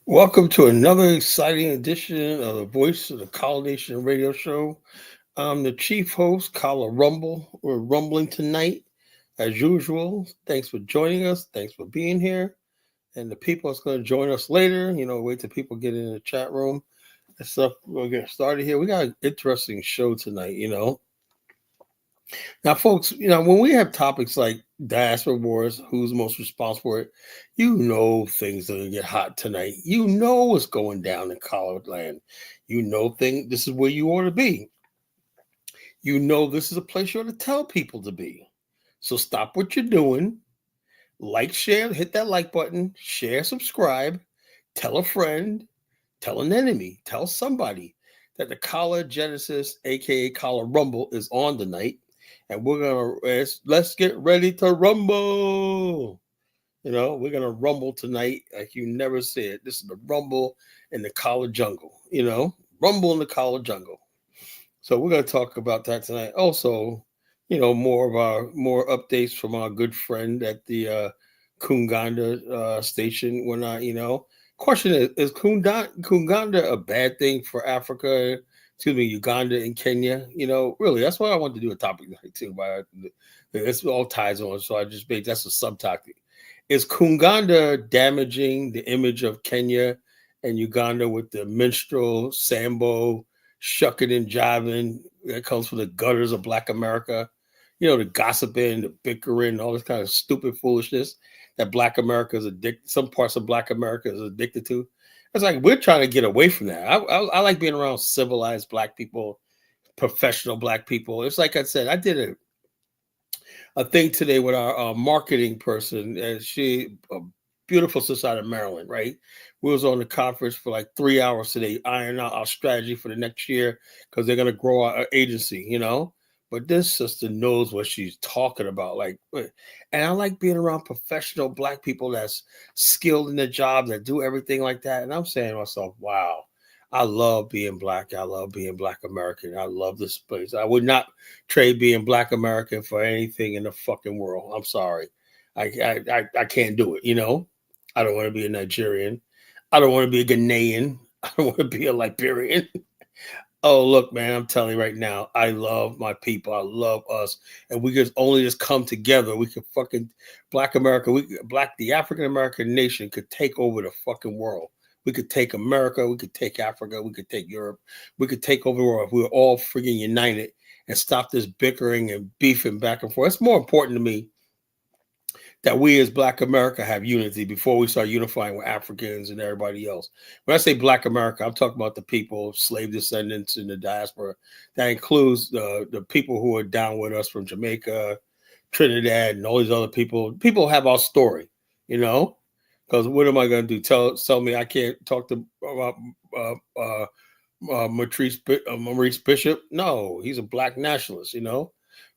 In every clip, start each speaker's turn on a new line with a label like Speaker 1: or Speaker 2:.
Speaker 1: Welcome to another exciting edition of the Voice of the Colonization Radio Show. I'm the chief host, Kala Rumble. We're rumbling tonight, as usual. Thanks for joining us. Thanks for being here. And the people that's going to join us later, wait till people get in the chat room and stuff. We'll get started here. We got an interesting show tonight. Now, folks, when we have topics like diaspora wars, who's most responsible for it, things are going to get hot tonight. You know what's going down in college land. This is where you ought to be. This is a place you ought to tell people to be. So stop what you're doing. Like, share, hit that like button, share, subscribe, tell a friend, tell an enemy, tell somebody that the Kala Genesis, aka Kala Rumble, is on tonight. And we're gonna let's get ready to rumble. We're gonna rumble tonight like you never said. This is the rumble in the college jungle. Rumble in the college jungle. So we're gonna talk about that tonight. Also, more updates from our good friend at the Kunganda station. We're not, Question is Kunganda a bad thing for Africa? Excuse me, Uganda and Kenya. Really, that's why I wanted to do a topic tonight too. But this all ties on, so I just made that's a subtopic. Is Kunganda damaging the image of Kenya and Uganda with the minstrel, sambo, shucking and jiving that comes from the gutters of Black America? The gossiping, the bickering, all this kind of stupid foolishness that Black America is addicted. Some parts of Black America is addicted to. It's like we're trying to get away from that. I like being around civilized Black people, professional Black people. It's like I said, I did a thing today with our marketing person, and she, a beautiful sister out of Maryland, right? We was on the conference for like 3 hours today, ironing out our strategy for the next year because they're going to grow our agency, But this sister knows what she's talking about. And I like being around professional Black people that's skilled in their job, that do everything like that. And I'm saying to myself, wow, I love being Black. I love being Black American. I love this place. I would not trade being Black American for anything in the fucking world. I'm sorry. I can't do it, I don't want to be a Nigerian. I don't want to be a Ghanaian. I don't want to be a Liberian. Oh, look, man, I'm telling you right now, I love my people. I love us. And we could only just come together. We could fucking, Black America, the African American nation could take over the fucking world. We could take America. We could take Africa. We could take Europe. We could take over the world if we were all friggin' united and stop this bickering and beefing back and forth. It's more important to me that we as Black America have unity before we start unifying with Africans and everybody else. When I say Black America, I'm talking about the people, slave descendants in the diaspora. That includes the people who are down with us from Jamaica, Trinidad, and all these other people. People have our story, because what am I going to do? Tell me I can't talk to Maurice Bishop? No, he's a Black nationalist,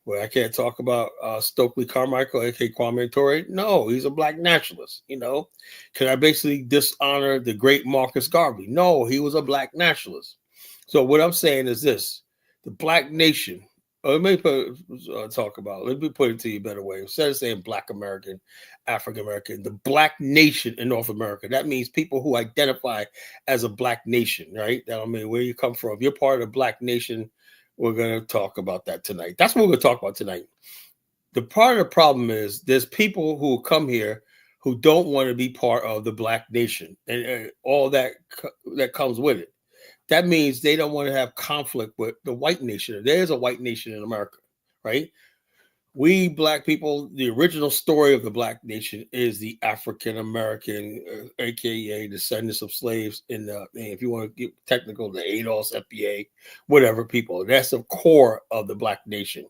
Speaker 1: Where I can't talk about Stokely Carmichael, aka Kwame Ture. No, he's a Black nationalist. Can I basically dishonor the great Marcus Garvey? No, he was a Black nationalist. So what I'm saying is this: the Black nation. Let me put it to you a better way. Instead of saying Black American, African American, the Black nation in North America. That means people who identify as a Black nation, right? That where you come from. If you're part of the Black nation, we're going to talk about that tonight. That's what we're going to talk about tonight. The part of the problem is there's people who come here who don't want to be part of the Black nation and all that comes with it. That means they don't want to have conflict with the white nation. There's a white nation in America, right? We Black people, the original story of the Black nation is the African American, aka descendants of slaves in the, if you want to get technical, the ADOS, FBA, whatever people. That's the core of the Black nation.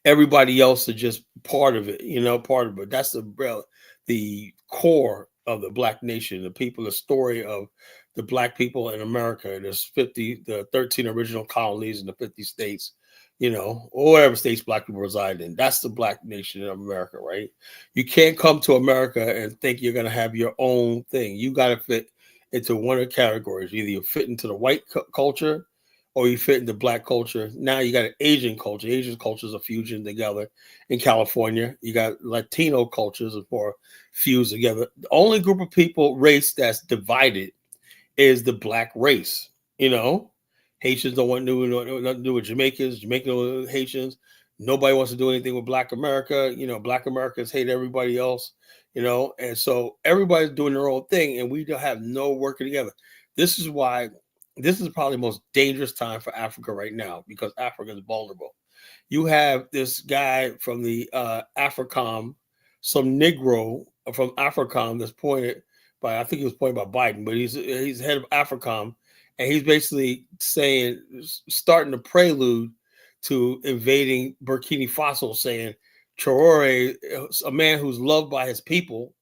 Speaker 1: Everybody else is just part of it, part of it. That's the core of the Black nation, the people, the story of the Black people in America. There's the 13 original colonies in the 50 states. Or whatever states Black people reside in. That's the Black nation in America, right? You can't come to America and think you're going to have your own thing. You got to fit into one of the categories. Either you fit into the white culture or you fit into black culture. Now you got an Asian culture. Asian cultures are fusion together in California. You got Latino cultures are more fused together. The only group of people, race that's divided is the black race. You know, Haitians don't want nothing to do with Jamaicans. Jamaican Haitians. Nobody wants to do anything with Black America. You know, Black Americans hate everybody else. You know, and so everybody's doing their own thing, and we don't have no working together. This is why this is probably the most dangerous time for Africa right now, because Africa is vulnerable. You have this guy from the AFRICOM, some Negro from AFRICOM that's pointed by, I think he was pointed by Biden, but he's head of AFRICOM, and he's basically saying, starting the prelude to invading Burkina Faso, saying Traore, a man who's loved by his people,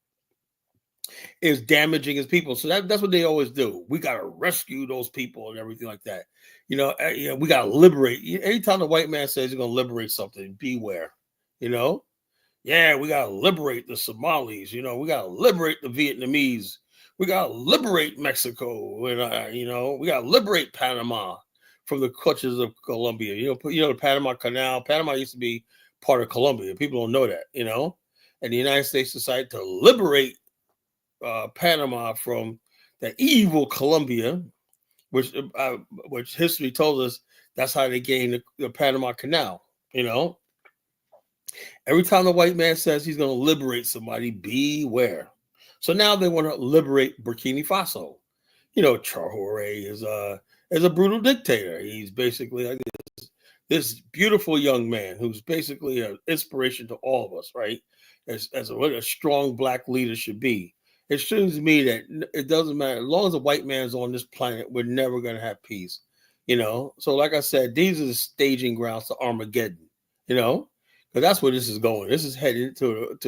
Speaker 1: is damaging his people. So that's what they always do. We got to rescue those people and everything like that. You know, we got to liberate. Anytime the white man says he's going to liberate something, beware. You know, yeah, we got to liberate the Somalis. You know, we got to liberate the Vietnamese. We got to liberate Mexico. And, you know, we got to liberate Panama from the clutches of Colombia. You know, the Panama Canal. Panama used to be part of Colombia. People don't know that, you know. And the United States decided to liberate Panama from the evil Colombia, which history told us that's how they gained the Panama Canal. You know, every time the white man says he's going to liberate somebody, beware. So now they want to liberate Burkina Faso. You know, Traore is a brutal dictator. He's basically like this beautiful young man who's basically an inspiration to all of us, right? As what a strong black leader should be. It seems to me that it doesn't matter. As long as a white man's on this planet, we're never going to have peace, you know? So like I said, these are the staging grounds to Armageddon, you know? Because that's where this is going. This is headed to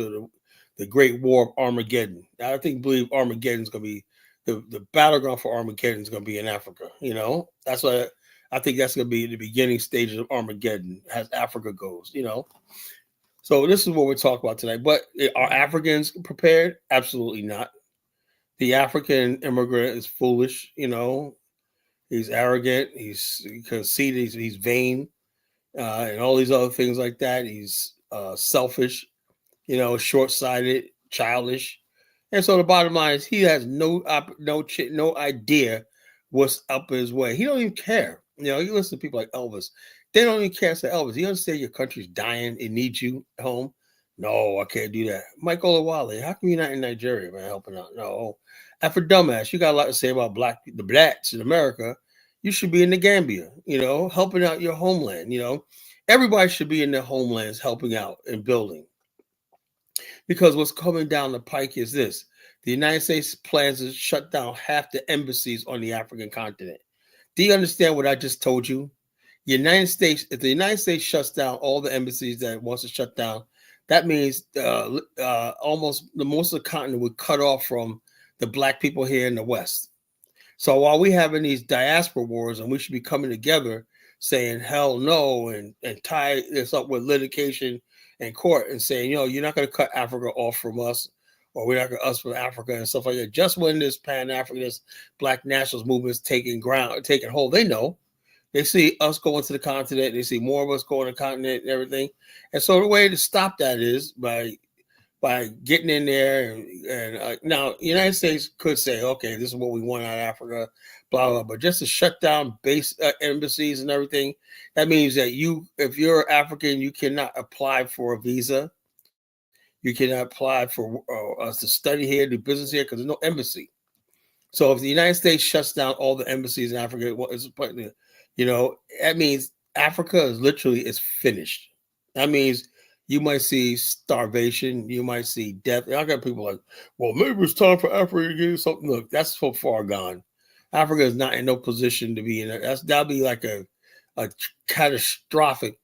Speaker 1: the Great War of Armageddon. I believe Armageddon is going to be, the battleground for Armageddon is going to be in Africa, you know? That's why I think that's going to be the beginning stages of Armageddon as Africa goes, you know? So this is what we're talking about tonight. But are Africans prepared? Absolutely not. The African immigrant is foolish, you know. He's arrogant. He's conceited. He's vain, and all these other things like that. He's selfish, you know, short-sighted, childish. And so the bottom line is he has no idea what's up his way. He don't even care. You know, you listen to people like Elvis. They don't even care. Say, Elvis, you understand your country's dying. It needs you at home. No, I can't do that. Mike Olawale, how come you're not in Nigeria, man, helping out? No. After dumbass, you got a lot to say about the blacks in America. You should be in the Gambia, you know, helping out your homeland, you know. Everybody should be in their homelands helping out and building. Because what's coming down the pike is this. The United States plans to shut down half the embassies on the African continent. Do you understand what I just told you? If the United States shuts down all the embassies that it wants to shut down, that means almost most of the continent would cut off from the black people here in the West. So while we having these diaspora wars, and we should be coming together saying hell no and tie this up with litigation and court and saying, you know, you're not going to cut Africa off from us, or we're not going to us from Africa and stuff like that. Just when this Pan-Africanist black nationalist movement is taking hold, they know. They see us going to the continent. They see more of us going to the continent and everything. And so the way to stop that is by getting in there. And now the United States could say, okay, this is what we want out of Africa, blah, blah. But just to shut down base embassies and everything, that means that if you're African, you cannot apply for a visa. You cannot apply for us to study here, do business here, because there's no embassy. So if the United States shuts down all the embassies in Africa, you know, that means Africa is finished. That means you might see starvation, you might see death. I got people like, well, maybe it's time for Africa to do something. Look, that's so far gone. Africa is not in no position to be in it. That'll be like a catastrophic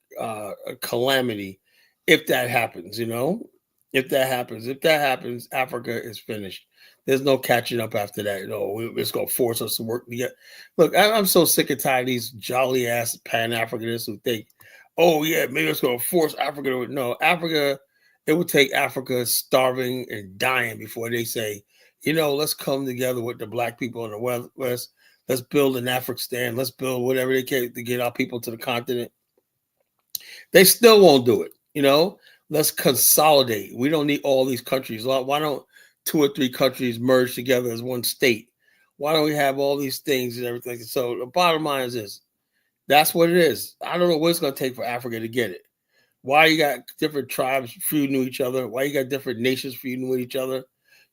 Speaker 1: calamity if that happens, you know? If that happens, Africa is finished. There's no catching up after that. No, it's going to force us to work together. Look, I'm so sick and tired of these jolly ass Pan-Africanists who think, oh yeah, maybe it's going to force Africa to. No, Africa, it would take Africa starving and dying before they say, you know, let's come together with the black people in the West. Let's build an Afghanistan. Let's build whatever they can to get our people to the continent. They still won't do it. Let's consolidate. We don't need all these countries. Why don't 2 or 3 countries merge together as one state? Why don't we have all these things and everything? So the bottom line is this. That's what it is. I don't know what it's going to take for Africa to get it. Why you got different tribes feuding with each other? Why you got different nations feuding with each other?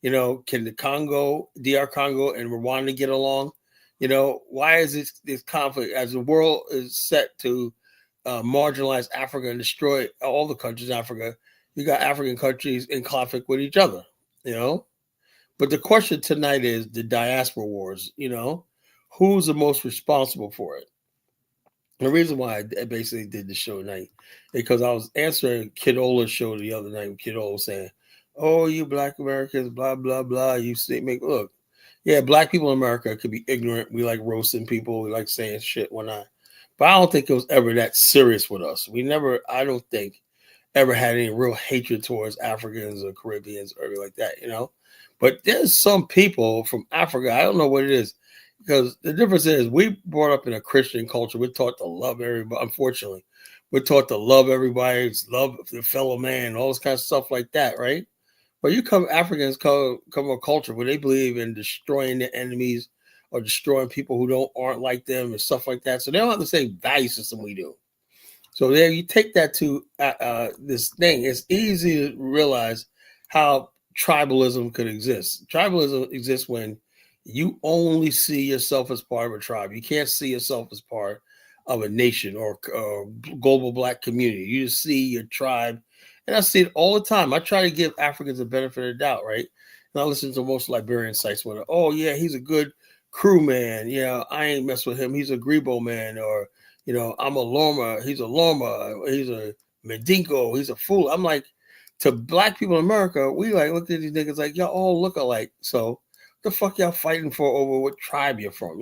Speaker 1: Can the Congo, DR Congo, and Rwanda get along? Why is this conflict as the world is set to marginalize Africa and destroy all the countries in Africa? You got African countries in conflict with each other, But the question tonight is the diaspora wars, who's the most responsible for it? The reason why I basically did the show tonight is because I was answering Kid Ola's show the other night. Kid Ola was saying, "Oh, you Black Americans, blah blah blah." You see, look, yeah, Black people in America could be ignorant. We like roasting people. We like saying shit when not. But I don't think it was ever that serious with us. We never, I don't think, ever had any real hatred towards Africans or Caribbeans or anything like that. But there's some people from Africa. I don't know what it is. Because the difference is we brought up in a Christian culture. We're taught to love everybody. Unfortunately, we're taught to love everybody, love the fellow man, all this kind of stuff like that, right? But Africans come from a culture where they believe in destroying their enemies or destroying people who aren't like them and stuff like that. So they don't have the same value system we do. So there, you take that to this thing. It's easy to realize how tribalism could exist. Tribalism exists when you only see yourself as part of a tribe. You can't see yourself as part of a nation or global Black community. You just see your tribe. And I see it all the time. I try to give Africans the benefit of the doubt, right? And I listen to most Liberian sites where, oh, yeah, he's a good crew man. Yeah, I ain't mess with him. He's a Grebo man. Or, I'm a Loma. He's a Loma. He's a Medinko. He's a fool. I'm like, to Black people in America, we look at these niggas like, y'all all look alike. So the fuck y'all fighting for over what tribe you're from,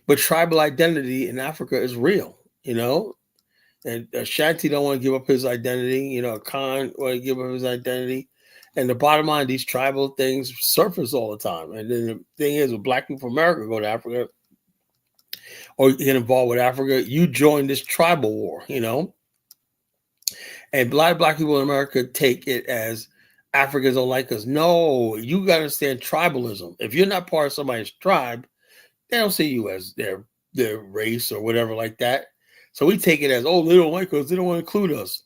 Speaker 1: But tribal identity in Africa is real, And Shanti don't want to give up his identity, Khan want to give up his identity. And the bottom line, these tribal things surface all the time. And then the thing is, when Black people from America go to Africa or get involved with Africa, you join this tribal war, And a lot of Black people in America take it as Africans don't like us. No, you got to understand tribalism. If you're not part of somebody's tribe, they don't see you as their race or whatever like that. So we take it as, oh, they don't like us. They don't want to include us.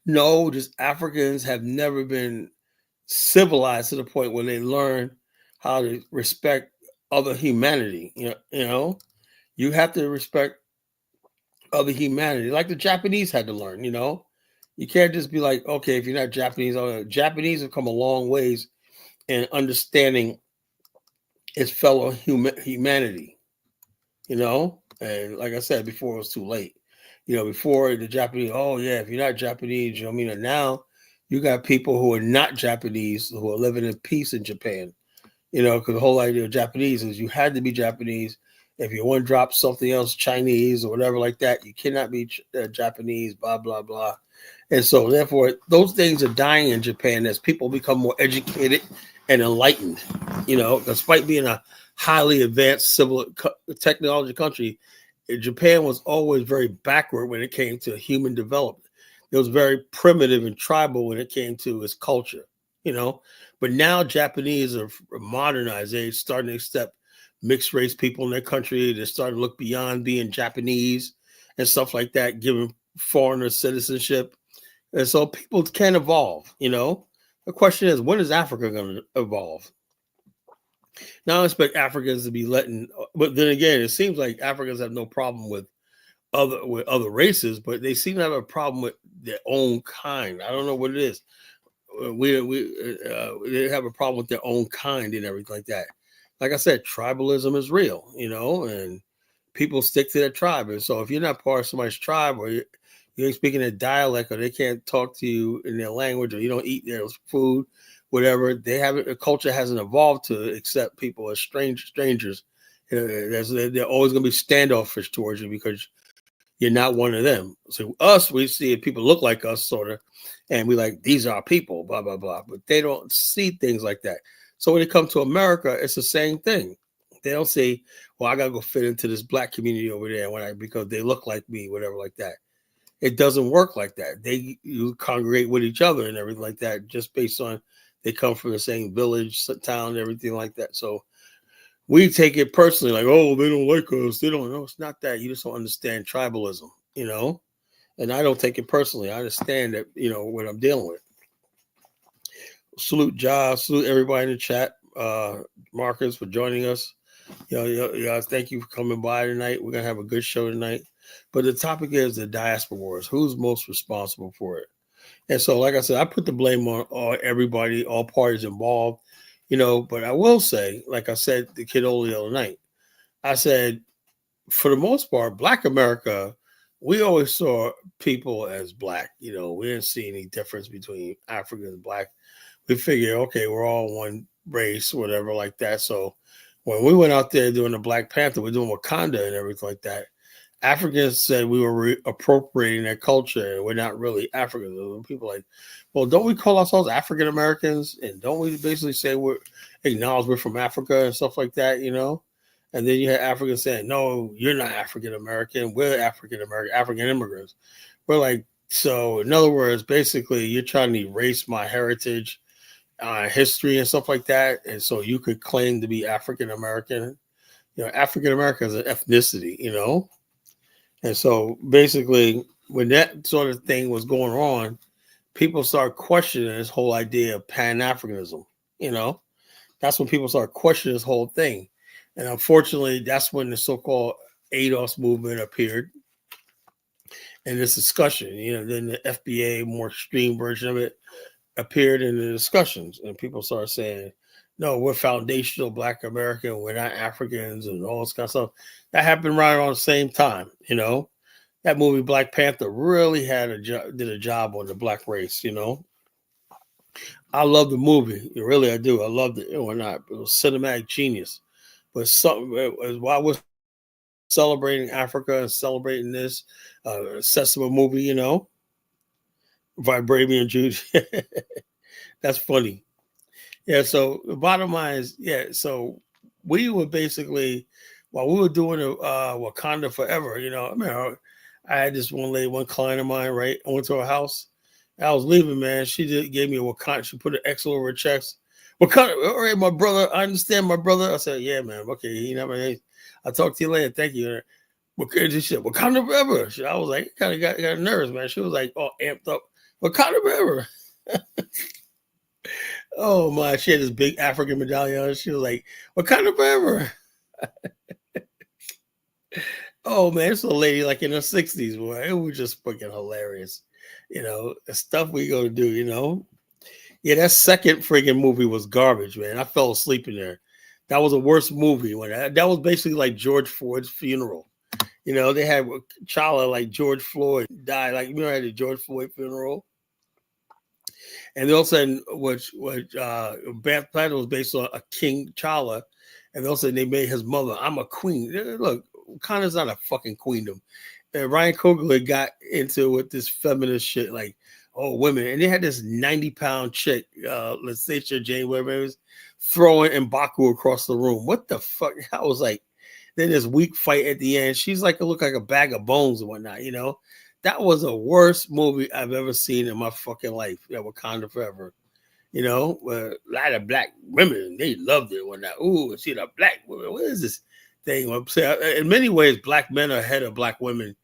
Speaker 1: No, just Africans have never been civilized to the point where they learn how to respect other humanity. You have to respect other humanity, like the Japanese had to learn. You can't just be like, okay, if you're not Japanese, Japanese have come a long ways in understanding its fellow humanity, And like I said before, it was too late. Before the Japanese, oh yeah, if you're not Japanese, And now you got people who are not Japanese who are living in peace in Japan, because the whole idea of Japanese is you had to be Japanese. If you want to drop something else, Chinese or whatever like that, you cannot be Japanese, blah, blah, blah. And so therefore, those things are dying in Japan as people become more educated and enlightened, despite being a highly advanced civil technology country. Japan was always very backward when it came to human development. It was very primitive and tribal when it came to its culture, But now Japanese are modernized. They're starting to accept mixed race people in their country. They're starting to look beyond being Japanese and stuff like that, giving foreigners citizenship. And so people can evolve, The question is, when is Africa going to evolve? Now I expect Africans to be but then again, it seems like Africans have no problem with other races, but they seem to have a problem with their own kind. I don't know what it is. They have a problem with their own kind and everything like that. Like I said, tribalism is real, and people stick to their tribe. And so if you're not part of somebody's tribe or you ain't speaking their dialect or they can't talk to you in their language or you don't eat their food, whatever, the culture hasn't evolved to accept people as strangers. They're always going to be standoffish towards you because you're not one of them. So we see people look like us, sort of, and we like, these are our people, blah, blah, blah. But they don't see things like that. So when it comes to America, it's the same thing. They don't say, well, I got to go fit into this black community over there because they look like me, whatever like that. It doesn't work like that. You congregate with each other and everything like that, just based on they come from the same village, town, everything like that. So we take it personally, like, oh, they don't like us. They don't know. It's not that. You just don't understand tribalism, And I don't take it personally. I understand that, what I'm dealing with. Salute Josh, salute everybody in the chat. Marcus for joining us. Thank you for coming by tonight. We're gonna have a good show tonight. But the topic is the diaspora wars. Who's most responsible for it? And so, like I said, I put the blame on everybody, all parties involved. But I will say, like I said, the kid only the other night, I said, for the most part, Black America, we always saw people as Black. We didn't see any difference between African and Black. We figured, okay, we're all one race, whatever like that. So when we went out there doing the Black Panther, we're doing Wakanda and everything like that. Africans said we were appropriating their culture and we're not really Africans. People like, well, don't we call ourselves African Americans? And don't we basically say acknowledge we're from Africa and stuff like that, And then you had Africans saying, no, you're not African American. We're African American, African immigrants. We're like, so in other words, basically you're trying to erase my heritage, history and stuff like that. And so you could claim to be African American. African American is an ethnicity, And so basically when that sort of thing was going on, people started questioning this whole idea of Pan-Africanism, That's when people started questioning this whole thing. And unfortunately, that's when the so-called ADOS movement appeared in this discussion. Then the FBA, more extreme version of it, appeared in the discussions. And people started saying, no, we're foundational Black American, we're not Africans, and all this kind of stuff. That happened right around the same time, That movie Black Panther really did a job on the Black race, I love the movie. Really, I do. I loved it. Or not. It was cinematic genius. But while we're celebrating Africa and celebrating this Sesame movie, Vibranium Juice. That's funny. Yeah, so the bottom line is, so we were basically, while we were doing Wakanda Forever, I had this one client of mine, right? I went to her house. I was leaving, man. She gave me a Wakanda. She put an X over her chest. Wakanda, all right, my brother. I understand, my brother. I said, yeah, man. Okay, I'll talk to you later. Thank you. She said, Wakanda Forever. I was like, kind of got nervous, man. She was like, all amped up. Wakanda Forever. Oh my, she had this big African medallion. She was like, Wakanda Forever. Oh man, it's a lady like in her 60s, boy. It was just fucking hilarious. The stuff we go to do, Yeah, that second friggin' movie was garbage, man. I fell asleep in there. That was the worst movie. That was basically like George Floyd's funeral. They had T'Challa like George Floyd died. Like, had the George Floyd funeral. And then all of a sudden, Black Panther was based on a King T'Challa, and all of a sudden they made his mother, I'm a queen. Look, Wakanda's not a fucking queendom. And Ryan Coogler got into with this feminist shit, like, oh, women. And they had this 90-pound chick, let's say Jane, whatever it was, throwing M'Baku across the room. What the fuck? I was like, then this weak fight at the end. She's like, look like a bag of bones and whatnot, That was the worst movie I've ever seen in my fucking life. Wakanda Forever. A lot of Black women, they loved it when that. Ooh, see the Black women. What is this thing? In many ways, Black men are ahead of Black women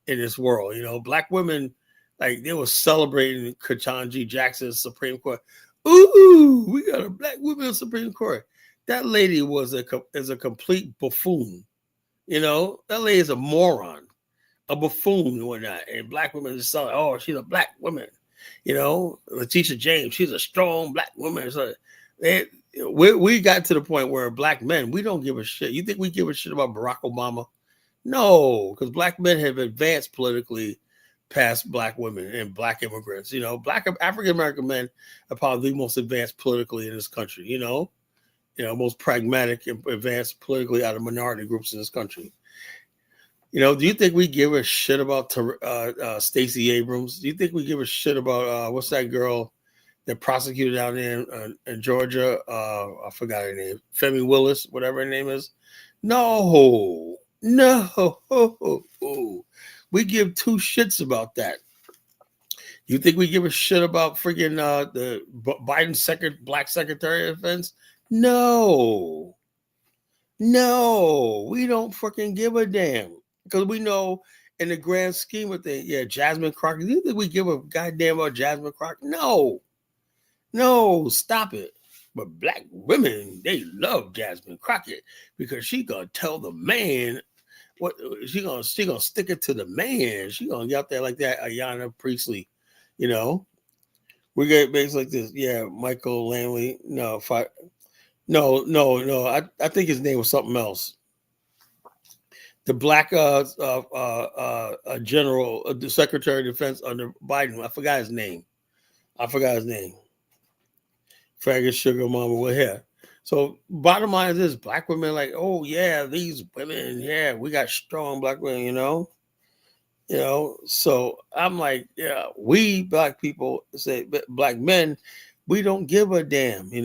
Speaker 1: in this world. Black women, like, they were celebrating Ketanji Jackson's Supreme Court. Ooh, we got a Black woman in Supreme Court. That lady is a complete buffoon. That lady is a moron. A buffoon and whatnot, and Black women just saw, oh, she's a Black woman, Letitia James, she's a strong Black woman. So we got to the point where Black men, we don't give a shit. You think we give a shit about Barack Obama? No, because Black men have advanced politically past Black women and Black immigrants. Black African American men are probably the most advanced politically in this country. Most pragmatic and advanced politically out of minority groups in this country. Do you think we give a shit about Stacey Abrams? Do you think we give a shit about what's that girl the prosecutor down there in Georgia. I forgot her name. Femi Willis, whatever her name is. No. We give two shits about that. You think we give a shit about freaking the Biden black Secretary of Defense? No, we don't freaking give a damn, because we know in the grand scheme of things, yeah, Jasmine Crockett. Do you think we give a goddamn about Jasmine Crockett? No, stop it. But black women, they love Jasmine Crockett because she gonna tell the man what she gonna stick it to the man. She gonna get out there like that, Ayanna Priestley. We get basically like this. Yeah, Michael Langley. No, no. I think his name was something else. The black general, the Secretary of Defense under Biden. I forgot his name. Faggot sugar mama. We're here. So bottom line is this: black women like, oh yeah, these women, yeah, we got strong black women, So I'm like, yeah, we black people say black men, we don't give a damn, we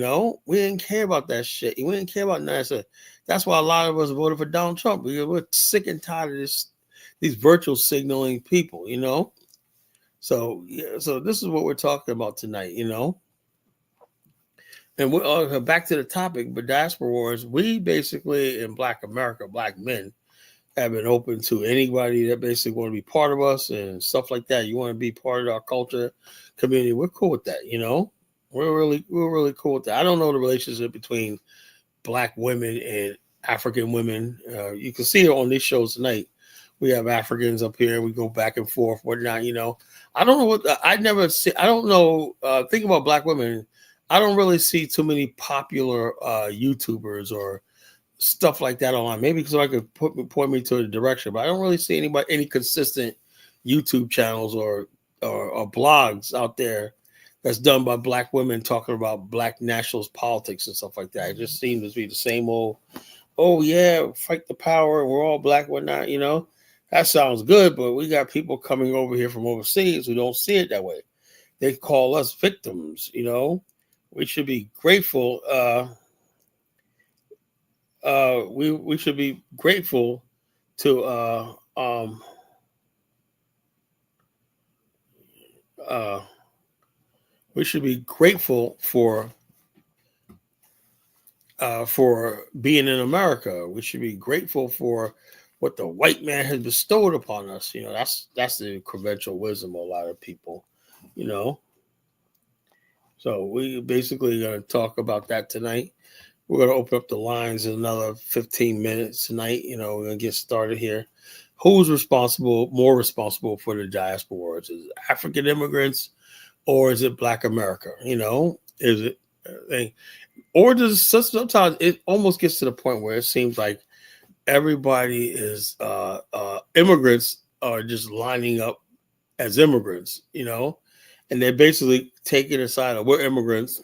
Speaker 1: didn't care about that shit. We didn't care about none. That's why a lot of us voted for Donald Trump. We're sick and tired of these virtual signaling people, So yeah, so this is what we're talking about tonight, And we're back to the topic, but Diaspora Wars, we basically in Black America, black men, have been open to anybody that basically want to be part of us and stuff like that. You want to be part of our culture, community. We're cool with that, We're really cool with that. I don't know the relationship between black women and African women. You can see it on these shows tonight. We have Africans up here. We go back and forth, whatnot. I don't know what I never see. I don't know. Think about black women. I don't really see too many popular YouTubers or stuff like that online. Maybe because I could point me to a direction, but I don't really see any consistent YouTube channels or blogs out there that's done by black women talking about black nationalist politics and stuff like that. It just seems to be the same old, oh yeah, fight the power, we're all black, whatnot, That sounds good, but we got people coming over here from overseas who don't see it that way. They call us victims, We should be grateful. We should be grateful to we should be grateful for being in America. We should be grateful for what the white man has bestowed upon us. That's the conventional wisdom of a lot of people, So we basically going to talk about that tonight. We're going to open up the lines in another 15 minutes tonight. We're going to get started here. Who's more responsible for the diaspora wars? Is it African immigrants or is it Black America? Is it, or does sometimes it almost gets to the point where it seems like everybody is immigrants are just lining up as immigrants, and they're basically taking a side of we're immigrants.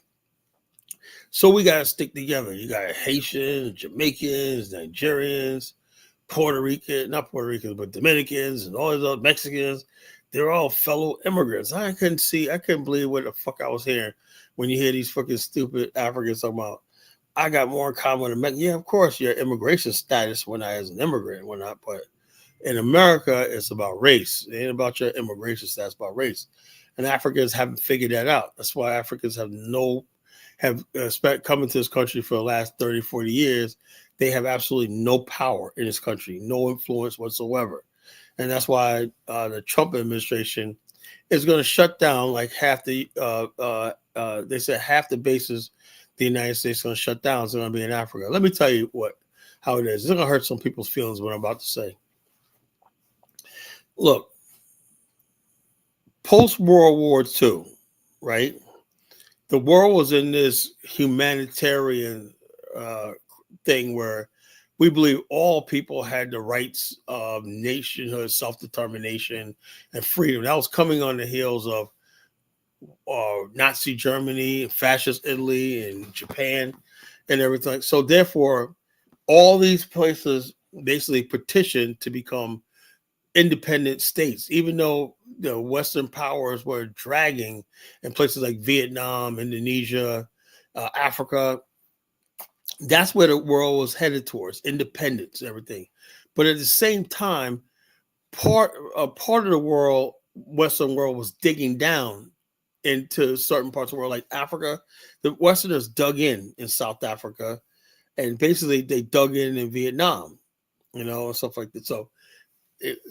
Speaker 1: So we got to stick together. You got Haitians, Jamaicans, Nigerians, not Puerto Ricans, but Dominicans and all those other Mexicans. They're all fellow immigrants. I couldn't believe what the fuck I was hearing when you hear these fucking stupid Africans talking about, I got more in common with America. Yeah, of course, your immigration status when I as an immigrant, whatnot, but in America, it's about race. It ain't about your immigration status, it's about race. And Africans haven't figured that out. That's why Africans have coming to this country for the last 30, 40 years. They have absolutely no power in this country, no influence whatsoever. And that's why the Trump administration is going to shut down like half the, they said half the bases the United States is going to shut down is going to be in Africa. Let me tell you how it is. It's going to hurt some people's feelings what I'm about to say. Look, post-World War II, right? The world was in this humanitarian thing where we believe all people had the rights of nationhood, self-determination, and freedom. That was coming on the heels of Nazi Germany, fascist Italy, and Japan, and everything. So therefore, all these places basically petitioned to become independent states, even though the Western powers were dragging in places like Vietnam, Indonesia, Africa. That's where the world was headed towards, independence, everything. But at the same time, part of the world, Western world, was digging down into certain parts of the world, like Africa. The Westerners dug in South Africa, and basically they dug in Vietnam, and stuff like that.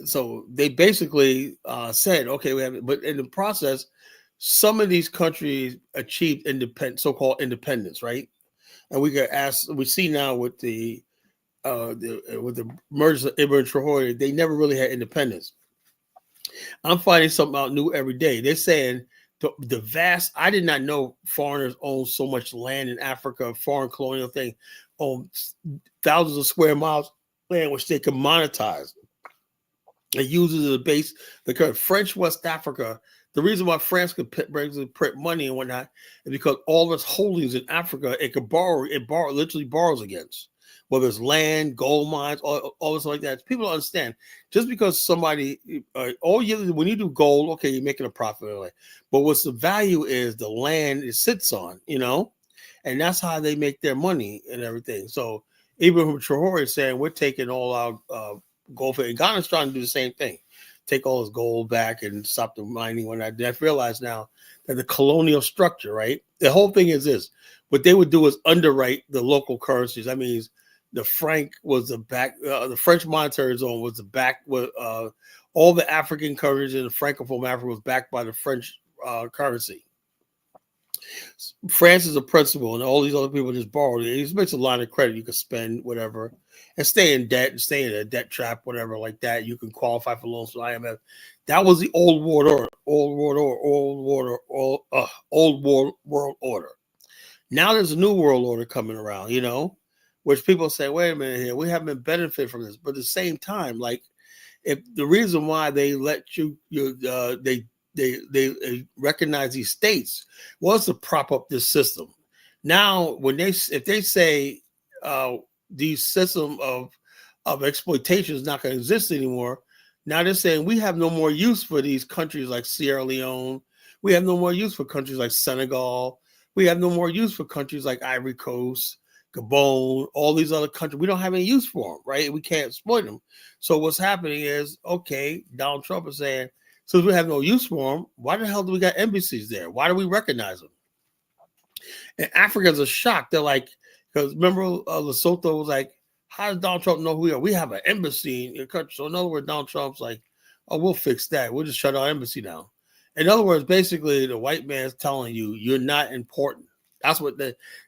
Speaker 1: So they basically said, okay, we have it. But in the process, some of these countries achieved so-called independence, right? And we see now with the merger of Immigrant, they never really had independence. I'm finding something out new every day. They're saying I did not know foreigners own so much land in Africa, foreign colonial thing, own thousands of square miles land, which they can monetize. It uses as a base the current French West Africa. The reason why France could print money and whatnot is because all of its holdings in Africa, it literally borrows against. Whether it's land, gold mines, all this like that. People don't understand. Just because somebody, when you do gold, okay, you're making a profit. But what's the value is the land it sits on, and that's how they make their money and everything. So Ibrahim Traore is saying we're taking all our gold. And Ghana's trying to do the same thing. Take all his gold back and stop the mining when I realize now that the colonial structure, right? The whole thing is this. What they would do is underwrite the local currencies. That means the franc was the back, the French monetary zone was the back, with all the African currency in the Francophone Africa was backed by the French currency. France is a principal, and all these other people just borrowed. It just makes a line of credit you can spend, whatever, and stay in debt and stay in a debt trap, whatever, like that. You can qualify for loans from IMF. That was the old world order. Now there's a new world order coming around, which people say, wait a minute here, we haven't benefited from this. But at the same time, like, if the reason why they let they recognize these states was to prop up this system. Now, if they say the system of exploitation is not going to exist anymore, now they're saying we have no more use for these countries like Sierra Leone. We have no more use for countries like Senegal. We have no more use for countries like Ivory Coast, Gabon, all these other countries. We don't have any use for them, right? We can't exploit them. So what's happening is, okay, Donald Trump is saying, since we have no use for them, why the hell do we got embassies there? Why do we recognize them? And Africans are shocked. They're like, because remember Lesotho was like, how does Donald Trump know who we are? We have an embassy in your country. So in other words, Donald Trump's like, oh, we'll fix that. We'll just shut our embassy down. In other words, basically, the white man's telling you you're not important. That's what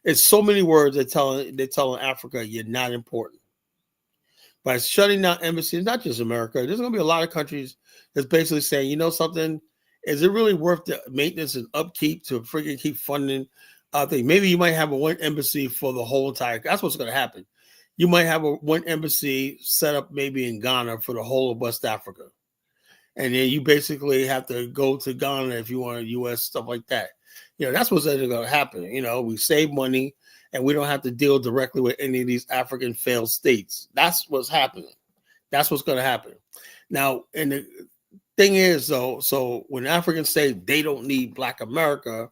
Speaker 1: it's so many words they're telling Africa you're not important. By shutting down embassies, not just America, there's going to be a lot of countries that's basically saying, you know something, is it really worth the maintenance and upkeep to freaking keep funding? I think maybe you might have one embassy for the whole entire. That's what's going to happen. You might have one embassy set up maybe in Ghana for the whole of West Africa, and then you basically have to go to Ghana if you want a U.S. stuff like that. That's what's going to happen. We save money and we don't have to deal directly with any of these African failed states. That's what's happening. That's what's going to happen. Now, and the thing is, though, so when Africans say they don't need Black America,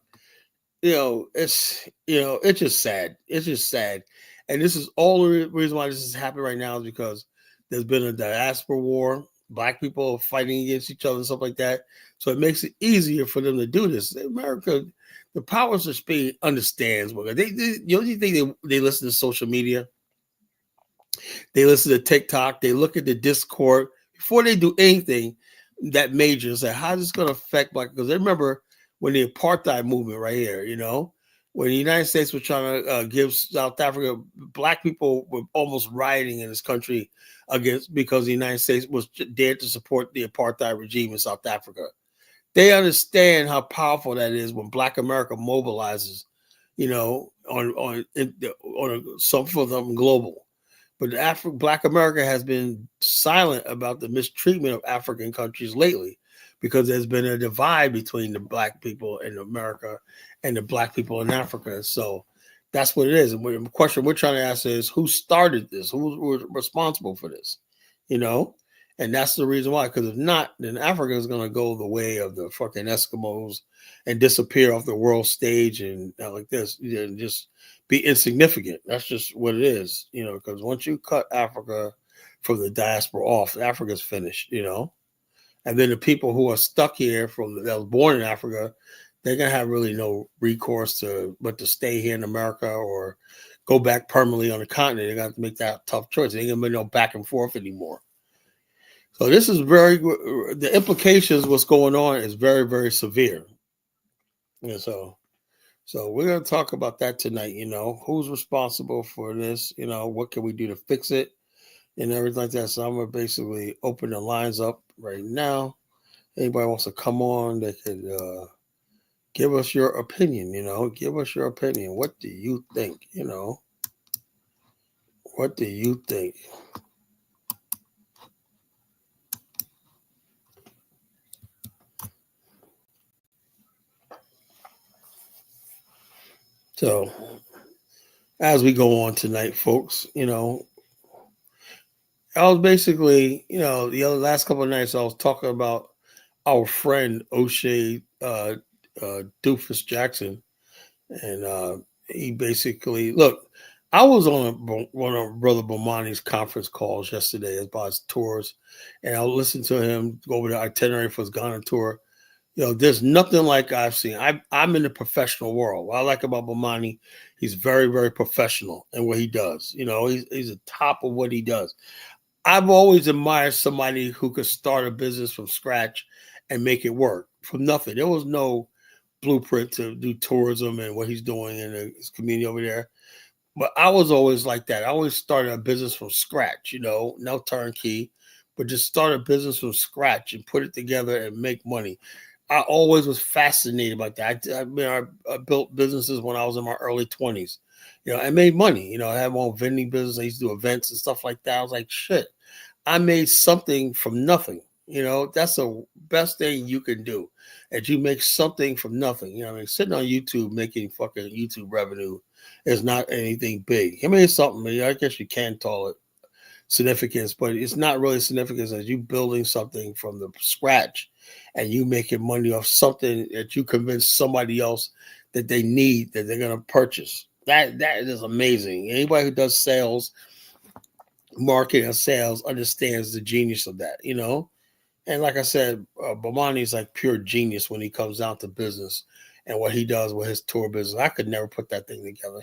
Speaker 1: it's just sad. It's just sad. And this is all the reason why this is happening right now is because there's been a diaspora war. Black people fighting against each other and stuff like that. So it makes it easier for them to do this. America, the powers of speed understands. You think they listen to social media? They listen to TikTok. They look at the Discord before they do anything that major. Say, how is this going to affect Black? Because they remember when the apartheid movement right here, when the United States was trying to give South Africa, Black people were almost rioting in this country because the United States was dared to support the apartheid regime in South Africa. They understand how powerful that is when Black America mobilizes, on some for them global. But Black America has been silent about the mistreatment of African countries lately because there's been a divide between the Black people in America and the Black people in Africa. So that's what it is. And the question we're trying to ask is, who started this? Who was responsible for this? And that's the reason why. Because if not, then Africa is going to go the way of the fucking Eskimos and disappear off the world stage and like this, and just be insignificant. That's just what it is, because once you cut Africa from the diaspora off, Africa's finished, And then the people who are stuck here that was born in Africa, they're going to have really no recourse but to stay here in America or go back permanently on the continent. They're going to have to make that tough choice. They ain't going to be no back and forth anymore. So this is the implications, what's going on is very, very severe. And so we're going to talk about that tonight, who's responsible for this, what can we do to fix it and everything like that. So I'm going to basically open the lines up right now. Anybody wants to come on, they could give us your opinion, give us your opinion. What do you think, What do you think? So as we go on tonight, folks, I was basically, the last couple of nights I was talking about our friend O'Shea Doofus Jackson. And he basically, look, I was on one of Brother Bomani's conference calls yesterday about his tours, and I listened to him go over the itinerary for his Ghana tour. There's nothing like I've seen. I'm in the professional world. What I like about Bomani, he's very, very professional in what he does. He's the top of what he does. I've always admired somebody who could start a business from scratch and make it work from nothing. There was no blueprint to do tourism and what he's doing in his community over there. But I was always like that. I always started a business from scratch, no turnkey, but just start a business from scratch and put it together and make money. I always was fascinated by that. I built businesses when I was in my early 20s. I made money. I had my own vending business. I used to do events and stuff like that. I was like, shit, I made something from nothing. That's the best thing you can do. And you make something from nothing. Sitting on YouTube making fucking YouTube revenue is not anything big. It's something. I guess you can call it significance, but it's not really significance as you building something from the scratch and you making money off something that you convince somebody else that they need, that they're going to purchase. That is amazing. Anybody who does sales, marketing and sales understands the genius of that, And like I said, Bomani is like pure genius when he comes down to business and what he does with his tour business. I could never put that thing together,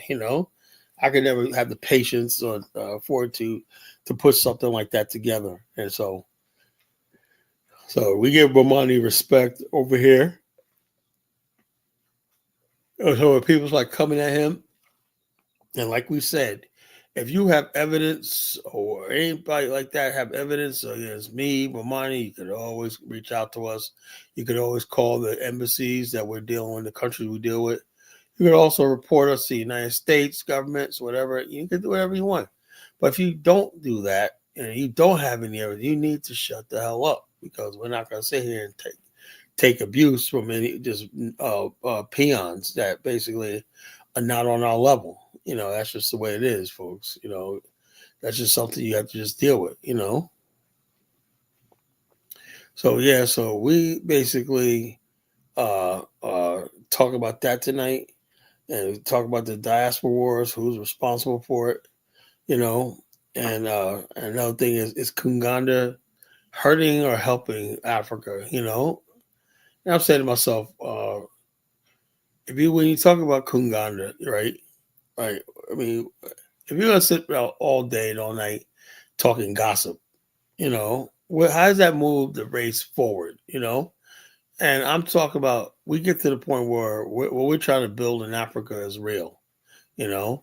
Speaker 1: I could never have the patience or afford to put something like that together. And so we give Bomani respect over here. So when people's like coming at him, and like we said, if you have evidence or anybody like that have evidence against me, Bomani, you could always reach out to us. You could always call the embassies that we're dealing with, the countries we deal with. You could also report us to the United States governments, whatever. You can do whatever you want. But if you don't do that and you don't have any evidence, you need to shut the hell up, because we're not going to sit here and take abuse from any just peons that basically are not on our level. That's just the way it is, folks. That's just something you have to just deal with, So we basically talk about that tonight. And we talk about the diaspora wars, who's responsible for it, And another thing is Kunganda hurting or helping Africa, And I'm saying to myself, when you talk about Kunganda, right? If you're gonna sit around all day and all night talking gossip, how does that move the race forward, And I'm talking about, we get to the point where what we're trying to build in Africa is real, And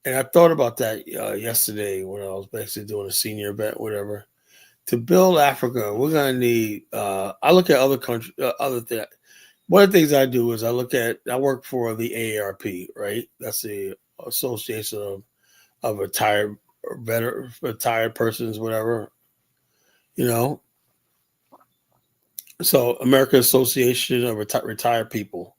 Speaker 1: I thought about that yesterday when I was basically doing a senior event, whatever. To build Africa, we're going to need, I look at other countries, other things. One of the things I do is I work for the AARP, right? That's the Association of Retired Persons, whatever, So American Association of Retired People,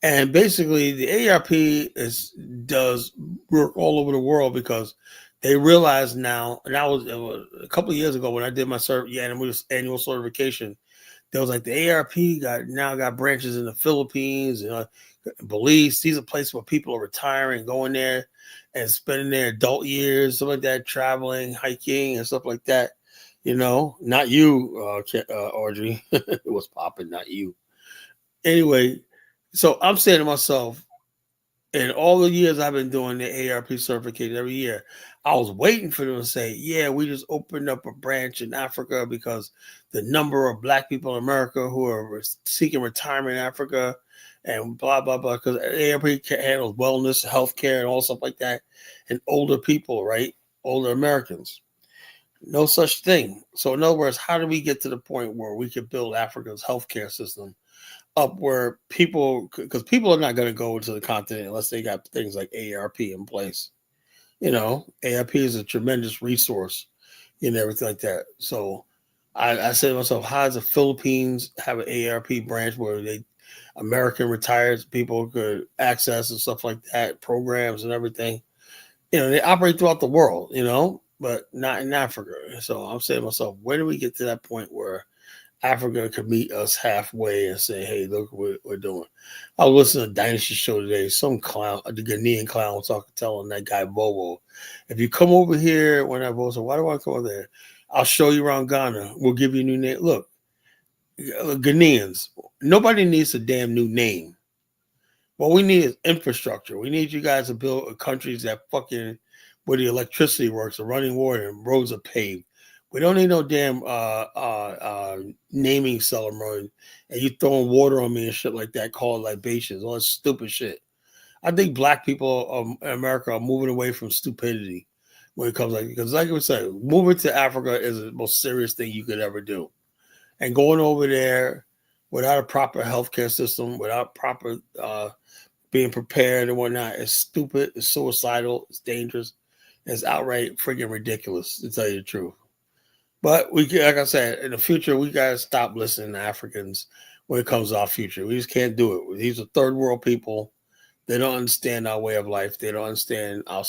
Speaker 1: And basically the AARP does work all over the world because They realize now, and it was a couple of years ago when I did my annual certification. There was like the ARP got branches in the Philippines, Belize. These are places where people are retiring, going there and spending their adult years, something like that, traveling, hiking, and stuff like that. Not you, Audrey. It was popping, not you. Anyway, so I'm saying to myself, in all the years I've been doing the ARP certification every year, I was waiting for them to say, yeah, we just opened up a branch in Africa because the number of Black people in America who are seeking retirement in Africa and blah, blah, blah, because ARP handles wellness, healthcare, and all stuff like that, and older people, right? Older Americans. No such thing. So in other words, how do we get to the point where we could build Africa's healthcare system up where because people are not going to go into the continent unless they got things like ARP in place. ARP is a tremendous resource and everything like that. So I said to myself, how does the Philippines have an ARP branch where American retired people could access and stuff like that, programs and everything? They operate throughout the world, but not in Africa. So I'm saying to myself, when do we get to that point where Africa could meet us halfway and say, hey, look what we're doing? I was listening to Dynasty Show today. Some clown, the Ghanaian clown, was telling that guy, Bobo, if you come over here, when I said, why do I come over there? I'll show you around Ghana. We'll give you a new name. Look, Ghanaians, nobody needs a damn new name. What we need is infrastructure. We need you guys to build countries that fucking where the electricity works, the running water, and roads are paved. We don't need no damn naming ceremony and you throwing water on me and shit like that, called libations, all that stupid shit. I think Black people in America are moving away from stupidity when it comes because like I said, moving to Africa is the most serious thing you could ever do. And going over there without a proper healthcare system, without proper being prepared and whatnot, is stupid, it's suicidal, it's dangerous, it's outright freaking ridiculous, to tell you the truth. But like I said, in the future, we gotta stop listening to Africans when it comes to our future. We just can't do it. These are third world people. They don't understand our way of life. They don't understand our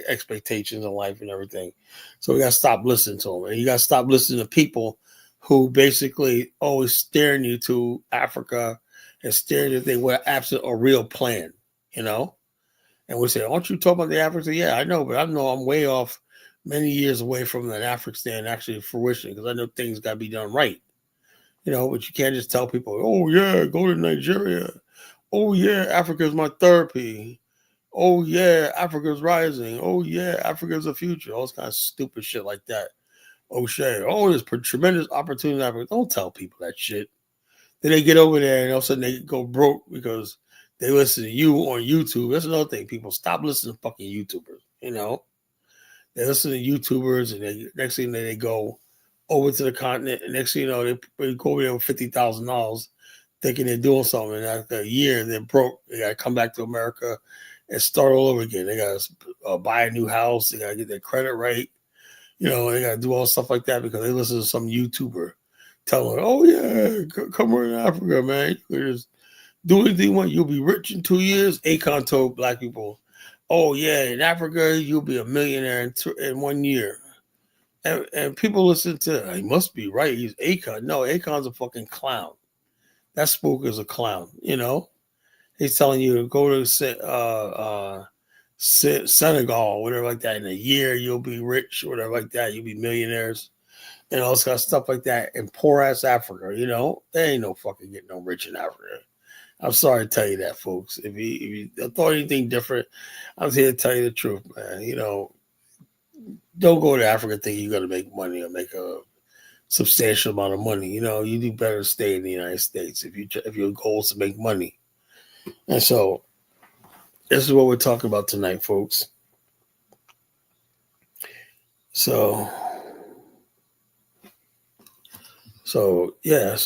Speaker 1: expectations in life and everything. So we gotta stop listening to them. And you gotta stop listening to people who basically always steering you to Africa and steering you think we're absent a real plan, And we say, aren't you talking about the Africans? Yeah, I know, but I know I'm way off, many years away from that African actually fruition, because I know things got to be done right. But you can't just tell people, oh, yeah, go to Nigeria. Oh, yeah, Africa's my therapy. Oh, yeah, Africa's rising. Oh, yeah, Africa's the future. All this kind of stupid shit like that. Oh, shit. Oh, there's tremendous opportunity in Africa. Don't tell people that shit. Then they get over there and all of a sudden they go broke because they listen to you on YouTube. That's another thing. People stop listening to fucking YouTubers, They listen to YouTubers and next thing they go over to the continent. And next thing you know, they go over there with $50,000 thinking they're doing something. And after a year, they're broke. They got to come back to America and start all over again. They got to buy a new house. They got to get their credit right. They got to do all stuff like that because they listen to some YouTuber telling them, oh, yeah, come over to Africa, man. You can just do anything you want. You'll be rich in 2 years. Akon told Black people, oh, yeah, in Africa, you'll be a millionaire in 1 year. And people listen to, he must be right. He's Akon. No, Akon's a fucking clown. That spook is a clown, He's telling you to go to Senegal, whatever like that. In a year, you'll be rich, whatever like that. You'll be millionaires and all this kind of stuff like that. In poor ass Africa, there ain't no fucking getting no rich in Africa. I'm sorry to tell you that, folks. If you thought anything different, I'm here to tell you the truth, man. Don't go to Africa thinking you're going to make money or make a substantial amount of money. You do better to stay in the United States if your goal is to make money. And so this is what we're talking about tonight, folks. So yeah,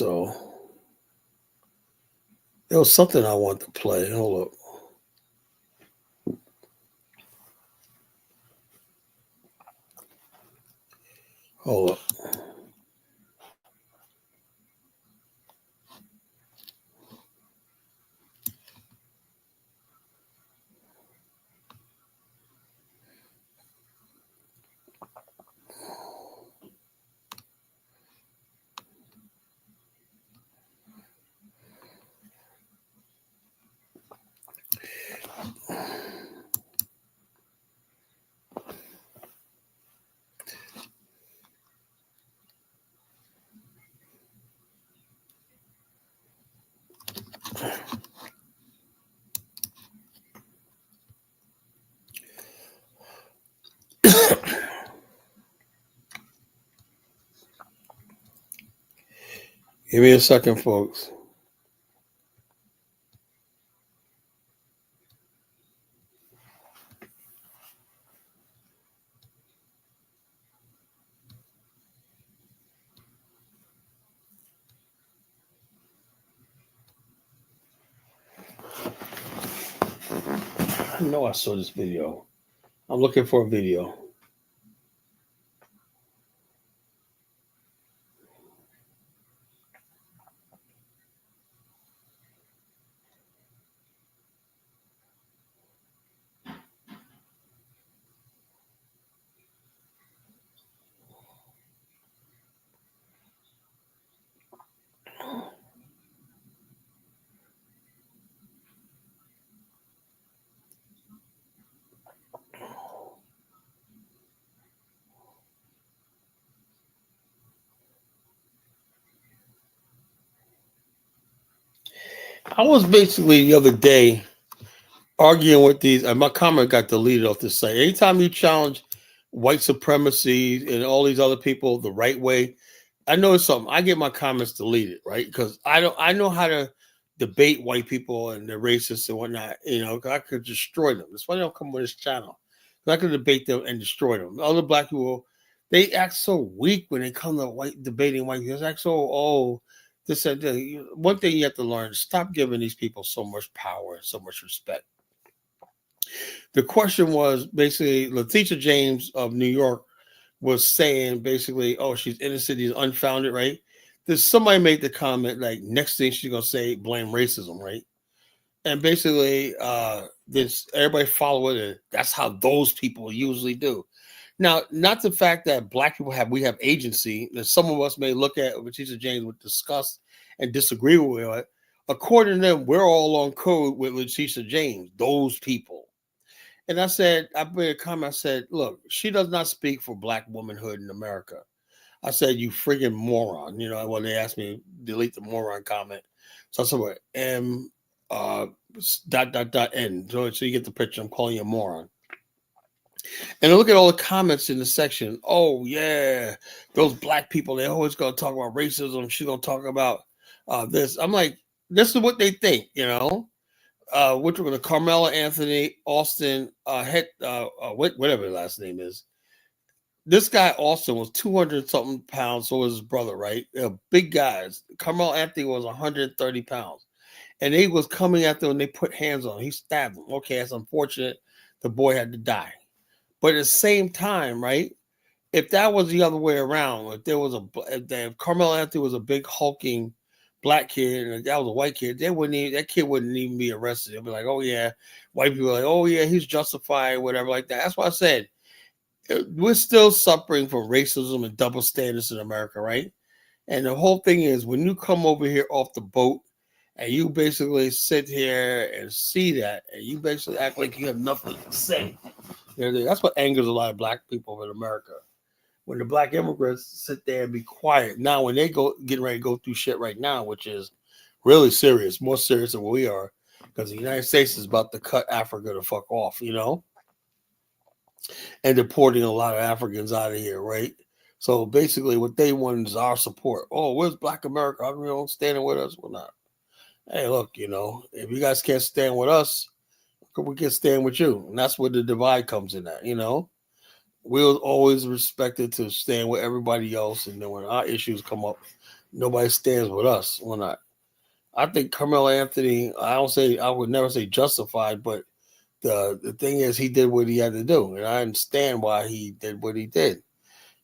Speaker 1: there was something I wanted to play. Hold up. Give me a second, folks. I know I saw this video. I'm looking for a video. I was basically the other day arguing with these, and my comment got deleted off the site. Anytime you challenge white supremacy and all these other people the right way, I know it's something. I get my comments deleted, right? Because I know how to debate white people and they're racist and whatnot. I could destroy them. That's why they don't come on this channel. I could debate them and destroy them. Other black people, they act so weak when they come to debating white people. They act so this and that. One thing you have to learn: stop giving these people so much power and so much respect. The question was basically Letitia James of New York was saying basically, oh, she's innocent, he's unfounded, right? There's somebody made the comment like next thing she's gonna say blame racism, right? And basically this everybody follow it, and that's how those people usually do. Now, not the fact that black people we have agency, that some of us may look at Letitia James with disgust and disagree with it. According to them, we're all on code with Letitia James, those people. And I said, I made a comment. I said, look, she does not speak for black womanhood in America. I said, you friggin' moron. When they asked me to delete the moron comment. So I said, what? M N. So you get the picture. I'm calling you a moron. And I look at all the comments in the section. Oh, yeah. Those black people, they always going to talk about racism. She's going to talk about this. I'm like, this is what they think, which were the Carmela Anthony Austin whatever the last name is. This guy Austin was 200 something pounds, so was his brother, right? They're big guys. Carmela Anthony was 130 pounds. And they was coming after him and they put hands on him. He stabbed him. Okay, it's unfortunate the boy had to die. But at the same time, right? If that was the other way around, if Carmela Anthony was a big hulking black kid and that was a white kid, that kid wouldn't even be arrested. They'd be like, oh yeah, white people are like, oh yeah, he's justified, whatever like that. That's why I said we're still suffering from racism and double standards in America, right? And the whole thing is when you come over here off the boat and you basically sit here and see that and you basically act like you have nothing to say. That's what angers a lot of black people in America. When the black immigrants sit there and be quiet. Now, when they getting ready to go through shit right now, which is really serious, more serious than what we are, because the United States is about to cut Africa the fuck off, and deporting a lot of Africans out of here, right? So basically, what they want is our support. Oh, where's Black America? How come you don't stand with us? Well, not. Hey, look, if you guys can't stand with us, we can stand with you, and that's where the divide comes in. At we're always respected to stand with everybody else, and then when our issues come up, nobody stands with us. We're not. I think Carmelo Anthony, I would never say justified, but the thing is, he did what he had to do, and I understand why he did what he did.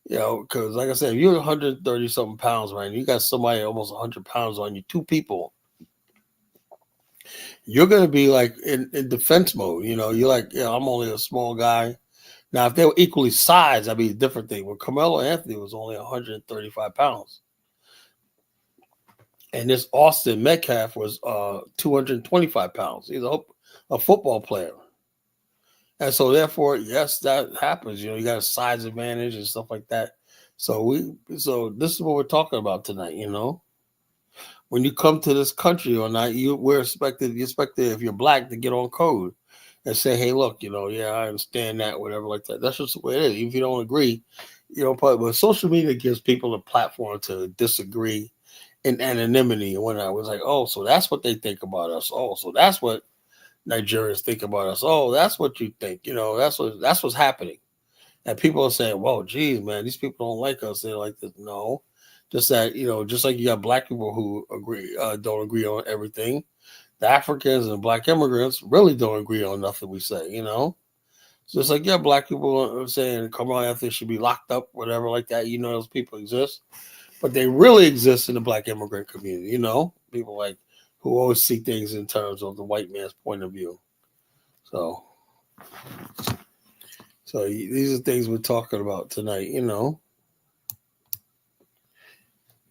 Speaker 1: Because like I said, if you're 130 something pounds, right, and you got somebody almost 100 pounds on you, two people, you're going to be like in defense mode. You're like, I'm only a small guy. Now, if they were equally sized, that'd be a different thing. But Carmelo Anthony was only 135 pounds. And this Austin Metcalf was 225 pounds. He's a football player. And so, therefore, yes, that happens. You got a size advantage and stuff like that. So this is what we're talking about tonight, When you come to this country or not, you're expected if you're black to get on code and say, hey, look, I understand that, whatever like that. That's just the way it is. If you don't agree, but social media gives people a platform to disagree in anonymity. And when I was like, oh, so that's what they think about us. Oh, so that's what Nigerians think about us. Oh, that's what you think. That's what's happening. And people are saying, well, geez, man, these people don't like us. They're like this. No. Just that, just like you got black people who don't agree on everything. The Africans and black immigrants really don't agree on nothing we say. So it's like, yeah, black people are saying criminal ethics should be locked up, whatever like that. Those people exist. But they really exist in the black immigrant community, people like who always see things in terms of the white man's point of view. So these are things we're talking about tonight,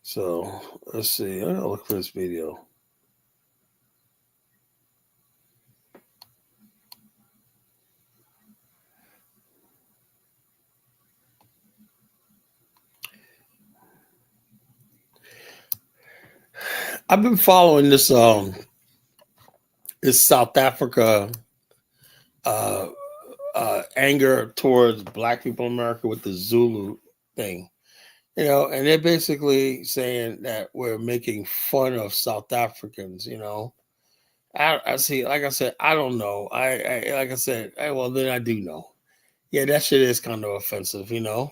Speaker 1: So let's see. I'm gonna look for this video. I've been following this South Africa anger towards black people in America with the Zulu thing. And they're basically saying that we're making fun of South Africans, I see, like I said, I don't know. I like I said, well, then I do know. Yeah, that shit is kind of offensive, I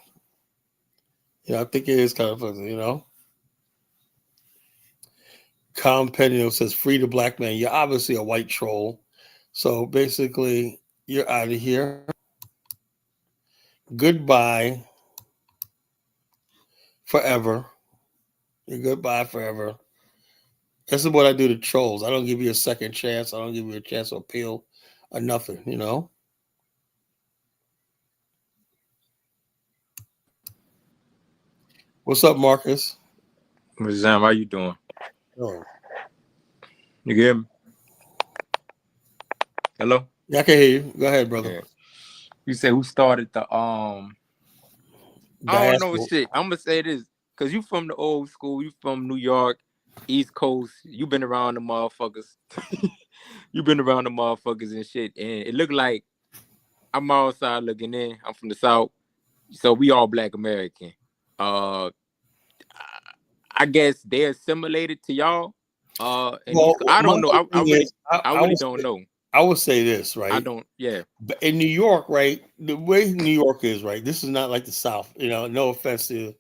Speaker 1: think it is kind of offensive, Compendium says, free the black man. You're obviously a white troll. So basically, you're out of here. Goodbye forever. You're goodbye forever. This is what I do to trolls. I don't give you a second chance. I don't give you a chance to appeal or nothing, What's up, Marcus?
Speaker 2: Zam, how you doing?
Speaker 1: Oh.
Speaker 2: You get me? Hello?
Speaker 1: Yeah, I can hear you. Go ahead, brother.
Speaker 2: Yeah. You said who started the I don't know shit. I'm gonna say this because you from the old school. You from New York, East Coast. You been around the motherfuckers. You been around the motherfuckers and shit. And it looked like I'm outside looking in. I'm from the South, so we all Black American. I guess they assimilated to y'all. And I don't know. I really don't know.
Speaker 1: I would say this, right?
Speaker 2: I don't. Yeah.
Speaker 1: But in New York, right? The way New York is, right? This is not like the South. No offense to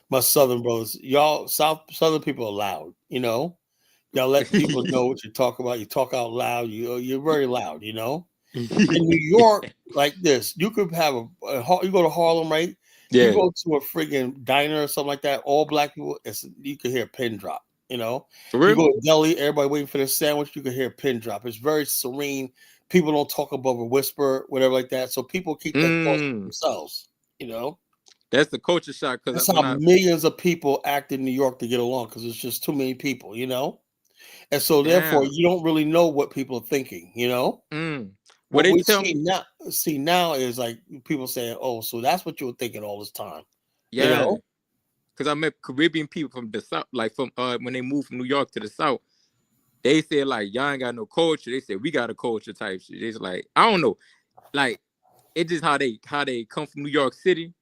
Speaker 1: my Southern brothers. Y'all, Southern people are loud. Y'all let people know what you talk about. You talk out loud. You're very loud. In New York, like this, you could have you go to Harlem, right?
Speaker 2: Yeah.
Speaker 1: You go to a friggin' diner or something like that. All black people, you can hear a pin drop. You go to deli, everybody waiting for their sandwich. You can hear a pin drop. It's very serene. People don't talk above a whisper, whatever like that. So people keep their thoughts to themselves.
Speaker 2: That's the culture shock.
Speaker 1: That's how millions of people act in New York to get along because it's just too many people. And so therefore you don't really know what people are thinking. What we see now is like people saying, "Oh, so that's what you were thinking all this time."
Speaker 2: Yeah. Because I met Caribbean people from the South, like from when they moved from New York to the South, they said like y'all ain't got no culture. They said we got a culture type shit. It's like I don't know, like it's just how they come from New York City,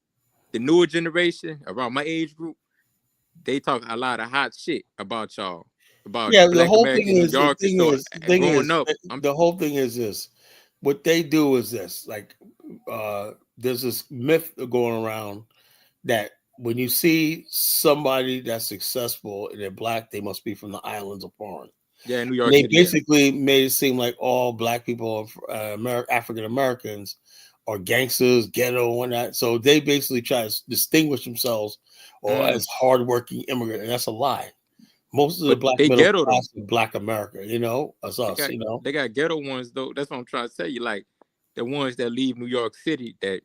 Speaker 2: the newer generation around my age group, they talk a lot of hot shit about y'all, about Black American New Yorkers. So growing up,
Speaker 1: the whole thing is this: what they do is this, like there's this myth going around that when you see somebody that's successful and they're black, they must be from the islands or foreign.
Speaker 2: Yeah, New York
Speaker 1: They
Speaker 2: City,
Speaker 1: basically made it seem like all black people, African Americans, are gangsters, ghetto, and whatnot. So they basically try to distinguish themselves or as hardworking immigrant, and that's a lie. Most of the black middle class is Black America, us.
Speaker 2: They got ghetto ones though. That's what I'm trying to tell you. Like the ones that leave New York City that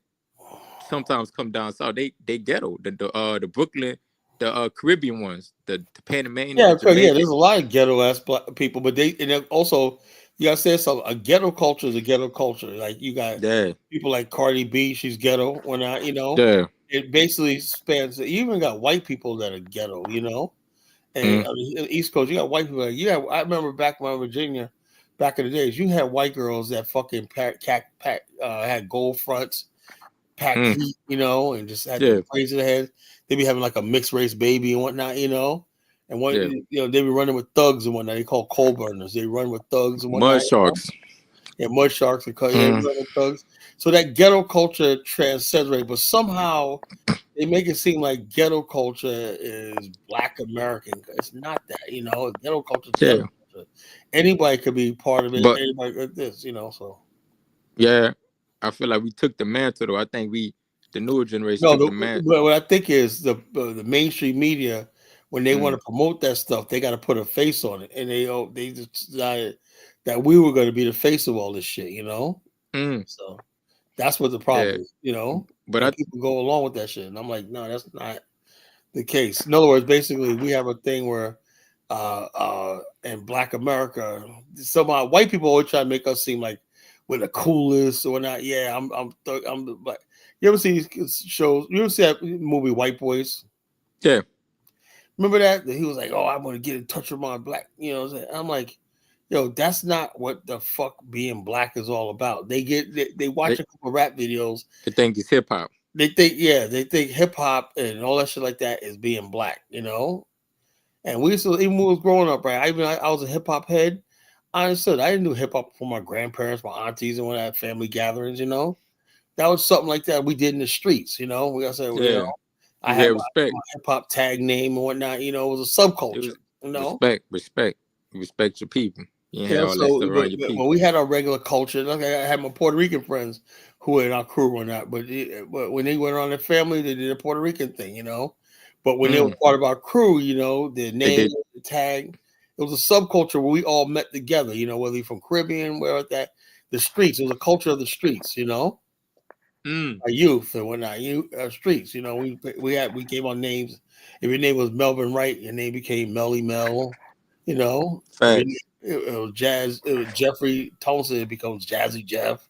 Speaker 2: sometimes come down south, they ghetto. The Brooklyn, the Caribbean ones, the Panamanians.
Speaker 1: Yeah, there's a lot of ghetto ass people, but also you gotta say something. A ghetto culture is a ghetto culture. Like you got people like Cardi B, she's ghetto. When it basically spans. You even got white people that are ghetto, And on the East Coast, you got white people. I remember back when Virginia, back in the days, you had white girls that fucking had gold fronts, pack heat, and just had the braids in the head. They be having like a mixed race baby and whatnot, And one, they be running with thugs and whatnot. They call coal burners. They run with thugs and whatnot.
Speaker 2: Mud sharks.
Speaker 1: Yeah, mud sharks and run with thugs. So that ghetto culture transcends, right? But somehow they make it seem like ghetto culture is Black American. It's not that, ghetto culture is ghetto culture. Anybody could be part of it.
Speaker 2: But,
Speaker 1: anybody like this, so.
Speaker 2: Yeah, I feel like we took the mantle, though. I think the newer generation
Speaker 1: No,
Speaker 2: took the mantle.
Speaker 1: what I think is the mainstream media, when they want to promote that stuff, they got to put a face on it, and they just decided that we were going to be the face of all this shit, So that's what the problem is, But people go along with that shit, and I'm like, no, that's not the case. In other words, basically, we have a thing where, in Black America, somehow white people always try to make us seem like we're the coolest or not. Yeah, I'm the Black. You ever see these shows? You ever see that movie White Boys?
Speaker 2: Yeah.
Speaker 1: Remember that? He was like, "Oh, I'm gonna get in touch with my black." I'm like, "Yo, that's not what the fuck being black is all about." They watch a couple rap videos.
Speaker 2: They think it's hip hop.
Speaker 1: They think hip hop and all that shit like that is being black, And we used to, even when we was growing up, right? I was a hip hop head. I understood. I didn't do hip hop for my grandparents, my aunties, and when I had family gatherings, That was something like that we did in the streets, We got to I had my hip hop tag name and whatnot. It was a subculture.
Speaker 2: Respect your people.
Speaker 1: When we had our regular culture, like I had my Puerto Rican friends who were in our crew or not, but when they went around their family, they did a Puerto Rican thing, But when they were part of our crew, their name, the tag, it was a subculture where we all met together, whether you're from Caribbean, where that the streets. It was a culture of the streets, Our youth and whatnot, streets. We gave our names. If your name was Melvin Wright, your name became Melly Mel.
Speaker 2: Facts.
Speaker 1: It was Jazz. It was Jeffrey Thompson. It becomes Jazzy Jeff.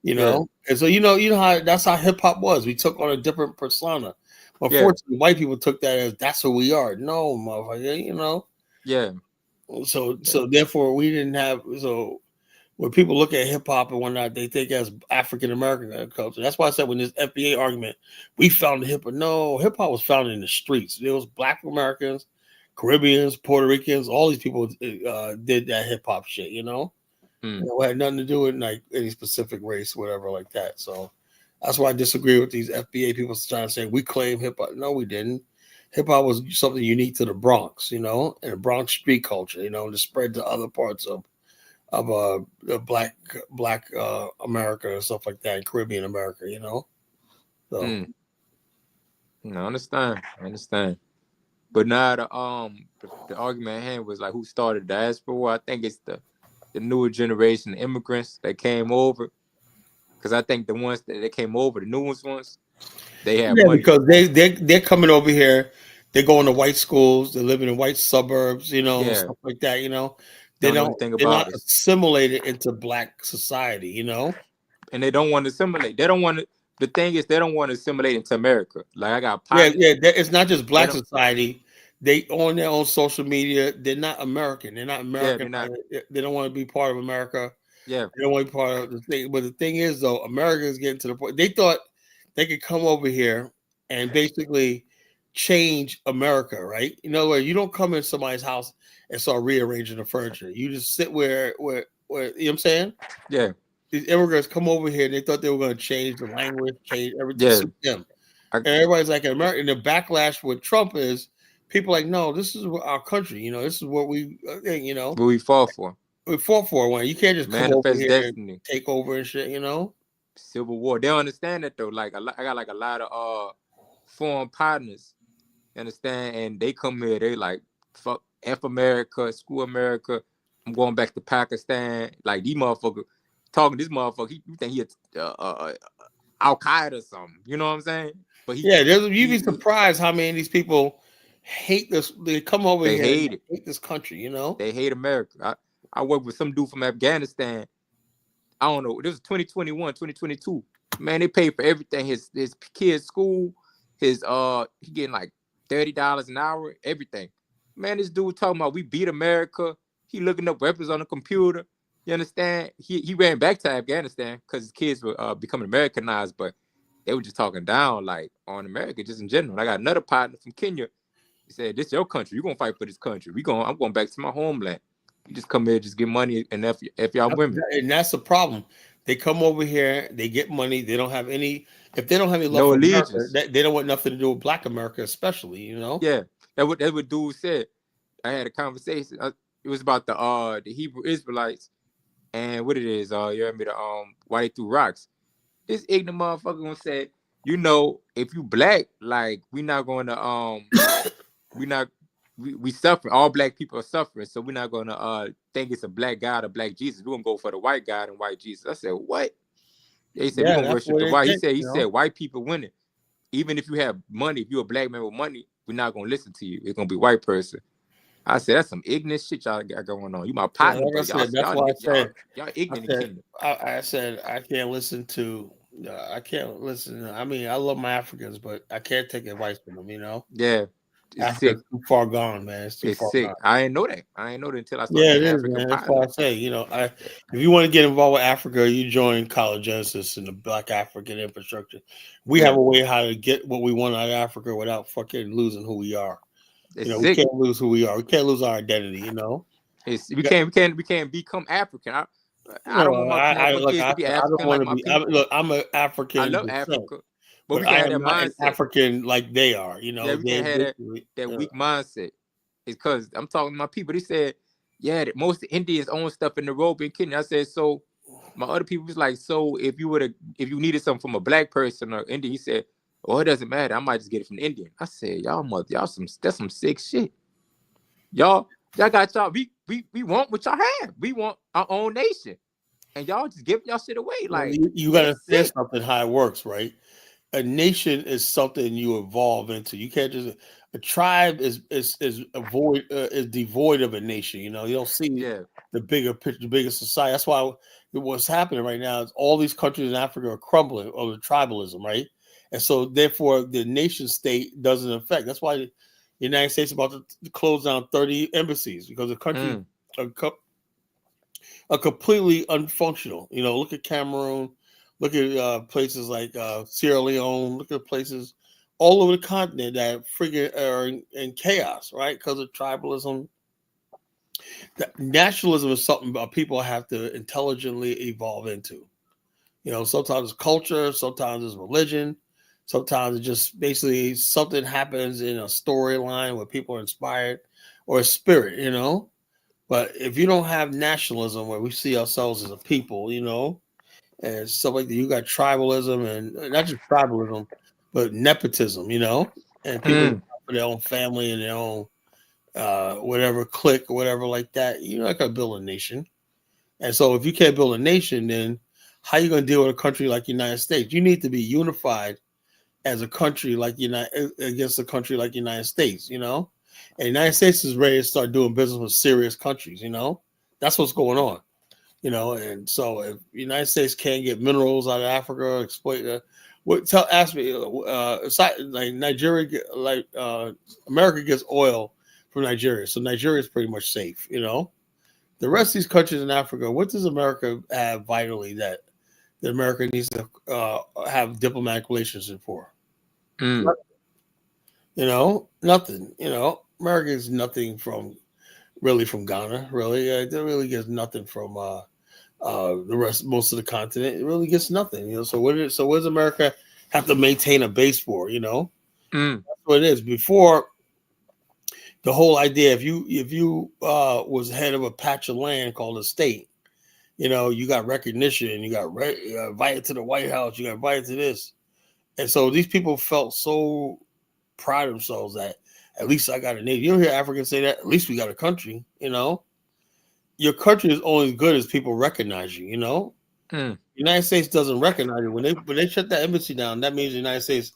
Speaker 1: And so you know how that's how hip hop was. We took on a different persona. Unfortunately, white people took that as that's who we are. No, motherfucker.
Speaker 2: Yeah.
Speaker 1: So therefore, we didn't have when people look at hip hop and whatnot, they think as African American culture. That's why I said when this FBA argument, we founded hip hop. No, hip hop was founded in the streets. It was Black Americans, Caribbeans, Puerto Ricans. All these people did that hip hop shit. It had nothing to do with like any specific race, whatever, like that. So that's why I disagree with these FBA people trying to say we claim hip hop. No, we didn't. Hip hop was something unique to the Bronx, and the Bronx street culture, to spread to other parts of black America and stuff like that, and Caribbean America, So
Speaker 2: I understand. But now the argument at hand was like who started Diaspora. I think it's the newer generation of immigrants that came over. Because I think the ones that came over, the newest ones, they have money.
Speaker 1: Because they're coming over here, they're going to white schools, they're living in white suburbs, stuff like that, They're not assimilated into Black society,
Speaker 2: And they don't want to assimilate. They don't want to. The thing is, they don't want to assimilate into America. Like I got
Speaker 1: pilots. It's not just Black society. They own their own social media. They're not American. They're not American. They don't want to be part of America.
Speaker 2: Yeah,
Speaker 1: they don't want to be part of the thing. But the thing is, though, America is getting to the point. They thought they could come over here and basically change America, right? In other words, you don't come in somebody's house and start rearranging the furniture. You just sit where you know what I'm saying?
Speaker 2: Yeah.
Speaker 1: These immigrants come over here and they thought they were going to change the language, change everything to them. And everybody's like, in America, and the backlash with Trump is people like, no, this is our country. This is what we,
Speaker 2: what we fought for.
Speaker 1: We fought for one. You can't just come over here and take over and shit,
Speaker 2: Civil War. They don't understand that though. Like I got like a lot of foreign partners, you understand, and they come here. They like fuck F America, screw America. I'm going back to Pakistan. Like these motherfuckers talking. This motherfucker, you think he Al Qaeda or something? You know what I'm saying? But
Speaker 1: you'd be surprised how many of these people hate this. They come over here. Hate this country.
Speaker 2: They hate America. I worked with some dude from Afghanistan. I don't know. This was 2021, 2022. Man, they paid for everything. His kid's school, he getting like $30 an hour, everything. Man, this dude talking about we beat America. He looking up weapons on the computer. You understand? He ran back to Afghanistan because his kids were becoming Americanized, but they were just talking down like on America, just in general. I got another partner from Kenya. He said, "This your country. You gonna fight for this country. I'm going back to my homeland. You just come here, just get money and if y'all women."
Speaker 1: And that's the problem. They come over here, they get money. They don't have any. If they don't have any love
Speaker 2: No
Speaker 1: for America,
Speaker 2: allegiance.
Speaker 1: they don't want nothing to do with Black America, especially. You know.
Speaker 2: Yeah, that's what dude said. I had a conversation. It was about the Hebrew Israelites and what it is. You heard me, the why they threw rocks. This ignorant motherfucker gonna say, you know, if you black, like we not gonna we suffer. All black people are suffering, so we're not gonna think it's a black God or black Jesus. We're gonna go for the white God and white Jesus. I said, what? They said we're
Speaker 1: Yeah,
Speaker 2: gonna
Speaker 1: that's
Speaker 2: worship
Speaker 1: what
Speaker 2: the
Speaker 1: they
Speaker 2: white.
Speaker 1: think.
Speaker 2: He said white people winning. Even if you have money, if you're a black man with money, we're not gonna listen to you. It's gonna be white person. I said that's some ignorant shit y'all got going on. You my partner,
Speaker 1: Like I
Speaker 2: but
Speaker 1: said, that's why
Speaker 2: y'all ignorant in kingdom.
Speaker 1: I said I can't listen to. I can't listen. I mean, I love my Africans, but I can't take advice from them. You know,
Speaker 2: Yeah, it's sick.
Speaker 1: Africa's too far gone, man. It's too
Speaker 2: It's
Speaker 1: far
Speaker 2: sick.
Speaker 1: gone.
Speaker 2: I didn't know that. I didn't know that until I started
Speaker 1: Yeah, it
Speaker 2: getting
Speaker 1: is,
Speaker 2: African
Speaker 1: man. That's why
Speaker 2: partner.
Speaker 1: I say, you know, if you want to get involved with Africa, you join Genesis and the Black African infrastructure. We have a way how to get what we want out of Africa without fucking losing who we are.
Speaker 2: It's
Speaker 1: You know,
Speaker 2: sick.
Speaker 1: we can't lose who we are. We can't lose our identity. You know,
Speaker 2: We can't become African. I don't want my kids to be
Speaker 1: I don't
Speaker 2: African
Speaker 1: want
Speaker 2: like
Speaker 1: to
Speaker 2: my
Speaker 1: be.
Speaker 2: people.
Speaker 1: I'm an
Speaker 2: I
Speaker 1: African
Speaker 2: love
Speaker 1: descent,
Speaker 2: Africa, but
Speaker 1: but
Speaker 2: we can
Speaker 1: I
Speaker 2: have
Speaker 1: am
Speaker 2: that
Speaker 1: not an
Speaker 2: mindset.
Speaker 1: African like they are. You know,
Speaker 2: Yeah, we can't have that weak mindset. It's because I'm talking to my people. They said, yeah, that most Indians own stuff in Nairobi and Kenya. I said, so my other people was like, so if you needed something from a black person or Indian, he said, oh, it doesn't matter. I might just get it from the Indian. I said, that's some sick shit. Y'all got y'all. We want what y'all have. We want our own nation, and y'all just giving y'all shit away. Like
Speaker 1: you got to understand something how it works, right? A nation is something you evolve into. You can't just a tribe is devoid of a nation. You know, you don't see the bigger picture, the bigger society. That's why what's happening right now is all these countries in Africa are crumbling over the tribalism, right? And so therefore the nation state doesn't affect. That's why the United States is about to close down 30 embassies because the country are completely unfunctional. You know, look at Cameroon. Look at places like Sierra Leone. Look at places all over the continent that friggin' are in chaos, right? Because of tribalism. Nationalism is something people have to intelligently evolve into. You know, sometimes it's culture, sometimes it's religion, sometimes it's just basically something happens in a storyline where people are inspired or a spirit, you know. But if you don't have nationalism where we see ourselves as a people, you know, and stuff like that. You got tribalism and not just tribalism, but nepotism, you know, and people for their own family and their own whatever clique or whatever like that. You're not going to build a nation. And so if you can't build a nation, then how are you going to deal with a country like the United States? You need to be unified as a country like against a country like the United States, you know. And the United States is ready to start doing business with serious countries, you know. That's what's going on. You know, and so if the United States can't get minerals out of Africa, exploit ask me, like Nigeria, America gets oil from Nigeria, so Nigeria is pretty much safe. You know, the rest of these countries in Africa, what does America have vitally that America needs to have diplomatic relations for? You know, nothing. You know, America is nothing from Ghana. Really, it really gets nothing from. Most of the continent, it really gets nothing, you know. So what does America have to maintain a base for? You know, that's what it is. Before the whole idea, if you was head of a patch of land called a state, you know, you got recognition, you got invited to the White House, you got invited to this, and so these people felt so proud of themselves that at least I got a nation. You don't hear Africans say that. At least we got a country, you know. Your country is only as good as people recognize you, you know. The United States doesn't recognize it. When they shut that embassy down, that means the United States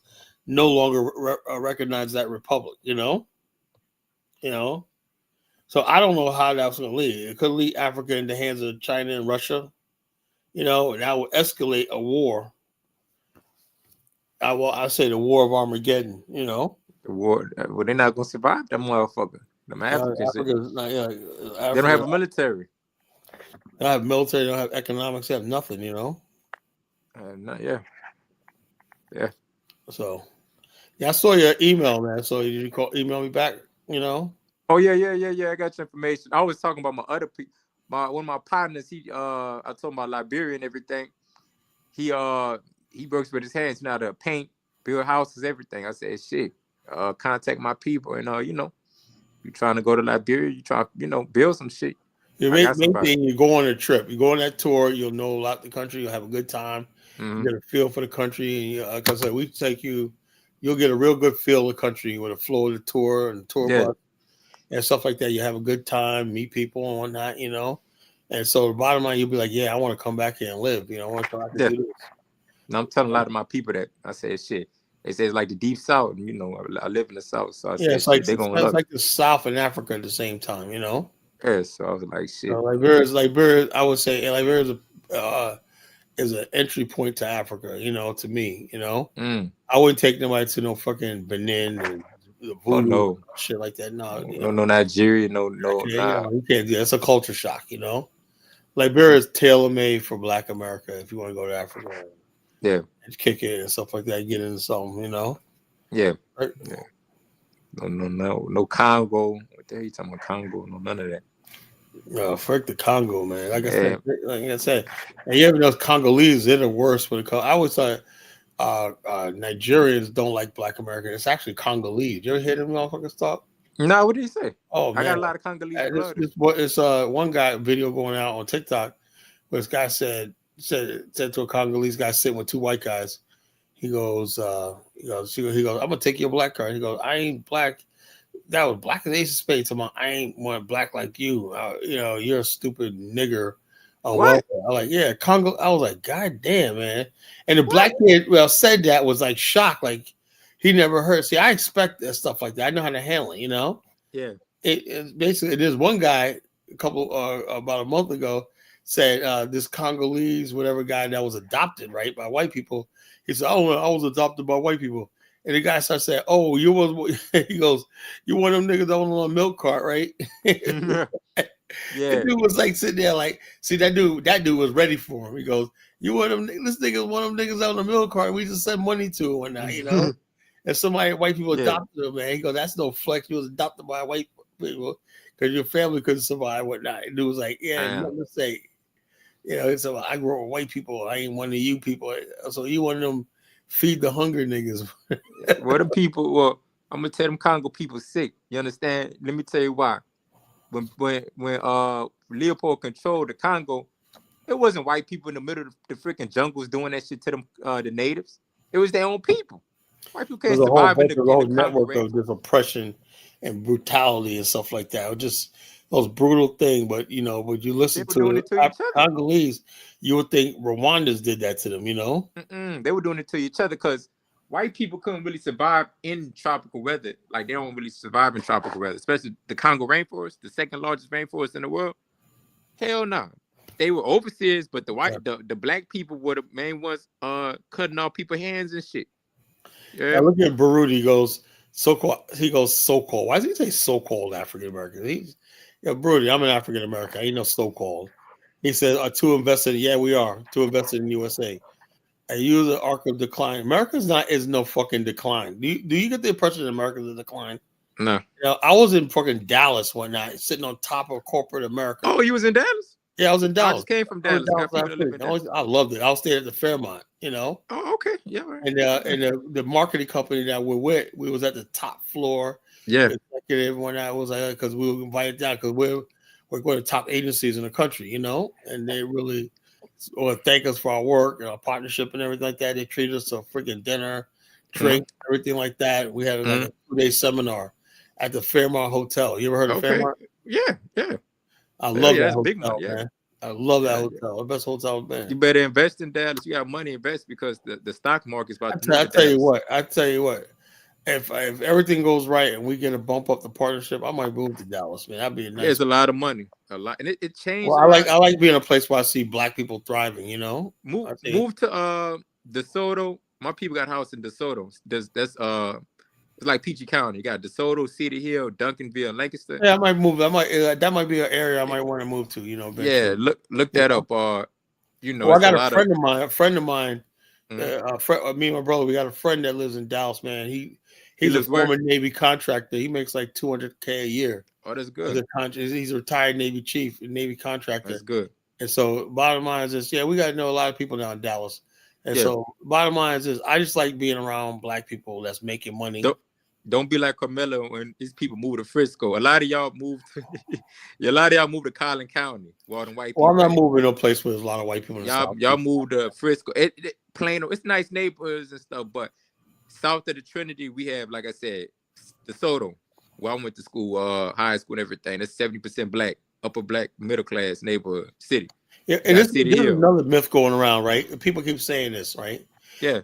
Speaker 1: no longer recognize that republic, you know. You know. So I don't know how that's going to lead. It could lead Africa in the hands of China and Russia, you know, and that will escalate a war. I say the war of Armageddon, you know.
Speaker 2: The war, well, they're not gonna survive that motherfucker. Them Africans, they don't have a military.
Speaker 1: They don't have military. They don't have economics. They have nothing, you know.
Speaker 2: Yeah.
Speaker 1: So Yeah, I saw your email, man. So you email me back, you know?
Speaker 2: Oh yeah. I got your information. I was talking about my other one of my partners. I told him about Liberia and everything. He works with his hands now to paint, build houses, everything. I said, shit, contact my people, and you trying to go to Liberia, you try, build some shit.
Speaker 1: The
Speaker 2: I got
Speaker 1: main
Speaker 2: somebody.
Speaker 1: thing, you go on a trip, you go on that tour, you'll know a lot of the country, you'll have a good time, you get a feel for the country. And like I said, we take you, you'll get a real good feel of the country with a Florida tour and tour bus and stuff like that. You have a good time, meet people and whatnot, you know. And so the bottom line, you'll be like, yeah, I want to come back here and live. You know, I want to come back and do this.
Speaker 2: And I'm telling a lot of my people that. I said, shit. They say it's like the deep south. I live in the south, so I said,
Speaker 1: it's like
Speaker 2: shit, they're gonna
Speaker 1: it's
Speaker 2: love
Speaker 1: like the South and Africa at the same time, you know.
Speaker 2: Yeah, so I was like, shit.
Speaker 1: Liberia, I would say Liberia is an entry point to Africa, you know, to me, you know. I wouldn't take nobody to no fucking Benin and voodoo shit like that. No,
Speaker 2: no Nigeria, no,
Speaker 1: you can't do that. It's a culture shock, you know. Liberia is tailor made for Black America if you want to go to Africa.
Speaker 2: Yeah.
Speaker 1: And kick it and stuff like that, get into something, you know.
Speaker 2: Yeah.
Speaker 1: Right?
Speaker 2: Yeah. No Congo. What the hell you talking about Congo? No, none of that.
Speaker 1: No, frick the Congo, man. Like I said, and you ever know Congolese, they're the worst when it comes. I always thought Nigerians don't like Black Americans. It's actually Congolese. You ever hear them motherfuckers talk?
Speaker 2: No, what did he say?
Speaker 1: Oh man,
Speaker 2: I got a lot of Congolese blood.
Speaker 1: It's one guy video going out on TikTok where this guy said to a Congolese guy sitting with two white guys. He goes, I'm gonna take your black card. He goes, I ain't black. That was black as ace of spades. I ain't one black like you. You're a stupid nigger on welfare. I'm like, yeah, Congo. I was like, God damn, man. And the black kid, said that was like shocked. Like he never heard. See, I expect that stuff like that. I know how to handle it, you know?
Speaker 2: Yeah.
Speaker 1: It basically, there's one guy about a month ago said this Congolese, whatever guy that was adopted, right, by white people. He said, oh, I was adopted by white people. And the guy starts saying, "Oh, you was." He goes, "You one of them niggas that was on a milk cart, right?"
Speaker 2: Yeah.
Speaker 1: The dude was like sitting there, like, see that dude. That dude was ready for him. He goes, "You one of them? This nigga one of them niggas on a milk cart. We just send money to him, and you know." And white people adopted him, man. He goes, "That's no flex. You was adopted by white people because your family couldn't survive, whatnot." And dude was like, "Yeah, nothing to say." It's like, I grew up with white people. I ain't one of you people. So you one of them feed the hunger niggas.
Speaker 2: Well, the people, well, I'm gonna tell them Congo people sick. You understand? Let me tell you why. When Leopold controlled the Congo, it wasn't white people in the middle of the freaking jungles doing that shit to them, the natives. It was their own people. White people can't survive in the
Speaker 1: whole
Speaker 2: Congo
Speaker 1: network of this oppression and brutality and stuff like that. It was just most brutal thing. But when you listen to Congolese, you would think Rwandans did that to them.
Speaker 2: They were doing it to each other because white people couldn't really survive in tropical weather. Like they don't really survive in tropical weather, especially the Congo rainforest, the second largest rainforest in the world. Hell no. They were overseers, but the black people were the main ones cutting off people's hands and shit.
Speaker 1: Yeah. Look at Baruti. He goes so-called. Why does he say so-called African American? Baruti, I'm an African American. I ain't no so-called. He said, "Too invested." Yeah, we are too invested in USA. And use the arc of decline. America's is no fucking decline. Do you get the impression that America's a decline?
Speaker 2: No.
Speaker 1: I was in fucking Dallas one night, sitting on top of corporate America.
Speaker 2: Oh, you was in Dallas?
Speaker 1: Yeah, I was in Dallas.
Speaker 2: I just came from Dallas.
Speaker 1: I loved it. I was staying at the Fairmont,
Speaker 2: Oh, okay. Yeah. Right.
Speaker 1: And the marketing company that we're with, we was at the top floor.
Speaker 2: Yeah.
Speaker 1: Executive one night was like, because we were invited down because we're one of the top agencies in the country, and they really thank us for our work and our partnership and everything like that. They treated us to a freaking dinner, drink, everything like that. We had like a 2-day seminar at the Fairmont Hotel. You ever heard of Fairmont?
Speaker 2: Yeah.
Speaker 1: I love that hotel,
Speaker 2: big money,
Speaker 1: man. I love that hotel. The best hotel I've been.
Speaker 2: You better invest in Dallas. You got money, invest because the stock market's about to move.
Speaker 1: I tell you what. If everything goes right and we get to bump up the partnership, I might move to Dallas, man. That'd be a nice.
Speaker 2: There's a lot of money, a lot, and it changed.
Speaker 1: Well, I like being in a place where I see black people thriving.
Speaker 2: Move to DeSoto. My people got a house in DeSoto. That's it's like PG County. You got DeSoto, City Hill, Duncanville, Lancaster.
Speaker 1: Yeah, I might move. That might be an area I might want to move to.
Speaker 2: Yeah, look that up. I
Speaker 1: got a friend of mine Me and my brother, we got a friend that lives in Dallas, man. He's a
Speaker 2: lives where?
Speaker 1: former Navy contractor. He makes like $200K a year.
Speaker 2: Oh, that's good.
Speaker 1: He's a retired Navy chief, Navy contractor.
Speaker 2: That's good.
Speaker 1: And so bottom line is this, we got to know a lot of people now in Dallas. And so bottom line is this, I just like being around black people that's making money.
Speaker 2: Don't be like Carmelo when these people move to Frisco. A lot of y'all moved to Collin County. Well,
Speaker 1: I'm not moving to a place where there's a lot of white people in the South.
Speaker 2: Y'all moved to Frisco. Plano, it's nice neighborhoods and stuff, but south of the Trinity, we have, like I said, DeSoto, where I went to school, high school and everything. That's 70% black, upper black, middle class neighborhood city.
Speaker 1: Yeah, and there's another myth going around, right? People keep saying this, right?
Speaker 2: Yeah.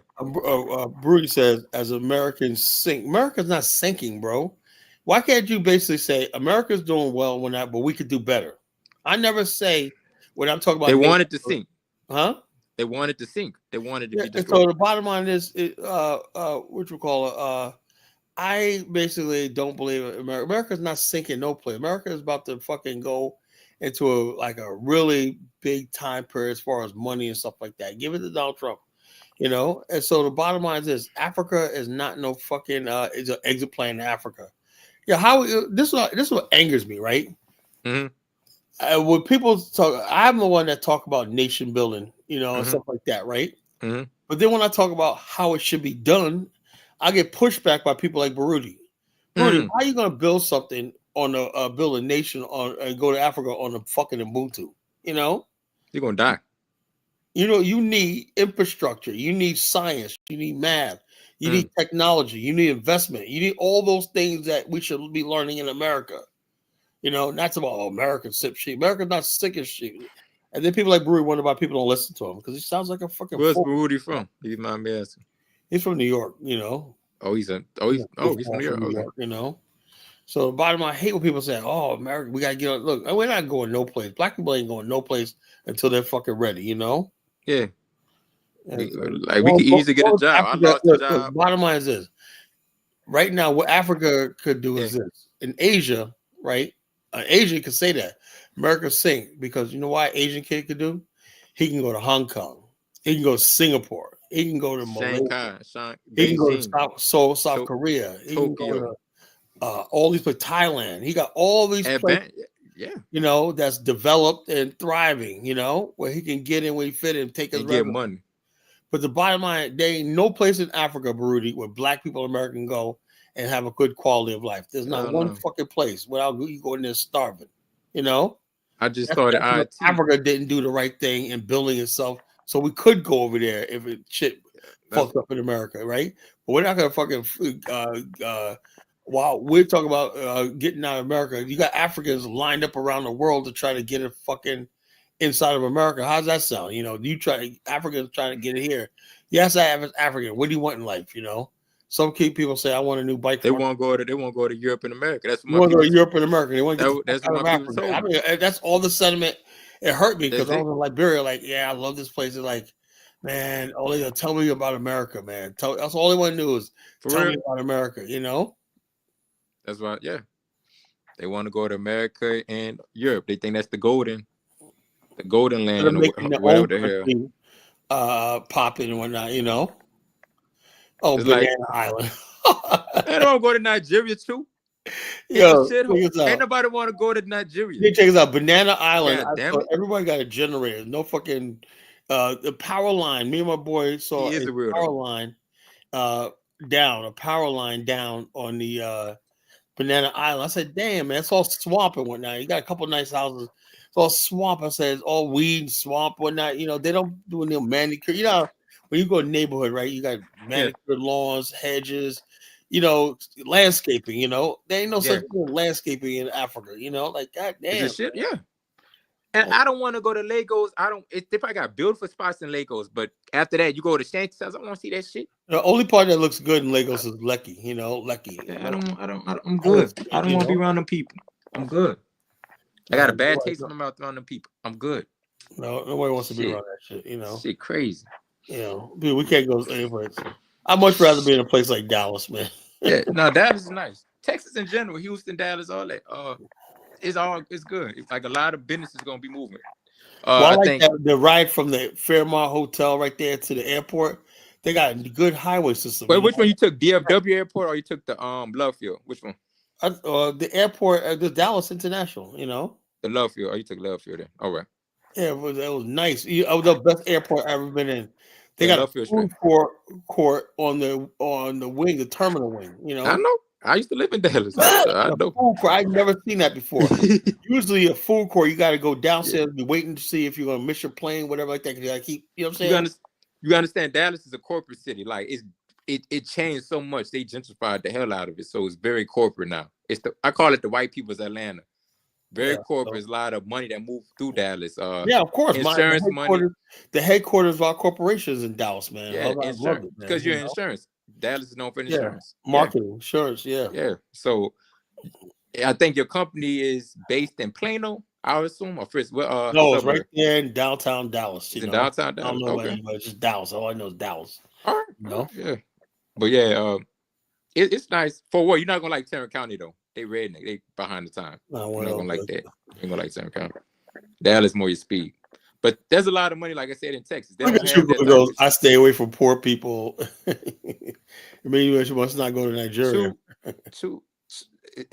Speaker 1: Brody says, as Americans sink, America's not sinking, bro. Why can't you basically say America's doing well when but we could do better? I never say when I'm talking about
Speaker 2: they wanted to sink.
Speaker 1: Huh?
Speaker 2: They wanted to sink. They wanted to be destroyed.
Speaker 1: So the bottom line is, what you call it? I basically don't believe America's not sinking no place. America is about to fucking go into a really big time period as far as money and stuff like that. Give it to Donald Trump. And so the bottom line is this: Africa is not no fucking it's an exit plan to Africa. Yeah, this is what angers me, right?
Speaker 2: Mm-hmm.
Speaker 1: When people talk, I'm the one that talk about nation building, and stuff like that, right?
Speaker 2: Mm-hmm.
Speaker 1: But then when I talk about how it should be done, I get pushed back by people like Baruti. How are you going to build something on build a nation and go to Africa on a fucking Ubuntu? You're
Speaker 2: gonna die.
Speaker 1: You need infrastructure, you need science, you need math, you need technology, you need investment, you need all those things that we should be learning in America. Not about American sip sheet. America's not sick as shit. And then people like Brewery wonder why people don't listen to him because he sounds like a fucking.
Speaker 2: Where's Brewery from? You mind me asking?
Speaker 1: He's from New York.
Speaker 2: Oh, he's from New York.
Speaker 1: So the bottom line, I hate when people say, "Oh, America, we gotta get on." Look, we're not going no place. Black people ain't going no place until they're fucking ready.
Speaker 2: Yeah. We can easily get a job. I lost a job.
Speaker 1: Bottom line is this: right now, what Africa could do is this. In Asia, right? Asia could say that America sink because you know why Asian kid could do? He can go to Hong Kong. He can go to Singapore. He can go to Malaysia. He can go to South Korea. He can go to all these places, Thailand. He got all these places, that's developed and thriving, where he can get in where he fit in and take his
Speaker 2: get money.
Speaker 1: But the bottom line, there ain't no place in Africa, Baruti, where black people in America can go and have a good quality of life. There's not one fucking place without you going there starving.
Speaker 2: I just started IT.
Speaker 1: Africa didn't do the right thing in building itself, so we could go over there if shit fucked up in America, right? But we're not gonna fucking while we're talking about getting out of America, you got Africans lined up around the world to try to get it fucking inside of America. How's that sound? Africans trying to get it here. Yes, I am African. What do you want in life? Some people say I want a new bike.
Speaker 2: They won't go to Europe and America. That's
Speaker 1: what want to go to Europe and America. They want to get
Speaker 2: that's what my people told me.
Speaker 1: I mean, that's all the sentiment. It hurt me because I was in Liberia. Like, I love this place. They're like, man, all they tell me about America, man. That's all they want to do is tell me about America.
Speaker 2: That's why, they want to go to America and Europe. They think that's the golden land or whatever the
Speaker 1: hell. Popping and whatnot, Oh, it's Banana Island.
Speaker 2: They don't go to Nigeria too. Ain't nobody want to go to Nigeria.
Speaker 1: You check this out, Banana Island. Everybody got a generator. No fucking the power line. Me and my boy saw a power line down on the Banana Island. I said, damn, man, it's all swamp and whatnot. You got a couple of nice houses. It's all swamp. I said, it's all weed, swamp, whatnot. They don't do any manicure. When you go to neighborhood, right, you got manicured lawns, hedges, landscaping, there ain't no such thing as landscaping in Africa, like, God damn.
Speaker 2: Shit, And I don't want to go to Lagos. They probably got beautiful spots in Lagos, but after that, you go to Shanty. I don't want to see that shit.
Speaker 1: The only part that looks good in Lagos is Lekki, Lekki.
Speaker 2: I'm good. I don't want to be around them people. I'm good. I got a bad taste in my mouth around them people. I'm good.
Speaker 1: No, nobody wants to be around that shit,
Speaker 2: Shit crazy.
Speaker 1: We can't go anywhere. I'd much rather be in a place like Dallas, man.
Speaker 2: Dallas is nice. Texas in general, Houston, Dallas, all that. It's good. It's like a lot of business is gonna be moving.
Speaker 1: I think the ride from the Fairmont Hotel right there to the airport. They got a good highway system.
Speaker 2: Wait, which one you took? DFW Airport or you took the Love Field? Which one?
Speaker 1: The airport, the Dallas International.
Speaker 2: The Love Field. Oh, you took Love Field then. All right.
Speaker 1: Yeah, it was nice. It was the best airport I've ever been in. They
Speaker 2: Yeah,
Speaker 1: got
Speaker 2: Love
Speaker 1: a
Speaker 2: Field
Speaker 1: food
Speaker 2: straight.
Speaker 1: court on the wing, the terminal wing.
Speaker 2: I know. I used to live in Dallas. I
Speaker 1: A
Speaker 2: know.
Speaker 1: food court. I've never seen that before. Usually, a food court, you got to go
Speaker 2: Yeah.
Speaker 1: downstairs, be waiting to see if you're gonna miss your plane, whatever like that. 'Cause you got to keep. You know what I'm
Speaker 2: You
Speaker 1: saying?
Speaker 2: you understand Dallas is a corporate city. Like it changed so much. They gentrified the hell out of it. So it's very corporate now. I call it the white people's Atlanta. Very
Speaker 1: Yeah.
Speaker 2: corporate. There's a lot of money that moved through Dallas.
Speaker 1: Yeah, of course.
Speaker 2: Insurance money.
Speaker 1: The headquarters of our corporations in Dallas, man.
Speaker 2: Yeah,
Speaker 1: I love
Speaker 2: insurance.
Speaker 1: it, man.
Speaker 2: Because you're in insurance. Dallas is known for
Speaker 1: Yeah,
Speaker 2: insurance.
Speaker 1: marketing, insurance. Yeah.
Speaker 2: Yeah. So I think your company is based in Plano, I would assume, or first.
Speaker 1: No, it's right there in downtown Dallas.
Speaker 2: It's in downtown
Speaker 1: I don't
Speaker 2: Dallas.
Speaker 1: know about
Speaker 2: Okay.
Speaker 1: anybody. It's just Dallas. All I know is Dallas.
Speaker 2: All right.
Speaker 1: You know?
Speaker 2: Yeah. But yeah, it's nice. For what? You're not gonna like Tarrant County though. They redneck. They behind the time. You're not gonna like that. You ain't gonna like Tarrant County. Dallas more your speed. But there's a lot of money, like I said, in Texas. They don't have that
Speaker 1: I stay away from poor people. Maybe you must not go to Nigeria.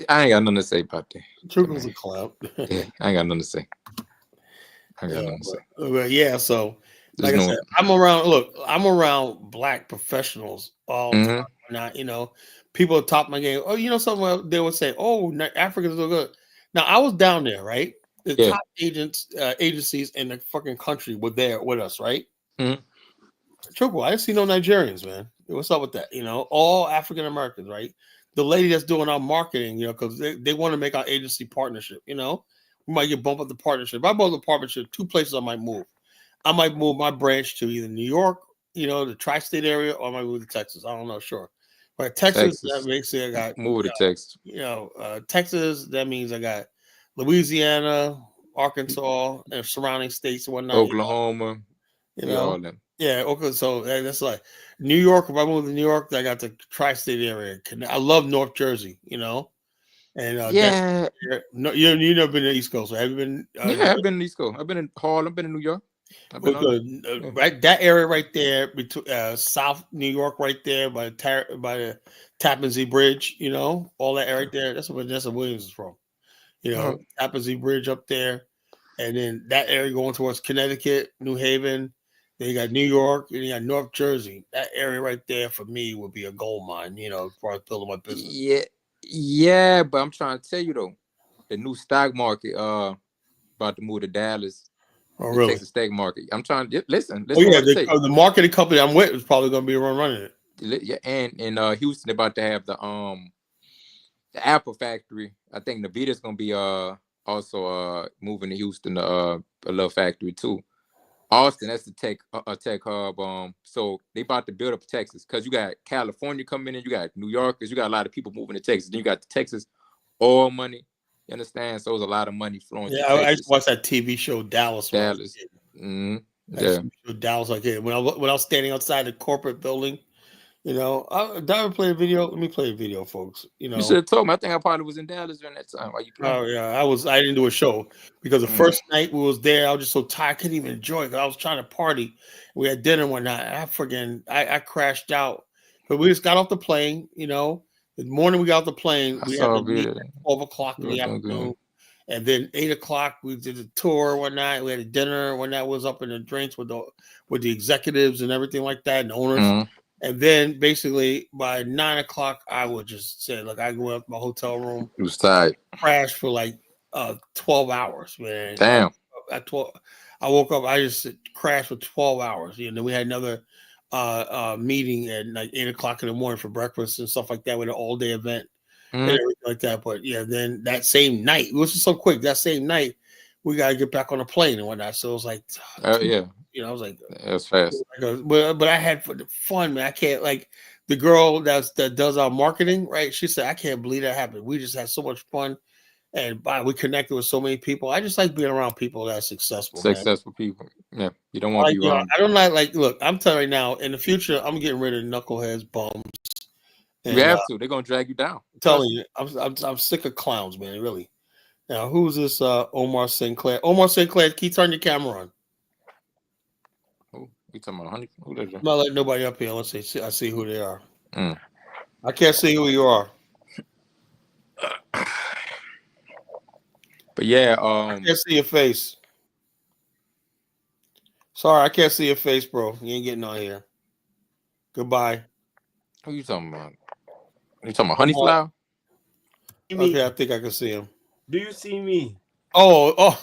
Speaker 2: I ain't got nothing to say about that.
Speaker 1: Chukwu's a clown.
Speaker 2: Yeah, I ain't got nothing to say.
Speaker 1: Yeah, so like I said, I'm around Black professionals all the time. Not, people top my game. Oh, something they would say, oh, Africans are good. Now I was down there, right? The top agencies in the fucking country were there with us, right? Chukwu, I didn't see no Nigerians, man. What's up with that? All African Americans, right? The lady that's doing our marketing, because they want to make our agency partnership, we might get bumped up the partnership. If I bump the partnership, 2 places I might move. I might move my branch to either New York, the tri-state area, or I might move to Texas. I don't know, sure. But Texas. That makes it I got
Speaker 2: move to Texas.
Speaker 1: Texas, that means I got Louisiana, Arkansas, and surrounding states and whatnot.
Speaker 2: Oklahoma.
Speaker 1: All them. Yeah, okay. So that's like New York. If I move to New York, I got the tri-state area. I love North Jersey, And
Speaker 2: yeah,
Speaker 1: you never been to the East Coast. Have you been?
Speaker 2: Yeah, I've been to the East Coast. I've been in Harlem. I've been in New York.
Speaker 1: Right, that area right there between South New York, right there by the Tappan Zee Bridge. All that area right there. That's where Vanessa Williams is from. Tappan Zee Bridge up there, and then that area going towards Connecticut, New Haven. Then you got New York, and you got North Jersey. That area right there for me would be a gold mine, as far as building my business.
Speaker 2: Yeah, but I'm trying to tell you though, the new stock market about to move to Dallas.
Speaker 1: Oh, really?
Speaker 2: Texas stock market. I'm trying to listen.
Speaker 1: The marketing company I'm with is probably going to be running it.
Speaker 2: Yeah, and in Houston, they're about to have the Apple factory. I think Nvidia's going to be also moving to Houston, a little factory too. Austin, that's the tech hub. So they about to build up Texas because you got California coming in, you got New Yorkers, you got a lot of people moving to Texas. Then you got the Texas oil money. You understand? So there's a lot of money flowing.
Speaker 1: Yeah, I used to watch that TV show Dallas.
Speaker 2: Dallas. Yeah.
Speaker 1: Dallas, like when I was standing outside the corporate building. Did I ever play a video? Let me play a video, folks.
Speaker 2: You should have told me. I think I probably was in Dallas during that time. While you playing?
Speaker 1: Oh yeah, I didn't do a show because the first night we was there, I was just so tired, I couldn't even enjoy it because I was trying to party. We had dinner one night. I crashed out, but we just got off the plane. The morning we got off the plane, we had to meet at 12:00 in the afternoon, and then 8:00 we did a tour one night. We had a dinner one night. Was up in the drinks with the executives and everything like that, and the owners. And then basically by 9:00, I would just say, look, I go up to my hotel room.
Speaker 2: It was tired.
Speaker 1: Crashed for like 12 hours, man.
Speaker 2: Damn.
Speaker 1: At 12, I woke up. I just crashed for 12 hours. Then we had another meeting at like 8:00 in the morning for breakfast and stuff like that. With an all-day event and everything like that. But yeah, then that same night, it was just so quick. That same night, we got to get back on the plane and whatnot. So it was like,
Speaker 2: yeah.
Speaker 1: I was like,
Speaker 2: that's fast.
Speaker 1: But I had fun, man. I can't, like, the girl that does our marketing, right? She said, I can't believe that happened. We just had so much fun, and we connected with so many people. I just like being around people that are successful.
Speaker 2: People. Yeah, you don't want to be wrong.
Speaker 1: I don't like. Look, I'm telling you now. In the future, I'm getting rid of knuckleheads, bums.
Speaker 2: You have to. They're gonna drag you down.
Speaker 1: I'm telling you, I'm sick of clowns, man. Really. Now, who's this? Omar Sinclair. Omar Sinclair, can you turn your camera on?
Speaker 2: You talking about honey? Who that?
Speaker 1: I'm not letting nobody up here unless I see who they are.
Speaker 2: Mm.
Speaker 1: I can't see who you are.
Speaker 2: But yeah,
Speaker 1: I can't see your face. Sorry, I can't see your face, bro. You ain't getting on here. Goodbye.
Speaker 2: who you talking about? You talking about honey flower?
Speaker 1: Okay, I think I can see him.
Speaker 3: Do you see me?
Speaker 1: Oh.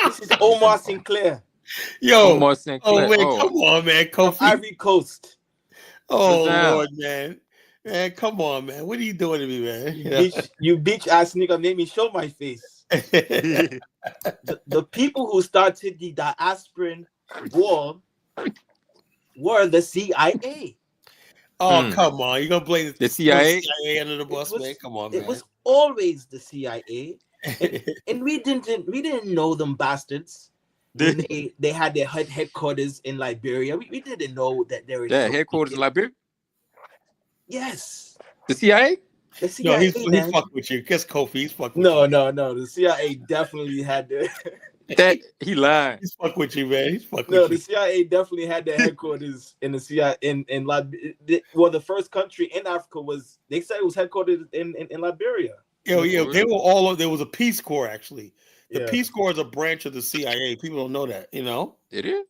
Speaker 3: This is Omar Sinclair.
Speaker 1: Yo.
Speaker 2: Omar Sinclair.
Speaker 1: Man, come on, man.
Speaker 3: From
Speaker 1: Kofi.
Speaker 3: Ivory Coast.
Speaker 1: Oh, Lord, man. Man, come on, man. What are you doing to me, man?
Speaker 3: You bitch ass nigga made me show my face. the people who started the diasporan war were the CIA.
Speaker 1: Oh, come on. You're going to blame
Speaker 2: the CIA?
Speaker 1: under the bus, man? Come on, man.
Speaker 3: It was always the CIA. And we didn't know them bastards. When they had their headquarters in Liberia. We didn't know that they were
Speaker 2: headquarters in Liberia?
Speaker 3: Yes.
Speaker 2: The CIA?
Speaker 3: The CIA,
Speaker 1: no, he's fucking with you. Guess Kofi, he's fucking
Speaker 3: with
Speaker 1: you.
Speaker 3: No. The CIA definitely had the
Speaker 2: he lied.
Speaker 1: He's fucking with you, man. He's fucking
Speaker 3: with
Speaker 1: you.
Speaker 3: The CIA definitely had their headquarters in the CIA in Liberia. Well, the first country in Africa was, they said it was headquartered in Liberia.
Speaker 1: Yeah, they were there was a Peace Corps actually. The Peace Corps is a branch of the CIA. People don't know that, you know.
Speaker 2: It is.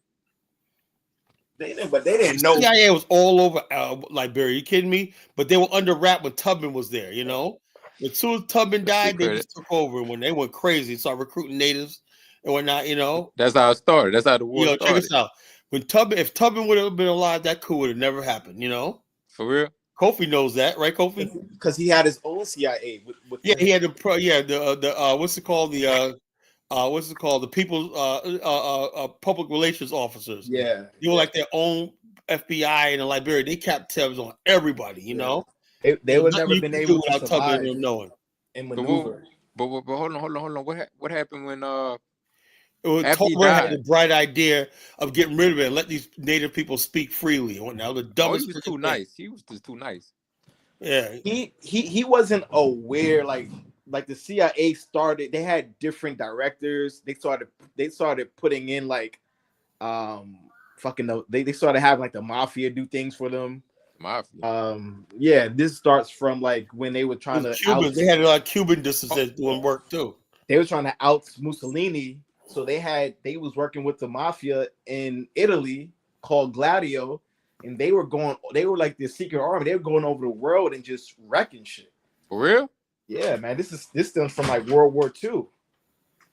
Speaker 3: They didn't know.
Speaker 1: The CIA was all over Liberia. You kidding me? But they were under wrap when Tubman was there. You know, as soon as Tubman died, they just took over. And when they went crazy, started recruiting natives and whatnot. You know,
Speaker 2: that's how it started. That's how the war started.
Speaker 1: Check this out. If Tubman would have been alive, that coup would have never happened. You know,
Speaker 2: for real.
Speaker 1: Kofi knows that, right, Kofi?
Speaker 3: Because he had his own CIA.
Speaker 1: He had the what's it called? The people's public relations officers.
Speaker 3: Yeah.
Speaker 1: They were like their own FBI in Liberia. They kept tabs on everybody, you know.
Speaker 3: They would never been able to survive
Speaker 1: them knowing.
Speaker 3: And maneuver.
Speaker 2: But hold on. What happened when
Speaker 1: Tolbert had the bright idea of getting rid of it and let these native people speak freely. Now the dumbest.
Speaker 2: He was too nice. He was just too nice.
Speaker 1: Yeah.
Speaker 3: He wasn't aware like the CIA started. They had different directors. They started putting in they started having like the mafia do things for them.
Speaker 2: Mafia.
Speaker 3: This starts from like when they were trying to
Speaker 1: Cubans. They had a lot of Cuban dissidents doing work too.
Speaker 3: They were trying to out Mussolini. So they was working with the mafia in Italy called Gladio, and they were like the secret army. They were going over the world and just wrecking shit.
Speaker 2: For real?
Speaker 3: Yeah, man. This stems from like World War II.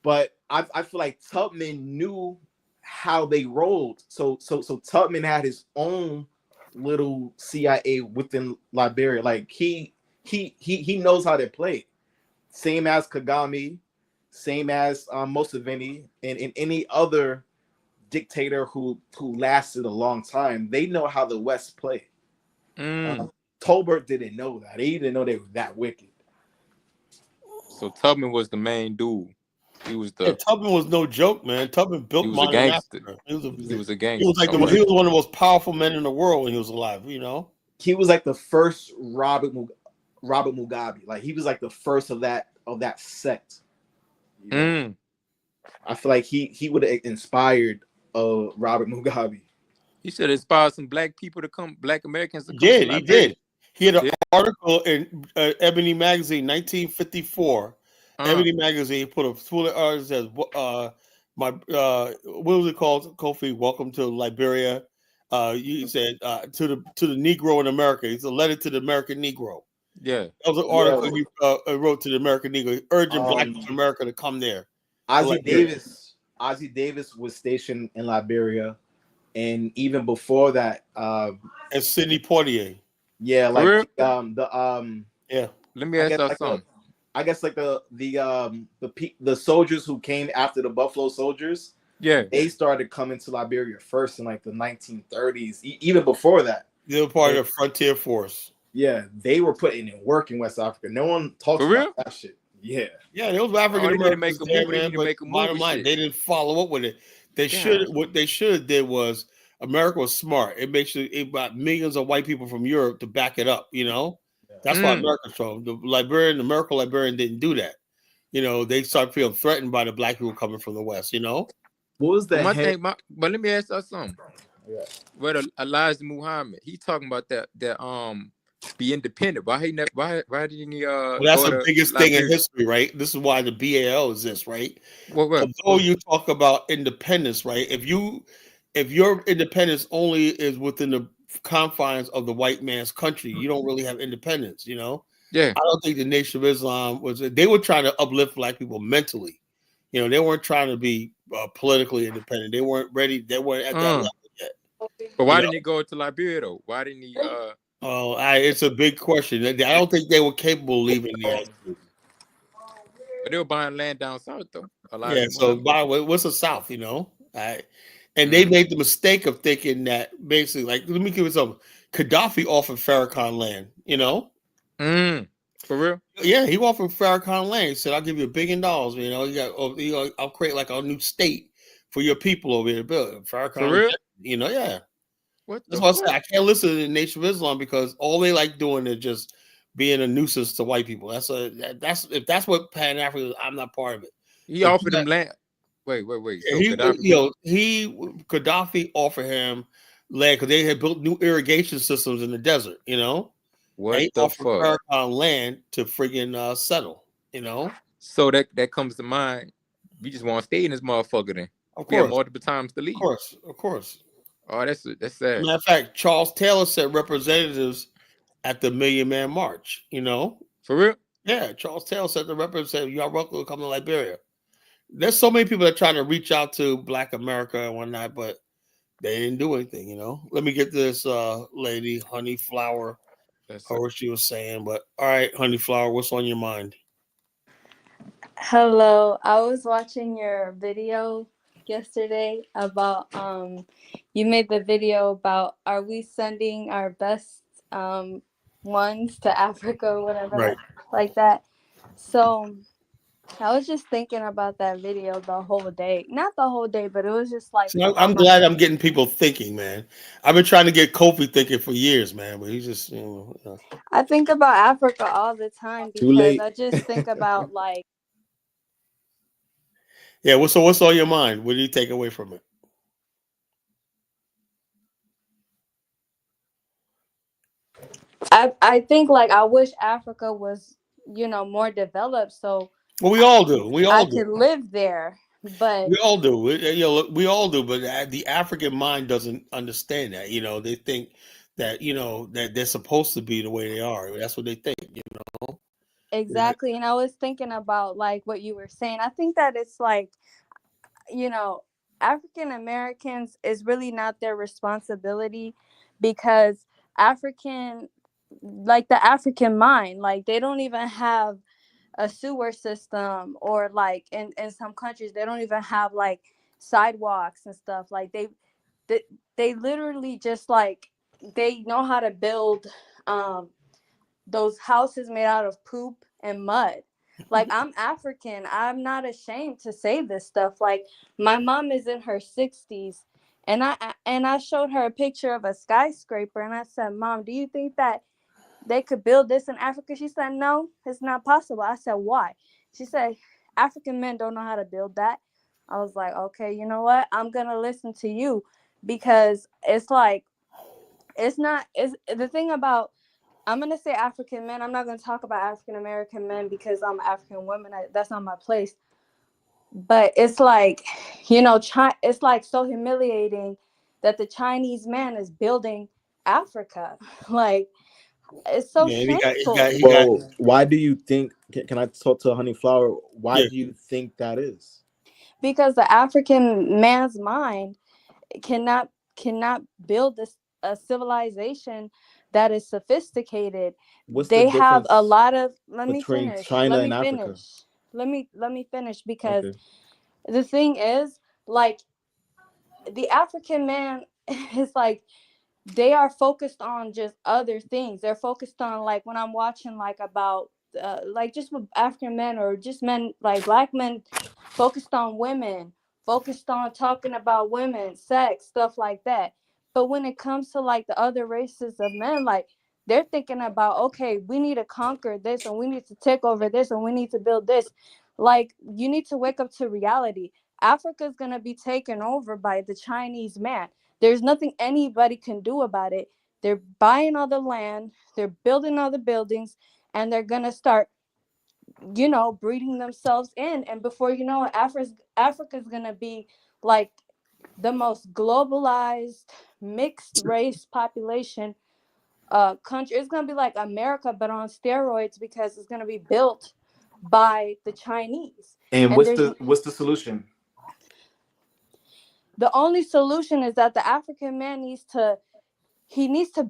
Speaker 3: But I feel like Tubman knew how they rolled. So Tubman had his own little CIA within Liberia. Like he knows how they play. Same as Kagame. Same as Museveni and any other dictator who lasted a long time. They know how the West play. Tolbert didn't know that. He didn't know they were that wicked.
Speaker 2: So Tubman was the main dude. He was
Speaker 1: Tubman was no joke, man. Tubman built modern Africa. He was a gangster. He was like he was one of the most powerful men in the world when he was alive. You know,
Speaker 3: he was like the first Robert Mugabe. Like he was like the first of that sect. You know? I feel like he would have inspired Robert Mugabe.
Speaker 2: He should inspire some black Americans to come.
Speaker 1: He did. He had an article in Ebony Magazine, 1954. Ebony Magazine put a full of articles that says, what was it called, Kofi? Welcome to Liberia. You said to the Negro in America. It's a letter to the American Negro.
Speaker 2: Yeah,
Speaker 1: that was an article he wrote to the American Negro, urging Black America to come there.
Speaker 3: Ozzie Davis was stationed in Liberia, and even before that,
Speaker 1: and Sidney Poitier.
Speaker 3: Yeah, like
Speaker 1: yeah.
Speaker 2: Let me ask you something.
Speaker 3: I guess like the soldiers who came after the Buffalo Soldiers.
Speaker 2: Yeah,
Speaker 3: they started coming to Liberia first in like the 1930s. Even before that,
Speaker 1: they were part of the Frontier Force.
Speaker 3: Yeah, they were putting in work in West Africa. No one talks about that shit. Yeah,
Speaker 1: those African Americans.
Speaker 2: Bottom line,
Speaker 1: they didn't follow up with it. What they should have did was America was smart. It brought millions of white people from Europe to back it up. You know, that's why America's strong. The American Liberian didn't do that. You know, they started feeling threatened by the black people coming from the West. You know,
Speaker 3: what was that?
Speaker 2: But let me ask you something.
Speaker 3: Yeah.
Speaker 2: Where Elijah Muhammad, he talking about that be independent. Why he never? Why didn't he
Speaker 1: Well, that's
Speaker 2: go
Speaker 1: the
Speaker 2: to
Speaker 1: biggest thing in
Speaker 2: Liberia?
Speaker 1: history, right? This is why the BAL exists, right?
Speaker 2: What?
Speaker 1: Although you talk about independence, right? If your independence only is within the confines of the white man's country, you don't really have independence.
Speaker 2: Yeah.
Speaker 1: I don't think the Nation of Islam they were trying to uplift black people mentally. They weren't trying to be politically independent. They weren't ready. They weren't at that level yet.
Speaker 2: But why didn't he go to Liberia though? Why didn't he?
Speaker 1: Oh, it's a big question. I don't think they were capable of leaving the.
Speaker 2: But they were buying land down south though.
Speaker 1: Yeah.
Speaker 2: Elijah
Speaker 1: So,
Speaker 2: Muhammad.
Speaker 1: by the way, what's the South? And they made the mistake of thinking that basically, like, let me give you something. Gaddafi offered Farrakhan land.
Speaker 2: For real?
Speaker 1: Yeah, he offered Farrakhan land. He said, "I'll give you $1 billion. I'll create like a new state for your people over here to build."
Speaker 2: For
Speaker 1: Farrakhan,
Speaker 2: real?
Speaker 1: yeah.
Speaker 2: What
Speaker 1: That's
Speaker 2: the
Speaker 1: why I
Speaker 2: fuck?
Speaker 1: said I can't listen to the Nation of Islam because all they like doing is just being a nuisance to white people. If that's what Pan Africa is, I'm not part of it.
Speaker 2: He offered him land. Wait. So
Speaker 1: Gaddafi offered him land because they had built new irrigation systems in the desert.
Speaker 2: What
Speaker 1: they
Speaker 2: the
Speaker 1: offered
Speaker 2: fuck?
Speaker 1: Farrakhan land to friggin' settle.
Speaker 2: So that comes to mind. We just want to stay in this motherfucker then.
Speaker 1: Of
Speaker 2: We have
Speaker 1: course,
Speaker 2: multiple times to leave.
Speaker 1: of course.
Speaker 2: Oh, that's sad.
Speaker 1: Matter of fact, Charles Taylor sent representatives at the Million Man March.
Speaker 2: For real?
Speaker 1: Yeah, Charles Taylor sent the representative. Y'all welcome to come to Liberia. There's so many people that try to reach out to Black America and whatnot, but they didn't do anything. Let me get this lady, Honey Flower. What she was saying, but all right, Honey Flower, what's on your mind?
Speaker 4: Hello, I was watching your video yesterday about you made the video about are we sending our best ones to Africa or whatever,
Speaker 1: right,
Speaker 4: like that. So I was just thinking about that video the whole day. Not the whole day, but it was just like
Speaker 1: I'm glad I'm getting people thinking, man. I've been trying to get Kofi thinking for years, man, but he's just
Speaker 4: I think about Africa all the time because I just think about like
Speaker 1: yeah, what's on your mind? What do you take away from it?
Speaker 4: I think like I wish Africa was, more developed so
Speaker 1: well, we all do.
Speaker 4: I could live there. But
Speaker 1: we all do. We all do. But the African mind doesn't understand that. They think that that they're supposed to be the way they are. That's what they think.
Speaker 4: Exactly. And I was thinking about like what you were saying. I think that it's like, African Americans is really not their responsibility because the African mind, like they don't even have a sewer system, or like in some countries they don't even have like sidewalks and stuff. Like they literally just like they know how to build those houses made out of poop and mud. Like I'm African, I'm not ashamed to say this stuff. Like my mom is in her 60s and I showed her a picture of a skyscraper and I said, "Mom, do you think that they could build this in Africa?" She said, "No, it's not possible." I said, "Why?" She said, "African men don't know how to build that." I was like, "Okay, you know what? I'm going to listen to you," because it's like, it's the thing about, I'm going to say African men. I'm not going to talk about African American men because I'm an African woman. That's not my place. But it's like, it's like so humiliating that the Chinese man is building Africa. Like, it's so shameful.
Speaker 3: Why do you think? Can I talk to Honey Flower? Why do you think that is?
Speaker 4: Because the African man's mind cannot build a civilization that is sophisticated. They have a lot of. Let me finish. Let me finish because the thing is, like, the African man is like, they are focused on just other things. They're focused on, like, when I'm watching like about like just with African men or just men, like black men, focused on women, focused on talking about women, sex, stuff like that. But when it comes to like the other races of men, like they're thinking about, okay, we need to conquer this and we need to take over this and we need to build this. Like, you need to wake up to reality. Africa's going to be taken over by the Chinese man. There's nothing anybody can do about it. They're buying all the land, they're building all the buildings, and they're gonna start, breeding themselves in. And before you know it, Africa's gonna be like the most globalized mixed race population country. It's gonna be like America but on steroids, because it's gonna be built by the Chinese.
Speaker 3: And what's the solution?
Speaker 4: The only solution is that the African man needs to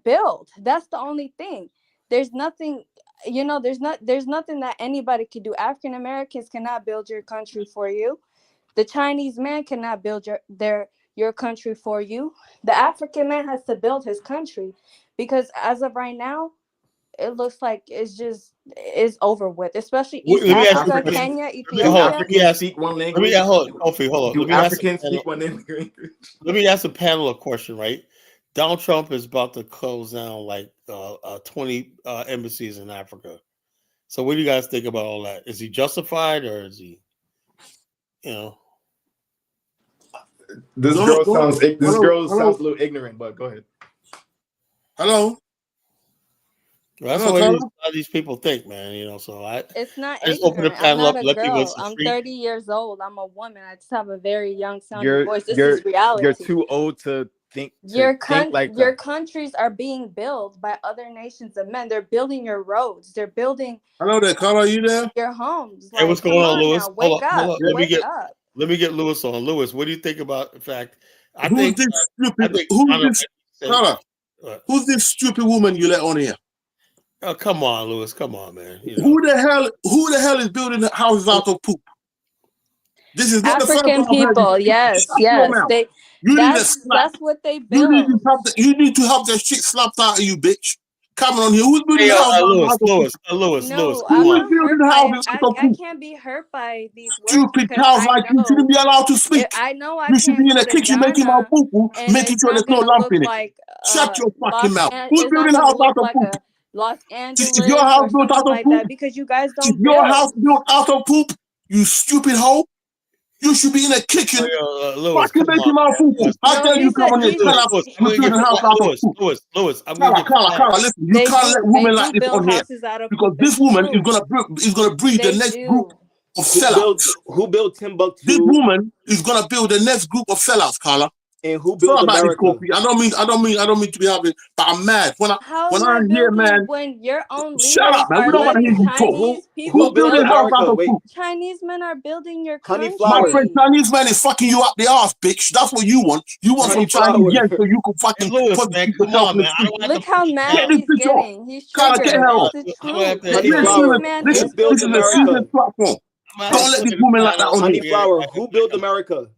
Speaker 4: build. That's the only thing. There's nothing, there's nothing that anybody can do. African Americans cannot build your country for you. The Chinese man cannot build your country for you. The African man has to build his country, because as of right now, it looks like it's over with, especially East Africa, Kenya, Ethiopia.
Speaker 3: Let me speak one language.
Speaker 1: Hold on.
Speaker 3: Do Africans speak one language?
Speaker 1: Let me ask a panel a question, right? Donald Trump is about to close down like 20 embassies in Africa. So what do you guys think about all that? Is he justified, or is he,
Speaker 3: This girl sounds a little ignorant, but go ahead.
Speaker 5: Hello.
Speaker 1: Well, that's what a lot of these people think, man. So
Speaker 4: it's not
Speaker 1: just open the panel up, let people listen.
Speaker 4: I'm 30 years old. I'm a woman. I just have a very young sounding voice. This is reality.
Speaker 3: You're too old to think.
Speaker 4: Your countries are being built by other nations of men. They're building your roads. They're building.
Speaker 5: Hello there, Carla. Are you there?
Speaker 4: Your homes.
Speaker 1: Hey, what's going on, Lewis?
Speaker 4: Wake up. Wake up.
Speaker 1: Let me get Lewis on. Lewis, what do you think about the fact?
Speaker 5: Who's this stupid woman you let on here?
Speaker 1: Oh, come on, Lewis. Come on, man.
Speaker 5: Who the hell is building houses out of poop? This is not
Speaker 4: African people. Yes. That's what they build.
Speaker 5: You need to have that shit slapped out of you, bitch. Come on here. Who's building
Speaker 1: Lewis?
Speaker 5: Who's building houses out of poop?
Speaker 4: I can't be hurt by these words.
Speaker 5: Stupid cows like you shouldn't be allowed to speak.
Speaker 4: I know
Speaker 5: you should be in the kitchen making my poo-poo, making sure there's no lump in it. Shut your fucking mouth. Who's building houses out of poop?
Speaker 4: Los Angeles,
Speaker 5: is your house built out of
Speaker 4: like
Speaker 5: poop?
Speaker 4: That, because you guys don't.
Speaker 5: Is your house built out of poop? You stupid hoe! You should be in the kitchen. Fucking making my poo-poo. I tell you, come on here, tell us you're building house out of poop.
Speaker 1: Lewis,
Speaker 5: Carla, listen, you can't let women like this on here, because this woman is gonna breed the next group of sellouts.
Speaker 3: Who built Timbuktu?
Speaker 5: This woman is gonna build the next group of sellouts, Carla.
Speaker 3: And who built America?
Speaker 5: I don't mean to be having, but I'm mad when I hear, man.
Speaker 4: When your own
Speaker 5: shut up, man. We don't want to hear you talk. Who building house out of poop?
Speaker 4: Countries men are building your country.
Speaker 5: My friend, Chinese man is fucking you up the ass, bitch. That's what you want. You want some Chinese yen so you can fucking put
Speaker 1: man, come on, man.
Speaker 4: Look how mad he's getting. He's triggered.
Speaker 5: Get her off. This is a serious platform. Don't let this woman like that on
Speaker 3: you. Who built America?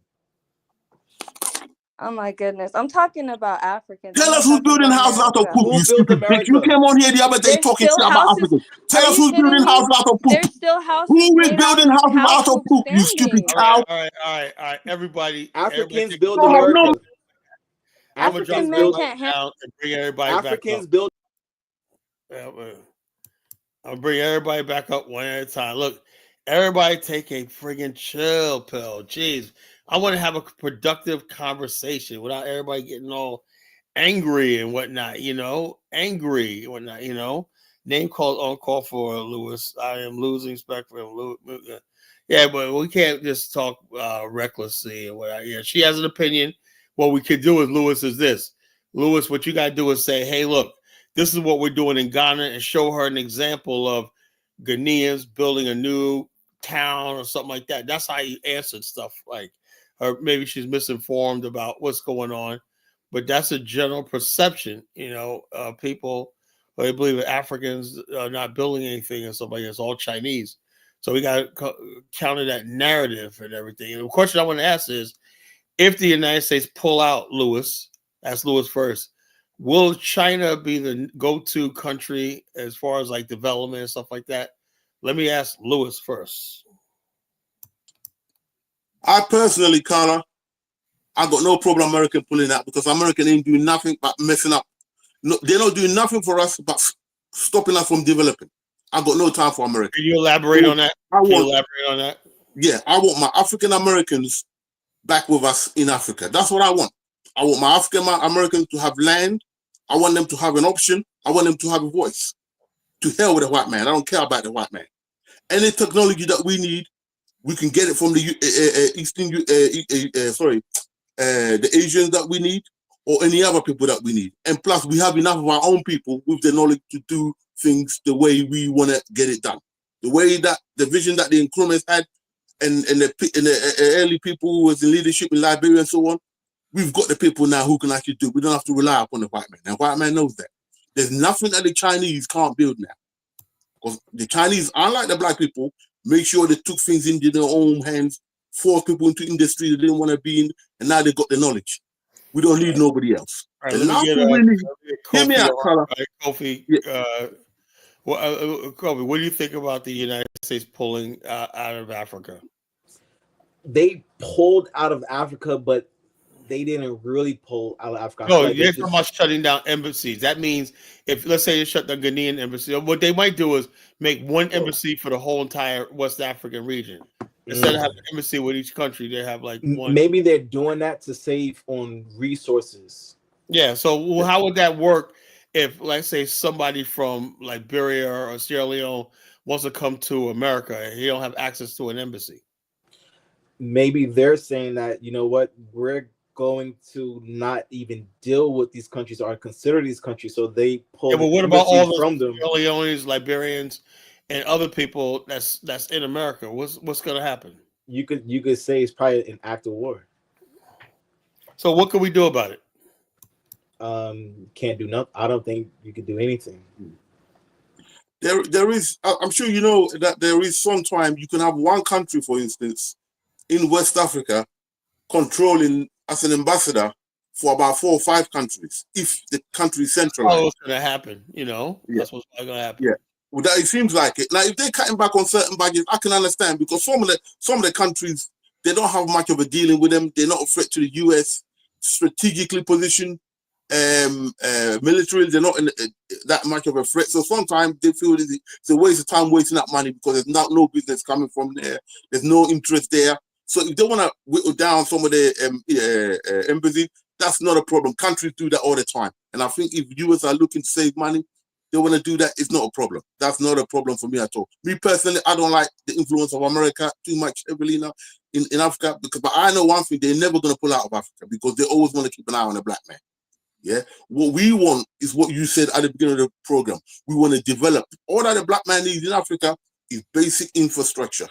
Speaker 4: Oh my goodness. I'm talking about Africans.
Speaker 5: Tell us who's building houses out of poop, you stupid bitch. You came on here the other day talking shit about Africans. Tell us who's building houses out of poop.
Speaker 4: There's still houses.
Speaker 5: Who is building houses out of poop, you stupid cow?
Speaker 1: All right. Everybody.
Speaker 3: Africans build America.
Speaker 4: African men can't handle
Speaker 1: and bring everybody
Speaker 3: Africans
Speaker 1: back
Speaker 3: build.
Speaker 1: I'll bring everybody back up one at a time. Look, everybody take a friggin' chill pill. Jeez. I want to have a productive conversation without everybody getting all angry and whatnot, angry and whatnot, Name called on call for Lewis. I am losing respect for him. Yeah, but we can't just talk recklessly and whatnot. Yeah, she has an opinion. What we could do with Lewis is this. Lewis, what you got to do is say, hey, look, this is what we're doing in Ghana, and show her an example of Ghanaians building a new town or something like that. That's how you answered stuff like, or maybe she's misinformed about what's going on, but that's a general perception. People, they believe that Africans are not building anything and stuff like that. It's all Chinese. So we got to counter that narrative and everything. And the question I want to ask is, if the United States pull out, Lewis, ask Lewis first, will China be the go-to country as far as like development and stuff like that? Let me ask Lewis first.
Speaker 5: I personally, Carla, I got no problem American pulling out, because American ain't doing nothing but messing up. No, they're not doing nothing for us but stopping us from developing. I got no time for America.
Speaker 1: Can you elaborate on that?
Speaker 5: Yeah, I want my African Americans back with us in Africa. That's what I want. I want my African Americans to have land. I want them to have an option. I want them to have a voice. To hell with the white man. I don't care about the white man. Any technology that we need, we can get it from the the Asians that we need, or any other people that we need. And plus, we have enough of our own people with the knowledge to do things the way we want to get it done. The way that the vision that the Nkrumahs had, and the early people who was in leadership in Liberia and so on, we've got the people now who can actually do it. We don't have to rely upon the white man. And the white man knows that. There's nothing that the Chinese can't build now. Because the Chinese, unlike the black people, make sure they took things into their own hands, forced people into industry they didn't want to be in, and now they got the knowledge. We don't need nobody else.
Speaker 1: All right, hear
Speaker 5: me out, Carla.
Speaker 1: Kofi.
Speaker 5: Yeah.
Speaker 1: Kofi, what do you think about the United States pulling out of Africa?
Speaker 3: They pulled out of Africa, but they didn't really pull out of Africa.
Speaker 1: No, they're talking about shutting down embassies. That means if, let's say, you shut the Ghanaian embassy, what they might do is make one embassy for the whole entire West African region. Instead of having an embassy with each country, they have like one.
Speaker 3: Maybe they're doing that to save on resources.
Speaker 1: Yeah. So how would that work if, let's say, somebody from Liberia or Sierra Leone wants to come to America and he don't have access to an embassy?
Speaker 3: Maybe they're saying that, you know what, we're going to not even deal with these countries or consider these countries, so they pull.
Speaker 1: Yeah, but what about all the Sierra Leoneans, Liberians, and other people that's in America? What's going to happen?
Speaker 3: You could say it's probably an act of war.
Speaker 1: So what can we do about it?
Speaker 3: Can't do nothing. I don't think you could do anything.
Speaker 5: There is. I'm sure you know that there is sometime you can have one country, for instance, in West Africa, controlling as an ambassador for about 4 or 5 countries, if the country is centralized.
Speaker 1: Oh, what's going to happen? That's what's going to happen.
Speaker 5: Yeah, well, it seems like it. Now, if they're cutting back on certain budgets, I can understand, because some of the countries, they don't have much of a dealing with them. They're not a threat to the US, strategically positioned, militarily, they're not in that much of a threat. So sometimes they feel it's a waste of time wasting that money because there's no business coming from there. There's no interest there. So if they want to whittle down some of the embassies, that's not a problem. Countries do that all the time. And I think if US are looking to save money, they want to do that. It's not a problem. That's not a problem for me at all. Me personally, I don't like the influence of America too much heavily now in Africa, but I know one thing, they're never going to pull out of Africa because they always want to keep an eye on the black man. Yeah, what we want is what you said at the beginning of the program. We want to develop. All that the black man needs in Africa is basic infrastructure.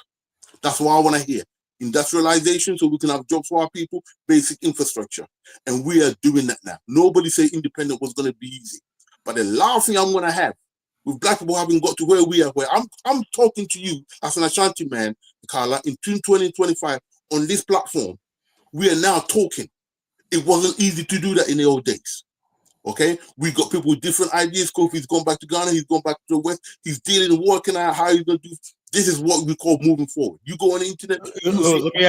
Speaker 5: That's what I want to hear. Industrialization, so we can have jobs for our people, basic infrastructure. And we are doing that now. Nobody say independent was going to be easy. But the last thing I'm going to have, with black people having got to where we are, where I'm talking to you as an Ashanti man, Carla, in 2025 on this platform, we are now talking. It wasn't easy to do that in the old days. Okay, we got people with different ideas. Kofi's gone back to Ghana. He's gone back to the West. He's dealing and working out how he's going to do. This is what we call moving forward. You go on the internet.
Speaker 1: Let me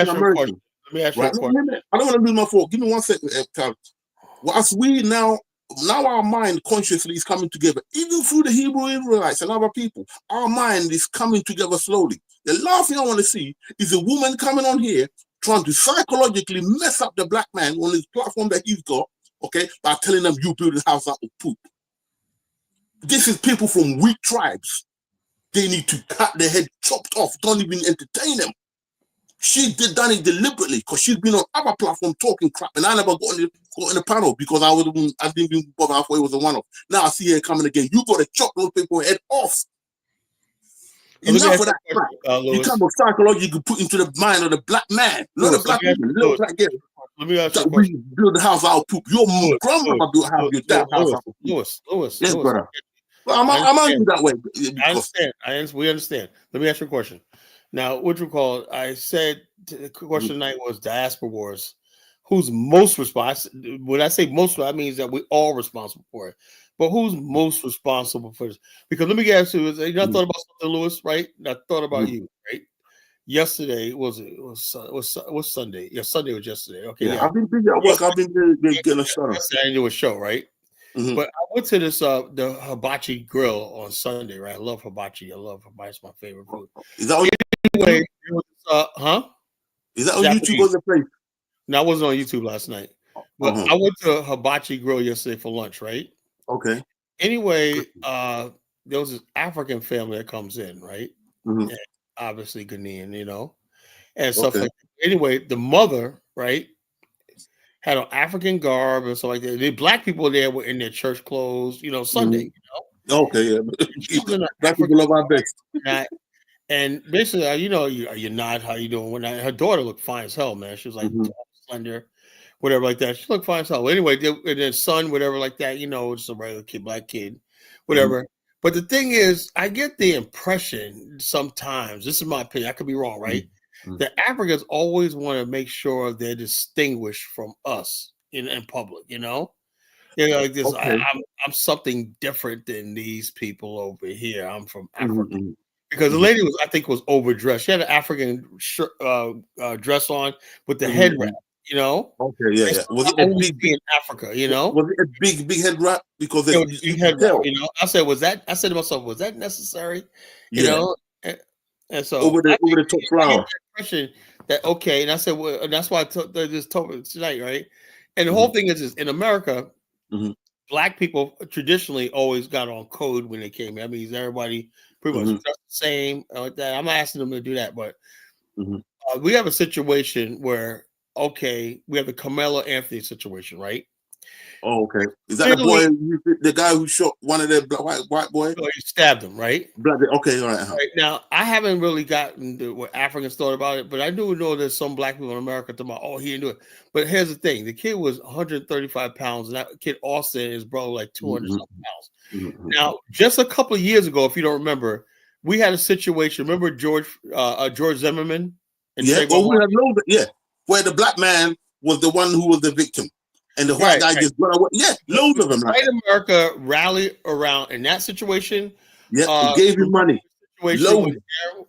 Speaker 1: ask you a question. I
Speaker 5: don't want to lose my thought. Give me 1 second, Carl. Well, as we now our mind consciously is coming together, even through the Hebrew Israelites and other people. Our mind is coming together slowly. The last thing I want to see is a woman coming on here trying to psychologically mess up the black man on his platform that he's got, okay, by telling them you build a house out of poop. This is people from weak tribes. They need to cut their head chopped off. Don't even entertain them. She done it deliberately because she's been on other platform talking crap, and I never got in the panel because I didn't even bother. I thought it was a one-off. Now I see her coming again. You got to chop those people's head off. Enough of that crap. You can't psychologically put into the mind of the black man, not the black woman.
Speaker 1: Let me ask you a
Speaker 5: question. We build the house out of poop. Your grandmother built your house out of poop.
Speaker 1: Lewis.
Speaker 5: Yes, brother. I'm angry that way.
Speaker 1: I understand. We understand. Let me ask you a question. Now, what you call? I said the question tonight was Diaspora Wars. Who's most responsible? When I say most, that means that we're all responsible for it. But who's most responsible for this? Because let me ask you, I thought about something, Lewis, right? I thought about you, right? Yesterday was Sunday. Yeah, Sunday was yesterday. Okay,
Speaker 5: yeah. I've been busy at work. I've been getting a show.
Speaker 1: Annual show, right? Mm-hmm. But I went to this the hibachi grill on Sunday, right? I love hibachi. It's my favorite food.
Speaker 5: Is that on
Speaker 1: anyway, it was, huh?
Speaker 5: Is that on YouTube or the place?
Speaker 1: No, I wasn't on YouTube last night. But I went to a hibachi grill yesterday for lunch, right?
Speaker 5: Okay.
Speaker 1: Anyway, there was this African family that comes in, right?
Speaker 5: Mm-hmm.
Speaker 1: And obviously Ghanaian, you know, and stuff like that. Anyway, the mother, right, had an African garb and stuff like that. The black people there were in their church clothes, you know, Sunday, you know.
Speaker 5: Okay, yeah.
Speaker 1: She was in an
Speaker 5: Black people love our best.
Speaker 1: And basically, you know, you're not, how you doing? When her daughter looked fine as hell, man. She was like tall, slender, whatever like that. She looked fine as hell. Anyway, and then son, whatever like that, you know, just a regular kid, black kid, whatever. But the thing is, I get the impression sometimes, this is my opinion, I could be wrong, right? That Africans always want to make sure they're distinguished from us in public, you know? You know, like this, I'm something different than these people over here. I'm from Africa. Because the lady was, I think, was overdressed. She had an African dress on with the head wrap, you know?
Speaker 5: Okay, yeah.
Speaker 1: Was it a big in Africa, you know?
Speaker 5: Was it a big head wrap? Because
Speaker 1: it was big head wrap, you know? I said to myself, was that necessary? You know? And so
Speaker 5: over the top flower.
Speaker 1: That okay, and I said, well, and that's why I just told me tonight, right? And the whole thing is in America, black people traditionally always got on code when they came here. I mean, everybody pretty much dressed the same like that. I'm not asking them to do that, but we have a situation where we have the Carmelo Anthony situation, right?
Speaker 5: Oh, okay. Is that the boy, the guy who shot one of the white boys?
Speaker 1: Oh, he stabbed him, right?
Speaker 5: Okay, all right.
Speaker 1: Right. Now, I haven't really gotten to what Africans thought about it, but I do know there's some black people in America talking about, oh, he didn't do it. But here's the thing. The kid was 135 pounds, and that kid Austin is probably like 200 something pounds. Now, just a couple of years ago, if you don't remember, we had a situation. Remember George Zimmerman? And
Speaker 5: we had loads where the black man was the one who was the victim. And the white guy just went away. Yeah, loads of them.
Speaker 1: White America rallied around in that situation.
Speaker 5: Yeah, gave him money.
Speaker 1: Situation with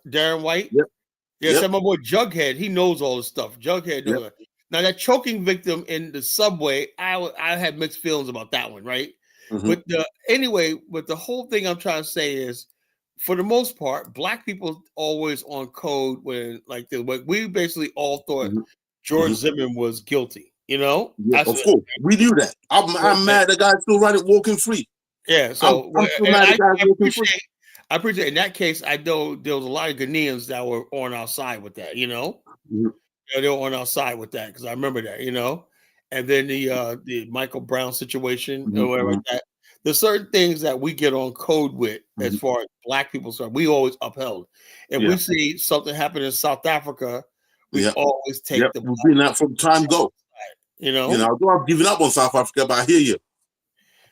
Speaker 1: Darren White. Said my boy Jughead. He knows all this stuff. Jughead knows it. Now that choking victim in the subway, I had mixed feelings about that one, right? But the whole thing I'm trying to say is, for the most part, black people always on code when we basically all thought George Zimmerman was guilty. You know,
Speaker 5: of course, we knew that. I'm mad the guy's still walking free.
Speaker 1: Yeah, so
Speaker 5: I'm still mad the guy's walking free.
Speaker 1: I appreciate in that case. I know there was a lot of Ghanaians that were on our side with that. You know, they were on our side with that because I remember that. You know, and then the Michael Brown situation or whatever like that. There's certain things that we get on code with as far as black people. We always upheld. If we see something happen in South Africa, we always take the.
Speaker 5: We've been that from time go.
Speaker 1: You know,
Speaker 5: I've given up on South Africa, but I hear you.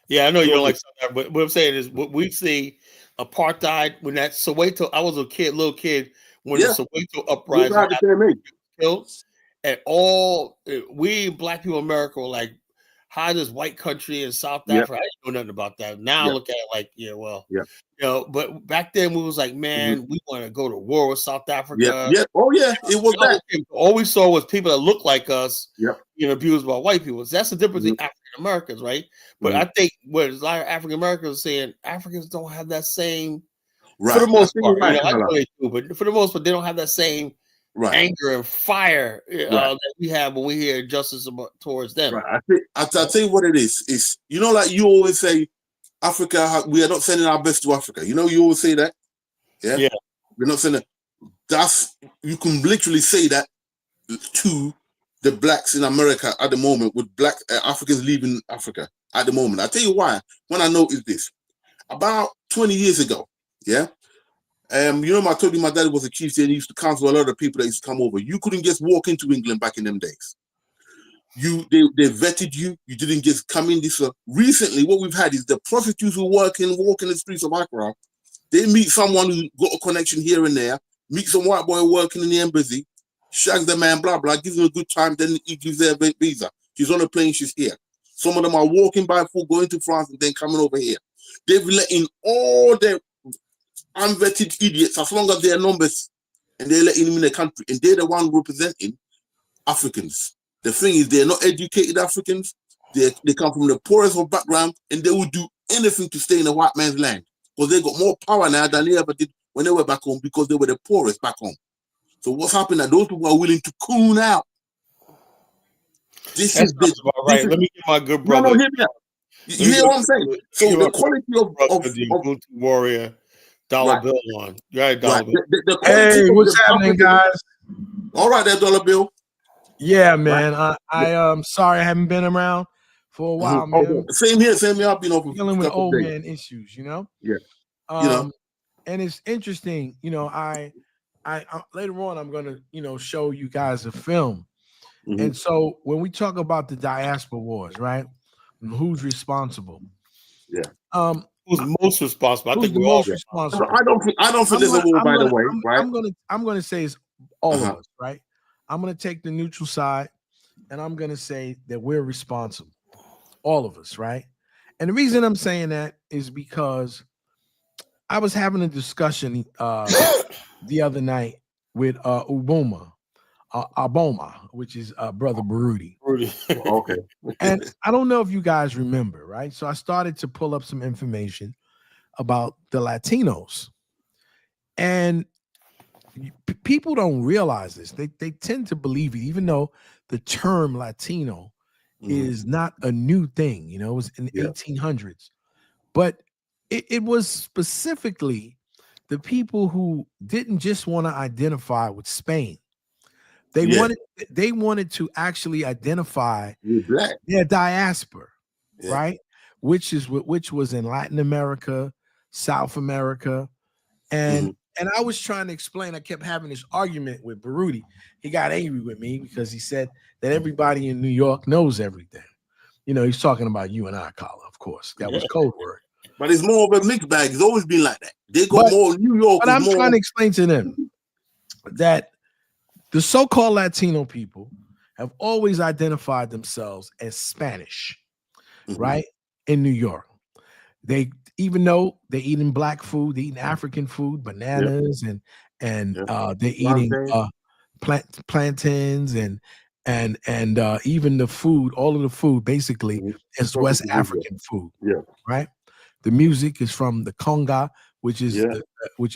Speaker 1: Yeah, I know you don't like South Africa, but what I'm saying is, what we see apartheid when that Soweto. I was a little kid when the Soweto uprising killed, and all we black people in America were like, "How does white country in South Africa?" I didn't know nothing about that. Now I look at it like, you know. But back then we was like, man, we want to go to war with South Africa.
Speaker 5: It was that.
Speaker 1: All we saw was people that looked like us, abused by white people. So that's the difference in African Americans, right? But I think what a lot of African Americans are saying, Africans don't have that same, for the most part. I know they do, but for the most part, they don't have that same anger and fire that we have when we hear injustice towards them.
Speaker 5: I'll tell you what it is. It's like you always say, Africa, we are not sending our best to Africa. You always say that. Yeah. We're not sending. You can literally say that to the blacks in America at the moment, with black Africans leaving Africa at the moment. I'll tell you why. When I noticed this, about 20 years ago, I told you my dad was a chieftain. He used to counsel a lot of people that used to come over. You couldn't just walk into England back in them days. They vetted you. You didn't just come in. Recently, what we've had is the prostitutes who walk in the streets of Accra. They meet someone who got a connection here and there. Meet some white boy working in the embassy. Shags the man, blah blah. Gives them a good time. Then he gives her a visa. She's on a plane. She's here. Some of them are walking by foot, going to France, and then coming over here. They've let in all the unvetted idiots, as long as they're numbers, and they're letting them in the country, and they're the one representing Africans. The thing is, they're not educated Africans. They come from the poorest of background, and they will do anything to stay in a white man's land, because they got more power now than they ever did when they were back home, because they were the poorest back home. So what's happened? That those people are willing to coon out. This
Speaker 1: That
Speaker 5: is the
Speaker 1: sounds about
Speaker 5: this
Speaker 1: right.
Speaker 5: is
Speaker 1: Let me get my good
Speaker 5: no,
Speaker 1: brother.
Speaker 5: hear me out. You
Speaker 1: Let me
Speaker 5: hear
Speaker 1: go
Speaker 5: what I'm saying? So
Speaker 1: hear
Speaker 5: the
Speaker 1: my
Speaker 5: quality
Speaker 1: brother,
Speaker 5: of
Speaker 1: the Ubuntu warrior, Dollar
Speaker 5: right,
Speaker 1: Bill on. Right, Dollar
Speaker 5: right.
Speaker 1: Bill.
Speaker 5: The quality
Speaker 6: Hey,
Speaker 5: of
Speaker 6: what's
Speaker 5: the
Speaker 6: happening,
Speaker 5: African.
Speaker 6: guys?
Speaker 5: All right, there, Dollar Bill.
Speaker 6: Yeah,
Speaker 5: Right.
Speaker 6: man. I sorry I haven't been around for a while, man.
Speaker 5: Okay. Same here. I've been over
Speaker 6: Dealing
Speaker 5: a
Speaker 6: with
Speaker 5: couple of
Speaker 6: old
Speaker 5: days.
Speaker 6: man issues, you know.
Speaker 5: Yeah. You know.
Speaker 6: And it's interesting, you know. I later on I'm gonna, you know, show you guys a film. And so when we talk about the diaspora wars, right? And who's responsible?
Speaker 5: Yeah.
Speaker 1: Who's most responsible? I
Speaker 6: Who's
Speaker 1: think
Speaker 6: the
Speaker 1: we're all
Speaker 6: most responsible?
Speaker 5: I don't think there's a war, by the way, right?
Speaker 6: I'm gonna say it's all of us, right? I'm gonna take the neutral side, and I'm gonna say that we're responsible, all of us, right? And the reason I'm saying that is because I was having a discussion the other night with Aboma, which is brother Baruti.
Speaker 5: Okay.
Speaker 6: And I don't know if you guys remember, right? So I started to pull up some information about the Latinos, and people don't realize this. They tend to believe it, even though the term Latino is not a new thing. You know, it was in the 1800s, but it was specifically the people who didn't just want to identify with Spain. They wanted to actually identify their diaspora, right? Which was in Latin America, South America, and I was trying to explain. I kept having this argument with Baruti. He got angry with me because he said that everybody in New York knows everything. You know, he's talking about you and I, Carla, of course. That was code word.
Speaker 5: But it's more of a mixed bag. It's always been like that. They got more New York.
Speaker 6: But I'm trying to explain to them that the so-called Latino people have always identified themselves as Spanish, right? In New York. They, even though they're eating black food, they're eating African food, bananas, and they're eating plantains and even the food, all of the food basically is West African food. Right. The music is from the conga, which is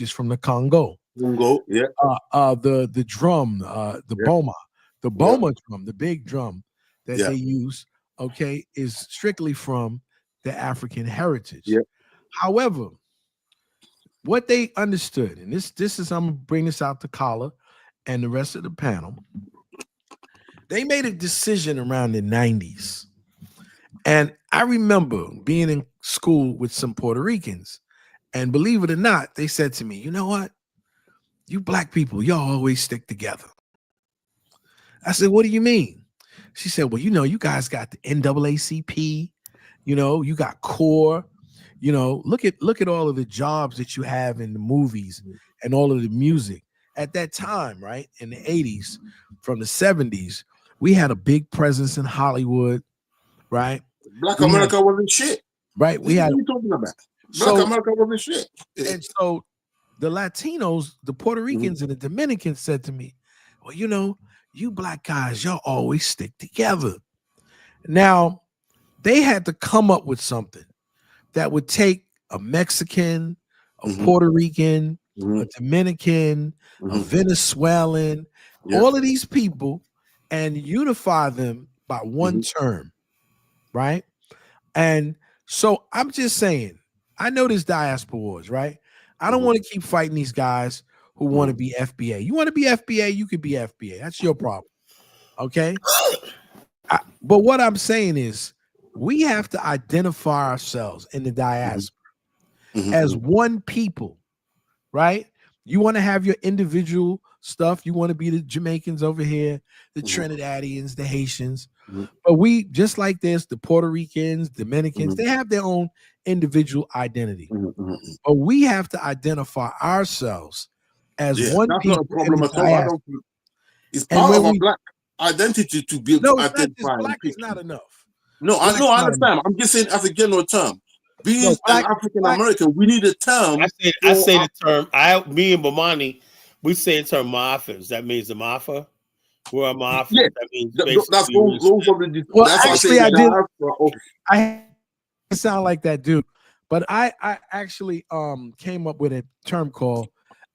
Speaker 6: from the Congo. The drum, the boma drum, the big drum that they use, is strictly from the African heritage. However, what they understood, and this is, I'm gonna bring this out to Kala and the rest of the panel. They made a decision around the 90s. And I remember being in school with some Puerto Ricans, and believe it or not, they said to me, you know what? You black people, y'all always stick together. I said, what do you mean? She said, well, you know, you guys got the NAACP, you know, you got CORE, you know, look at all of the jobs that you have in the movies and all of the music. At that time, right, in the 80s, from the 70s, we had a big presence in Hollywood, right?
Speaker 5: Black America wasn't shit.
Speaker 6: Right.
Speaker 5: What are you talking about? Black America wasn't shit.
Speaker 6: And so the Latinos, the Puerto Ricans, and the Dominicans said to me, well, you know, you black guys, y'all always stick together. Now, they had to come up with something that would take a Mexican, a Puerto Rican, a Dominican, a Venezuelan, all of these people, and unify them by one term, right? And so I'm just saying, I know this diaspora wars, right? I don't want to keep fighting these guys who want to be FBA. You want to be FBA, you could be FBA. That's your problem, okay? But what I'm saying is we have to identify ourselves in the diaspora as one people, right? You want to have your individual stuff. You want to be the Jamaicans over here, the Trinidadians, the Haitians. But we, just like this, the Puerto Ricans, Dominicans, they have their own individual identity. But we have to identify ourselves as one
Speaker 5: that's
Speaker 6: people.
Speaker 5: not a problem at all. It's part of our black identity to be able to identify.
Speaker 6: Black is not enough.
Speaker 5: No, I understand. I'm just saying as a general term. Being an African American, we need a term.
Speaker 1: I say the term. Me and Bomani, we say the term Mafas. That means the Mafa. We're a Mafa.
Speaker 5: Yeah,
Speaker 1: that means
Speaker 5: that's those of the.
Speaker 6: Well,
Speaker 5: that's
Speaker 6: actually, I did. I sound like that dude, but I actually came up with a term called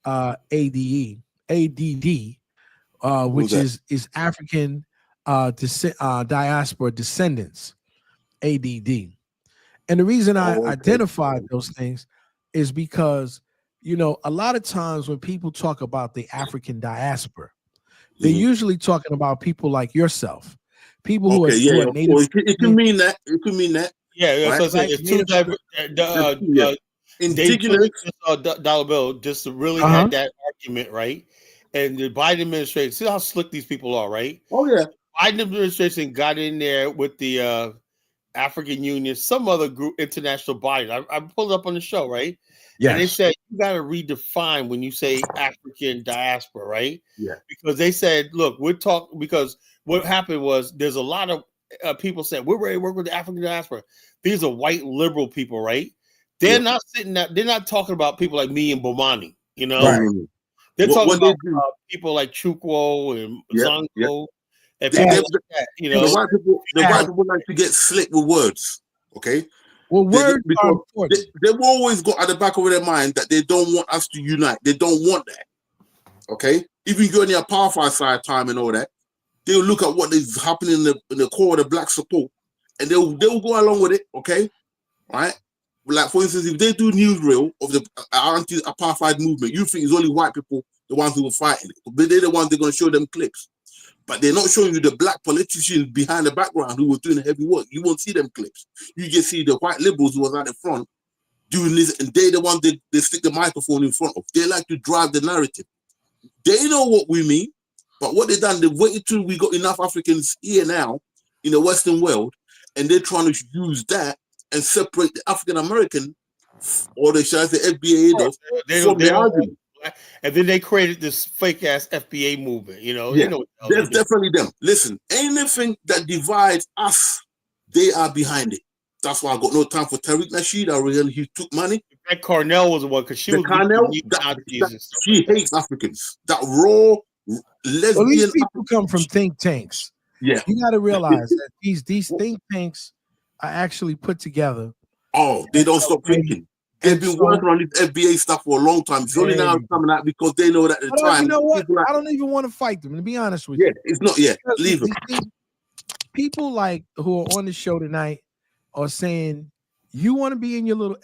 Speaker 6: ADD, which is African diaspora descendants, ADD. And the reason I identified those things is because, you know, a lot of times when people talk about the African diaspora, they're usually talking about people like yourself, people who are native.
Speaker 5: It can mean that. It could mean that.
Speaker 1: Yeah, that's what I'm saying. It's two types.
Speaker 5: Indigenous.
Speaker 1: Dollar Bill just to really had that argument, right? And the Biden administration, see how slick these people are, right?
Speaker 5: Oh yeah.
Speaker 1: Biden administration got in there with the African Union, some other group, international body. I pulled up on the show, right? Yeah. And they said you got to redefine when you say African diaspora, right?
Speaker 5: Yeah.
Speaker 1: Because they said, look, we're talking because what happened was there's a lot of people said we're ready to work with the African diaspora. These are white liberal people, right? They're not sitting there. They're not talking about people like me and Bomani, you know.
Speaker 5: Right.
Speaker 1: They're talking about people like Chukwu and Zongo. And people like that, you know.
Speaker 5: The white people like to get slick with words, okay?
Speaker 6: Well, words are important.
Speaker 5: They've always got at the back of their mind that they don't want us to unite. They don't want that, okay? Even during the apartheid side time and all that, they'll look at what is happening in the core of the black support, and they'll go along with it, okay? Right? Like, for instance, if they do newsreel of the anti-apartheid movement, you think it's only white people, the ones who were fighting it. But they're the ones they're going to show them clips. But they're not showing you the black politicians behind the background who were doing the heavy work. You won't see them clips. You just see the white liberals who was at the front doing this, and they're the ones they stick the microphone in front of. They like to drive the narrative. They know what we mean, but what they've done, they've waited till we got enough Africans here now in the Western world, and they're trying to use that and separate the African American, or they shall say FBA from the argument.
Speaker 1: And then they created this fake ass FBA movement, you know.
Speaker 5: Yeah,
Speaker 1: you know
Speaker 5: that's definitely them. Listen, anything that divides us, they are behind it. That's why I got no time for Tariq Nasheed. He took money.
Speaker 1: That Cornell was the one because she was
Speaker 5: she hates Africans. That raw lesbian.
Speaker 6: Well, these people come from think tanks.
Speaker 5: Yeah,
Speaker 6: you got to realize that these think tanks are actually put together.
Speaker 5: Oh, they don't stop thinking. They've been working on this FBA stuff for a long time. It's only now coming out because they know that at the time.
Speaker 6: You know what? I don't even want to fight them, to be honest with
Speaker 5: you.
Speaker 6: Yeah,
Speaker 5: it's not yet. Leave them.
Speaker 6: People like who are on the show tonight are saying you want to be in your little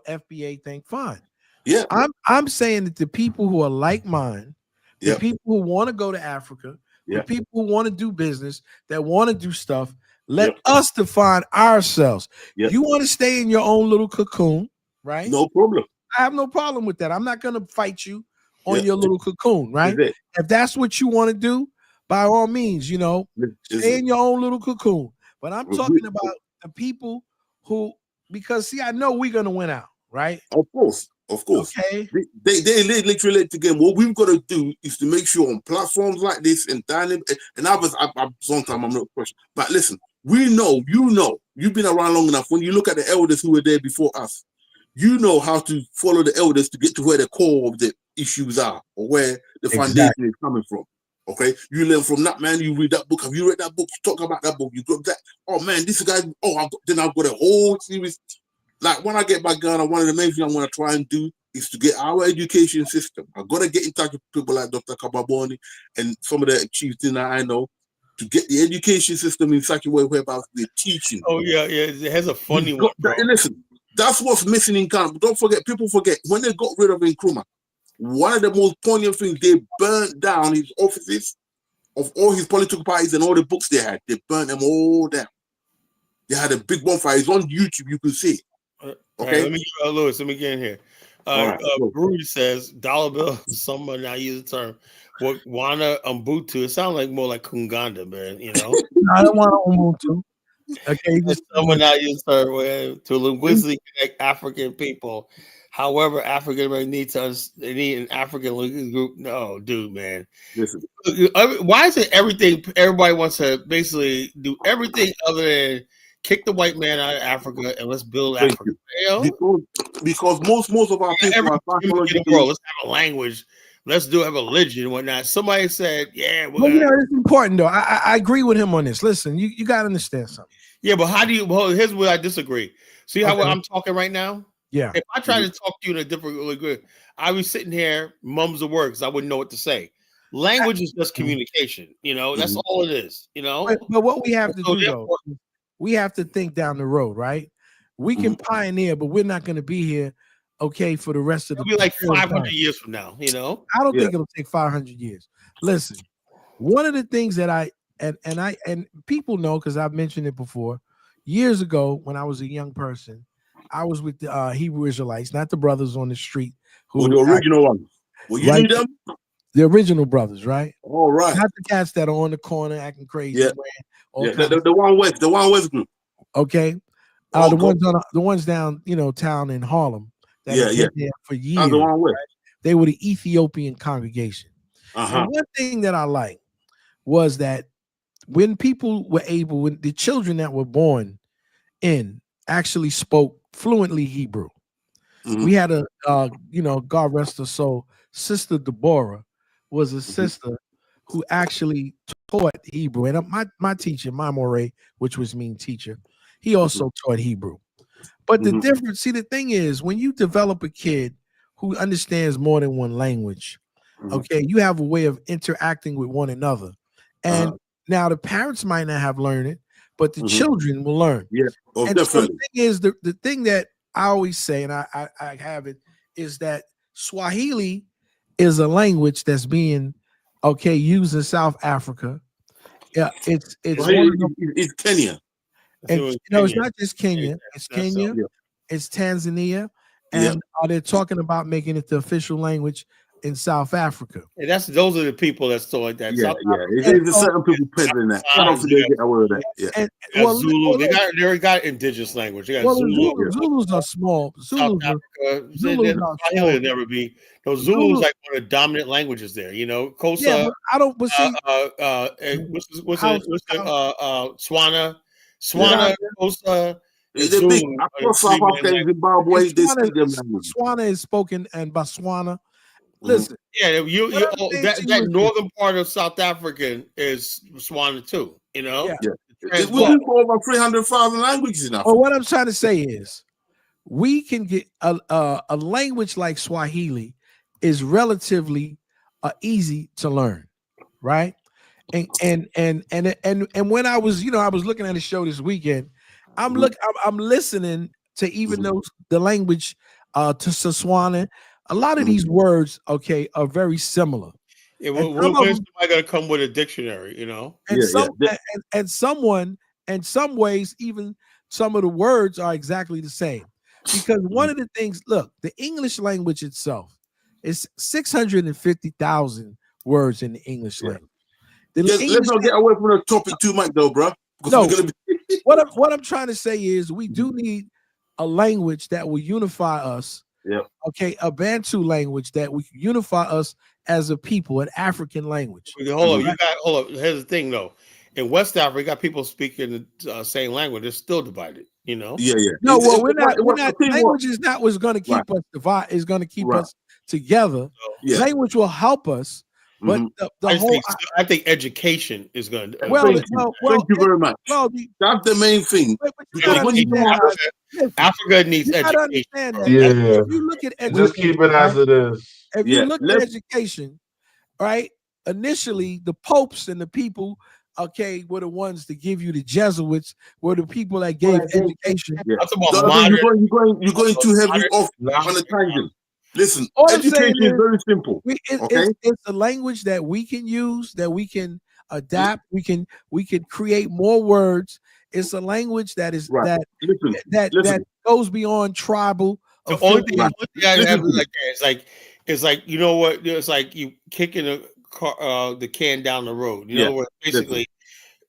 Speaker 6: FBA thing. Fine.
Speaker 5: Yeah.
Speaker 6: I'm saying that the people who are like mine, the people who want to go to Africa, the people who want to do business, that want to do stuff, let us define ourselves. You want to stay in your own little cocoon. Right?
Speaker 5: No problem.
Speaker 6: I have no problem with that. I'm not going to fight you on your little cocoon, right? If that's what you want to do, by all means, you know, stay in your own little cocoon. But I'm talking about the people who, because see, I know we're going to win out, right?
Speaker 5: Of course.
Speaker 6: Okay.
Speaker 5: They literally let again. What we've got to do is to make sure on platforms like this and dining and others. Sometimes I'm not questioning, but listen, we know, you've been around long enough. When you look at the elders who were there before us, you know how to follow the elders to get to where the core of the issues are or where the foundation is coming from. Okay, you learn from that, man. You read that book. Have you read that book? You talk about that book. You got that. Oh man, this guy. Oh, I've got a whole series. Like when I get back Ghana, one of the main things I want to try and do is to get our education system. I've got to get in touch with people like Dr. Kababoni and some of the chiefs that I know to get the education system in such a way whereby we're teaching.
Speaker 1: Oh yeah, it has a funny one.
Speaker 5: Listen. That's what's missing in Ghana. But don't forget, people forget, when they got rid of Nkrumah, one of the most poignant things, they burnt down his offices of all his political parties and all the books they had. They burnt them all down. They had a big bonfire. It's on YouTube. You can see it. Okay?
Speaker 1: Let me Lewis, let me get in here. Brewery says, dollar bill, someone now use the term, Wana Umbutu. It sounds like more like Kunganda, man, you know?
Speaker 6: I don't want Umbutu. Okay,
Speaker 1: someone not use her to linguistically connect African people. However, African Americans they need an African linguistic group. No, dude, man.
Speaker 5: Listen.
Speaker 1: Why is it everybody wants to basically do everything other than kick the white man out of Africa and let's build Africa?
Speaker 5: Because most of our people are
Speaker 1: let's have a language. Let's have a religion and whatnot. Somebody said,
Speaker 6: it's important though. I agree with him on this. Listen, you got to understand something.
Speaker 1: Yeah, but how do you? Well, here's where I disagree. See how I'm talking right now?
Speaker 6: Yeah.
Speaker 1: If I try to talk to you in a different way, good, I was sitting here, mums of words. I wouldn't know what to say. Language is just communication. That's all it is.
Speaker 6: But what we have to
Speaker 1: So
Speaker 6: do though, we have to think down the road, right? We can pioneer, but we're not going to be here, okay, for the rest of the.
Speaker 1: It'll be like 500 years from now.
Speaker 6: I don't think it'll take 500 years. Listen, one of the things that I people know because I've mentioned it before. Years ago, when I was a young person, I was with the Hebrew Israelites, not the brothers on the street who
Speaker 5: the original one. Well, you knew them?
Speaker 6: The original brothers, right?
Speaker 5: All right.
Speaker 6: Not the cats that are on the corner acting crazy.
Speaker 5: Yeah. The one West group.
Speaker 6: Okay. The ones down, town in Harlem that have been there for years.
Speaker 5: The one West.
Speaker 6: Right? They were the Ethiopian congregation. And one thing that I liked was that when people were when the children that were born in actually spoke fluently Hebrew. We had a God rest her soul, Sister Deborah was a sister who actually taught Hebrew. And my teacher, my Moray, which was mean teacher, he also taught Hebrew. But the difference, the thing is, when you develop a kid who understands more than one language, okay, you have a way of interacting with one another. And now the parents might not have learned it, but the children will learn.
Speaker 5: Yeah. Oh,
Speaker 6: and so the thing is, the thing that I always say, and I have it, is that Swahili is a language that's being used in South Africa. Yeah, it's
Speaker 5: Kenya.
Speaker 6: And it's not just Kenya, it's Kenya, it's Tanzania, and they're talking about making it the official language in South Africa.
Speaker 1: And those are the people that still like that.
Speaker 5: There's certain people peddling that. I don't think they get aware of that. Yeah.
Speaker 1: Zulu, they already got indigenous language. They got Zulu.
Speaker 6: Zulus are small.
Speaker 1: South Africa. They'll never be. Those Zulus like one of the dominant languages there. Kosa.
Speaker 6: Yeah, but I don't. But see,
Speaker 1: Swana, Kosa.
Speaker 5: They're big. Across South Africa, Zimbabwe,
Speaker 6: Swana is spoken in Botswana. Listen,
Speaker 1: that northern part of South African is Swana too.
Speaker 5: We're for over 300,000 languages now.
Speaker 6: Well, what I'm trying to say is, we can get a language like Swahili is relatively easy to learn, right? And when I was looking at a show this weekend, I'm listening to even though the language to Setswana. A lot of these words, are very similar.
Speaker 1: Yeah, when's somebody gonna come with a dictionary,
Speaker 6: And someone, in some ways, even some of the words are exactly the same. Because one of the things, look, the English language itself is 650,000 words in the English language.
Speaker 5: Let's not get away from the topic too much, though, bro.
Speaker 6: No, what I'm trying to say is we do need a language that will unify us.
Speaker 5: Yeah.
Speaker 6: Okay, a Bantu language that we can unify us as a people, an African language.
Speaker 1: Hold on. Here's the thing, though. In West Africa, you got people speaking the same language. They're still divided.
Speaker 6: No, we're not. Language is not what's going to keep us divided. Is going to keep us together. Language will help us. But
Speaker 1: I think education is going to.
Speaker 5: Thank you very much. Well, that's the main thing.
Speaker 1: Because when Africa needs education.
Speaker 6: If you look at education,
Speaker 7: just keep it as it is.
Speaker 6: If you look at education, right? Initially, the popes and the people, were the ones to give you the Jesuits, were the people that gave education.
Speaker 5: Yeah. You're going too heavy off on a tangent. Listen, education is very simple.
Speaker 6: It's a language that we can use, that we can adapt. We can create more words. It's a language that is that goes beyond tribal.
Speaker 1: The only thing I have is like it's like it's like you kicking the can down the road. Where basically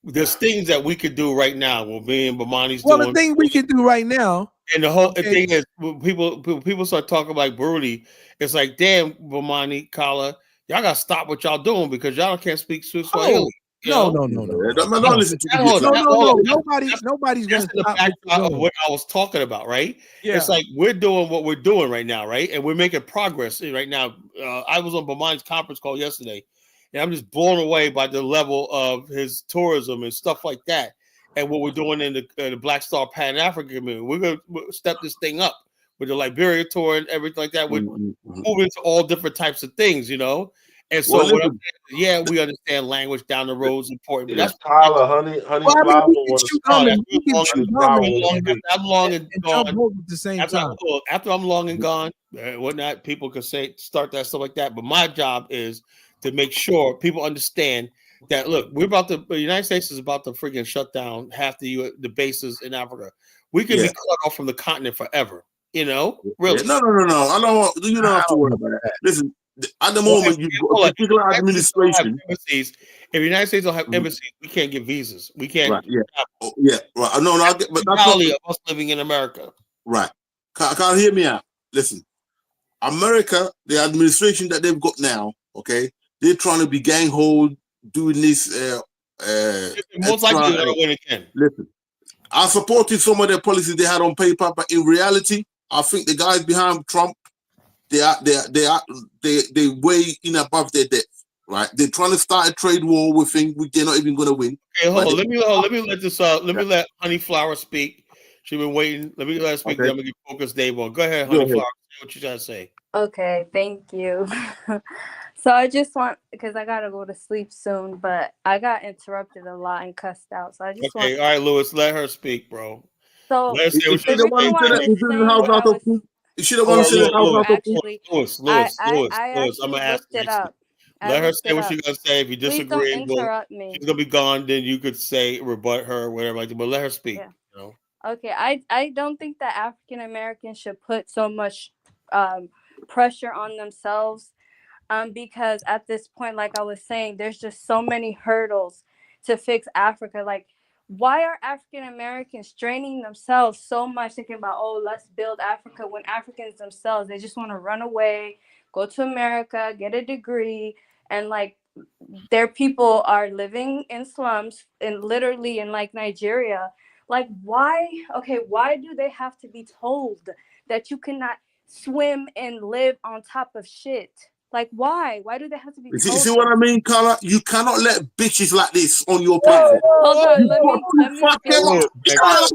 Speaker 1: there's things that we could do right now. Well, me and Bomani's doing.
Speaker 6: Well, the thing we can do right now.
Speaker 1: And the whole thing is, when people start talking like Brody, it's like, damn, Bomani, Kala, y'all gotta stop what y'all doing because y'all can't speak Swahili.
Speaker 6: No. Nobody's gonna stop
Speaker 1: what I was talking about, right? Yeah. It's like we're doing what we're doing right now, right? And we're making progress right now. I was on Bomani's conference call yesterday, and I'm just blown away by the level of his tourism and stuff like that. And what we're doing in the Black Star Pan-African community. We're going to step this thing up with the Liberia tour and everything like that. We're moving to all different types of things, And so
Speaker 5: Well,
Speaker 1: what I'm
Speaker 5: listen,
Speaker 1: saying, yeah, we understand language down the road is important, but
Speaker 5: yeah.
Speaker 1: that's
Speaker 7: Tyler, honey
Speaker 6: Well, I mean,
Speaker 7: flower
Speaker 6: we can
Speaker 7: want to
Speaker 6: shoot
Speaker 1: no,
Speaker 6: them
Speaker 1: that's
Speaker 6: and we can
Speaker 1: long.
Speaker 6: shoot
Speaker 7: honey
Speaker 6: them
Speaker 7: flower
Speaker 6: and,
Speaker 7: want to
Speaker 1: Long,
Speaker 7: speak.
Speaker 1: I'm long and
Speaker 6: jump
Speaker 1: gone.
Speaker 6: over at the same time.
Speaker 1: After I'm long and gone, whatnot, people can say start that stuff like that. But my job is to make sure people understand that look, the United States is about to freaking shut down half the bases in Africa. We can be
Speaker 5: Yeah.
Speaker 1: cut off from the continent forever.
Speaker 5: Yeah.
Speaker 1: Really.
Speaker 5: No. I don't want. You don't have to worry about that. Listen, at the moment, you've got a particular administration.
Speaker 1: Embassies. If the United States don't have embassies, we can't get visas. We can't.
Speaker 5: Right. Yeah. Yeah. Right. No. I get, but that's not
Speaker 1: of us living in America.
Speaker 5: right. Can't hear me out. Listen, America, the administration that they've got now, okay, they're trying to be gang hold, doing this.
Speaker 1: Most likely they're gonna win again.
Speaker 5: Listen, I supported some of their policies they had on paper, but in reality, I think the guys behind Trump, they way in above their depth. Right? They're trying to start a trade war with things which they're not even going to win.
Speaker 1: Okay, hold on. Let me let Honey Flower speak. She's been waiting. Let me let her speak.
Speaker 5: Okay.
Speaker 1: Then I'm gonna get focus Dave on. Go ahead, Honey Flower. Say what you gotta say.
Speaker 4: Okay, thank you. So I just want, because I gotta go to sleep soon, but I got interrupted a lot and cussed out. So I just want.
Speaker 1: Okay, all right, Lewis, let her speak, bro.
Speaker 4: So
Speaker 1: Let her say what
Speaker 4: the reason why I was saying what I was.
Speaker 5: You should have wanted to say the house out of
Speaker 1: Lewis,
Speaker 4: I
Speaker 1: I'm gonna ask
Speaker 4: looked it up.
Speaker 1: Let her say what she's gonna say. If you
Speaker 4: Please
Speaker 1: disagree,
Speaker 4: don't interrupt me.
Speaker 1: She's gonna be gone. Then you could say rebut her, whatever like that. But let her speak.
Speaker 4: Yeah.
Speaker 1: You know?
Speaker 4: Okay, I don't think that African Americans should put so much pressure on themselves, because at this point, like I was saying, there's just so many hurdles to fix Africa. Like, why are African Americans straining themselves so much, thinking about, oh, let's build Africa, when Africans themselves, they just want to run away, go to America, get a degree, and like their people are living in slums, and literally in like Nigeria. Like, why do they have to be told that you cannot swim and live on top of shit? Like, why do they have to be told?
Speaker 5: See what I mean, Carla? You cannot let bitches like this on your platform.
Speaker 4: Hold on, let me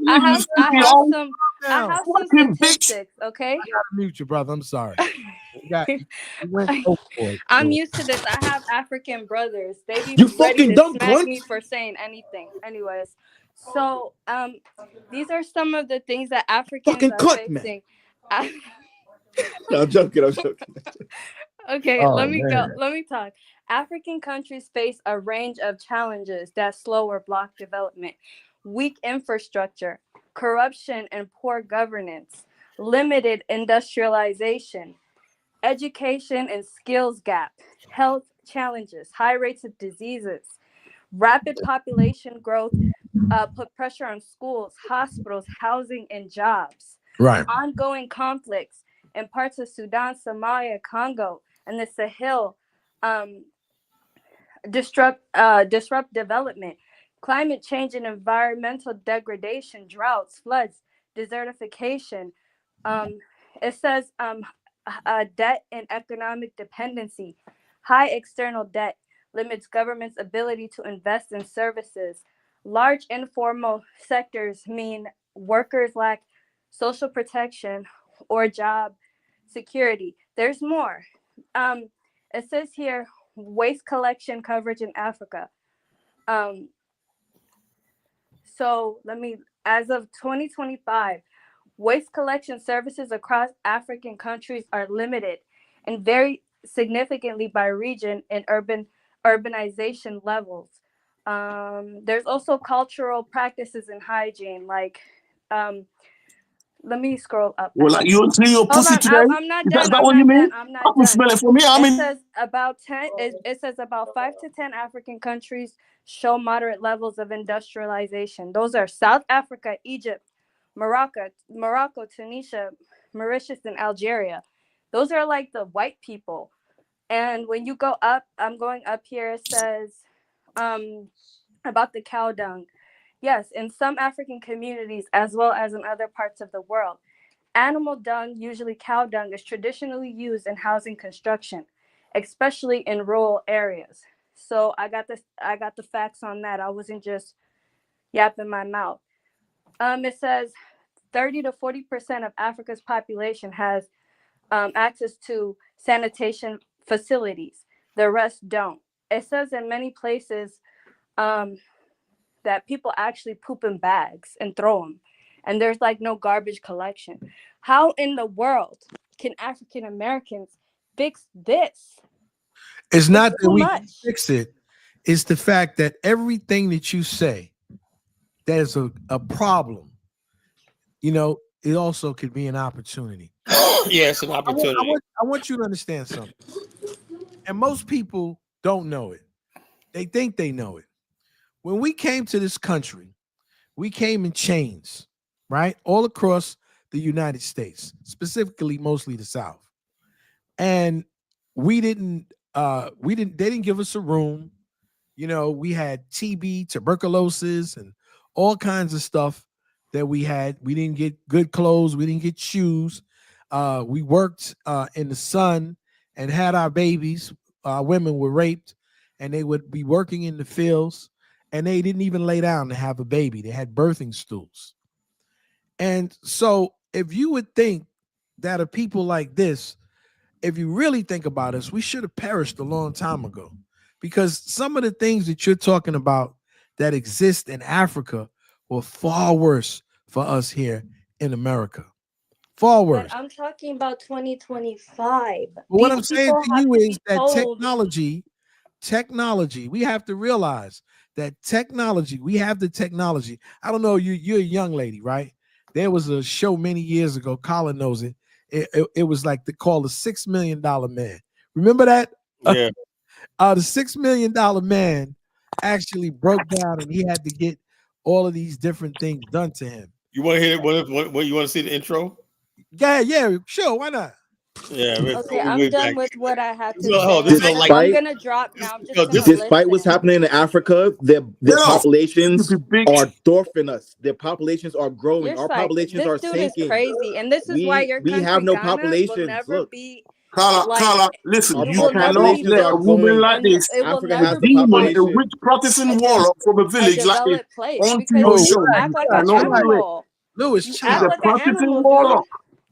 Speaker 4: I have some statistics, okay?
Speaker 6: I gotta mute you, brother. I'm sorry.
Speaker 4: I'm used to this. I have African brothers. They be ready to smack me for saying anything. Anyways, so these are some of the things that Africans are facing.
Speaker 3: No, I'm joking.
Speaker 4: Okay, let me talk. African countries face a range of challenges that slow or block development: weak infrastructure, corruption and poor governance, limited industrialization, education and skills gap, health challenges, high rates of diseases, rapid population growth put pressure on schools, hospitals, housing, and jobs.
Speaker 6: Right.
Speaker 4: Ongoing conflicts in parts of Sudan, Somalia, Congo, and the Sahel disrupt development. Climate change and environmental degradation, droughts, floods, desertification. It says debt and economic dependency. High external debt limits government's ability to invest in services. Large informal sectors mean workers lack social protection or job security. There's more. It says here waste collection coverage in Africa. So as of 2025, waste collection services across African countries are limited and vary significantly by region and urbanization levels. There's also cultural practices and hygiene, like let me scroll up.
Speaker 5: Well, like you want to clean your pussy today?
Speaker 4: I'm not done.
Speaker 5: Is that what you mean? I can smell it from here.
Speaker 4: It says about 5 to 10 African countries show moderate levels of industrialization. Those are South Africa, Egypt, Morocco, Tunisia, Mauritius, and Algeria. Those are like the white people. And when you go up, I'm going up here, it says about the cow dung. Yes, in some African communities, as well as in other parts of the world, animal dung, usually cow dung, is traditionally used in housing construction, especially in rural areas. So I got the facts on that. I wasn't just yapping my mouth. It says 30 to 40% of Africa's population has access to sanitation facilities. the rest don't. It says in many places that people actually poop in bags and throw them, and there's like no garbage collection. How in the world can African Americans fix this?
Speaker 6: It's not that
Speaker 4: too
Speaker 6: we can
Speaker 4: much.
Speaker 6: fix it. It's the fact that everything that you say, there's a problem. You know, it also could be an opportunity.
Speaker 1: Yeah, it's an opportunity.
Speaker 6: I want you to understand something. And most people don't know it. They think they know it. When we came to this country, we came in chains, right? All across the United States, specifically mostly the South. And they didn't give us a room. You know, we had TB, tuberculosis, and all kinds of stuff that we had. We didn't get good clothes. We didn't get shoes. We worked in the sun and had our babies. Women were raped, and they would be working in the fields, and they didn't even lay down to have a baby. They had birthing stools. And so if you would think that a people like this, if you really think about us, we should have perished a long time ago, because some of the things that you're talking about that exist in Africa were far worse for us here in America. Far worse.
Speaker 4: But I'm talking about 2025.
Speaker 6: But what I'm saying to you is that technology, we have to realize that technology, we have the technology. I don't know, you're a young lady, right? There was a show many years ago, Colin knows it. It was like called the $6 Million Man. Remember that?
Speaker 1: Yeah.
Speaker 6: The $6 Million Man actually broke down, and he had to get all of these different things done to him.
Speaker 1: You want to hear it? What you want to see the intro?
Speaker 6: Yeah, sure. Why not?
Speaker 1: Yeah.
Speaker 4: Okay, I'm done with what I had to say.
Speaker 3: Despite,
Speaker 4: I'm gonna drop now. I'm just
Speaker 3: despite what's happening in Africa, their populations are dwarfing us. Their populations are growing. Our populations are sinking.
Speaker 4: This dude is crazy, and this is why your country
Speaker 3: have no
Speaker 4: Ghana
Speaker 3: populations.
Speaker 4: will never be.
Speaker 5: Carla, listen, you cannot let a
Speaker 3: are
Speaker 5: woman
Speaker 3: growing.
Speaker 5: like this,
Speaker 3: Africa
Speaker 5: a
Speaker 3: has the
Speaker 5: demon, a
Speaker 3: population.
Speaker 5: rich Protestant warlock from a village like this, onto your show.
Speaker 4: You act like an animal.
Speaker 6: Lewis,
Speaker 4: you
Speaker 6: chill
Speaker 4: act
Speaker 6: out.
Speaker 4: like
Speaker 5: a Protestant
Speaker 4: an animal,
Speaker 5: warlock.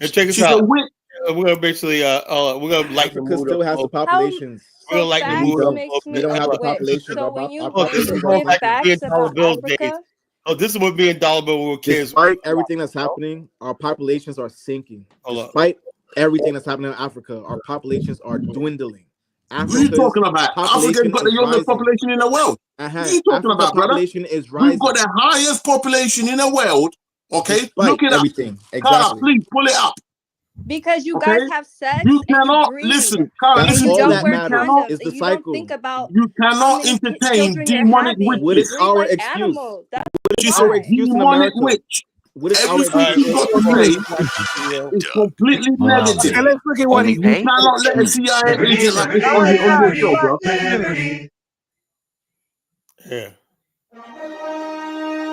Speaker 1: And check us
Speaker 5: She's
Speaker 1: out.
Speaker 5: a witch.
Speaker 1: We're gonna basically we're gonna lighten the
Speaker 3: Africa
Speaker 1: mood
Speaker 3: still
Speaker 1: up.
Speaker 3: has the populations.
Speaker 1: We're gonna lighten the mood up a little
Speaker 3: We
Speaker 1: bit.
Speaker 3: don't have the
Speaker 4: wait,
Speaker 3: population.
Speaker 4: so when you
Speaker 1: this is
Speaker 4: give
Speaker 1: like
Speaker 4: facts
Speaker 1: being dollar
Speaker 4: about
Speaker 1: bills
Speaker 4: Africa,
Speaker 1: days. Oh, this is what being dollar bill when we were kids.
Speaker 3: Despite everything that's happening, our populations are sinking. Despite everything that's happening in Africa, our populations are dwindling.
Speaker 5: What are you talking about? Africa's got the youngest population in the world. What are you talking about, brother?
Speaker 3: Population is rising.
Speaker 5: We've got the highest population in the world. Okay, look it
Speaker 3: everything.
Speaker 5: up.
Speaker 3: Exactly.
Speaker 5: Carla, please pull it up.
Speaker 4: Because you guys have sex.
Speaker 5: You cannot
Speaker 4: and you
Speaker 5: listen. Carla,
Speaker 3: that's
Speaker 5: listen
Speaker 3: all
Speaker 5: to
Speaker 3: that
Speaker 5: me.
Speaker 3: matters. Is the cycle.
Speaker 4: Don't think about
Speaker 5: you cannot entertain demonic witches.
Speaker 3: What is our excuse?
Speaker 5: She's a demonic witch.
Speaker 3: What is
Speaker 5: everything you got to say is completely negative.
Speaker 6: Okay, let's look at what
Speaker 5: you cannot let the CIA agent like this on your show, bro.
Speaker 1: Yeah.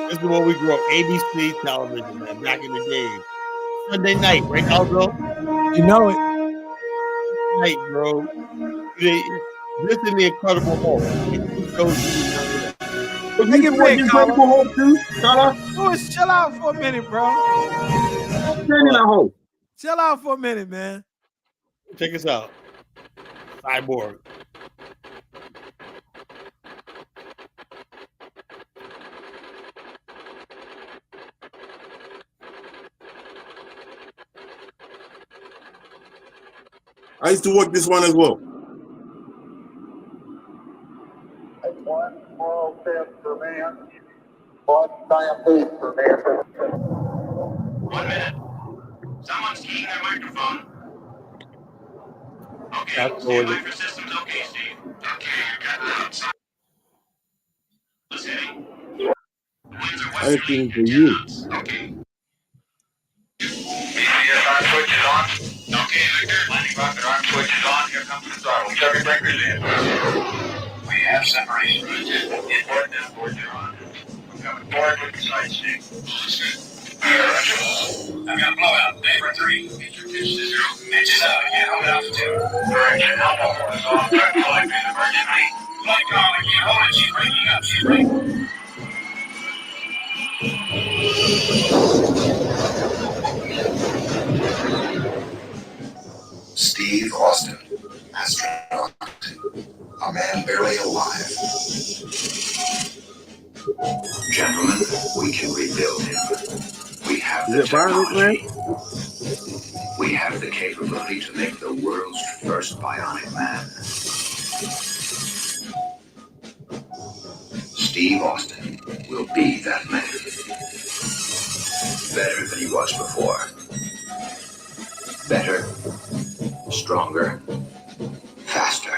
Speaker 1: This is what we grew up. ABC television, man, back in the day. Sunday night, right, Aldo?
Speaker 6: You know it.
Speaker 1: Night, bro. This is the Incredible Hulk.
Speaker 6: Take it back,
Speaker 5: Incredible Hulk too,
Speaker 6: Louis, chill out for a minute, bro. Chill out for a minute, man.
Speaker 1: Check us out. Cyborg.
Speaker 5: I used to work this one as well.
Speaker 7: One small step for man, one giant leap for man.
Speaker 8: 1 minute. Someone's keying their microphone. Okay, stand by for systems. Okay, Steve. Okay, you got that. Listening.
Speaker 5: I think for you.
Speaker 8: Okay. Yes, arm switch is on. Okay, Victor. Landing rocket arm switch is on. Here comes the throttle. Chevy breakers in. We have separation. Inboard and outboard, they're on. We're coming forward with the side stick. I've got a blowout. Neighbor 3. Get your pitch to 0. Pitches up. Can't hold altitude. Correction. Alpha 4 is off. Track flight in emergency. Flight call. I can't hold it. She's breaking up. She's breaking.
Speaker 9: Steve Austin, astronaut.
Speaker 8: A man barely alive. Gentlemen, we can rebuild him. We have the technology. We have the capability to make the world's first bionic man. Steve Austin will be that man. Better than he was before. Better, stronger, faster.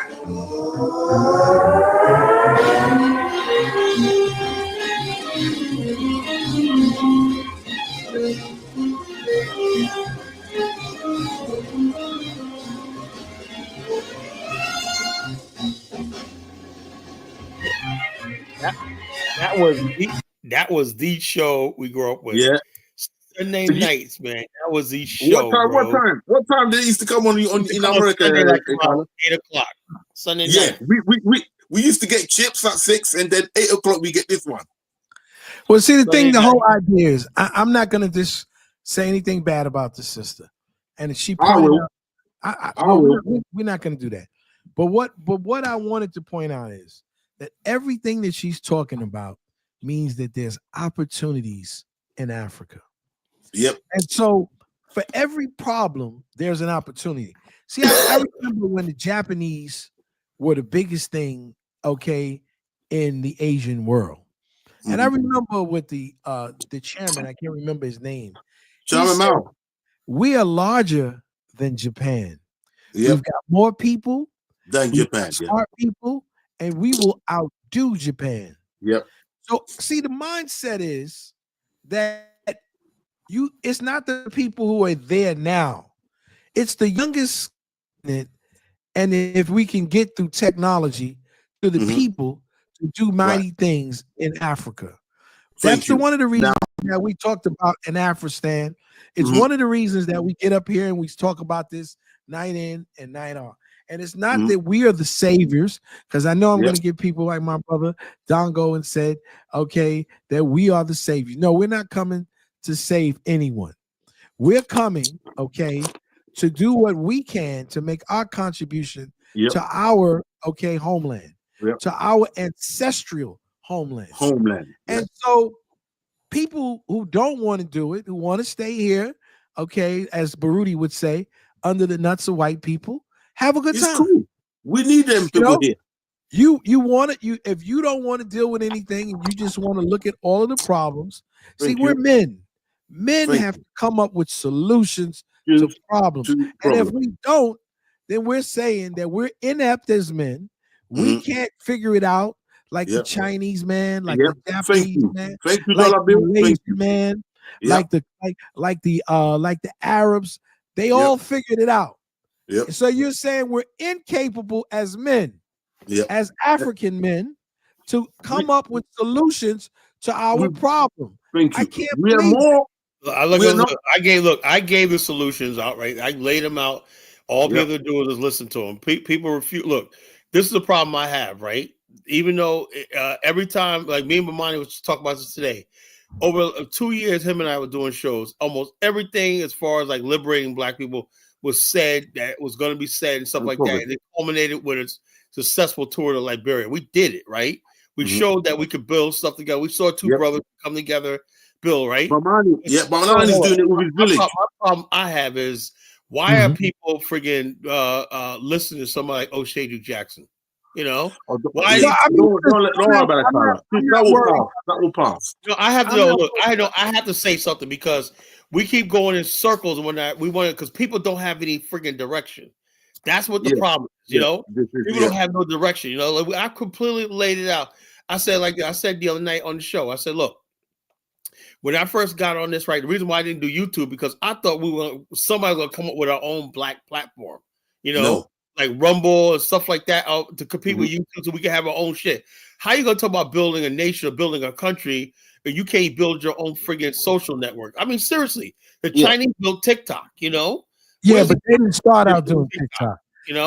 Speaker 1: That was the show we grew up with.
Speaker 5: Yeah.
Speaker 1: Sunday
Speaker 5: So
Speaker 1: nights, man. That was the show,
Speaker 5: What
Speaker 1: bro.
Speaker 5: time? What time did it used to come on in America?
Speaker 1: Sunday, like
Speaker 5: Connor?
Speaker 1: 8 o'clock. Sunday
Speaker 5: Yeah,
Speaker 1: night.
Speaker 5: we used to get chips at 6, and then 8 o'clock we get this one.
Speaker 6: Well, see, the
Speaker 1: Sunday
Speaker 6: thing, the
Speaker 1: night.
Speaker 6: whole idea is, I'm not going to just say anything bad about the sister. And she
Speaker 5: I
Speaker 6: pointed
Speaker 5: will.
Speaker 6: out,
Speaker 5: I will.
Speaker 6: we're not going to do that. But what I wanted to point out is that everything that she's talking about means that there's opportunities in Africa.
Speaker 5: Yep.
Speaker 6: And so for every problem, there's an opportunity. See, I remember when the Japanese were the biggest thing, okay, in the Asian world. And I remember with the chairman, I can't remember his name.
Speaker 5: Chairman Mao.
Speaker 6: We are larger than Japan.
Speaker 5: Yep.
Speaker 6: We've got more people
Speaker 5: Than Japan.
Speaker 6: Smart people, and we will outdo Japan.
Speaker 5: Yep.
Speaker 6: So see, the mindset is that it's not the people who are there now, it's the youngest, and if we can get through technology to the people to do mighty things in Africa. That's one of the reasons that we talked about in Afghanistan. It's one of the reasons that we get up here and we talk about this night in and night out. And it's not that we are the saviors, because I know I'm going to get people like my brother Dongo and said, okay, that we are the saviors. No, we're not coming to save anyone. We're coming, okay, to do what we can to make our contribution to our, homeland, to our ancestral homeland. And so people who don't want to do it, who want to stay here, okay, as Baruti would say, under the nuts of white people, have a good time.
Speaker 5: Cool. We need them people here.
Speaker 6: You want it. If you don't want to deal with anything and you just want to look at all of the problems, we're men. Men have to come up with solutions to problems. And if we don't, then we're saying that we're inept as men. We can't figure it out like the Chinese man, like the Japanese man, like the Malaysian man, like the Arabs. They all figured it out. So you're saying we're incapable as men, as African men, to come up with solutions to our problem. I can't believe
Speaker 1: I gave the solutions out, right? I laid them out. All people do is listen to them. People refuse. Look, this is the problem I have, right? Even though every time, like me and Mamani was talking about this today, over 2 years, him and I were doing shows. Almost everything as far as like liberating Black people was said that was going to be said and stuff like that. And it culminated with a successful tour to Liberia. We did it, right? We showed that we could build stuff together. We saw two brothers come together, build, right?
Speaker 5: Mamani is doing it with his village.
Speaker 1: My problem I have is, why are people friggin' listening to somebody like O'Shea Jackson? You know, why?
Speaker 5: Don't worry about that. That will pass.
Speaker 1: No, I have to know. Look, I have to say something, because we keep going in circles and whatnot. We want it because people don't have any friggin' direction. That's what the problem is. You know, people don't have no direction. You know, like, I completely laid it out. I said the other night on the show. I said, look, when I first got on this, right, the reason why I didn't do YouTube, because I thought somebody was gonna come up with our own Black platform. You know. Like Rumble and stuff like that to compete with YouTube, so we can have our own shit. How you gonna talk about building a nation or building a country and you can't build your own friggin' social network? I mean, seriously, the Chinese built TikTok, you know?
Speaker 6: Yeah, but they didn't start out doing TikTok.
Speaker 1: You know,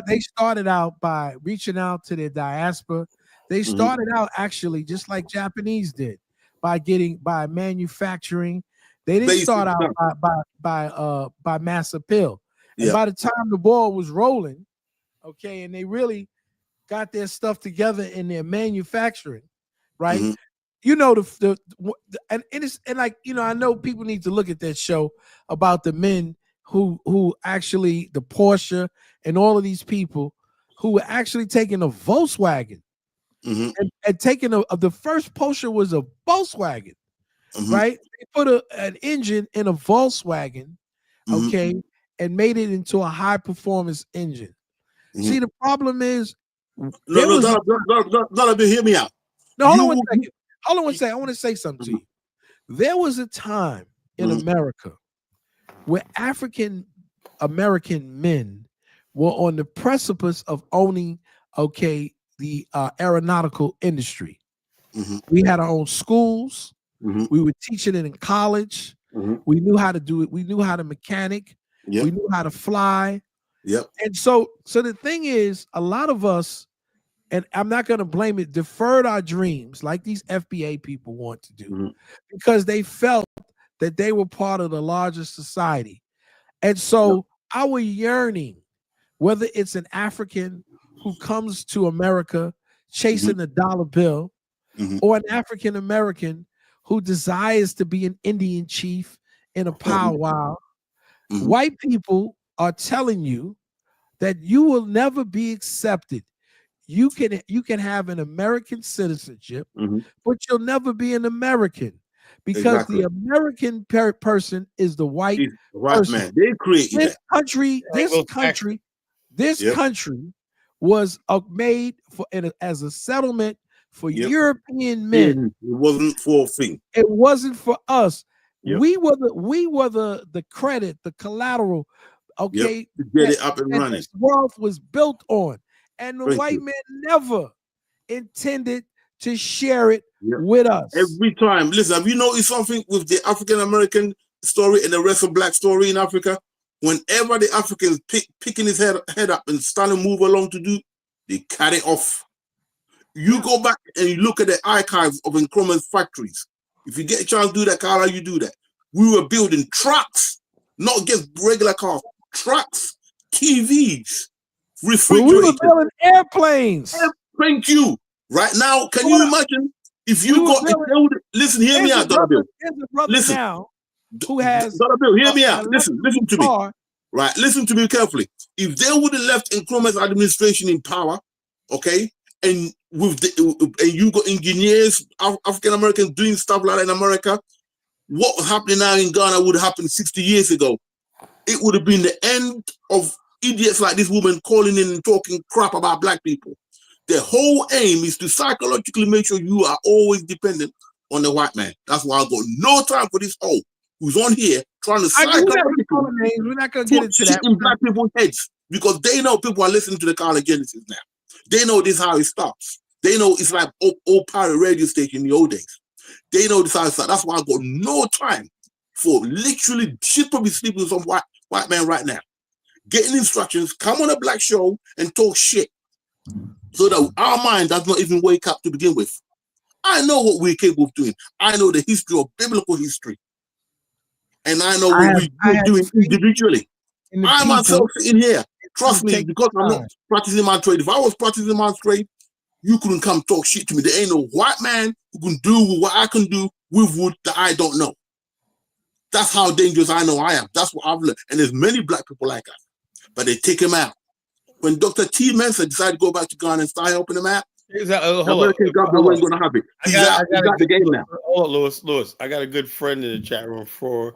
Speaker 6: they started out by reaching out to their diaspora. They started out actually just like Japanese did, by manufacturing. They didn't start out by mass appeal. And by the time the ball was rolling, okay, and they really got their stuff together in their manufacturing, right?
Speaker 5: Mhm.
Speaker 6: You know and it's and like I know people need to look at that show about the men who actually the Porsche and all of these people who were actually taking a Volkswagen
Speaker 5: Mhm.
Speaker 6: and taking the first Porsche was a Volkswagen,
Speaker 5: Mhm.
Speaker 6: right? They put an engine in a Volkswagen,
Speaker 5: Mhm.
Speaker 6: okay, and made it into a high performance engine.
Speaker 5: Mhm.
Speaker 6: See, the problem is
Speaker 5: No,
Speaker 6: there was
Speaker 5: hear me out.
Speaker 6: no, hold on one
Speaker 5: You-
Speaker 6: second. Hold on one second. I want to say something to you. There was a time in
Speaker 5: Mhm.
Speaker 6: America where African American men were on the precipice of owning, okay, the aeronautical industry.
Speaker 5: Mhm.
Speaker 6: We had our own schools.
Speaker 5: Mhm.
Speaker 6: We were teaching it in college.
Speaker 5: Mhm.
Speaker 6: We knew how to do it. We knew how to mechanic.
Speaker 5: Yep.
Speaker 6: We knew how to fly.
Speaker 5: Yep.
Speaker 6: And so the thing is, a lot of us, and I'm not going to blame it, deferred our dreams like these FBA people want to do
Speaker 5: Mhm.
Speaker 6: because they felt that they were part of the larger society. And so our yearning, whether it's an African who comes to America chasing the dollar bill,
Speaker 5: Mhm.
Speaker 6: or an African American who desires to be an Indian chief in a powwow,
Speaker 5: Mhm.
Speaker 6: white people are telling you that you will never be accepted. You can have an American citizenship,
Speaker 5: Mhm.
Speaker 6: but you'll never be an American because
Speaker 5: Exactly.
Speaker 6: the American person is the white
Speaker 5: He's right,
Speaker 6: person.
Speaker 5: man. They created
Speaker 6: This
Speaker 5: that.
Speaker 6: country, this
Speaker 5: Yep.
Speaker 6: country was made as a settlement for
Speaker 5: Yep.
Speaker 6: European men.
Speaker 5: It wasn't for a thing.
Speaker 6: It wasn't for us.
Speaker 5: Yep.
Speaker 6: We were the credit, the collateral, okay,
Speaker 5: To get it up and
Speaker 6: that
Speaker 5: running.
Speaker 6: this wealth was built on. And the
Speaker 5: Thank
Speaker 6: white
Speaker 5: you.
Speaker 6: man never intended to share it
Speaker 5: Yep.
Speaker 6: with us.
Speaker 5: Every time. Listen, have you noticed something with the African American story and the rest of black story in Africa? Whenever the Africans picking his head up and starting to move along to do, they cut it off. You go back and you look at the archives of Nkrumah's factories. If you get a chance to do that, Carla, you do that. We were building trucks, not just regular cars, trucks, TVs,
Speaker 6: But
Speaker 5: refrigerators.
Speaker 6: we were building airplanes.
Speaker 5: Thank you. Right now, can you imagine if you listen, hear me out, Dollar Bill.
Speaker 6: There's a brother
Speaker 5: Listen.
Speaker 6: now who has
Speaker 5: Dollar Bill, hear me
Speaker 6: an
Speaker 5: out. Listen to me.
Speaker 6: car.
Speaker 5: Right, listen to me carefully. If they would have left Nkrumah's administration in power, okay, and and you got engineers, African Americans doing stuff like that in America, what was happening now in Ghana would have happened 60 years ago. It would have been the end of idiots like this woman calling in and talking crap about black people. The whole aim is to psychologically make sure you are always dependent on the white man. That's why I've got no time for this hoe who's on here trying to psychologically
Speaker 6: we're not going to get into that.
Speaker 5: in black people's heads because they know people are listening to the Carla Genesis now. They know this is how it starts. They know it's like old pirate radio station in the old days. They know this is how it starts. That's why I've got no time for literally, she's probably sleeping with some white man right now. Getting instructions, come on a black show and talk shit so that our mind does not even wake up to begin with. I know what we're capable of doing. I know the history of biblical history. And I know what we're doing individually. I myself sitting here, trust me, because I'm not practicing my trade. If I was practicing my trade, you couldn't come talk shit to me. There ain't no white man who can do what I can do with wood that I don't know. That's how dangerous I know I am. That's what I've learned. And there's many black people like us, but they take him out. When Dr. T. Mensa decided to go back to Ghana and start helping him out, the American government wasn't going to have it. He's got the game now.
Speaker 1: Hold on, Lewis. I got a good friend in the chat room for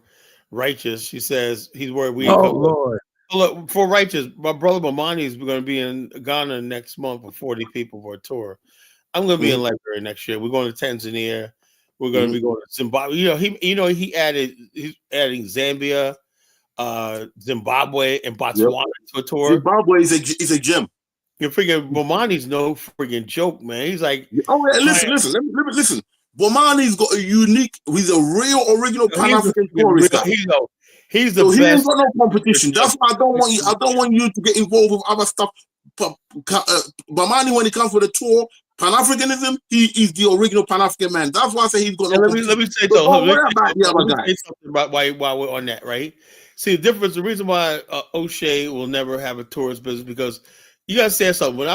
Speaker 1: Righteous. She says he's worried we.
Speaker 6: Oh, Lord.
Speaker 1: Look, for Righteous, my brother Mamani is going to be in Ghana next month with 40 people for a tour. I'm going to be in Liberia next year. We're going to Tanzania. We're going to be going to Zimbabwe. He's adding Zambia, Zimbabwe, and Botswana to a tour.
Speaker 5: Zimbabwe is a gem.
Speaker 1: You're freaking Bomani's no freaking joke, man. He's like,
Speaker 5: listen. Let me listen. Bomani's got a unique. He's a real original Pan-African tourist guy.
Speaker 1: He's the
Speaker 5: best. He ain't got no competition. That's why I don't want you to get involved with other stuff. Bomani, when it comes for the tour, Pan-Africanism, he is the original Pan-African man. That's why I say he's got no competition.
Speaker 1: Let me say something about while we're on that, right? See, the reason why O'Shea will never have a tourist business because, You gotta say something. When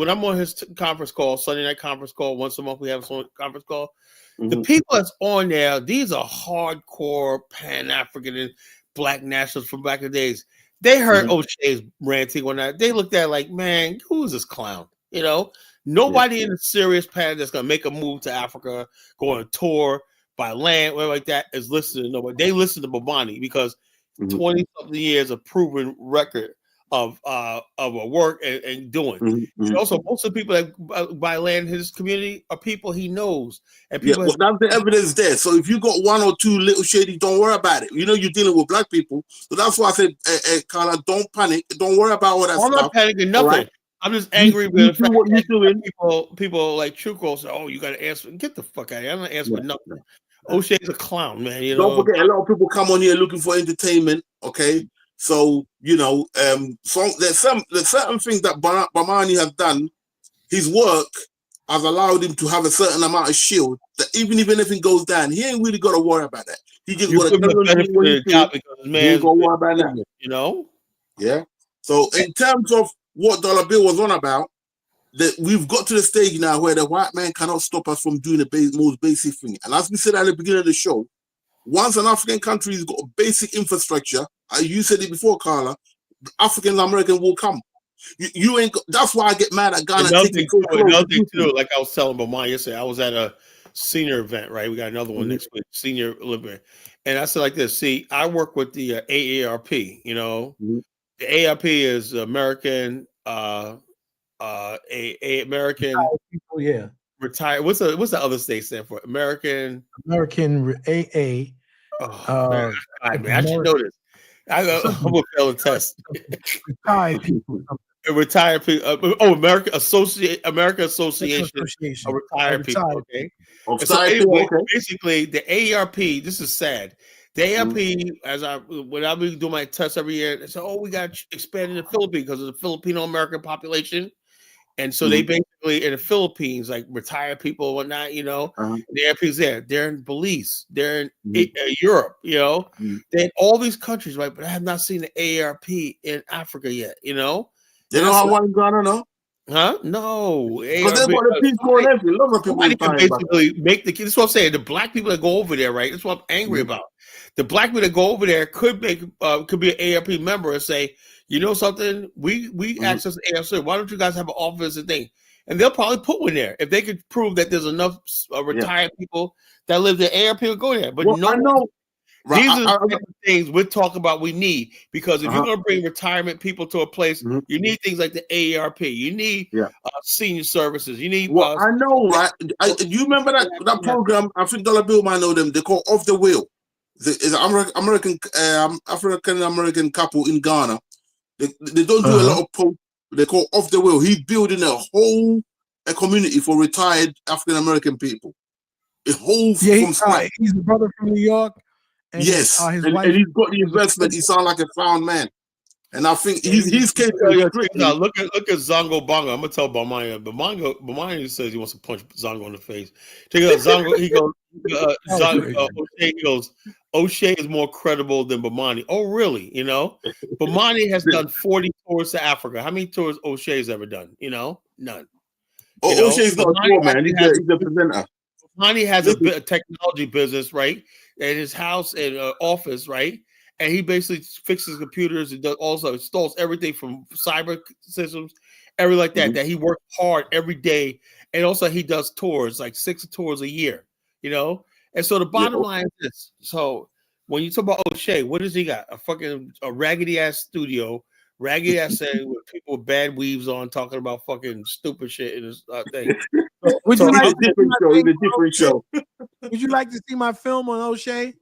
Speaker 1: I'm on his conference call, Sunday night conference call, once a month we have a conference call. The people that's on there, these are hardcore Pan-African and Black nationalists from back in the days. They heard O'Shea's ranting one night. They looked at it like, man, who is this clown? You know, nobody in a serious pan that's gonna make a move to Africa, go on a tour by land, whatever like that, is listening to nobody. They listen to Bomani because 20-something years of proven record of a work and doing. And also, most of the people that buy land in his community are people he knows. And people
Speaker 5: well, that's the evidence there. So if you got one or two little shady, don't worry about it. You know you're dealing with black people. So that's why I said, Carla, don't panic. Don't worry about all that stuff.
Speaker 1: I'm not panicking nothing. Right? I'm just angry with the fact what you're doing. People like Truco say, oh, you got to answer. Get the fuck out of here. I'm not answering nothing. O'Shea's a clown, man. You know?
Speaker 5: Don't forget, a lot of people come on here looking for entertainment, okay? So, you know, so there's certain things that Bomani has done. His work has allowed him to have a certain amount of shield that even if anything goes down, he ain't really got to worry about that. He just got to tell him what he's doing. He ain't got to worry about that.
Speaker 1: You know?
Speaker 5: Yeah. So in terms of what Dollar Bill was on about, that we've got to the stage now where the white man cannot stop us from doing the most basic thing. And as we said at the beginning of the show, once an African country has got a basic infrastructure, you said it before, Carla, African American will come. You ain't. That's why I get mad at Ghana.
Speaker 1: Another thing too, like I was telling Bomani yesterday, I was at a senior event, right? We got another one next week, senior Liberia. And I said like this, see, I work with the AARP, you know. The AARP is American American
Speaker 6: people, yeah.
Speaker 1: Retire. What's the other state stand for? American
Speaker 6: AA.
Speaker 1: Oh, man, I should know this. I'm gonna fail the test.
Speaker 6: Retired people.
Speaker 1: Retired people. American Association of Retired People. Okay. So anyway, basically, the AARP. This is sad. The AARP, when I be doing my tests every year, they say, "Oh, we got to expand in the Philippines because of the Filipino American population." And so they basically in the Philippines, like retired people and whatnot, you know, the ARP's there. They're in Belize. They're in Europe, you know. They're in all these countries, right? But I have not seen the AARP in Africa yet, you know.
Speaker 5: They don't have one in Ghana, no?
Speaker 1: Huh? No.
Speaker 5: Because they got the peace corps and everything. Lots of people
Speaker 1: can basically make the. That's what I'm saying. The black people that go over there, right? That's what I'm angry about. The black people that go over there could be an AARP member and say, you know something? We access AFC. Why don't you guys have an office and thing? And they'll probably put one there if they could prove that there's enough retired people that live there. ARP will go there. But no,
Speaker 5: I know.
Speaker 1: These are the things we're talking about. We need because if you're going to bring retirement people to a place, you need things like the AARP. You need senior services. You need.
Speaker 5: I know, right? You remember that program? I think Dollar Bill might know them. They call Off the Wheel. It's an African American couple in Ghana. They don't do a lot of posts. They call Off the Wheel. He's building a community for retired African American people. A whole
Speaker 6: he's a brother from New York.
Speaker 5: And his wife, and he's got the investment. He sounds like a found man. And I think he's capable.
Speaker 1: Look at Zongo Bongo. I'm gonna tell Bomani says he wants to punch Zongo in the face. Check out Zongo. He goes, O'Shea goes, O'Shea is more credible than Bomani. Oh, really? You know, Bomani has done 40 tours to Africa. How many tours O'Shea's ever done? You know, none.
Speaker 5: O'Shea's not a tour man. He's a presenter.
Speaker 1: Bomani has a technology business, right? At his house and office, right? And he basically fixes computers and also installs everything from cyber systems, everything like that. That he works hard every day, and also he does tours, like 6 tours a year, you know. And so the bottom line is this: so when you talk about O'Shea, what does he got? A raggedy ass studio, raggedy ass setting with people with bad weaves on, talking about fucking stupid shit in his thing.
Speaker 6: Would you like
Speaker 5: a different show?
Speaker 6: Would you like to see my film on O'Shea?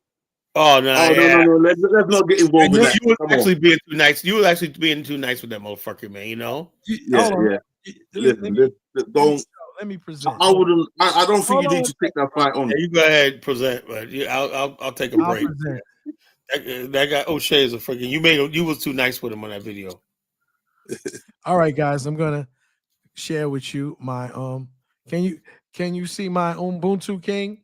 Speaker 1: Oh no!
Speaker 5: No! Let's not get involved in that.
Speaker 1: You were actually being too nice. You were actually being too nice with that motherfucker, man. You know?
Speaker 5: Listen, don't.
Speaker 6: Let me present.
Speaker 5: I wouldn't. I don't think you need to take that fight on.
Speaker 1: Yeah, you go ahead and present, but I'll take a break. That guy O'Shea is a freaking. You was too nice with him on that video.
Speaker 6: All right, guys, I'm gonna share with you my Can you see my Ubuntu King?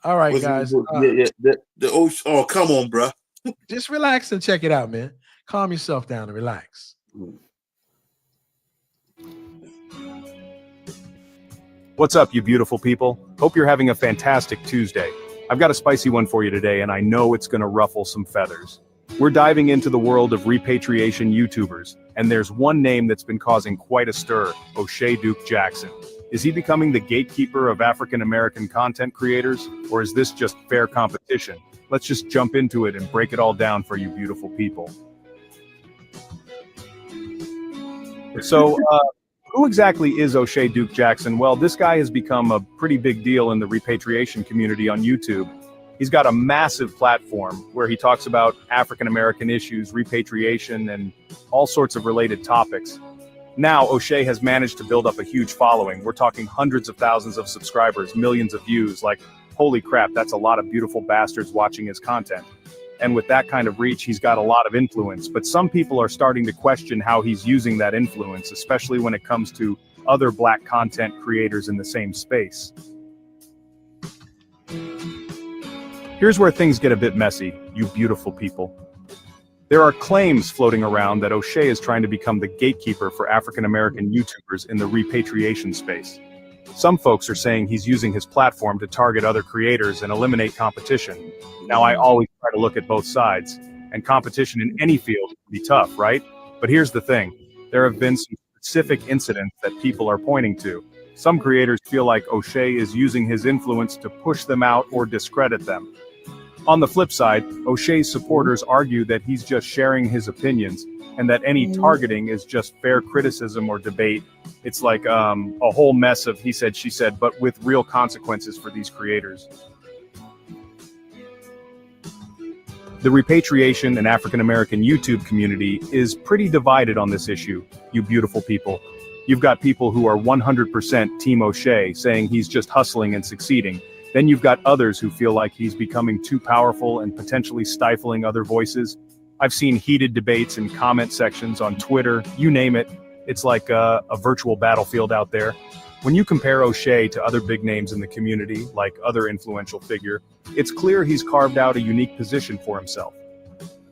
Speaker 6: All right, guys.
Speaker 5: Oh, come on, bro.
Speaker 6: Just relax and check it out, man. Calm yourself down and relax.
Speaker 9: What's up, you beautiful people? Hope you're having a fantastic Tuesday. I've got a spicy one for you today, and I know it's gonna ruffle some feathers. We're diving into the world of repatriation YouTubers, and there's one name that's been causing quite a stir, O'Shea Duke Jackson. Is he becoming the gatekeeper of African-American content creators, or is this just fair competition? Let's just jump into it and break it all down for you beautiful people. So, who exactly is O'Shea Duke Jackson? Well, this guy has become a pretty big deal in the repatriation community on YouTube. He's got a massive platform where he talks about African-American issues, repatriation, and all sorts of related topics. Now, O'Shea has managed to build up a huge following. We're talking hundreds of thousands of subscribers, millions of views. Like, holy crap, that's a lot of beautiful bastards watching his content. And with that kind of reach, he's got a lot of influence. But some people are starting to question how he's using that influence, especially when it comes to other Black content creators in the same space. Here's where things get a bit messy, you beautiful people. There are claims floating around that O'Shea is trying to become the gatekeeper for African-American YouTubers in the repatriation space. Some folks are saying he's using his platform to target other creators and eliminate competition. Now, I always try to look at both sides, and competition in any field can be tough, right? But here's the thing. There have been some specific incidents that people are pointing to. Some creators feel like O'Shea is using his influence to push them out or discredit them. On the flip side, O'Shea's supporters argue that he's just sharing his opinions and that any targeting is just fair criticism or debate. It's like a whole mess of he said, she said, but with real consequences for these creators. The repatriation and African-American YouTube community is pretty divided on this issue, you beautiful people. You've got people who are 100% Team O'Shea, saying he's just hustling and succeeding. Then you've got others who feel like he's becoming too powerful and potentially stifling other voices. I've seen heated debates in comment sections on Twitter, you name it. It's like a virtual battlefield out there. When you compare O'Shea to other big names in the community, like other influential figure, it's clear he's carved out a unique position for himself.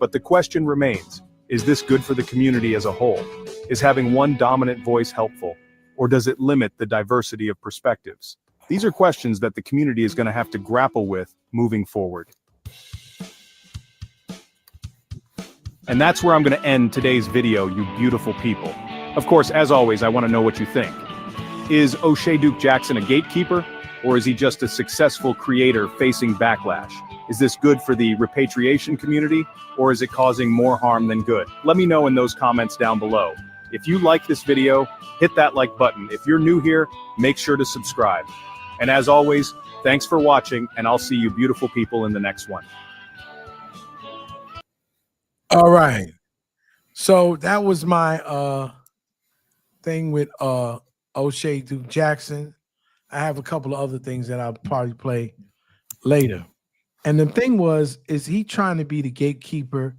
Speaker 9: But the question remains, is this good for the community as a whole? Is having one dominant voice helpful? Or does it limit the diversity of perspectives? These are questions that the community is going to have to grapple with moving forward. And that's where I'm going to end today's video, you beautiful people. Of course, as always, I want to know what you think. Is O'Shea Duke Jackson a gatekeeper, or is he just a successful creator facing backlash? Is this good for the repatriation community, or is it causing more harm than good? Let me know in those comments down below. If you like this video, hit that like button. If you're new here, make sure to subscribe. And as always, thanks for watching, and I'll see you beautiful people in the next one.
Speaker 6: All right. So that was my thing with O'Shea Duke Jackson. I have a couple of other things that I'll probably play later. And the thing was, is he trying to be the gatekeeper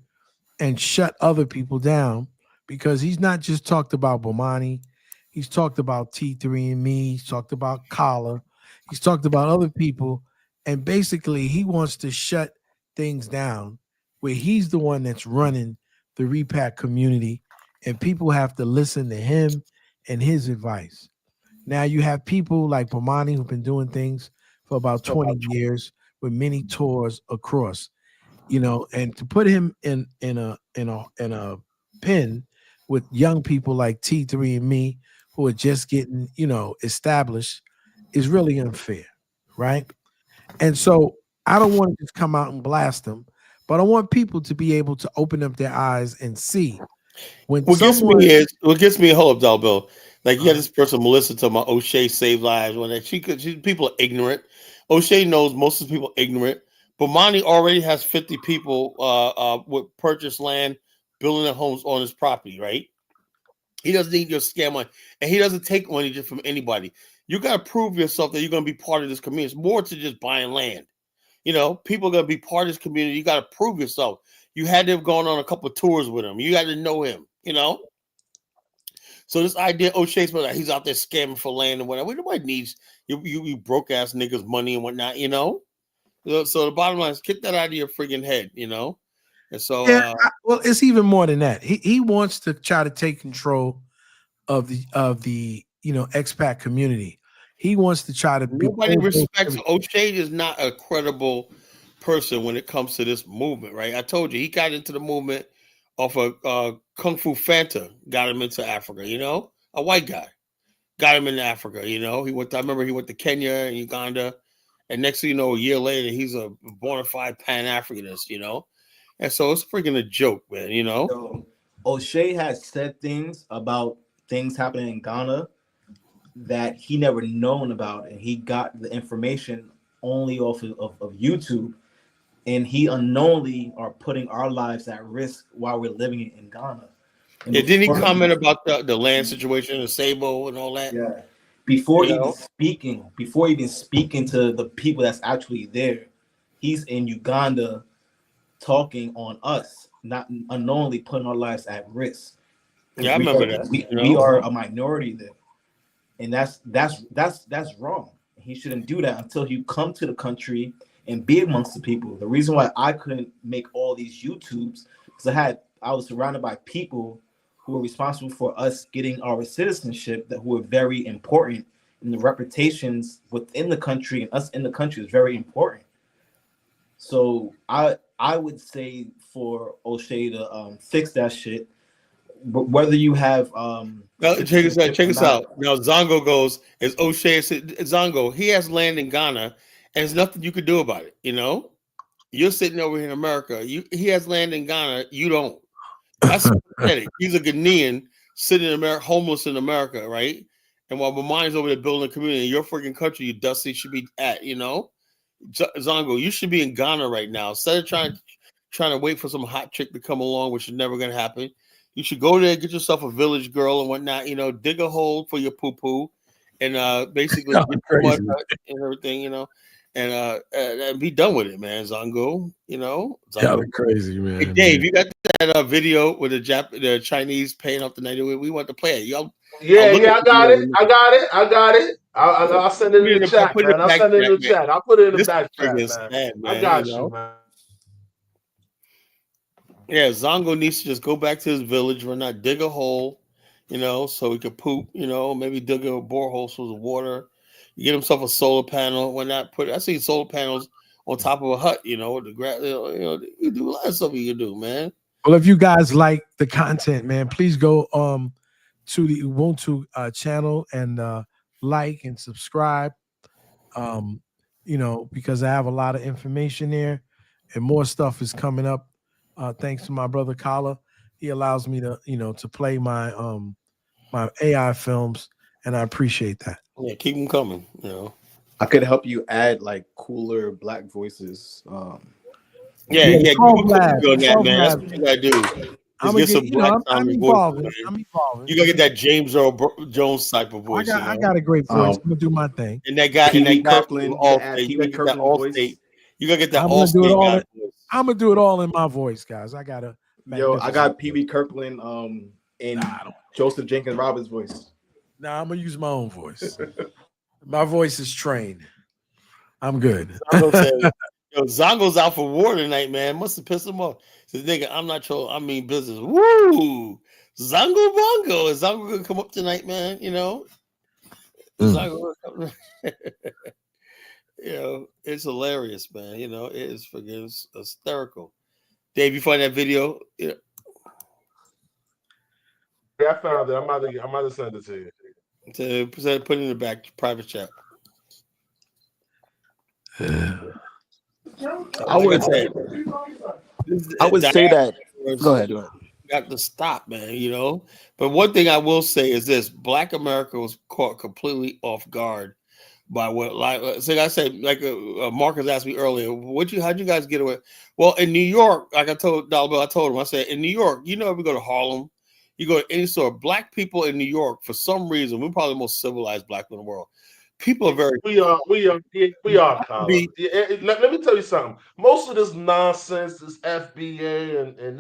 Speaker 6: and shut other people down? Because he's not just talked about Bomani. He's talked about T3andMe. He's talked about Kala. He's talked about other people. And basically, he wants to shut things down where he's the one that's running the repack community, and people have to listen to him and his advice. Now you have people like Bomani who've been doing things for about 20 years with many tours across, you know, and to put him in a pen with young people like T3andMe who are just getting, you know, established is really unfair, right? And so I don't want to just come out and blast them, but I want people to be able to open up their eyes and see. When
Speaker 1: what gets me, hold up, Dalbill. Like you had this person, Melissa, talking about O'Shea saved lives. When people are ignorant. O'Shea knows most of the people are ignorant. Bomani already has 50 people with purchased land, building their homes on his property, right? He doesn't need your scam money, and he doesn't take money just from anybody. You got to prove yourself that you're going to be part of this community. It's more to just buying land. You know, people are going to be part of this community. You got to prove yourself. You had to have gone on a couple of tours with him. You got to know him, you know? So this idea, O'Shea's he's out there scamming for land and whatever. Nobody needs you broke ass niggas money and whatnot, you know? So the bottom line is get that out of your friggin' head, you know? And so
Speaker 6: well, it's even more than that. He wants to try to take control of the you know, expat community. He wants to try to be.
Speaker 1: Nobody respects O'Shea is not a credible person when it comes to this movement, right? I told you he got into the movement off of Kung Fu Fanta, got him into Africa, you know, a white guy got him into Africa, you know. I remember he went to Kenya and Uganda, and next thing you know, a year later, he's a bona fide Pan-Africanist, you know. And so it's freaking a joke, man, you know.
Speaker 3: So, O'Shea has said things about things happening in Ghana that he never known about, and he got the information only off of YouTube, and he unknowingly are putting our lives at risk while we're living in Ghana. And
Speaker 1: yeah, didn't he comment about the land situation, the Sabo and all that?
Speaker 3: Yeah. Before even speaking to the people that's actually there, he's in Uganda talking on us, not unknowingly putting our lives at risk.
Speaker 1: Yeah, I remember that.
Speaker 3: We are a minority there, and that's wrong. He shouldn't do that until you come to the country and be amongst the people. The reason why I couldn't make all these YouTubes because I was surrounded by people who were responsible for us getting our citizenship that were very important, and the reputations within the country and us in the country is very important. So I would say for O'Shea to fix that shit. Whether you have
Speaker 1: check us out. Now Zongo goes, is O'Shea Zongo, he has land in Ghana and there's nothing you could do about it, you know? You're sitting over here in America. He has land in Ghana, you don't. That's pathetic. He's a Ghanaian sitting in America, homeless in America, right? And while Mamani's over there building a community, your freaking country, you dusty should be at, you know? Zongo, you should be in Ghana right now. Instead of trying to wait for some hot chick to come along, which is never gonna happen. You should go there, get yourself a village girl and whatnot, you know, dig a hole for your poo-poo and basically get mud and everything, you know, and be done with it, man. Zongo, you know.
Speaker 6: Y'all crazy, man.
Speaker 1: Hey, Dave, you got that video with the Chinese paying off the night? We want to play it. Y'all.
Speaker 10: Yeah, I got it. I'll send it in the chat, man. I'll send it in the chat. I'll put it in the back chat, man. I got you, man.
Speaker 1: Yeah, Zongo needs to just go back to his village, or not dig a hole, you know, so he could poop, you know, maybe dig a borehole for the water. You get himself a solar panel. When not I see solar panels on top of a hut, you know, the grass, you know, you do a lot of stuff you can do, man.
Speaker 6: Well, if you guys like the content, man, please go to the Ubuntu channel and like and subscribe. You know, because I have a lot of information there and more stuff is coming up. Thanks to my brother Kala. He allows me to, you know, to play my my AI films, and I appreciate that.
Speaker 1: Yeah, keep them coming, you know.
Speaker 3: I could help you add like cooler black voices.
Speaker 1: Yeah, give me on that, man. That's what you gotta do. I'm
Speaker 6: evolving.
Speaker 1: You gotta get that James Earl Jones type of voice.
Speaker 6: I got a great voice. I'm gonna do my thing.
Speaker 1: And that guy, Kirkland, you gotta get that Allstate. You gotta get that Allstate guy.
Speaker 6: I'm gonna do it all in my voice, guys. I got
Speaker 3: P.B. Kirkland and Joseph Jenkins Roberts' voice.
Speaker 6: Nah, I'm gonna use my own voice. My voice is trained. I'm good.
Speaker 1: Zongo's out for war tonight, man. Must have pissed him off. Says, nigga, I'm not sure. I mean business. Woo! Zongo Bongo. Is Zongo gonna come up tonight, man? You know? Zongo gonna come. You know, it's hilarious, man. You know, it is freaking hysterical. Dave, you find that video?
Speaker 10: Yeah, I found it. I'm about to send it to you.
Speaker 1: To put it in the back private chat.
Speaker 3: I would say that. Go ahead.
Speaker 1: Got to stop, man. You know, but one thing I will say is this: Black America was caught completely off guard by what, like I said, like Marcus asked me earlier, how'd you guys get away? Well, in New York, like I told Dollar, I told him, I said, in New York, you know, if we go to Harlem, you go to any store, black people in New York, for some reason, we're probably the most civilized black people in the world. People are very.
Speaker 10: We are. Let me tell you something. Most of this nonsense, this FBA and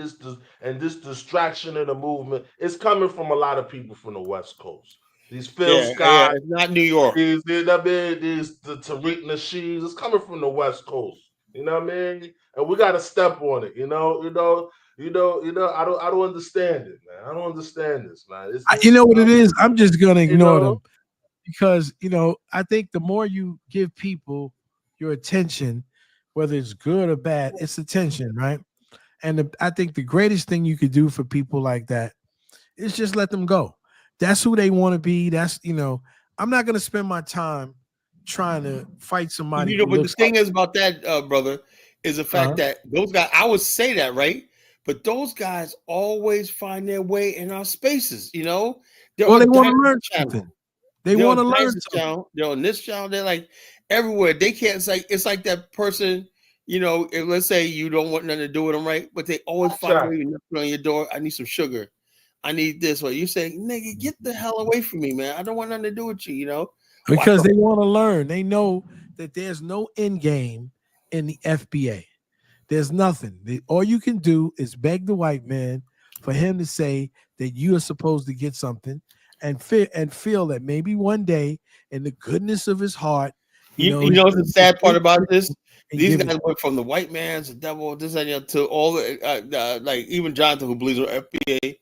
Speaker 10: this distraction in the movement, is coming from a lot of people from the West Coast. These Phil Scott,
Speaker 1: it's not New York.
Speaker 10: These the Tariq Nasheeds, it's coming from the West Coast. You know what I mean? And we got to step on it. You know. I don't understand it, man. I don't understand this, man.
Speaker 6: You know what it is? I'm just gonna ignore them because I think the more you give people your attention, whether it's good or bad, it's attention, right? And I think the greatest thing you could do for people like that is just let them go. That's who they want to be. That's I'm not going to spend my time trying to fight somebody.
Speaker 1: But the thing is about that, brother, is the fact that those guys, I would say that, right? But those guys always find their way in our spaces, They're
Speaker 6: they
Speaker 1: on
Speaker 6: want to
Speaker 1: Diaspora
Speaker 6: learn
Speaker 1: channel.
Speaker 6: something. They want to learn
Speaker 1: Diaspora
Speaker 6: something.
Speaker 1: channel. They're on this channel. They're like everywhere. They can't say it's like that person, if, let's say you don't want nothing to do with them, right? But they always find a way to knock on your door. I need some sugar. I need this. Or you say, nigga, get the hell away from me, man. I don't want nothing to do with you,
Speaker 6: Because they want to learn. They know that there's no end game in the FBA. There's nothing. All you can do is beg the white man for him to say that you are supposed to get something, and feel that maybe one day, in the goodness of his heart,
Speaker 1: the sad part about this. These guys went from the white man's the devil, this and that, to all the like even Jonathan, who believes in FBA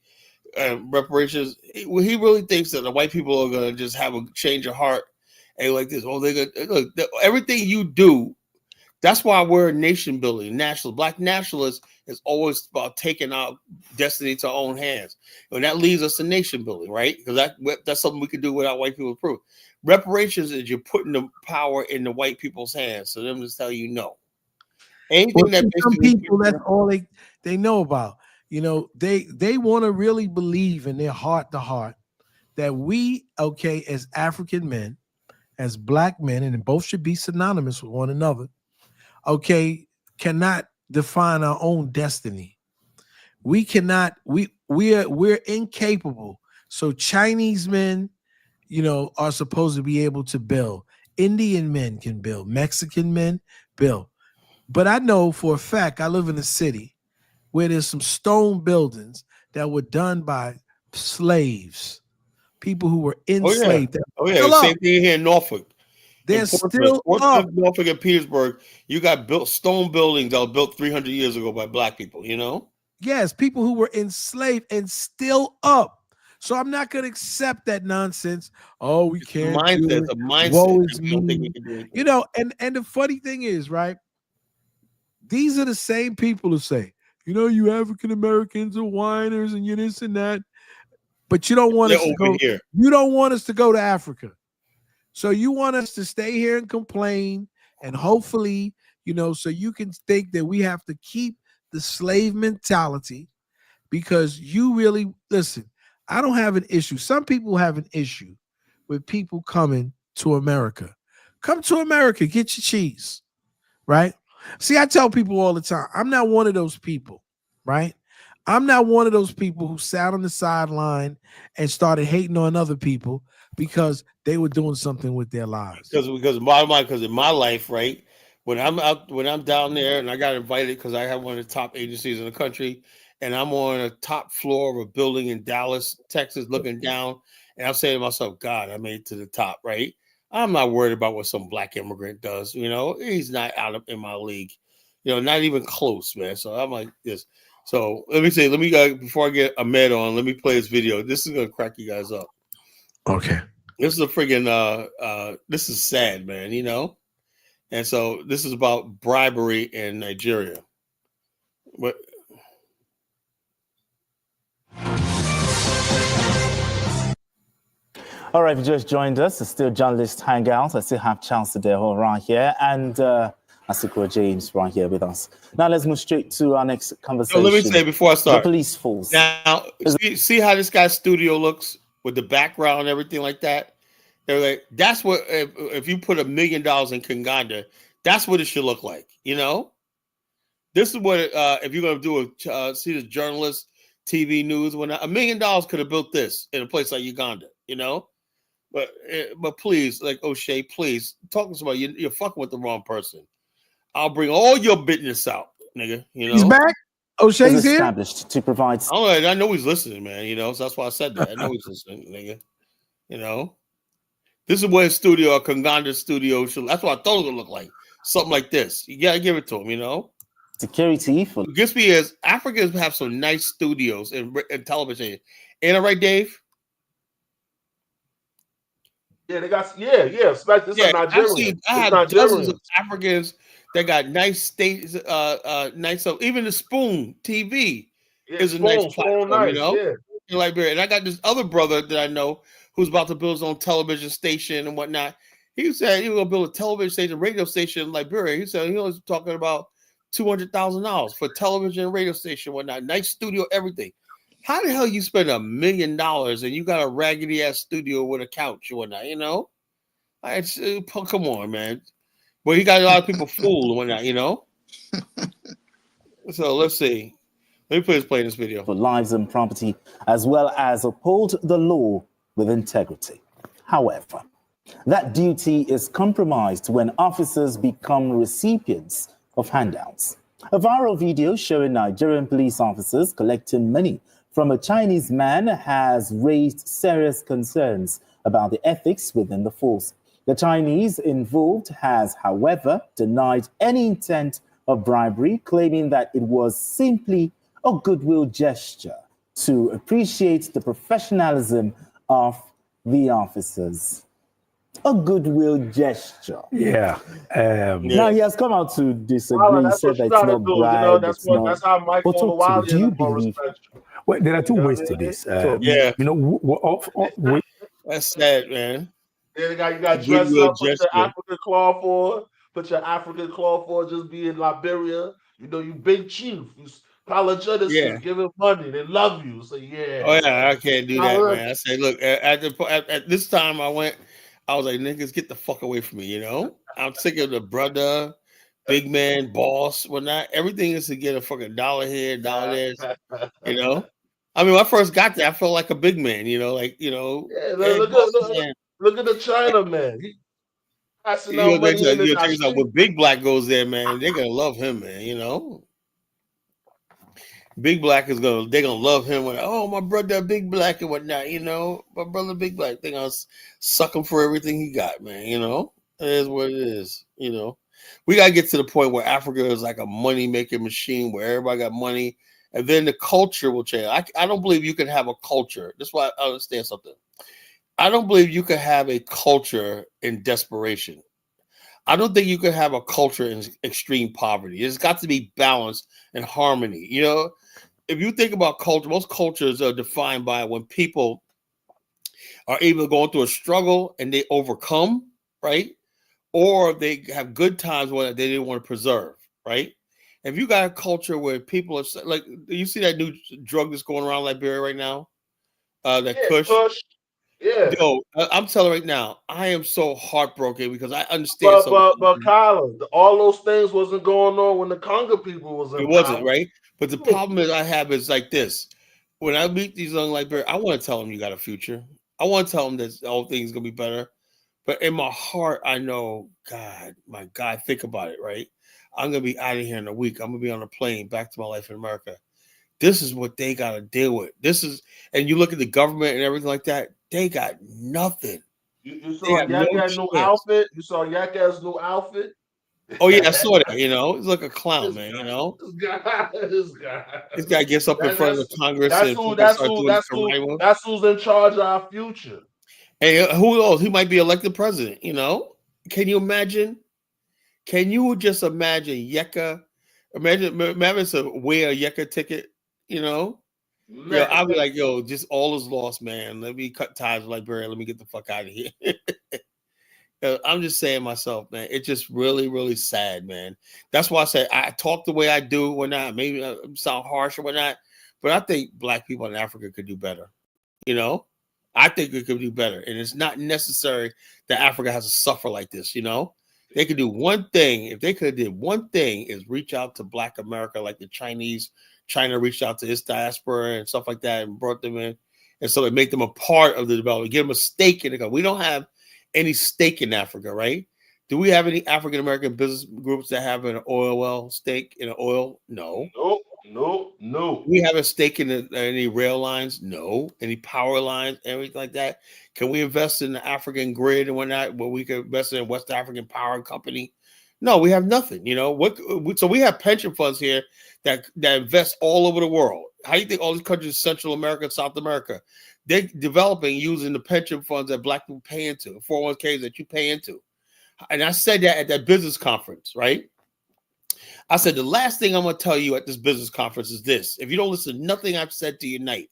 Speaker 1: reparations. He really thinks that the white people are gonna just have a change of heart and like this. Oh, they're gonna look everything you do. That's why we're nation building. Black nationalists is always about taking our destiny to our own hands, and that leads us to nation building, right? Because that's something we can do without white people approve. Reparations is you're putting the power in the white people's hands, so them to tell you no. Anything that
Speaker 6: some people, that's all they know about. They want to really believe in their heart to heart that we, as African men, as black men, and both should be synonymous with one another, cannot define our own destiny. We cannot. We're incapable. So Chinese men, are supposed to be able to build. Indian men can build. Mexican men build. But I know for a fact, I live in a city where there's some stone buildings that were done by slaves, people who were enslaved.
Speaker 1: Same thing here in Norfolk.
Speaker 6: They're still up.
Speaker 1: Norfolk and Petersburg, you got stone buildings that were built 300 years ago by black people,
Speaker 6: Yes, people who were enslaved and still up. So I'm not going to accept that nonsense. Oh, we can't do it.
Speaker 1: The mindset.
Speaker 6: Woe is me. And the funny thing is, right? These are the same people who say, you African Americans are whiners and you this and that, but you don't want us to go here. You don't want us to go to Africa. So you want us to stay here and complain, and hopefully, so you can think that we have to keep the slave mentality, because you really listen. I don't have an issue. Some people have an issue with people coming to America. Come to America, get your cheese, right? See, I tell people all the time, I'm not one of those people, right? I'm not one of those people who sat on the sideline and started hating on other people because they were doing something with their lives.
Speaker 1: Because in my life, right? When I'm down there and I got invited because I have one of the top agencies in the country, and I'm on a top floor of a building in Dallas, Texas, looking down, and I'm saying to myself, God, I made it to the top, right? I'm not worried about what some black immigrant does. He's not in my league, not even close, man. So I'm like this. So let me before I get Ahmed on, let me play this video. This is gonna crack you guys up.
Speaker 6: Okay.
Speaker 1: This is a friggin' this is sad, man. And so this is about bribery in Nigeria. What?
Speaker 11: All right, if you just joined us, it's still Journalist Hangout. I still have Charles Deho around here, and Asikwa James right here with us. Now let's move straight to our next conversation.
Speaker 1: So let me say before I start,
Speaker 11: the police force.
Speaker 1: Now, see how this guy's studio looks with the background and everything like that? They're like, that's what, if you put $1 million in Kinganda, that's what it should look like, This is what, if you're going to do see the journalist, TV news, when $1 million could have built this in a place like Uganda, But please, like O'Shea, please talk to somebody. You're fucking with the wrong person. I'll bring all your business out, nigga.
Speaker 6: He's back. O'Shea's here.
Speaker 11: Established to provide.
Speaker 1: I know he's listening, man. So that's why I said that. I know he's listening, nigga. This is what his studio, a Kinganda studio, should. That's what I thought it would look like. Something like this. You gotta give it to him,
Speaker 11: Security for.
Speaker 1: What gets me is Africans have some nice studios and television. Ain't it right, Dave?
Speaker 10: Yeah, they got especially this
Speaker 1: Yeah,
Speaker 10: are Nigerians.
Speaker 1: I
Speaker 10: It's
Speaker 1: have dozens of
Speaker 10: Nigerians.
Speaker 1: Africans that got nice states, nice. So even the Spoon TV
Speaker 10: Yeah,
Speaker 1: is a nice
Speaker 10: Spoon
Speaker 1: platform, you
Speaker 10: nice,
Speaker 1: know,
Speaker 10: yeah.
Speaker 1: in Liberia. And I got this other brother that I know who's about to build his own television station and whatnot. He said he was gonna build a television station, radio station in Liberia. He said he was talking about $200,000 for television and radio station, whatnot, nice studio, everything. How the hell you spend $1 million and you got a raggedy ass studio with a couch or whatnot, you know? It's, come on, man. Well, he got a lot of people fooled and whatnot, you know? So let's see. Let me play this video.
Speaker 11: For lives and property, as well as uphold the law with integrity. However, that duty is compromised when officers become recipients of handouts. A viral video showing Nigerian police officers collecting money from a Chinese man has raised serious concerns about the ethics within the force. The Chinese involved has, however, denied any intent of bribery, claiming that it was simply a goodwill gesture to appreciate the professionalism of the officers. A goodwill gesture.
Speaker 12: Yeah.
Speaker 11: Now he has come out to disagree. He said that it's not bribe.
Speaker 10: That's how Mike
Speaker 12: But talk to me.
Speaker 11: Do you believe?
Speaker 12: Well, there are two ways to this.
Speaker 1: Yeah.
Speaker 12: You know,
Speaker 1: That's sad, man.
Speaker 10: Yeah, you got dressed up, put your African cloth on, just be in Liberia. You know, you big chief. You apologize, give him money. They love you. So yeah.
Speaker 1: Oh yeah, I can't do that, man. I say, look, at this time I was like, niggas, get the fuck away from me, you know? I'm sick of the brother, big man, boss, whatnot. Everything is to get a fucking $1 here, $1 there, you know? I mean, when I first got there, I felt like a big man, you know, like, you know.
Speaker 10: Yeah, look at the China man. He passing out money in the
Speaker 1: when Big Black goes there, man, they're gonna love him, man, you know. Big Black they're gonna love him when, oh, my brother Big Black and whatnot, you know. My brother Big Black, they're gonna suck him for everything he got, man, you know. It is what it is, you know. We gotta get to the point where Africa is like a money-making machine where everybody got money. And then the culture will change. I don't believe you can have a culture. That's why I understand something. I don't believe you can have a culture in desperation. I don't think you can have a culture in extreme poverty. It's got to be balance and harmony. You know, if you think about culture, most cultures are defined by when people are able to go through a struggle and they overcome, right? Or they have good times when they didn't want to preserve, right? If you got a culture where people are like, you see that new drug that's going around Liberia right now, Kush.
Speaker 10: Yeah.
Speaker 1: Yo, I'm telling you right now, I am so heartbroken because I understand.
Speaker 10: But Kyla, all those things wasn't going on when the Congo people was in
Speaker 1: It wasn't, right? But the problem is I have is like this. When I meet these young Liberians, I want to tell them you got a future. I want to tell them that all things gonna be better. But in my heart, I know, God, my God, think about it, right? I'm going to be out of here in a week. I'm going to be on a plane back to my life in America. This is what they got to deal with. And you look at the government and everything like that, they got nothing.
Speaker 10: You saw Yaka's new outfit? You saw Yaka's new outfit?
Speaker 1: Oh, yeah, I saw that, you know. He's like a clown, man, you know. This guy gets up in front of the Congress
Speaker 10: that's who's in charge of our future.
Speaker 1: And who knows? He might be elected president, you know. Can you imagine? Can you just imagine Yeka? Imagine it's a wear a Yeka ticket, you know? Yeah, I'll be like, yo, just all is lost, man. Let me cut ties with Liberia. Let me get the fuck out of here. I'm just saying myself, man. It's just really, really sad, man. That's why I say I talk the way I do or not. Maybe I sound harsh or whatnot, but I think Black people in Africa could do better. You know? I think it could do better. And it's not necessary that Africa has to suffer like this, you know? They could do one thing. If they could have did one thing is reach out to Black America like the China reached out to its diaspora and stuff like that and brought them in. And so they make them a part of the development, give them a stake in it. We don't have any stake in Africa, right? Do we have any African-American business groups that have an oil well stake in oil? No.
Speaker 10: No.
Speaker 1: We have a stake in any rail lines? No. Any power lines, everything like that? Can we invest in the African grid and whatnot, where we can invest in a West African power company? No, we have nothing. You know so we have pension funds here that invest all over the world. How do you think all these countries, Central America, South America, they're developing using the pension funds that black people pay into, 401ks that you pay into. And I said that at that business conference, right? I said, the last thing I'm going to tell you at this business conference is this. If you don't listen to nothing I've said to you tonight,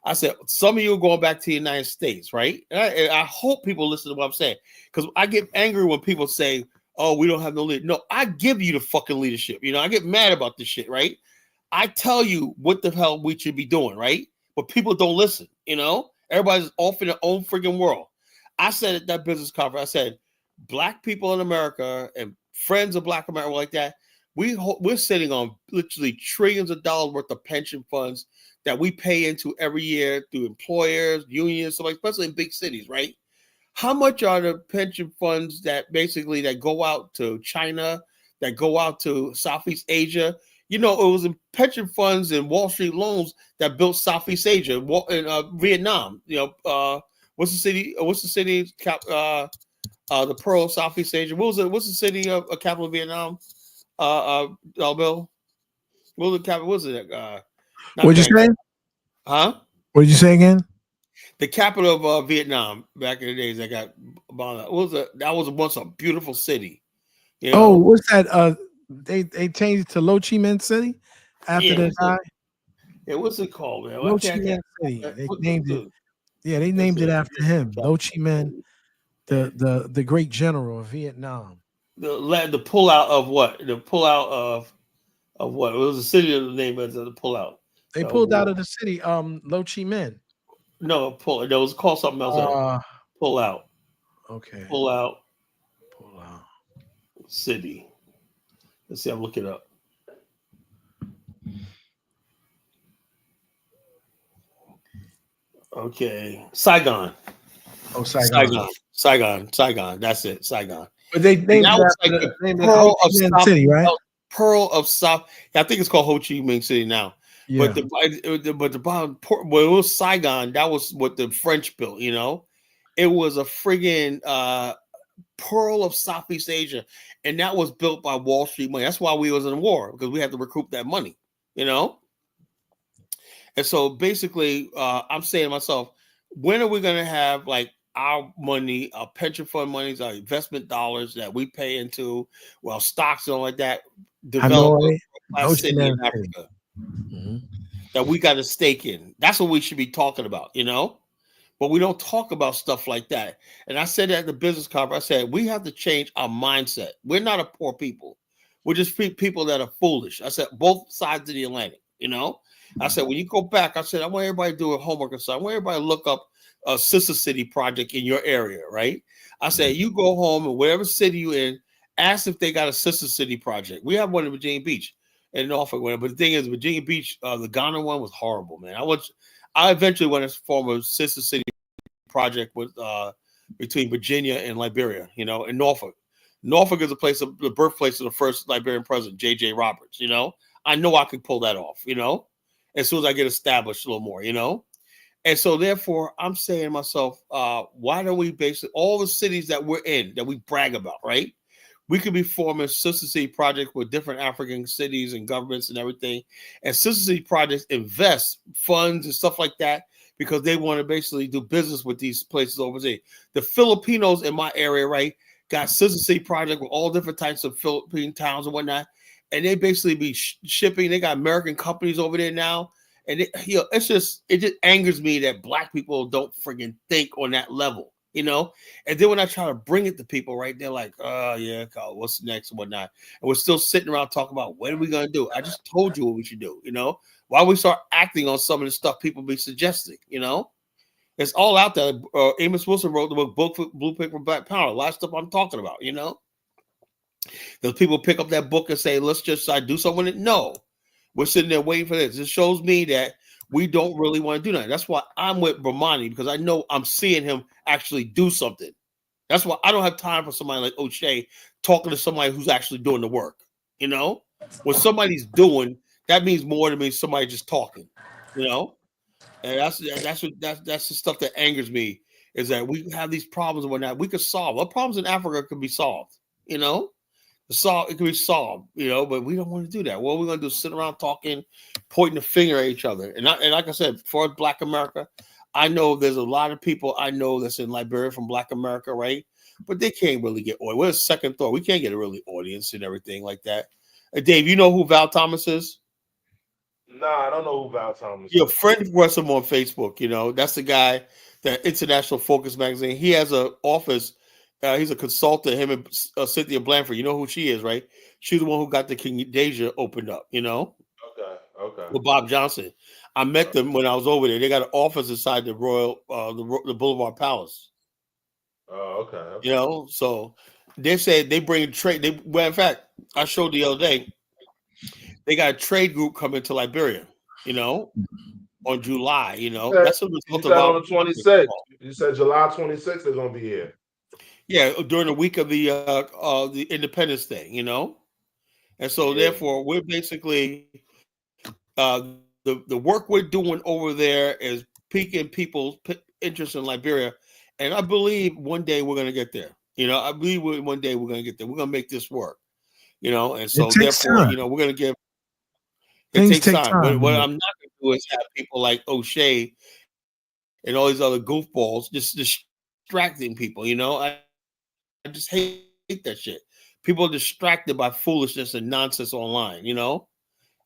Speaker 1: I said, some of you are going back to the United States, right? And I hope people listen to what I'm saying, because I get angry when people say, oh, we don't have no leader. No, I give you the fucking leadership. You know, I get mad about this shit, right? I tell you what the hell we should be doing, right? But people don't listen, you know? Everybody's off in their own freaking world. I said at that business conference, I said, black people in America and friends of black America like that, we're sitting on literally trillions of dollars worth of pension funds that we pay into every year through employers, unions, so especially in big cities, right? How much are the pension funds that basically that go out to China, that go out to Southeast Asia? You know, it was in pension funds and Wall Street loans that built Southeast Asia and Vietnam. You know, what's the city? What's the city? The Pearl of Southeast Asia. What's the city of capital of Vietnam? Bill. What was the capital? What was it?
Speaker 6: What'd you say?
Speaker 1: Huh?
Speaker 6: What did you say again?
Speaker 1: The capital of Vietnam back in the days that got bombed. That was once a beautiful city. You know?
Speaker 6: Oh, what's that? They changed it to Ho Chi Minh City after they died.
Speaker 1: Yeah, what's it called, man?
Speaker 6: Ho Chi Minh City. They named it. Yeah, they named it after him. Ho Chi Minh, the great general of Vietnam.
Speaker 1: The pullout of what? The pullout of what? It was the city of the name of the pullout.
Speaker 6: They pulled out of the city. Ho Chi Minh.
Speaker 1: No, it was called something else. Pull out.
Speaker 6: Okay.
Speaker 1: Pull out.
Speaker 6: Pull out.
Speaker 1: City. Let's see. I'm looking it up. Okay. Saigon.
Speaker 6: Oh, Saigon.
Speaker 1: Saigon. That's it. Saigon.
Speaker 6: But they named
Speaker 1: it like Pearl of South City, right? Pearl of South. I think it's called Ho Chi Minh City now. Yeah. But it was Saigon. That was what the French built. You know, it was a friggin' pearl of Southeast Asia, and that was built by Wall Street money. That's why we was in the war, because we had to recoup that money. You know, and so basically, I'm saying to myself, when are we going to have like our money, our pension fund monies, our investment dollars that we pay into, well, stocks and all like that, develop a city in Africa that we got a stake in? That's what we should be talking about, you know? But we don't talk about stuff like that. And I said that at the business conference, I said, we have to change our mindset. We're not a poor people. We're just people that are foolish. I said, both sides of the Atlantic, you know? I said, when you go back, I said, I want everybody to do a homework or something. I want everybody to look up a sister city project in your area, right? I said, you go home and whatever city you're in, ask if they got a sister city project. We have one in Virginia Beach and Norfolk, but the thing is, Virginia Beach, the Ghana one was horrible, man. I eventually went to form a sister city project with between Virginia and Liberia, you know, in Norfolk. Norfolk is the birthplace of the first Liberian president, J.J. Roberts, you know. I know I could pull that off, you know, as soon as I get established a little more, you know. And so therefore, I'm saying to myself, why don't we basically, all the cities that we're in, that we brag about, right? We could be forming sister city projects with different African cities and governments and everything. And sister city projects invest funds and stuff like that because they want to basically do business with these places overseas. The Filipinos in my area, right, got sister city project with all different types of Philippine towns and whatnot. And they basically be shipping. They got American companies over there now. And it just angers me that black people don't friggin' think on that level, you know? And then when I try to bring it to people, right, they're like, oh, yeah, what's next and whatnot. And we're still sitting around talking about what are we going to do? I just told you what we should do, you know? Why we start acting on some of the stuff people be suggesting, you know? It's all out there. Amos Wilson wrote the book, Blueprint for Black Power. A lot of stuff I'm talking about, you know? Those people pick up that book and say, let's just do something with it. No. We're sitting there waiting for this. It shows me that we don't really want to do that. That's why I'm with Brahmani, because I know I'm seeing him actually do something. That's why I don't have time for somebody like O'Shea talking to somebody who's actually doing the work. You know, what somebody's doing, that means more than me somebody just talking. You know, and that's the stuff that angers me, is that we have these problems and whatnot. We could solve. What problems in Africa could be solved? You know. It can be solved, you know, but we don't want to do that. What we're going to do is sit around talking, pointing the finger at each other. And like I said, for Black America, I know there's a lot of people I know that's in Liberia from Black America, right? But they can't really get audience. What is second thought? We can't get a really audience and everything like that. Dave, you know who Val Thomas is?
Speaker 10: Nah, I don't know who Val Thomas
Speaker 1: Your
Speaker 10: is.
Speaker 1: friend request him on Facebook. You know, that's the guy that International Focus magazine. He has an office. He's a consultant. Him and Cynthia Blanford. You know who she is, right? She's the one who got the King Deja opened up. You know,
Speaker 10: Okay.
Speaker 1: with Bob Johnson. I met them when I was over there. They got an office inside the Royal, the Boulevard Palace.
Speaker 10: Oh, okay.
Speaker 1: You know, so they said they bring trade. Well, in fact, I showed the other day. They got a trade group coming to Liberia. You know, on July. You know, that's a result
Speaker 10: of on the 26th. You said July 26th they're gonna be here.
Speaker 1: Yeah, during the week of the Independence Day. You know, and so therefore we're basically the work we're doing over there is piquing people's interest in Liberia, and I believe one day we're gonna get there. You know, I believe one day we're gonna get there. We're gonna make this work. You know, and so therefore,
Speaker 6: time.
Speaker 1: you know, we're gonna give.
Speaker 6: Things take time.
Speaker 1: What I'm not gonna do is have people like O'Shea and all these other goofballs just distracting people. You know, I just hate that shit. People are distracted by foolishness and nonsense online. You know.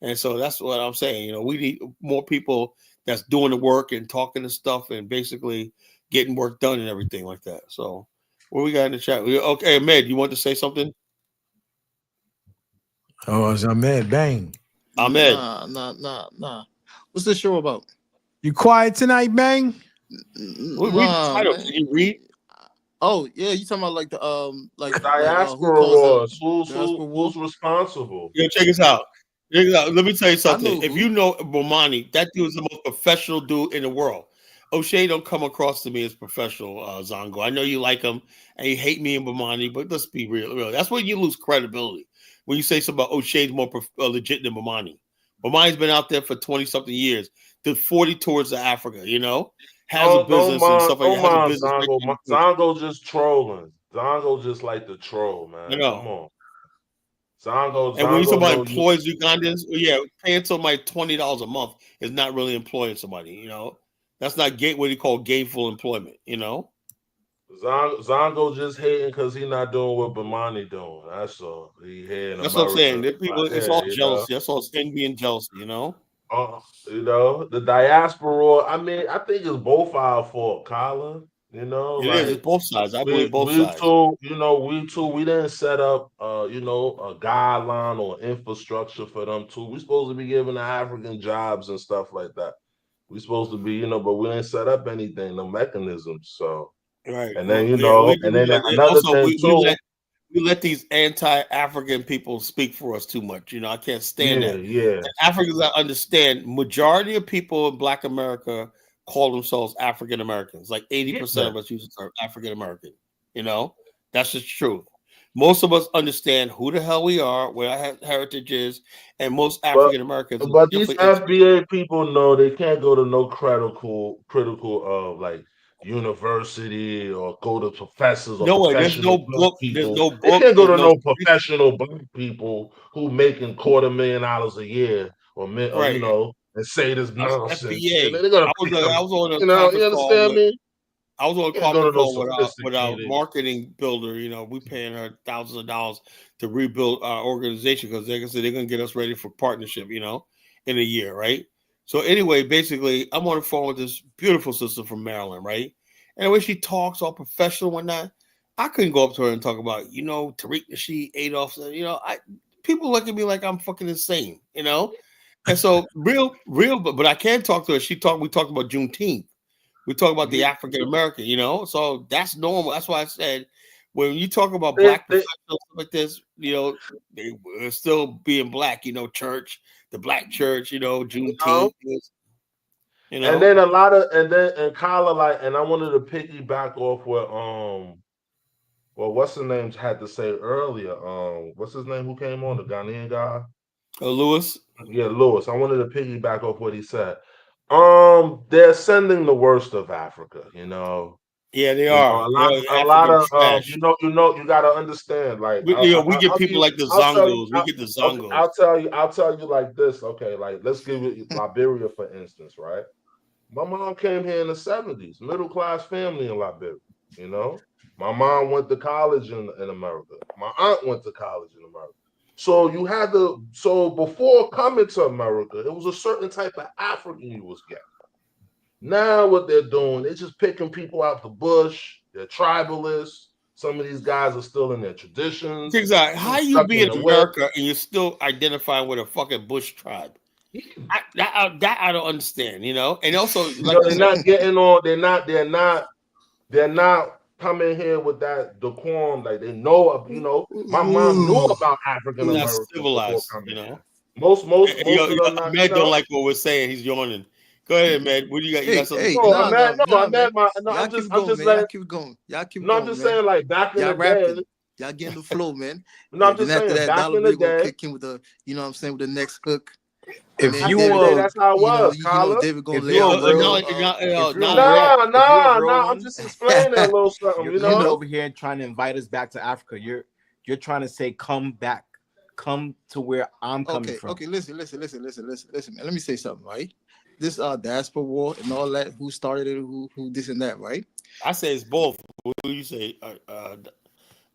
Speaker 1: And so that's what I'm saying. You know, we need more people that's doing the work and talking and stuff and basically getting work done and everything like that. So what we got in the chat? Okay, Ahmed, you want to say something?
Speaker 6: Oh, it's Ahmed. Bang.
Speaker 1: Ahmed.
Speaker 13: Nah. What's this show about?
Speaker 6: You quiet tonight, Bang?
Speaker 1: Read the title. Can you read?
Speaker 13: Oh yeah, you talking about like the
Speaker 10: Diaspora wars? Who's responsible?
Speaker 1: Yo, check this out. Let me tell you something. If you know Bomani, that dude is the most professional dude in the world. O'Shea don't come across to me as professional, Zongo. I know you like him and you hate me and Bomani, but let's be real. That's when you lose credibility. When you say something about O'Shea's more legit than Bomani. Bomani's been out there for 20-something years, did 40 tours to Africa, you know? Has a business and stuff like that.
Speaker 10: Zongo just trolling. Zongo just like the troll, man.
Speaker 1: You know.
Speaker 10: Come on. Zongo,
Speaker 1: and when you talk about employs Ugandans, paying somebody $20 a month is not really employing somebody, you know. That's not what you call gainful employment, you know.
Speaker 10: Zongo just hating because he's not doing what Bomani doing. That's all. He hating.
Speaker 1: That's what I'm saying. People, it's all jealousy. That's all envy and jealousy, you know.
Speaker 10: You know, the diaspora. I mean, I think it's both our fault, Colin. You know,
Speaker 1: it is. It's both sides. I believe both sides.
Speaker 10: We didn't set up, a guideline or infrastructure for them too. We're supposed to be giving the African jobs and stuff like that. We're supposed to be, but we didn't set up anything, no mechanisms. So,
Speaker 1: right.
Speaker 10: And then another thing too.
Speaker 1: We let these anti-African people speak for us too much. You know, I can't stand that.
Speaker 10: Yeah.
Speaker 1: The Africans, I understand. Majority of people in Black America call themselves African Americans. Like 80% of us use the term African American. You know, that's the truth. Most of us understand who the hell we are, where our heritage is, and most African Americans.
Speaker 10: But these FBA people know they can't go to no critical like university or go to professors or
Speaker 1: there's no book. There's no book.
Speaker 10: They can't go to no professional Black people who making $250,000 a year or and say this nonsense.
Speaker 1: FBA. I was on a conference call. I was on a conference call with our marketing builder. You know, we paying her thousands of dollars to rebuild our organization because they're going to get us ready for partnership. You know, in a year, right? So anyway, basically, I'm on the phone with this beautiful sister from Maryland, right? And the way she talks, all professional and whatnot, I couldn't go up to her and talk about, Tariq Nasheed, Adolf. People look at me like I'm fucking insane, you know. And so real, but I can talk to her. We talked about Juneteenth. We talk about the African American, So that's normal. That's why I said when you talk about Black professionals like this, they're still being Black, church, the Black church, Juneteenth.
Speaker 10: And then and Kyla, and I wanted to piggyback off what what's the name had to say earlier. What's his name who came on, the Ghanaian guy?
Speaker 1: Lewis.
Speaker 10: Yeah, Lewis. I wanted to piggyback off what he said. They're sending the worst of Africa,
Speaker 1: Yeah, they are.
Speaker 10: A lot of you got to understand. Like
Speaker 1: we get people like the Zongos. We get the Zongos.
Speaker 10: I'll tell you like this. Okay, like let's give it Liberia for instance, right? My mom came here in the 70s, middle class family in Liberia. You know, my mom went to college in America. My aunt went to college in America. So you had to. So before coming to America, it was a certain type of African you was getting. Now what they're doing, they're just picking people out the bush. They're tribalists. Some of these guys are still in their traditions.
Speaker 1: Exactly. How you
Speaker 10: stuck
Speaker 1: be
Speaker 10: in
Speaker 1: in
Speaker 10: their ways.
Speaker 1: America and you're still identifying with a fucking bush tribe? That I don't understand, you know. And also, like
Speaker 10: they're not getting on. They're not coming here with that decorum. Like they know, you know. My mom knew about African
Speaker 1: not
Speaker 10: Americans before
Speaker 1: civilized,
Speaker 10: coming.
Speaker 1: You know.
Speaker 10: Most of them not.
Speaker 1: Ahmed don't like what we're saying. He's yawning. Go ahead, Ahmed. What do you got? You got something?
Speaker 10: No, Ahmed,
Speaker 13: Y'all keep going, man. Y'all keep going. Y'all keep
Speaker 10: No,
Speaker 13: going.
Speaker 10: I'm just
Speaker 13: man.
Speaker 10: saying, like back in
Speaker 13: Y'all
Speaker 10: the
Speaker 13: rapping.
Speaker 10: day.
Speaker 13: Y'all getting the flow, man.
Speaker 10: No, I'm just
Speaker 13: then after
Speaker 10: saying,
Speaker 13: that,
Speaker 10: back
Speaker 13: Dollar
Speaker 10: in the
Speaker 13: Bill gonna
Speaker 10: day.
Speaker 13: kick in with the, you know what I'm saying, with the next hook.
Speaker 3: If
Speaker 13: then
Speaker 3: you
Speaker 13: David
Speaker 3: were,
Speaker 10: that's how it was,
Speaker 13: you know, David gonna
Speaker 3: if
Speaker 13: lay
Speaker 3: you're
Speaker 13: out
Speaker 3: a real,
Speaker 10: Nah. I'm just explaining a little something.
Speaker 3: You're
Speaker 10: You
Speaker 3: coming
Speaker 10: know,
Speaker 3: over here and trying to invite us back to Africa. You're trying to say, come back, come to where I'm coming from.
Speaker 13: Okay, listen, man. Let me say something, right? This diaspora war and all that, who started it, who this and that, right?
Speaker 1: I say it's both. What do you say?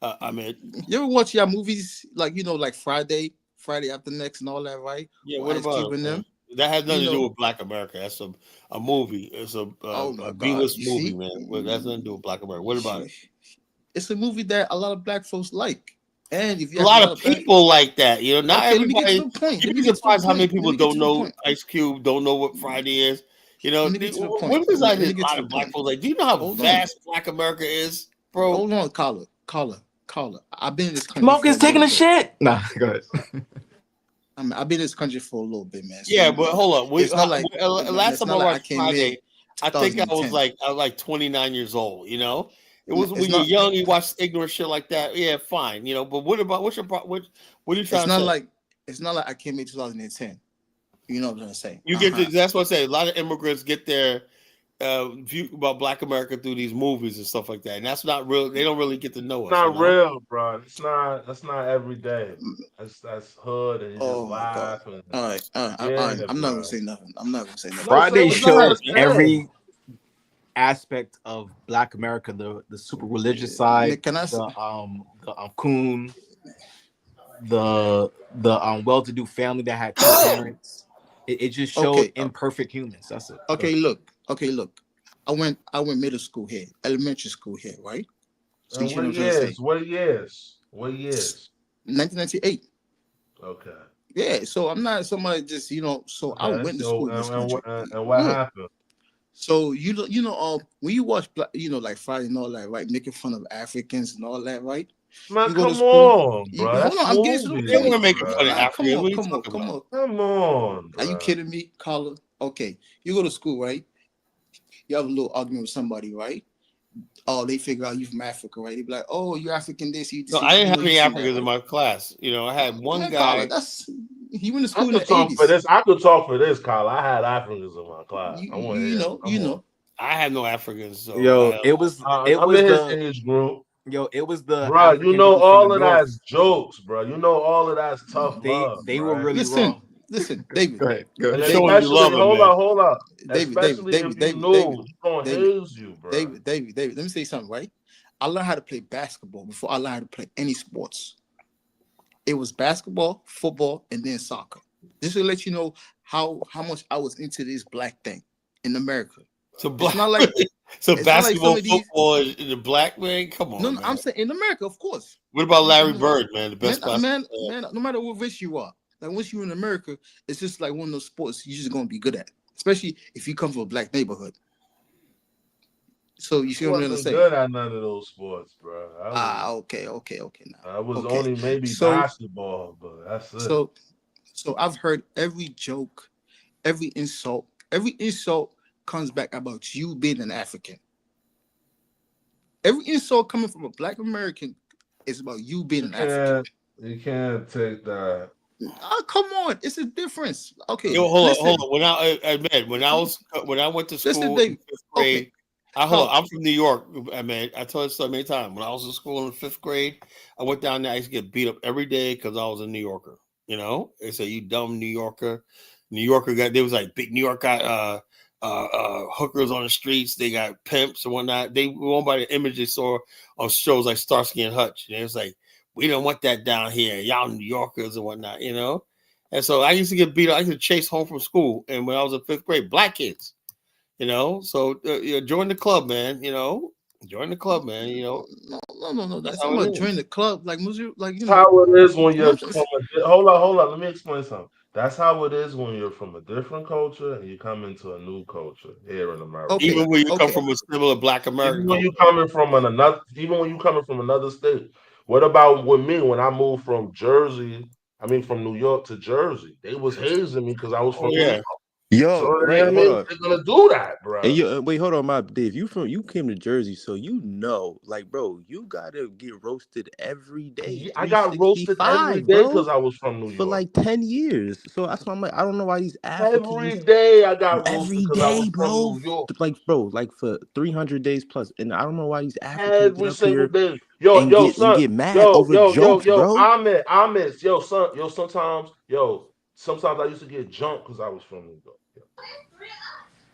Speaker 1: I mean,
Speaker 13: you ever watch your movies like, you know, like Friday After Next and all that, right?
Speaker 1: Yeah, what about
Speaker 13: them?
Speaker 1: That has nothing to do with Black America. That's a movie. It's a B-list movie, man. Well, that's nothing to do with Black America. What about it?
Speaker 13: It's a movie that a lot of Black folks like. And if you
Speaker 1: a lot of people like that, you know, not everybody.
Speaker 13: Let me get to the point.
Speaker 1: You'd be surprised how many people don't know Ice Cube, don't know what Friday is. You know, what is like a lot of Black folks like? Do you know how vast Black America is, bro?
Speaker 13: Hold on, caller. I've been in this country.
Speaker 3: Smoke is taking a shit. Nah, go ahead.
Speaker 13: I've been in this country for a little bit, man. So,
Speaker 1: yeah, but hold on.
Speaker 13: It's not like
Speaker 1: last time I watched Friday, I think I was
Speaker 13: 2010.
Speaker 1: like 29 years old. You know, it was when you're young, you watch ignorant shit like that. Yeah, fine. You know, but what about what are you trying to say?
Speaker 13: It's not like I came in 2010. You know what I'm trying to say?
Speaker 1: You get that's what I say. A lot of immigrants get their view about Black America through these movies and stuff like that, and that's not real. They don't really get to know us.
Speaker 10: It's not real, bro. That's not every day. That's hood, and you just laugh. And,
Speaker 13: all right. I'm not gonna say nothing.
Speaker 3: Friday shows every aspect of Black America, the super religious side, the coon, the well-to-do family that had two parents. It just showed imperfect humans. That's it.
Speaker 13: Okay, look. I went middle school here, elementary school here, right?
Speaker 10: So what years?
Speaker 13: 1998.
Speaker 10: Okay.
Speaker 13: Yeah, so I'm not somebody just, you know, so I went to school in this country.
Speaker 10: And what happened?
Speaker 13: So you know, when you watch, you know, like Friday and all that, right, making fun of Africans and all that, right?
Speaker 10: Man, come on, bro.
Speaker 13: Hold on, I'm getting to the point.
Speaker 1: They were making fun of Africans.
Speaker 10: Come on.
Speaker 13: Are you kidding me, Carla? Okay, you go to school, right? You have a little argument with somebody, right? Oh, they figure out you from Africa, right? They be like, "Oh, you're African." This, you.
Speaker 1: No, I didn't have any Africans in my class. You know, I had one guy.
Speaker 13: Carla, he went to school in the
Speaker 10: 80s. I could talk for this, Kyle. I had Africans in my class.
Speaker 13: You know.
Speaker 1: I had no Africans. So
Speaker 3: it was
Speaker 10: his age group.
Speaker 3: It was the
Speaker 10: bro. You know all of that's jokes, bro. You know all of that's tough love.
Speaker 3: They were really wrong.
Speaker 13: Listen, David.
Speaker 3: Go ahead.
Speaker 10: Hold up.
Speaker 13: David, let me say something, right? I learned how to play basketball before I learned how to play any sports. It was basketball, football, and then soccer. This will let you know how much I was into this Black thing in America.
Speaker 1: So it's not like basketball, football, and the Black man. Come on,
Speaker 13: no, I'm saying in America, of course.
Speaker 1: What about Larry Bird, man? The best
Speaker 13: man. No matter what race you are, like once you're in America, it's just like one of those sports you're just gonna be good at, especially if you come from a Black neighborhood. So you see what I'm saying?
Speaker 10: Good at none of those sports, bro.
Speaker 13: Okay. Now
Speaker 10: I was only maybe basketball, but that's it.
Speaker 13: So I've heard every joke, every insult comes back about you being an African. Every insult coming from a Black American is about you being an African.
Speaker 10: You can't take that.
Speaker 13: Oh, come on, it's a difference. Okay.
Speaker 1: Yo, hold on. When I went to school in 5th grade, I'm from New York. I told you so many times. When I was in school in 5th grade, I went down there. I used to get beat up every day because I was a New Yorker. You know, they say you dumb New Yorker. There was like big New York guy. hookers on the streets. They got pimps and whatnot. They went by the image they saw on shows like Starsky and Hutch. And it's like, we don't want that down here. Y'all New Yorkers and whatnot, you know? And so I used to get beat up. I used to chase home from school. And when I was in 5th grade, black kids, you know? So join the club, man, you know? Join the club, man, you know?
Speaker 13: No. That's not about join the club. Like, you
Speaker 10: That's
Speaker 13: know.
Speaker 10: how it is when you're from hold on. Let me explain something. That's how it is when you're from a different culture and you come into a new culture here in America.
Speaker 13: Okay,
Speaker 1: even when you come from a similar black American
Speaker 10: even when you coming from another state. What about with me when I moved from from New York to Jersey? They was hazing me because I was from New York.
Speaker 14: Yo,
Speaker 10: So
Speaker 14: right, hold on.
Speaker 10: they're gonna do that, bro.
Speaker 14: And you wait, hold on, my Dave. You came to Jersey, so you know, like, bro, you gotta get roasted every day.
Speaker 10: I got roasted every day because I was from New York
Speaker 14: for like 10 years. So that's why I'm like, I don't know why these Africans
Speaker 10: every day. I got roasted
Speaker 14: every
Speaker 10: because I was
Speaker 14: day,
Speaker 10: from
Speaker 14: bro.
Speaker 10: New York
Speaker 14: Like for 300 days plus, and I don't know why these Africans get
Speaker 10: every
Speaker 14: up
Speaker 10: single
Speaker 14: here
Speaker 10: day.
Speaker 14: and get mad over jokes, bro.
Speaker 10: Ahmed, sometimes I used to get jumped because I was from New York.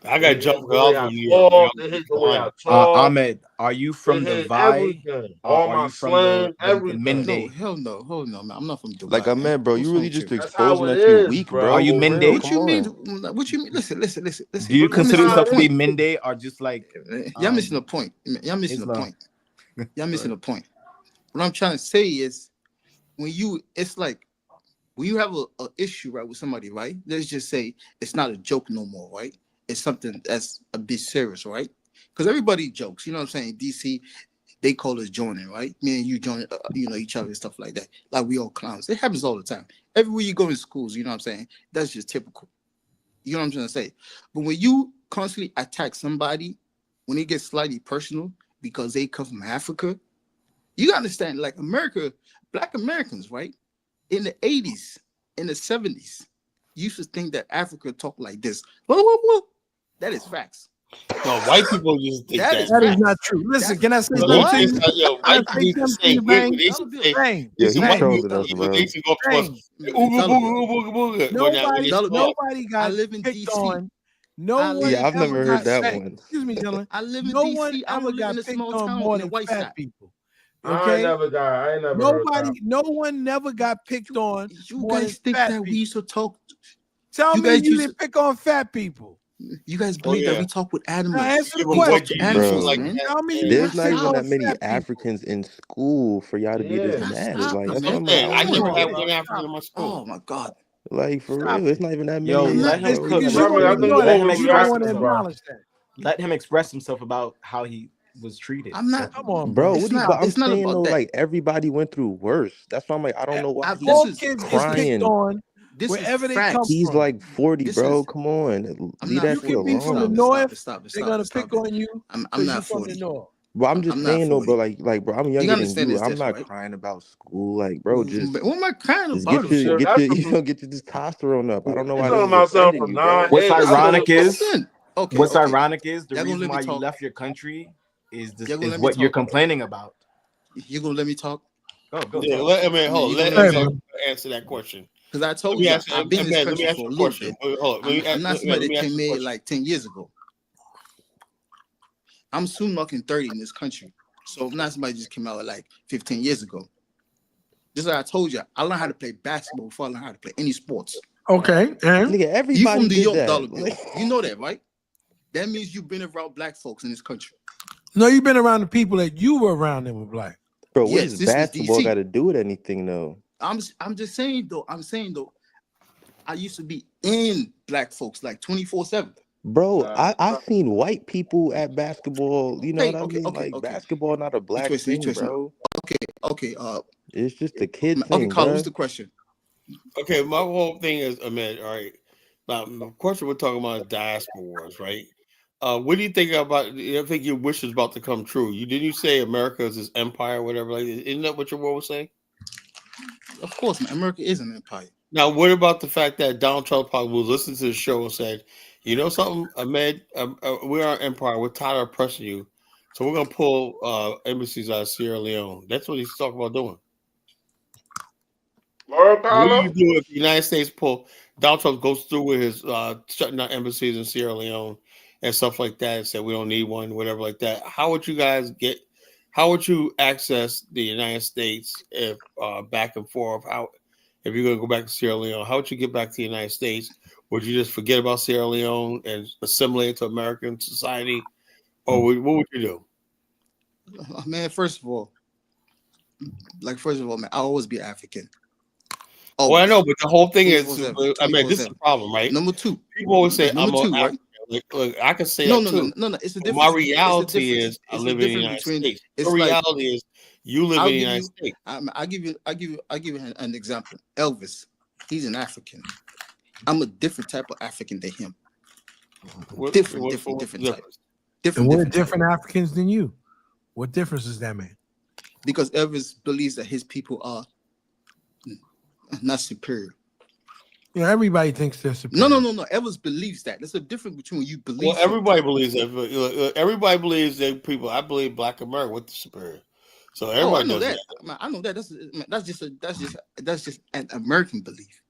Speaker 1: I got jumped because I was from New York.
Speaker 10: They hate the way I talk.
Speaker 15: Ahmed, are you from the Vi?
Speaker 10: All
Speaker 15: Are
Speaker 10: my
Speaker 15: you from the
Speaker 10: everything.
Speaker 15: Mende?
Speaker 13: No, hell no, man. I'm not from Dubai.
Speaker 14: Like, I meant, bro, you really just
Speaker 10: That's how
Speaker 14: exposing
Speaker 10: it
Speaker 14: that you
Speaker 10: is,
Speaker 14: weak,
Speaker 10: bro.
Speaker 14: bro.
Speaker 15: Are you
Speaker 14: For
Speaker 15: Mende?
Speaker 14: real,
Speaker 13: What
Speaker 14: come
Speaker 13: you
Speaker 14: on.
Speaker 13: mean? What you mean? Listen.
Speaker 15: Do you consider
Speaker 10: missing
Speaker 15: yourself
Speaker 10: the
Speaker 15: to be
Speaker 10: point.
Speaker 15: Mende or just like
Speaker 13: Y'all missing the point. Y'all missing the
Speaker 15: Islam?
Speaker 13: point. Y'all missing the point. What I'm trying to say is it's like when you have a issue, right, with somebody, right? Let's just say it's not a joke no more, right? It's something that's a bit serious, right? Because everybody jokes, you know what I'm saying? DC, they call us joining, right? Me and you join, each other and stuff like that. Like we all clowns. It happens all the time. Everywhere you go in schools, you know what I'm saying? That's just typical. You know what I'm trying to say? But when you constantly attack somebody, when it gets slightly personal because they come from Africa, you gotta understand, like America, Black Americans, right? In the 80s, in the 70s, used to think that Africa talked like this. Whoa, whoa, whoa. That is facts.
Speaker 1: No, white people just think that.
Speaker 6: That is not true. Listen, can I say something to you?
Speaker 1: Yo, white people used to say, they used to say,
Speaker 14: Yeah, he's trolling us, bro.
Speaker 1: they used to go up to us, ooga booga, booga.
Speaker 6: Nobody got picked on. No one
Speaker 14: Yeah, I've never
Speaker 6: ever
Speaker 14: heard
Speaker 6: got
Speaker 14: that one.
Speaker 6: Excuse me, gentlemen.
Speaker 13: I live in
Speaker 6: No
Speaker 13: DC.
Speaker 6: one
Speaker 13: I
Speaker 6: ever
Speaker 13: don't live
Speaker 6: got
Speaker 13: in a
Speaker 6: picked
Speaker 13: small
Speaker 6: on
Speaker 13: town
Speaker 6: more
Speaker 13: in the
Speaker 6: than
Speaker 13: white
Speaker 6: fat
Speaker 13: side.
Speaker 6: people.
Speaker 10: I ain't never heard that.
Speaker 6: No one never got picked on.
Speaker 13: You
Speaker 6: more
Speaker 13: guys
Speaker 6: than
Speaker 13: think
Speaker 6: fat
Speaker 13: that we
Speaker 6: people.
Speaker 13: used to talk?
Speaker 6: Tell me you didn't pick on fat people.
Speaker 13: You guys believe that we talk with animals?
Speaker 6: Now answer the
Speaker 13: We talk
Speaker 6: question.
Speaker 13: to animals,
Speaker 14: Bro,
Speaker 13: man.
Speaker 6: Tell me you
Speaker 14: there's
Speaker 6: didn't
Speaker 14: not
Speaker 6: pick
Speaker 14: even
Speaker 6: on
Speaker 14: that many
Speaker 6: fat people.
Speaker 14: Africans in school for y'all to be this mad. Like, that's what I'm like,
Speaker 1: I never had
Speaker 14: bro.
Speaker 1: one African in my school.
Speaker 13: Oh my God.
Speaker 14: Like, for real, it's not even that many.
Speaker 15: Yo,
Speaker 14: in
Speaker 15: let
Speaker 14: there,
Speaker 15: him
Speaker 14: bro.
Speaker 15: cook.
Speaker 6: Because you don't
Speaker 15: express
Speaker 6: want to
Speaker 15: himself.
Speaker 6: acknowledge that.
Speaker 15: Let him express himself about how he was treated.
Speaker 13: I'm not.
Speaker 6: Come on,
Speaker 14: Bro,
Speaker 13: It's not.
Speaker 14: I'm
Speaker 13: It's not
Speaker 14: saying
Speaker 13: about
Speaker 14: though,
Speaker 13: that.
Speaker 14: like everybody went through worse. That's why I'm like, I don't know why he's
Speaker 6: All kids get picked
Speaker 14: crying.
Speaker 6: on
Speaker 13: This
Speaker 6: wherever
Speaker 13: is
Speaker 6: they come
Speaker 13: facts.
Speaker 14: He's
Speaker 6: from.
Speaker 14: like 40,
Speaker 13: This
Speaker 14: bro.
Speaker 13: is-
Speaker 14: Come on,
Speaker 13: I'm
Speaker 14: leave
Speaker 13: not
Speaker 14: that
Speaker 6: You
Speaker 14: shit
Speaker 6: can be from the
Speaker 14: alone.
Speaker 6: north.
Speaker 13: Stop
Speaker 6: They're gonna pick on you
Speaker 13: I'm
Speaker 6: because
Speaker 13: not
Speaker 6: you're from
Speaker 13: 40.
Speaker 6: the north.
Speaker 14: But I'm just
Speaker 13: I'm not
Speaker 14: saying though,
Speaker 13: 40.
Speaker 14: bro. Like, bro, I'm
Speaker 13: You
Speaker 14: younger
Speaker 13: gotta
Speaker 14: than
Speaker 13: understand
Speaker 14: you.
Speaker 13: this,
Speaker 14: I'm not
Speaker 13: right?
Speaker 14: crying about school. Like, bro, just
Speaker 13: What am I crying
Speaker 14: Just
Speaker 13: about?
Speaker 14: get your get your testosterone up. I don't know
Speaker 10: You
Speaker 14: why
Speaker 10: talking
Speaker 14: this is
Speaker 10: about something
Speaker 14: offending
Speaker 10: from
Speaker 14: you, bro.
Speaker 15: What's ironic is
Speaker 13: Okay,
Speaker 15: what's
Speaker 13: okay.
Speaker 15: ironic is the
Speaker 13: Y'all gonna
Speaker 15: reason
Speaker 13: let me
Speaker 15: why you
Speaker 13: talk?
Speaker 15: left your country is this
Speaker 13: Y'all gonna
Speaker 15: is
Speaker 13: let me
Speaker 15: what you're
Speaker 13: talk?
Speaker 15: complaining about.
Speaker 13: You gonna let me talk?
Speaker 15: Go.
Speaker 1: Yeah,
Speaker 15: Talk.
Speaker 1: let him answer that question.
Speaker 13: Because I told you I've been in this
Speaker 1: let me
Speaker 13: country
Speaker 1: ask
Speaker 13: for
Speaker 1: you
Speaker 13: a
Speaker 1: a
Speaker 13: little
Speaker 1: question.
Speaker 13: bit. I'm not somebody that came in like 10 years ago. I'm soon knocking 30 in this country. So I'm not somebody just came out like 15 years ago. Just like I told you, I learned how to play basketball before I learned how to play any sports.
Speaker 6: Okay. And
Speaker 14: Nigga, everybody
Speaker 13: you from New
Speaker 14: did
Speaker 13: York,
Speaker 14: that.
Speaker 13: dollar bill. You know that, right? That means you've been around black folks in this country.
Speaker 6: No, you've been around the people that you were around that were black.
Speaker 14: Bro, what
Speaker 13: Yes,
Speaker 14: does
Speaker 13: this is
Speaker 14: basketball
Speaker 13: DC.
Speaker 14: got to do with anything though?
Speaker 13: I'm just saying though. I used to be in black folks like 24/7.
Speaker 14: Bro, I've seen white people at basketball. You know what I mean?
Speaker 13: Okay.
Speaker 14: Basketball not a black thing, bro.
Speaker 13: Okay.
Speaker 14: It's just a kid
Speaker 13: Okay,
Speaker 14: thing,
Speaker 13: Carl,
Speaker 14: bro.
Speaker 13: what's the question?
Speaker 1: Okay, my whole thing is, Ahmed, all right. Now, the question we're talking about is diaspora wars, right? What do you think about? I think your wish is about to come true. Didn't you say America is this empire, or whatever? Like, isn't that what your word was saying?
Speaker 13: Of course, man, America is an empire.
Speaker 1: Now, what about the fact that Donald Trump probably was listening to the show and said, "You know something, Ahmed? We are an empire. We're tired of oppressing you, so we're gonna pull embassies out of Sierra Leone." That's what he's talking about doing. What do you do if the United States Donald Trump goes through with his shutting down embassies in Sierra Leone and stuff like that, and said we don't need one, whatever like that. How would you guys get? How would you access the United States if back and forth? How if you're going to go back to Sierra Leone? How would you get back to the United States? Would you just forget about Sierra Leone and assimilate to American society, or what would you do?
Speaker 13: Man, first of all, man, I'll always be African.
Speaker 1: Always. Well, I know, but the whole thing is, I mean, this is the problem, right?
Speaker 13: Number two,
Speaker 1: people always say, "I'm African."
Speaker 13: Right?
Speaker 1: Look, I can say
Speaker 13: no,
Speaker 1: that too.
Speaker 13: No. It's a difference.
Speaker 1: My reality is I live in the United States. The reality is you live in the United States.
Speaker 13: I'll give you an example. Elvis, he's an African. I'm a different type of African than him. Different type.
Speaker 6: And we're different Africans than you. What difference does that make?
Speaker 13: Because Elvis believes that his people are not superior.
Speaker 6: Yeah, everybody thinks they're superior.
Speaker 13: No. Elvis believes that. There's a difference between you believe.
Speaker 1: Well, everybody believes that. Everybody believes that people. I believe Black America with the superior. So everybody knows that.
Speaker 13: I know that. That's just an American belief.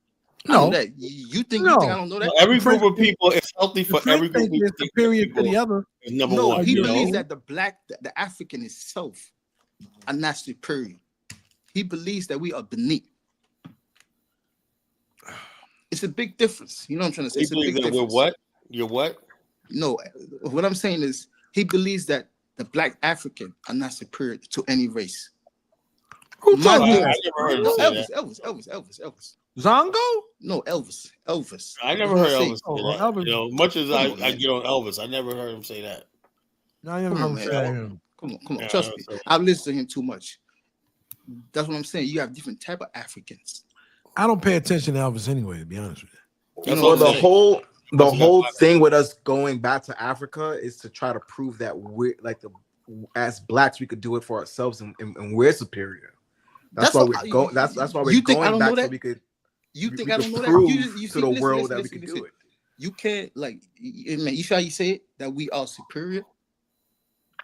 Speaker 6: No,
Speaker 13: I know that. You think I don't know that?
Speaker 1: Every group of people is healthy for every group.
Speaker 6: Is superior to the other.
Speaker 1: Number one.
Speaker 13: He believes that the African itself are not superior. He believes that we are beneath. It's a big difference. You know what I'm trying to say?
Speaker 1: He believes that we're what? You're what?
Speaker 13: No, what I'm saying is he believes that the Black African are not superior to any race.
Speaker 6: Who told you?
Speaker 1: I never heard him say that.
Speaker 13: Elvis.
Speaker 6: Zongo?
Speaker 13: No, Elvis.
Speaker 1: I never heard Elvis say that. You know, much as I get on Elvis, I never heard him say that.
Speaker 6: No, I never heard him say that.
Speaker 13: Come on. Trust me. I've listened to him too much. That's what I'm saying. You have different type of Africans.
Speaker 6: I don't pay attention to Elvis anyway, to be honest with you.
Speaker 15: You know, the whole thing with us going back to Africa is to try to prove that we're like as Blacks we could do it for ourselves and we're superior. That's why we're going. That's why we're going back so we could.
Speaker 13: You think I don't know
Speaker 15: prove
Speaker 13: that? You
Speaker 15: to the world that we can do it.
Speaker 13: You can't you see how you say it that we are superior.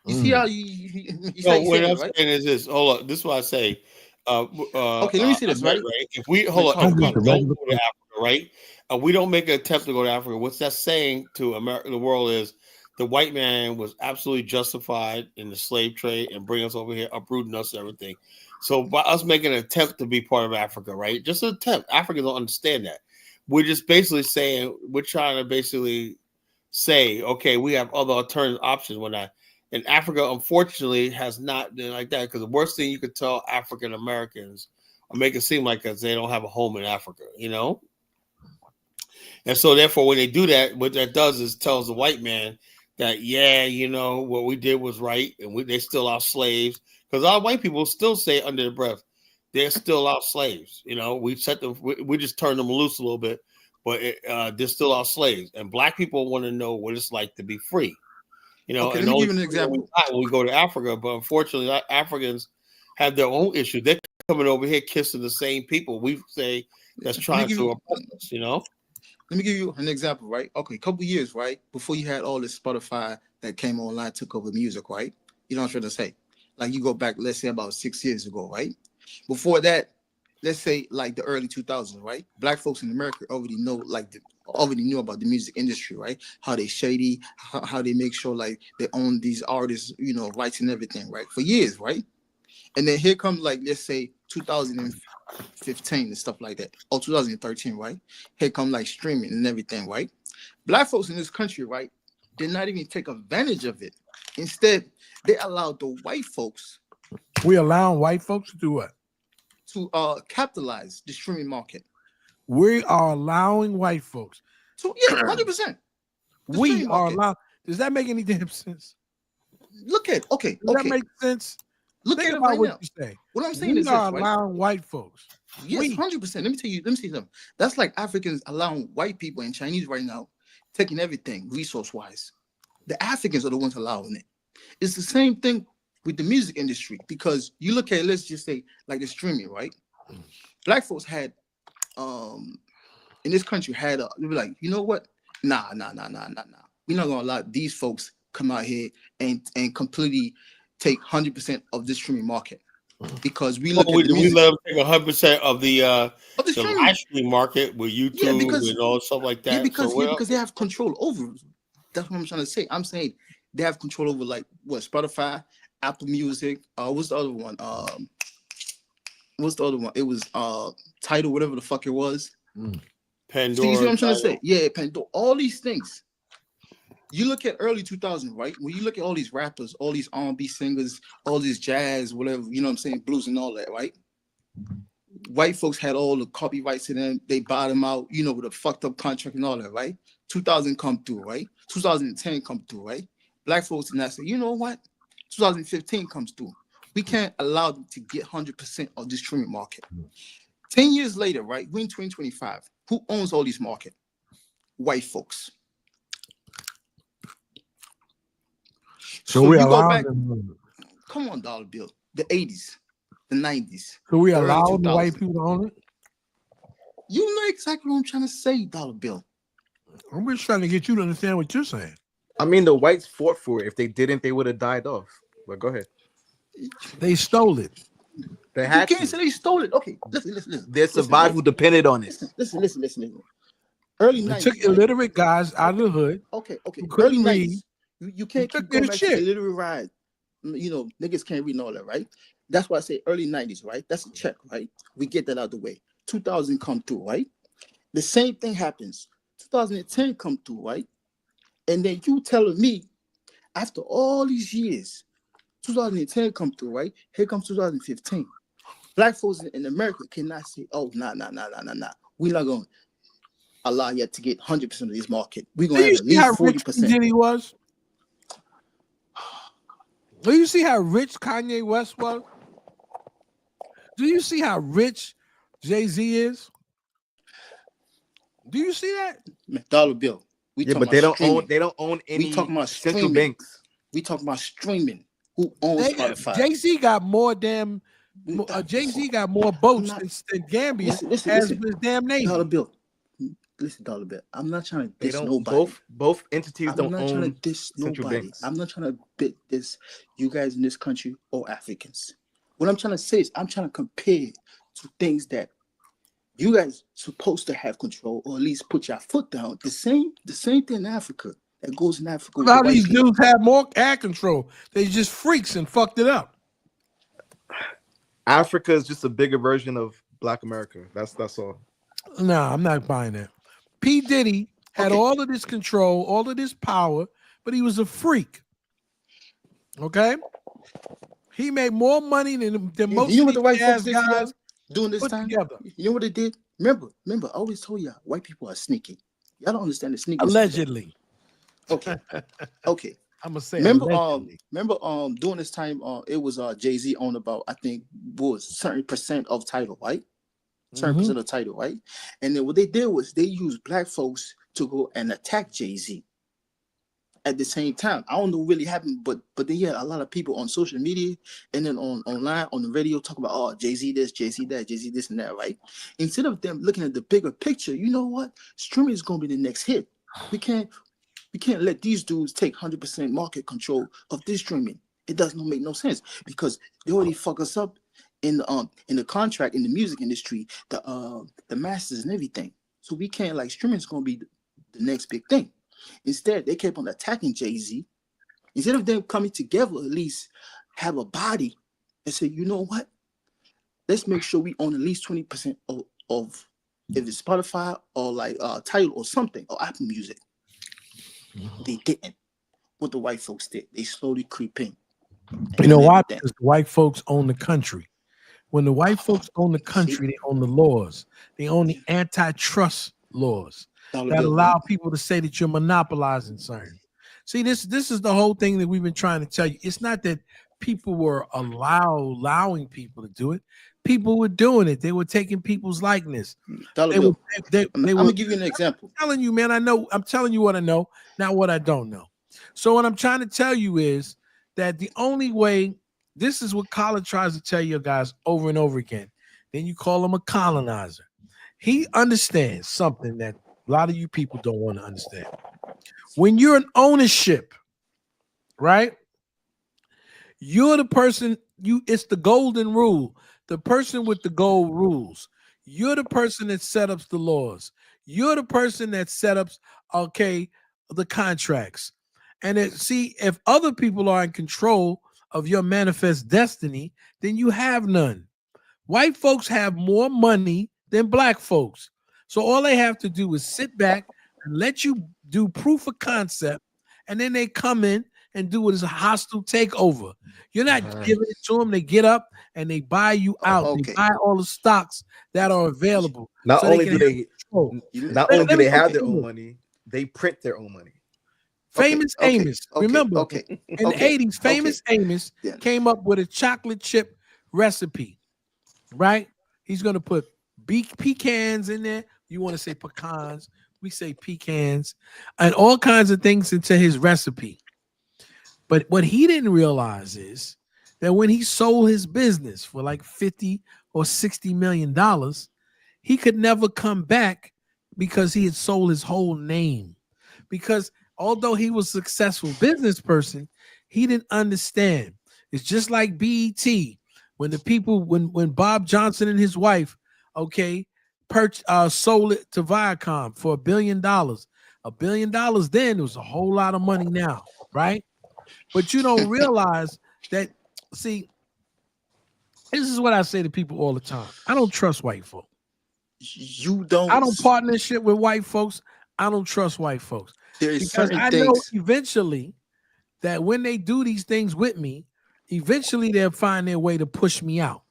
Speaker 13: You see how you say
Speaker 1: what I'm
Speaker 13: right?
Speaker 1: saying is this. Hold on. This is what I say.
Speaker 13: Okay, let me see this. Right?
Speaker 1: If we hold on, if we don't go to Africa, right? We don't make an attempt to go to Africa. What's that saying to America? The world is the white man was absolutely justified in the slave trade and bring us over here, uprooting us and everything. So by us making an attempt to be part of Africa, right? Just an attempt. Africans don't understand that. We're just basically saying we're trying to basically say, okay, we have other alternative options when and Africa, unfortunately, has not been like that because the worst thing you could tell African Americans or make it seem like they don't have a home in Africa, you know? And so, therefore, when they do that, what that does is tells the white man that, yeah, you know, what we did was right and they still our slaves. Because our white people still say under their breath, they're still our slaves. You know, we set them, we just turned them loose a little bit, but they're still our slaves. And Black people want to know what it's like to be free. You know,
Speaker 13: okay,
Speaker 1: and
Speaker 13: let me give you an example.
Speaker 1: When we go to Africa, but unfortunately, Africans have their own issues. They're coming over here kissing the same people we say that's trying to oppress us, you know?
Speaker 13: Let me give you an example, right? Okay, a couple years, right? Before you had all this Spotify that came online, took over music, right? You know what I'm trying to say? Like you go back, let's say about 6 years ago, right? Before that, let's say like the early 2000s, right? Black folks in America already knew about the music industry, right? How they shady, how they make sure like they own these artists, you know, rights and everything, right? For years, right? And then here comes like, let's say 2015 and stuff like that, or 2013, right? Here come like streaming and everything, right? Black folks in this country, right, did not even take advantage of it. Instead, they allowed the white folks.
Speaker 6: We allow white folks to do what?
Speaker 13: To capitalize the streaming market.
Speaker 6: We are allowing white folks.
Speaker 13: So yeah, 100%.
Speaker 6: We are allowed. Does that make any damn sense?
Speaker 13: Look at Does
Speaker 6: that make sense?
Speaker 13: Look
Speaker 6: Think
Speaker 13: at it
Speaker 6: about
Speaker 13: right
Speaker 6: what
Speaker 13: now.
Speaker 6: you say.
Speaker 13: What I'm saying
Speaker 6: we
Speaker 13: is
Speaker 6: are
Speaker 13: this,
Speaker 6: allowing white folks.
Speaker 13: Yes, 100%. Let me tell you something. That's like Africans allowing white people and Chinese right now taking everything resource-wise. The Africans are the ones allowing it. It's the same thing with the music industry because you look at, let's just say, like the streaming, right? Black folks had, in this country, they were like, you know what? Nah. We're not gonna allow these folks come out here and completely take 100% of the streaming market because we look at the music.
Speaker 1: We let them take 100% of the live stream market with YouTube and all stuff like that.
Speaker 13: Yeah, because they have control over That's what I'm trying to say. I'm saying they have control over like what Spotify, Apple Music. What's the other one? What's the other one? It was Tidal, whatever the fuck it was.
Speaker 1: Pandora.
Speaker 13: So you see what I'm trying to say? Yeah, Pandora. All these things. You look at early 2000, right? When you look at all these rappers, all these R&B singers, all these jazz, whatever, you know what I'm saying, blues and all that, right? White folks had all the copyrights to them. They bought them out, you know, with a fucked up contract and all that, right? 2000 come through, right? 2010 come through, right? Black folks and I say, you know what? 2015 comes through. We can't allow them to get 100% of this streaming market. 10 years later, right? We're in 2025. Who owns all these market? White folks.
Speaker 6: So we
Speaker 13: you
Speaker 6: allow
Speaker 13: go back.
Speaker 6: them.
Speaker 13: Come on, Dollar Bill. The 80s, the 90s.
Speaker 6: So we
Speaker 13: the early
Speaker 6: allow the
Speaker 13: 2000s.
Speaker 6: white people to own it?
Speaker 13: You know exactly what I'm trying to say, Dollar Bill.
Speaker 6: I'm just trying to get you to understand what you're saying.
Speaker 15: I mean, the whites fought for it. If they didn't, they would have died off. But go ahead.
Speaker 6: They stole it.
Speaker 15: They had
Speaker 13: You can't
Speaker 15: to.
Speaker 13: say they stole it. Okay, listen.
Speaker 15: Their survival depended on it.
Speaker 13: Listen. Early
Speaker 6: They
Speaker 13: 90s.
Speaker 6: took illiterate guys out of the hood.
Speaker 13: Okay.
Speaker 6: who
Speaker 13: Early
Speaker 6: couldn't read.
Speaker 13: 90s. You can't
Speaker 6: took
Speaker 13: keep going
Speaker 6: their
Speaker 13: back to
Speaker 6: shit.
Speaker 13: the illiterate ride. You know, niggas can't read and all that, right? That's why I say early 90s, right? That's a check, right? We get that out of the way. 2000 come through, right? The same thing happens. 2010 come through, right? And then you telling me, after all these years, 2010 come through, right? Here comes 2015. Black folks in America cannot say, oh, nah. We're not going to allow you to get 100% of this market. We're going to have at least 40%.
Speaker 6: Diddy was? Do you see how rich Kanye West was? Do you see how rich Jay-Z is? Do you see that?
Speaker 13: Dollar Bill.
Speaker 15: But they don't own any
Speaker 13: we talking about
Speaker 15: central
Speaker 13: streaming.
Speaker 15: banks.
Speaker 13: We talking about streaming. Who owns Spotify?
Speaker 6: Jay-Z got more damn. Jay-Z got more boats than Gambia has with damn name.
Speaker 13: Dollar Bill. Listen, Dollar Bill. I'm not trying to diss nobody.
Speaker 15: Both entities don't own.
Speaker 13: I'm not trying to diss
Speaker 15: central
Speaker 13: nobody.
Speaker 15: banks.
Speaker 13: I'm not trying to diss you guys in this country or Africans. What I'm trying to say is I'm trying to compare to things that you guys supposed to have control or at least put your foot down. The same thing in Africa that goes in Africa.
Speaker 6: A lot of these dudes have more ad control. They just freaks and fucked it up.
Speaker 15: Africa is just a bigger version of Black America. That's all.
Speaker 6: No, I'm not buying that. P. Diddy had all of this control, all of this power, but he was a freak. Okay? He made more money than most
Speaker 13: you know
Speaker 6: of
Speaker 13: what the white
Speaker 6: these
Speaker 13: folks did
Speaker 6: guys
Speaker 13: during this time?
Speaker 6: Together.
Speaker 13: You know what they did? Remember, I always told y'all white people are sneaky. Y'all don't understand the sneaky.
Speaker 6: Allegedly.
Speaker 13: Okay.
Speaker 6: I'm gonna say
Speaker 13: remember during this time it was Jay-Z owned about I think was certain percent of title, right? Certain percent of title, right? And then what they did was they used black folks to go and attack Jay-Z at the same time. I don't know what really happened, but then yeah, a lot of people on social media and then online on the radio talk about Jay-Z this, Jay-Z that, Jay-Z this and that, right? Instead of them looking at the bigger picture, you know what? Streaming is gonna be the next hit. We can't let these dudes take 100% market control of this streaming. It doesn't make no sense because they already fuck us up in the contract in the music industry, the masters and everything. So we can't streaming is gonna be the next big thing. Instead, they kept on attacking Jay-Z. Instead of them coming together, at least have a body and say, you know what? Let's make sure we own at least 20% of if it's Spotify or Tidal or something or Apple Music. They didn't. What the white folks did, they slowly creep in.
Speaker 6: You know why? Because the white folks own the country. When the white folks own the country, they own the laws. They own the antitrust laws that allow people to say that you're monopolizing something. See, this is the whole thing that we've been trying to tell you. It's not that people were allowing people to do it. People were doing it. They were taking people's likeness.
Speaker 13: I'm gonna give you an example.
Speaker 6: I'm telling you, man. I'm telling you what I know, not what I don't know. So what I'm trying to tell you is that the only way, this is what Colin tries to tell you guys over and over again. Then you call him a colonizer. He understands something that a lot of you people don't want to understand. When you're in ownership, right? You're the person, it's the golden rule. The person with the gold rules. You're the person that set up the laws. You're the person that set up, the contracts. And see, if other people are in control of your manifest destiny, then you have none. White folks have more money than black folks. So all they have to do is sit back and let you do proof of concept, and then they come in and do it as a hostile takeover. You're not giving it to them. They get up and they buy you out. They buy all the stocks that are available.
Speaker 15: Not only do they have their own money, they print their own money.
Speaker 6: Famous Amos. Remember, in the 80s, Famous Amos came up with a chocolate chip recipe, right? He's going to put pecans in there. You want to say pecans. We say pecans and all kinds of things into his recipe. But what he didn't realize is that when he sold his business for like 50 or 60 million dollars, he could never come back because he had sold his whole name. Because although he was a successful business person, he didn't understand. It's just like BET. When the people, when Bob Johnson and his wife, sold it to Viacom for $1 billion. $1 billion then was a whole lot of money now, right? But you don't realize that, see, this is what I say to people all the time. I don't trust white folks.
Speaker 13: You don't.
Speaker 6: I don't partnership with white folks. I don't trust white folks. Because I know eventually that when they do these things with me, eventually they'll find their way to push me out.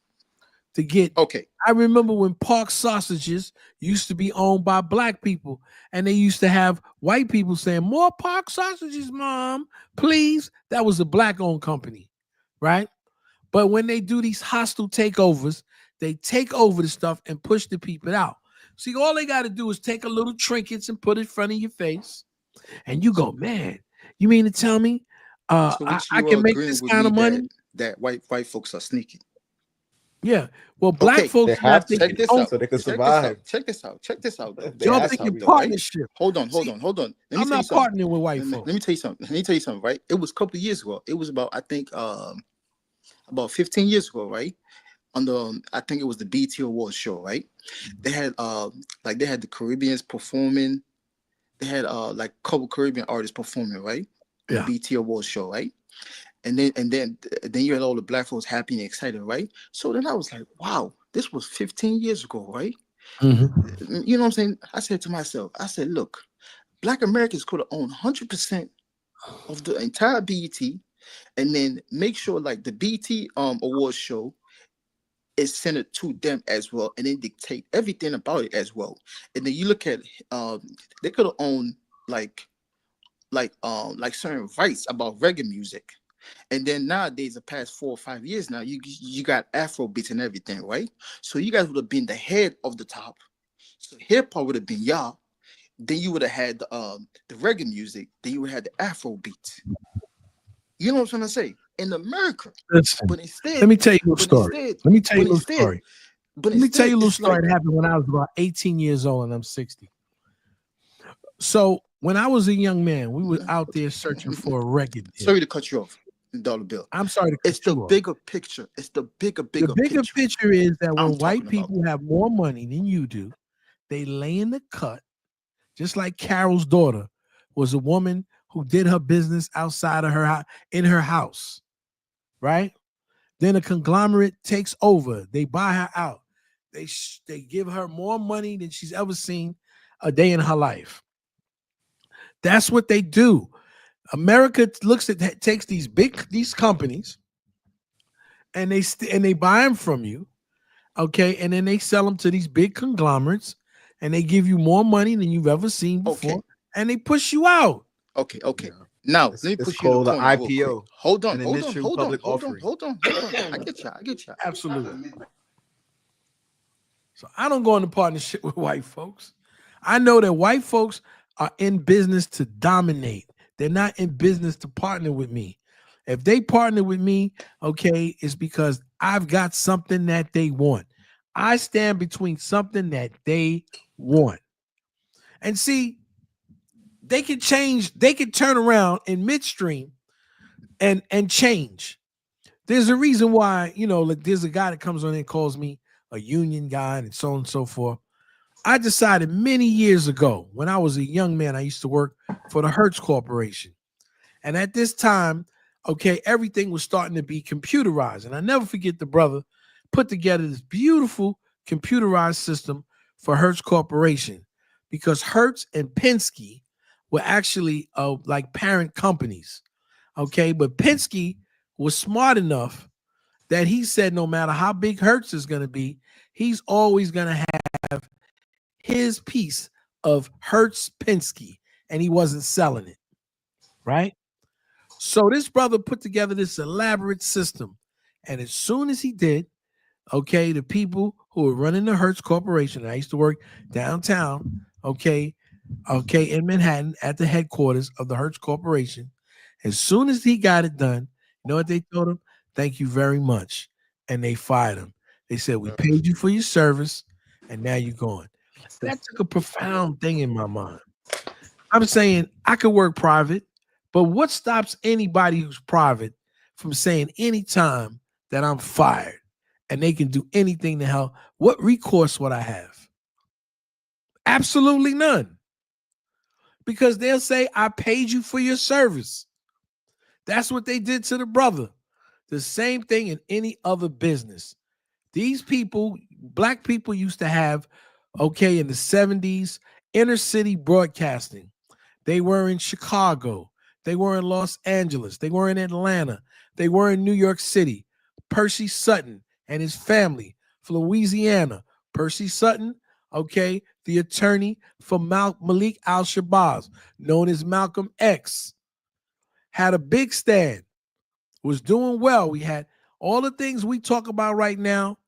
Speaker 6: To get I remember when Park Sausages used to be owned by black people, and they used to have white people saying, "More Park Sausages, Mom, please." That was a black-owned company, right? But when they do these hostile takeovers, they take over the stuff and push the people out. See, all they got to do is take a little trinkets and put it in front of your face, and you go, "Man, you mean to tell me I can make this kind of money?"
Speaker 13: That white folks are sneaky.
Speaker 6: Yeah, well, black folks have to
Speaker 13: check this out
Speaker 15: so they can survive.
Speaker 13: Check this out.
Speaker 6: Y'all thinking partnership?
Speaker 13: Hold on.
Speaker 6: I'm not partnering with white folks.
Speaker 13: Let me tell you something. Right? It was a couple of years ago. It was about, I think, about 15 years ago, right? On the, I think it was the BET Awards show, right? They had they had the Caribbeans performing. They had like a couple Caribbean artists performing, right? The BET Awards show, right? And then you had all the black folks happy and excited, right? So then I was like, wow, this was 15 years ago, right?
Speaker 6: Mm-hmm.
Speaker 13: You know what I'm saying? I said to myself, look, black Americans could have owned 100% of the entire BET, and then make sure like the BET awards show is centered to them as well, and then dictate everything about it as well. And then you look at they could have owned like certain rights about reggae music. And then nowadays, the past 4 or 5 years now, you got Afro beats and everything, right? So you guys would have been the head of the top. So hip hop would have been y'all. Then you would have had the reggae music. Then you would have had the Afro beats. You know what I'm trying to say? In America, but instead,
Speaker 6: let me tell you a little story. Let me tell you a little story that happened when I was about 18 years old, and I'm 60. So when I was a young man, we were out there searching for a record deal.
Speaker 13: Sorry to cut you off, Dollar Bill.
Speaker 6: I'm sorry to cut
Speaker 13: It's the bigger picture. It's the bigger
Speaker 6: The bigger picture is that when white people have more money than you do, they lay in the cut, just like Carol's daughter was a woman who did her business outside of her in her house, right? Then a conglomerate takes over. They buy her out. They give her more money than she's ever seen a day in her life. That's what they do. America takes these companies, and they buy them from you, and then they sell them to these big conglomerates, and they give you more money than you've ever seen before, and they push you out.
Speaker 13: Okay. Now let me push you to the
Speaker 15: IPO.
Speaker 13: Hold on. I get you.
Speaker 6: Absolutely. So I don't go into partnership with white folks. I know that white folks are in business to dominate. They're not in business to partner with me. If they partner with me, it's because I've got something that they want. I stand between something that they want. And see, they can change, they can turn around in midstream and change. There's a reason why, like there's a guy that comes on and calls me a union guy and so on and so forth. I decided many years ago, when I was a young man, I used to work for the Hertz Corporation. And at this time, okay, everything was starting to be computerized. And I never forget the brother put together this beautiful computerized system for Hertz Corporation, because Hertz and Penske were actually like parent companies. Okay, but Penske was smart enough that he said no matter how big Hertz is going to be, he's always going to have his piece of Hertz Penske, and he wasn't selling it, right? So this brother put together this elaborate system, and as soon as he did, okay, the people who were running the Hertz Corporation, I used to work downtown, okay, in Manhattan at the headquarters of the Hertz Corporation. As soon as he got it done, you know what they told him? Thank you very much. And they fired him. They said, we paid you for your service, and now you're going. That took a profound thing in my mind. I'm saying I could work private, but what stops anybody who's private from saying anytime that I'm fired and they can do anything to hell? What recourse would I have? Absolutely none. Because they'll say, I paid you for your service. That's what they did to the brother. The same thing in any other business. These people, black people, used to have, okay, in the 70s, inner city broadcasting. They were in Chicago. They were in Los Angeles. They were in Atlanta. They were in New York City. Percy Sutton and his family from Louisiana. Percy Sutton, okay, the attorney for Malik al-Shabazz, known as Malcolm X, had a big stand, was doing well. We had all the things we talk about right now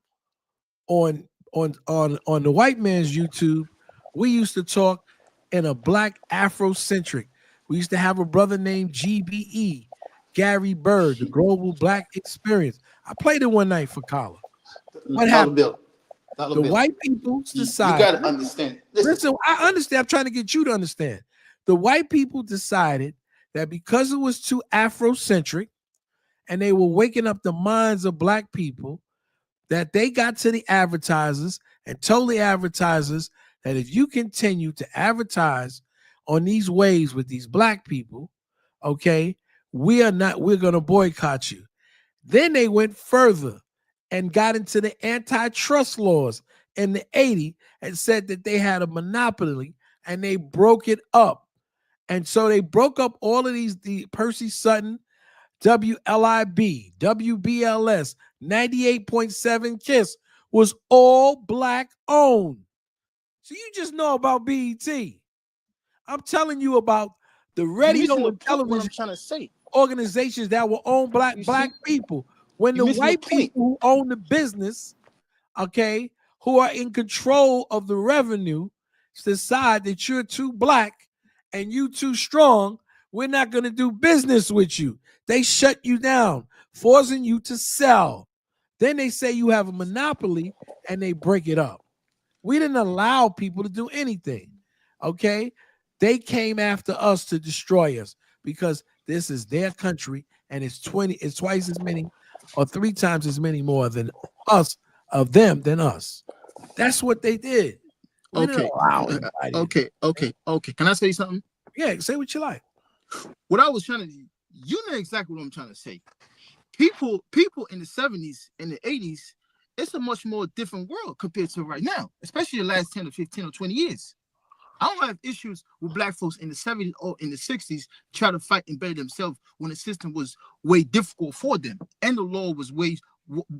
Speaker 6: on the white man's YouTube. We used to talk in a black Afrocentric. We used to have a brother named GBE, Gary Bird, the Global Black Experience. I played it one night for Kala. What happened? The white people decided.
Speaker 13: You got to understand.
Speaker 6: Listen, I understand. I'm trying to get you to understand. The white people decided that because it was too Afrocentric and they were waking up the minds of black people, that they got to the advertisers and told the advertisers that if you continue to advertise on these waves with these black people, okay, we're going to boycott you. Then they went further and got into the antitrust laws in the 80s and said that they had a monopoly, and they broke it up. And so they broke up all of the Percy Sutton, WLIB, WBLS, 98.7 KISS was all black owned. So you just know about BET. I'm telling you about the radio and television organizations that were owned black people. When the white people who own the business, okay, who are in control of the revenue, decide that you're too black and you too strong, we're not going to do business with you. They shut you down, forcing you to sell. Then they say you have a monopoly and they break it up. We didn't allow people to do anything, okay? They came after us to destroy us because this is their country and it's twice as many or 3 times as many more than us of them than us. That's what they did. We didn't allow anybody.
Speaker 13: Okay. Can I say something?
Speaker 6: Yeah, say what you like.
Speaker 13: What I was trying to, you know exactly what I'm trying to say. People in the 70s and the 80s, it's a much more different world compared to right now, especially the last 10 or 15 or 20 years. I don't have issues with black folks in the 70s or in the 60s try to fight and better themselves when the system was way difficult for them and the law was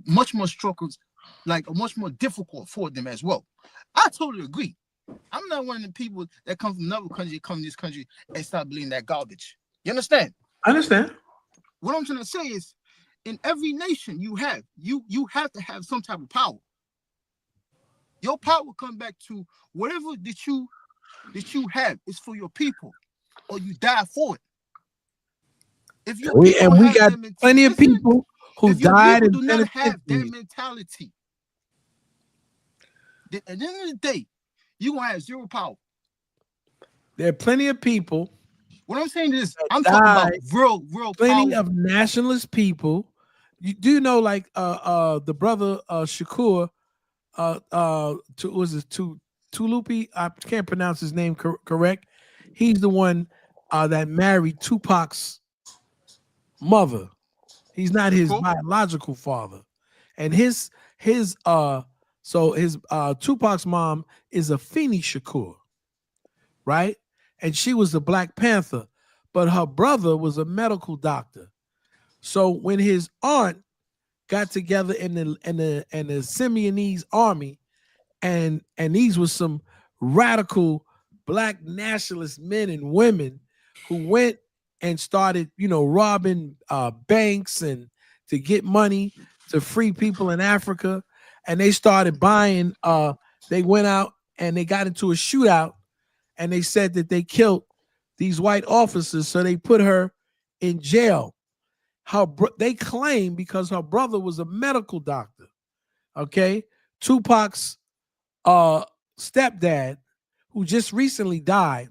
Speaker 13: much more struggles, like much more difficult for them as well. I totally agree. I'm not one of the people that come from another country, come to this country and start believing that garbage. You understand?
Speaker 6: I understand.
Speaker 13: What I'm trying to say is, in every nation you have to have some type of power. Your power come back to whatever that you have is for your people, or you die for it. If you
Speaker 6: we got plenty of people who died and
Speaker 13: do not have that mentality, at the end of the day, you're gonna have zero power.
Speaker 6: There are plenty of people.
Speaker 13: What I'm saying is, I'm talking about real
Speaker 6: plenty
Speaker 13: power.
Speaker 6: of nationalist people. You do know, like the brother Shakur, Tulupi, I can't pronounce his name correct. He's the one that married Tupac's mother. He's not his biological father. And his Tupac's mom is Afeni Shakur, right? And she was the Black Panther, but her brother was a medical doctor. So when his aunt got together in the Simeonese army, and these were some radical Black nationalist men and women who went and started, robbing banks and to get money to free people in Africa. And they started buying, they went out and they got into a shootout, and they said that they killed these white officers. So they put her in jail. They claim because her brother was a medical doctor. Okay. Tupac's stepdad, who just recently died,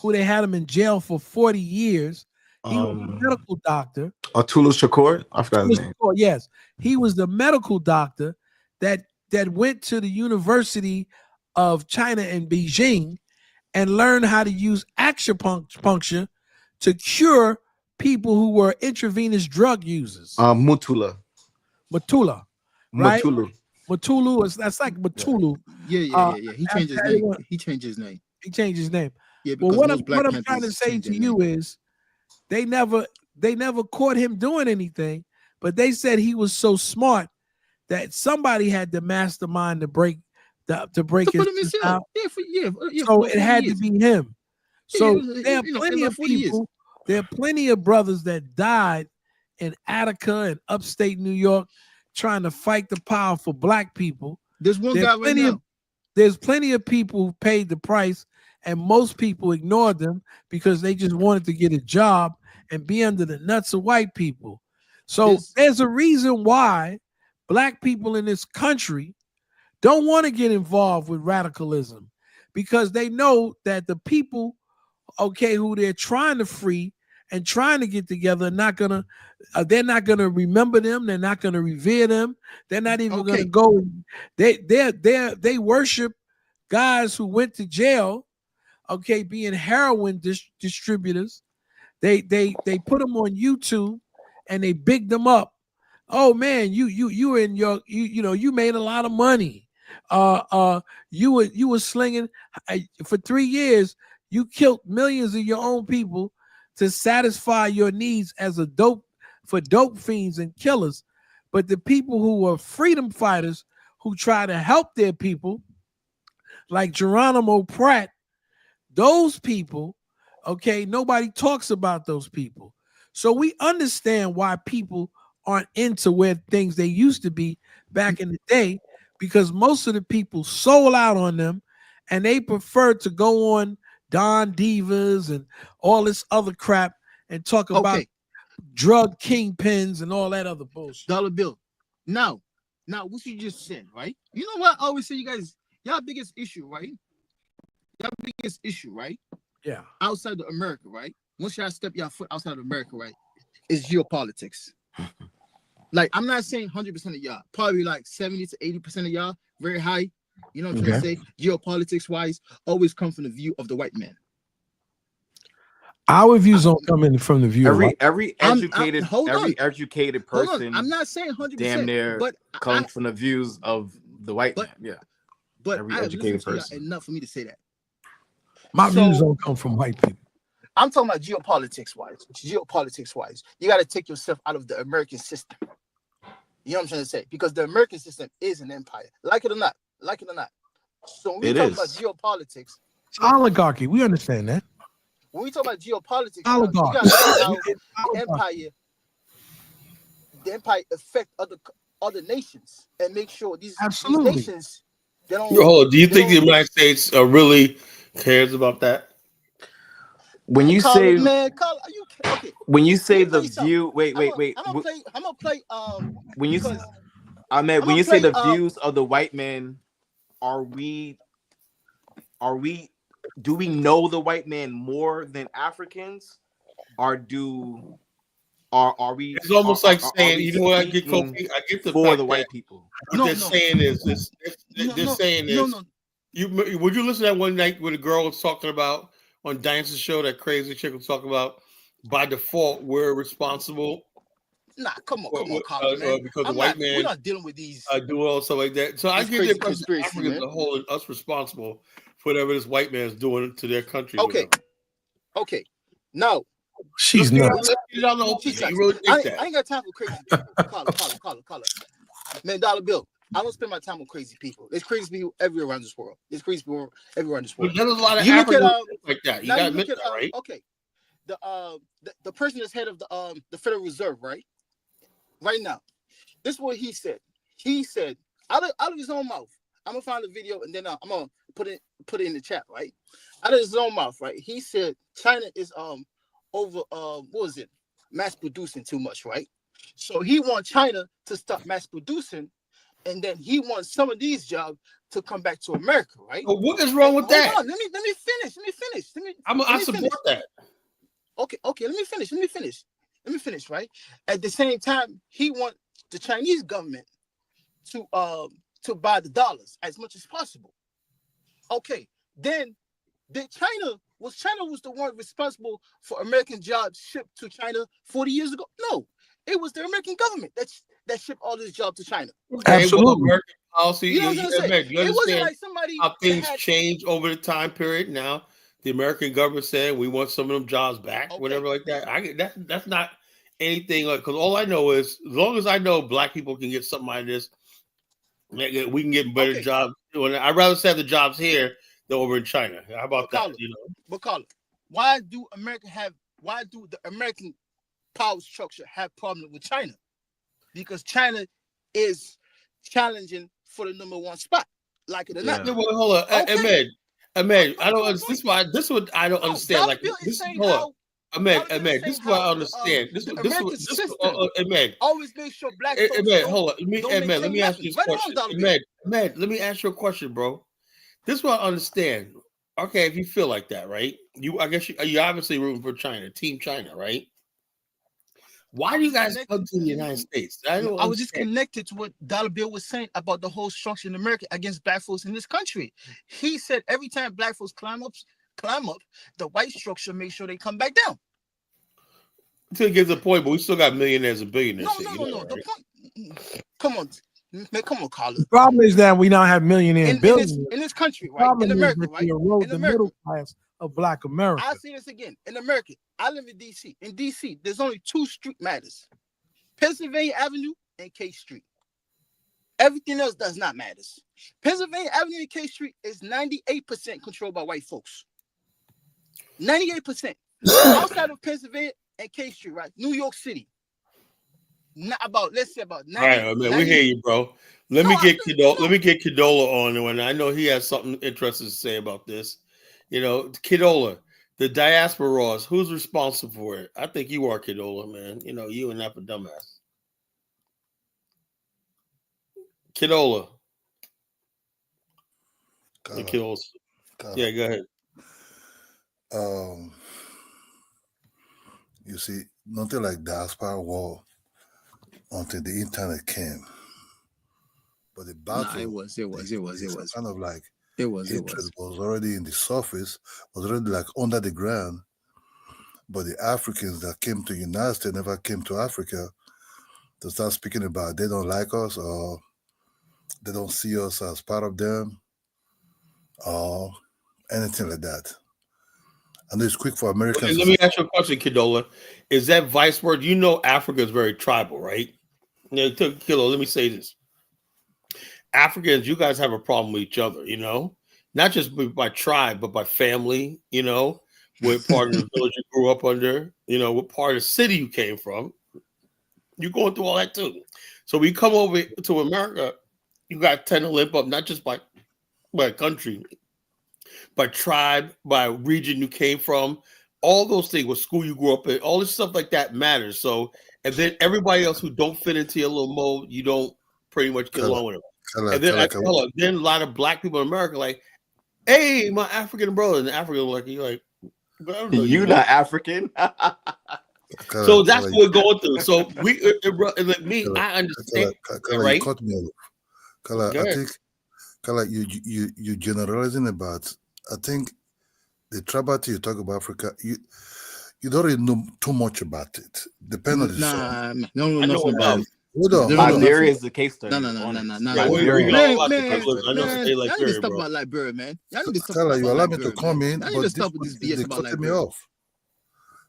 Speaker 6: who they had him in jail for 40 years. He was a medical doctor.
Speaker 15: Atulu Shakur? I forgot his name.
Speaker 6: Shakur, yes. He was the medical doctor that went to the University of China in Beijing and learned how to use acupuncture to cure people who were intravenous drug users.
Speaker 15: Mutulu.
Speaker 6: Right?
Speaker 15: Mutulu.
Speaker 6: That's like Mutulu.
Speaker 13: Yeah. He changed his name. He changed his name. Yeah,
Speaker 6: well, what I'm trying to say to you is they never caught him doing anything, but they said he was so smart that somebody had the mastermind to break his out. So it had to be him. So there are plenty of people. There are plenty of brothers that died in Attica and upstate New York trying to fight the power for Black people.
Speaker 13: There's one guy right now.
Speaker 6: There's plenty of people who paid the price, and most people ignored them because they just wanted to get a job and be under the nuts of white people. So there's a reason why Black people in this country don't want to get involved with radicalism, because they know that the people, who they're trying to free and trying to get together, they're not gonna remember them. They're not gonna revere them. They're not even gonna go. They worship guys who went to jail, being heroin distributors. They put them on YouTube and they big them up. Oh man, you made a lot of money. You were slinging for 3 years. You killed millions of your own people to satisfy your needs as dope fiends and killers. But the people who were freedom fighters who try to help their people, like Geronimo Pratt, those people, nobody talks about those people. So we understand why people aren't into where things they used to be back in the day, because most of the people sold out on them and they prefer to go on Don Divas and all this other crap and talk about drug kingpins and all that other bullshit.
Speaker 13: Dollar Bill. Now, what you just said, right? You know what I always say, you guys, y'all biggest issue, right?
Speaker 6: Yeah.
Speaker 13: Outside of America, right? Once y'all step your foot outside of America, right, is geopolitics. Like, I'm not saying 100% of y'all, probably like 70 to 80% of y'all, very high. You know what I'm trying to say? Geopolitics wise, always come from the view of the white man.
Speaker 6: Our views don't come in from the view
Speaker 15: every educated person.
Speaker 13: I'm not saying 100%,
Speaker 15: damn near
Speaker 13: but
Speaker 15: comes from the views of the white man. Yeah.
Speaker 13: But
Speaker 15: every
Speaker 13: I
Speaker 15: educated person.
Speaker 13: enough for me to say that.
Speaker 6: My views don't come from white people.
Speaker 13: I'm talking about geopolitics wise. You got to take yourself out of the American system. You know what I'm trying to say? Because the American system is an empire. Like it or not. So when we talk about geopolitics,
Speaker 6: it's oligarchy. We understand that.
Speaker 13: When we talk about geopolitics, you
Speaker 6: oligarchy.
Speaker 13: got to know the empire affect other nations and make sure these nations they don't.
Speaker 1: Do you think the United States really cares about that?
Speaker 15: When you say, when you say the view, wait.
Speaker 13: I'm gonna play.
Speaker 15: When you say, when you say the views of the white man, are we? Do we know the white man more than Africans, or are we?
Speaker 1: It's almost like saying, you know what? I get the
Speaker 15: for the white people.
Speaker 1: What they're saying is this. They're saying is Would you listen to that one night when the girl was talking about on Diane's show, that crazy chick was talking about by default we're responsible?
Speaker 13: Nah, come on, Colin, man.
Speaker 1: Because the white man
Speaker 13: we're not dealing with these
Speaker 1: do all stuff like that. So I give the impression Africans are holding us responsible for whatever this white man is doing to their country.
Speaker 13: Okay. No.
Speaker 6: She's nuts.
Speaker 13: I ain't got time for crazy people. Colin. Man, $1 bill. I don't spend my time with crazy people. There's crazy people everywhere around this world. There's crazy people everywhere around this world.
Speaker 1: But there's a lot of Africans like that. You gotta admit that, right?
Speaker 13: Okay. The person that's head of the Federal Reserve, right? Right now, this is what he said. He said out of his own mouth. I'm gonna find the video and then I'm gonna put it in the chat, right? Out of his own mouth, right? He said China is over mass producing too much, right? So he wants China to stop mass producing, and then he wants some of these jobs to come back to America, right?
Speaker 1: Well, what is wrong with that?
Speaker 13: Let me finish.
Speaker 1: I support that.
Speaker 13: Okay, let me finish, right? At the same time, he wants the Chinese government to buy the dollars as much as possible. Okay, then China was the one responsible for American jobs shipped to China 40 years ago? No, it was the American government that shipped all these jobs to China.
Speaker 6: Absolutely.
Speaker 1: American policy.
Speaker 13: You know what I'm saying?
Speaker 1: You understand like how things change over the time period. Now, the American government saying we want some of them jobs back, whatever like that. That's not anything like, because all I know is as long as I know black people can get something out of this, we can get better jobs. I'd rather have the jobs here than over in China. How about that?
Speaker 13: But Carla, why do the American power structure have problems with China? Because China is challenging for the #1 spot, like it or not.
Speaker 1: Yeah, well, hold on, Ahmed, I don't understand. This is what I don't understand. Like this, hold on. Ahmed, this is what I understand. This Ahmed.
Speaker 13: Always make sure black folks
Speaker 1: Ahmed, hold on. Let me ask you a question. Ahmed, let me ask you a question, bro. This is what I understand. Okay, if you feel like that, right? I guess you obviously rooting for China, Team China, right? Why do you guys come to the United States? I
Speaker 13: was just connected to what $1 bill was saying about the whole structure in America against black folks in this country. He said every time black folks climb up, the white structure make sure they come back down.
Speaker 1: Until it gets a point, but we still got millionaires and billionaires.
Speaker 13: No. The point. Come on, Carla.
Speaker 6: The problem is that we now have millionaires and billionaires
Speaker 13: in this country, right? In America, right?
Speaker 6: In the middle class of Black America.
Speaker 13: I'll say this again. In America, I live in DC. In DC, there's only 2 street matters: Pennsylvania Avenue and K Street. Everything else does not matter. Pennsylvania Avenue and K Street is 98% controlled by white folks. 98%. Outside of Pennsylvania and K Street, right? New York City. Let's say about 90.
Speaker 1: All right, man, we hear you, bro. Let me get Kidola on, and I know he has something interesting to say about this. You know, Kidola, the Diaspora, who's responsible for it? I think you are, Kidola, man. You know, you and that for dumbass. Kidola. Yeah, go ahead.
Speaker 16: You see, nothing like diaspora war until the internet came. But the battle,
Speaker 13: it was
Speaker 16: kind of like
Speaker 13: hatred
Speaker 16: was already in the surface, was already like under the ground. But the Africans that came to the United States never came to Africa to start speaking about they don't like us or they don't see us as part of them or anything like that. And it's quick for Americans.
Speaker 1: Let me ask you a question, Kidola. Is that vice versa? You know Africa is very tribal, right? Kidola, let me say this. Africans, you guys have a problem with each other, you know? Not just by tribe, but by family, you know? What part of the village you grew up under, you know, what part of the city you came from. You're going through all that too. So we come over to America, you got tend to limp up, not just by country, by tribe, by region you came from, all those things, what school you grew up in, all this stuff like that matters. So, and then everybody else who don't fit into your little mold, you don't pretty much get along with them. And then, then a lot of black people in America like, hey, my African brother, and the African you're like,
Speaker 3: you're not African.
Speaker 1: So that's what we're going through. So we, like me, I understand, right?
Speaker 16: You cut me off. I think Kala, you generalizing about. I think the tribality you talk about Africa, you don't really know too much about it. Depend on the source.
Speaker 13: Nah, no, nothing about it.
Speaker 16: Hold on.
Speaker 3: Liberia is the case study.
Speaker 13: No.
Speaker 3: Liberia.
Speaker 13: Man, y'all need to stop about Liberia, man. Y'all need to stop
Speaker 16: Kala,
Speaker 13: about
Speaker 16: you allow me
Speaker 13: Liberia,
Speaker 16: to come in,
Speaker 13: Y'all need
Speaker 16: but
Speaker 13: to stop with this BS
Speaker 16: they
Speaker 13: about
Speaker 16: cutting me
Speaker 13: Liberia.
Speaker 16: off.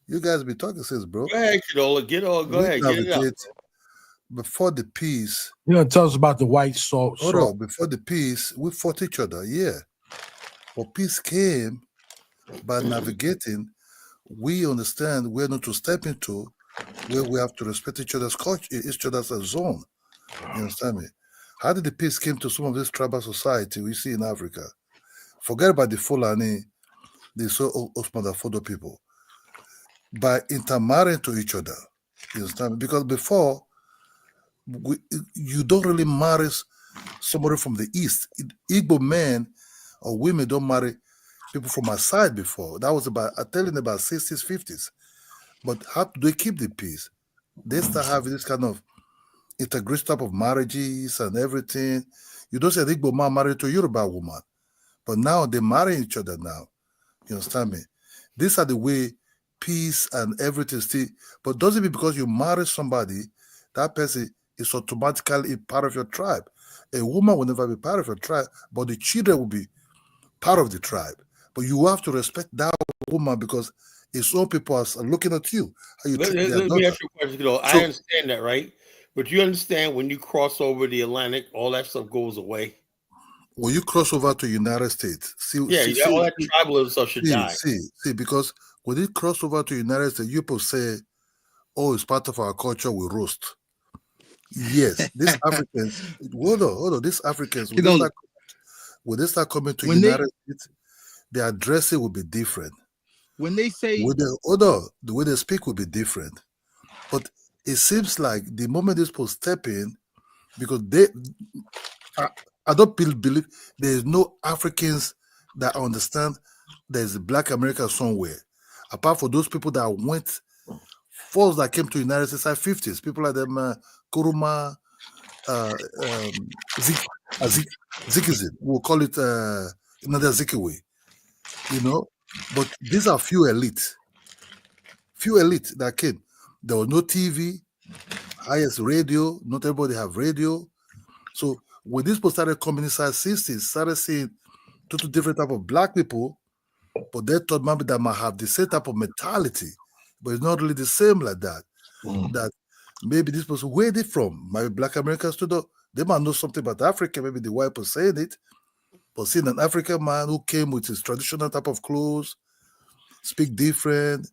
Speaker 16: You guys be talking since, bro.
Speaker 1: Go ahead, Kadola. Go ahead. Get it out.
Speaker 16: Before the peace.
Speaker 6: You know, tell us about the white salt.
Speaker 16: Hold on. Before the peace, we fought each other. Yeah. But peace came by navigating. We understand we're not to step into where we have to respect each other's culture, each other's zone. You understand me? How did the peace came to some of this tribal society we see in Africa? Forget about the Fulani, the so Osman Fodo people. By intermarrying to each other. You understand me? Because before, you don't really marry somebody from the East. Igbo men or women don't marry people from our side before. That was about, I'm telling about 60s, 50s. But how do they keep the peace? They start having this kind of integrated type of marriages and everything. You don't say Igbo man married to a Yoruba woman. But now they marry each other now. You understand me? These are the way peace and everything still. But doesn't mean because you marry somebody, that person is automatically a part of your tribe. A woman will never be part of your tribe, but the children will be part of the tribe. But you have to respect that woman because it's all people are looking at you. How you
Speaker 1: Let me ask you a question, though. I understand that, right? But you understand when you cross over the Atlantic, all that stuff goes away.
Speaker 16: When you cross over to United States,
Speaker 1: all that tribalism stuff should die.
Speaker 16: See, because when you cross over to United States, you people say, "Oh, it's part of our culture. We roast." Yes, these Africans. Hold on. These Africans, when they start coming to United States, their dressing will be different.
Speaker 13: When they say,
Speaker 16: the way they speak will be different. But it seems like the moment these people step in, because I don't believe there is no Africans that understand there's a Black America somewhere. Apart from those people that went, first that came to the United States in the 50s, people like them, Kuruma, Zikizin, we'll call it another Zikiwe, you know. But these are few elite that came. There was no TV, highest radio, not everybody have radio. So when these people started coming inside 60s, started seeing two different type of Black people, but they thought maybe that might have the same type of mentality, but it's not really the same like that. That maybe this person, where they from? Maybe Black Americans too, they might know something about Africa, maybe the white person saying it, but seeing an African man who came with his traditional type of clothes, speak different,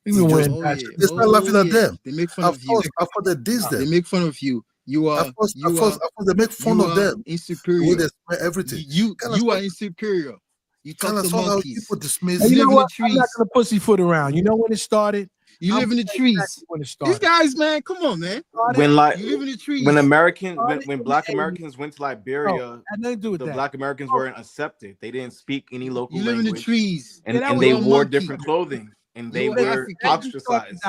Speaker 16: they start laughing at them.
Speaker 13: They make fun of you.
Speaker 16: Of course, they diss them.
Speaker 13: They make fun of you. You are.
Speaker 16: Of course, they make fun of them.
Speaker 13: Insuperior.
Speaker 16: They smell everything.
Speaker 13: You are insuperior. You talk to monkeys.
Speaker 16: People dismiss.
Speaker 6: You know what? I'm not gonna pussyfoot around. You know when it started?
Speaker 13: You live in the trees. When it started. These guys, man, come on, man.
Speaker 3: When
Speaker 13: you live in the trees.
Speaker 3: When Black Americans went to Liberia,
Speaker 6: the
Speaker 3: Black Americans weren't accepted. They didn't speak any local language.
Speaker 13: You live in the trees,
Speaker 3: and they wore different clothing. And they were ostracized.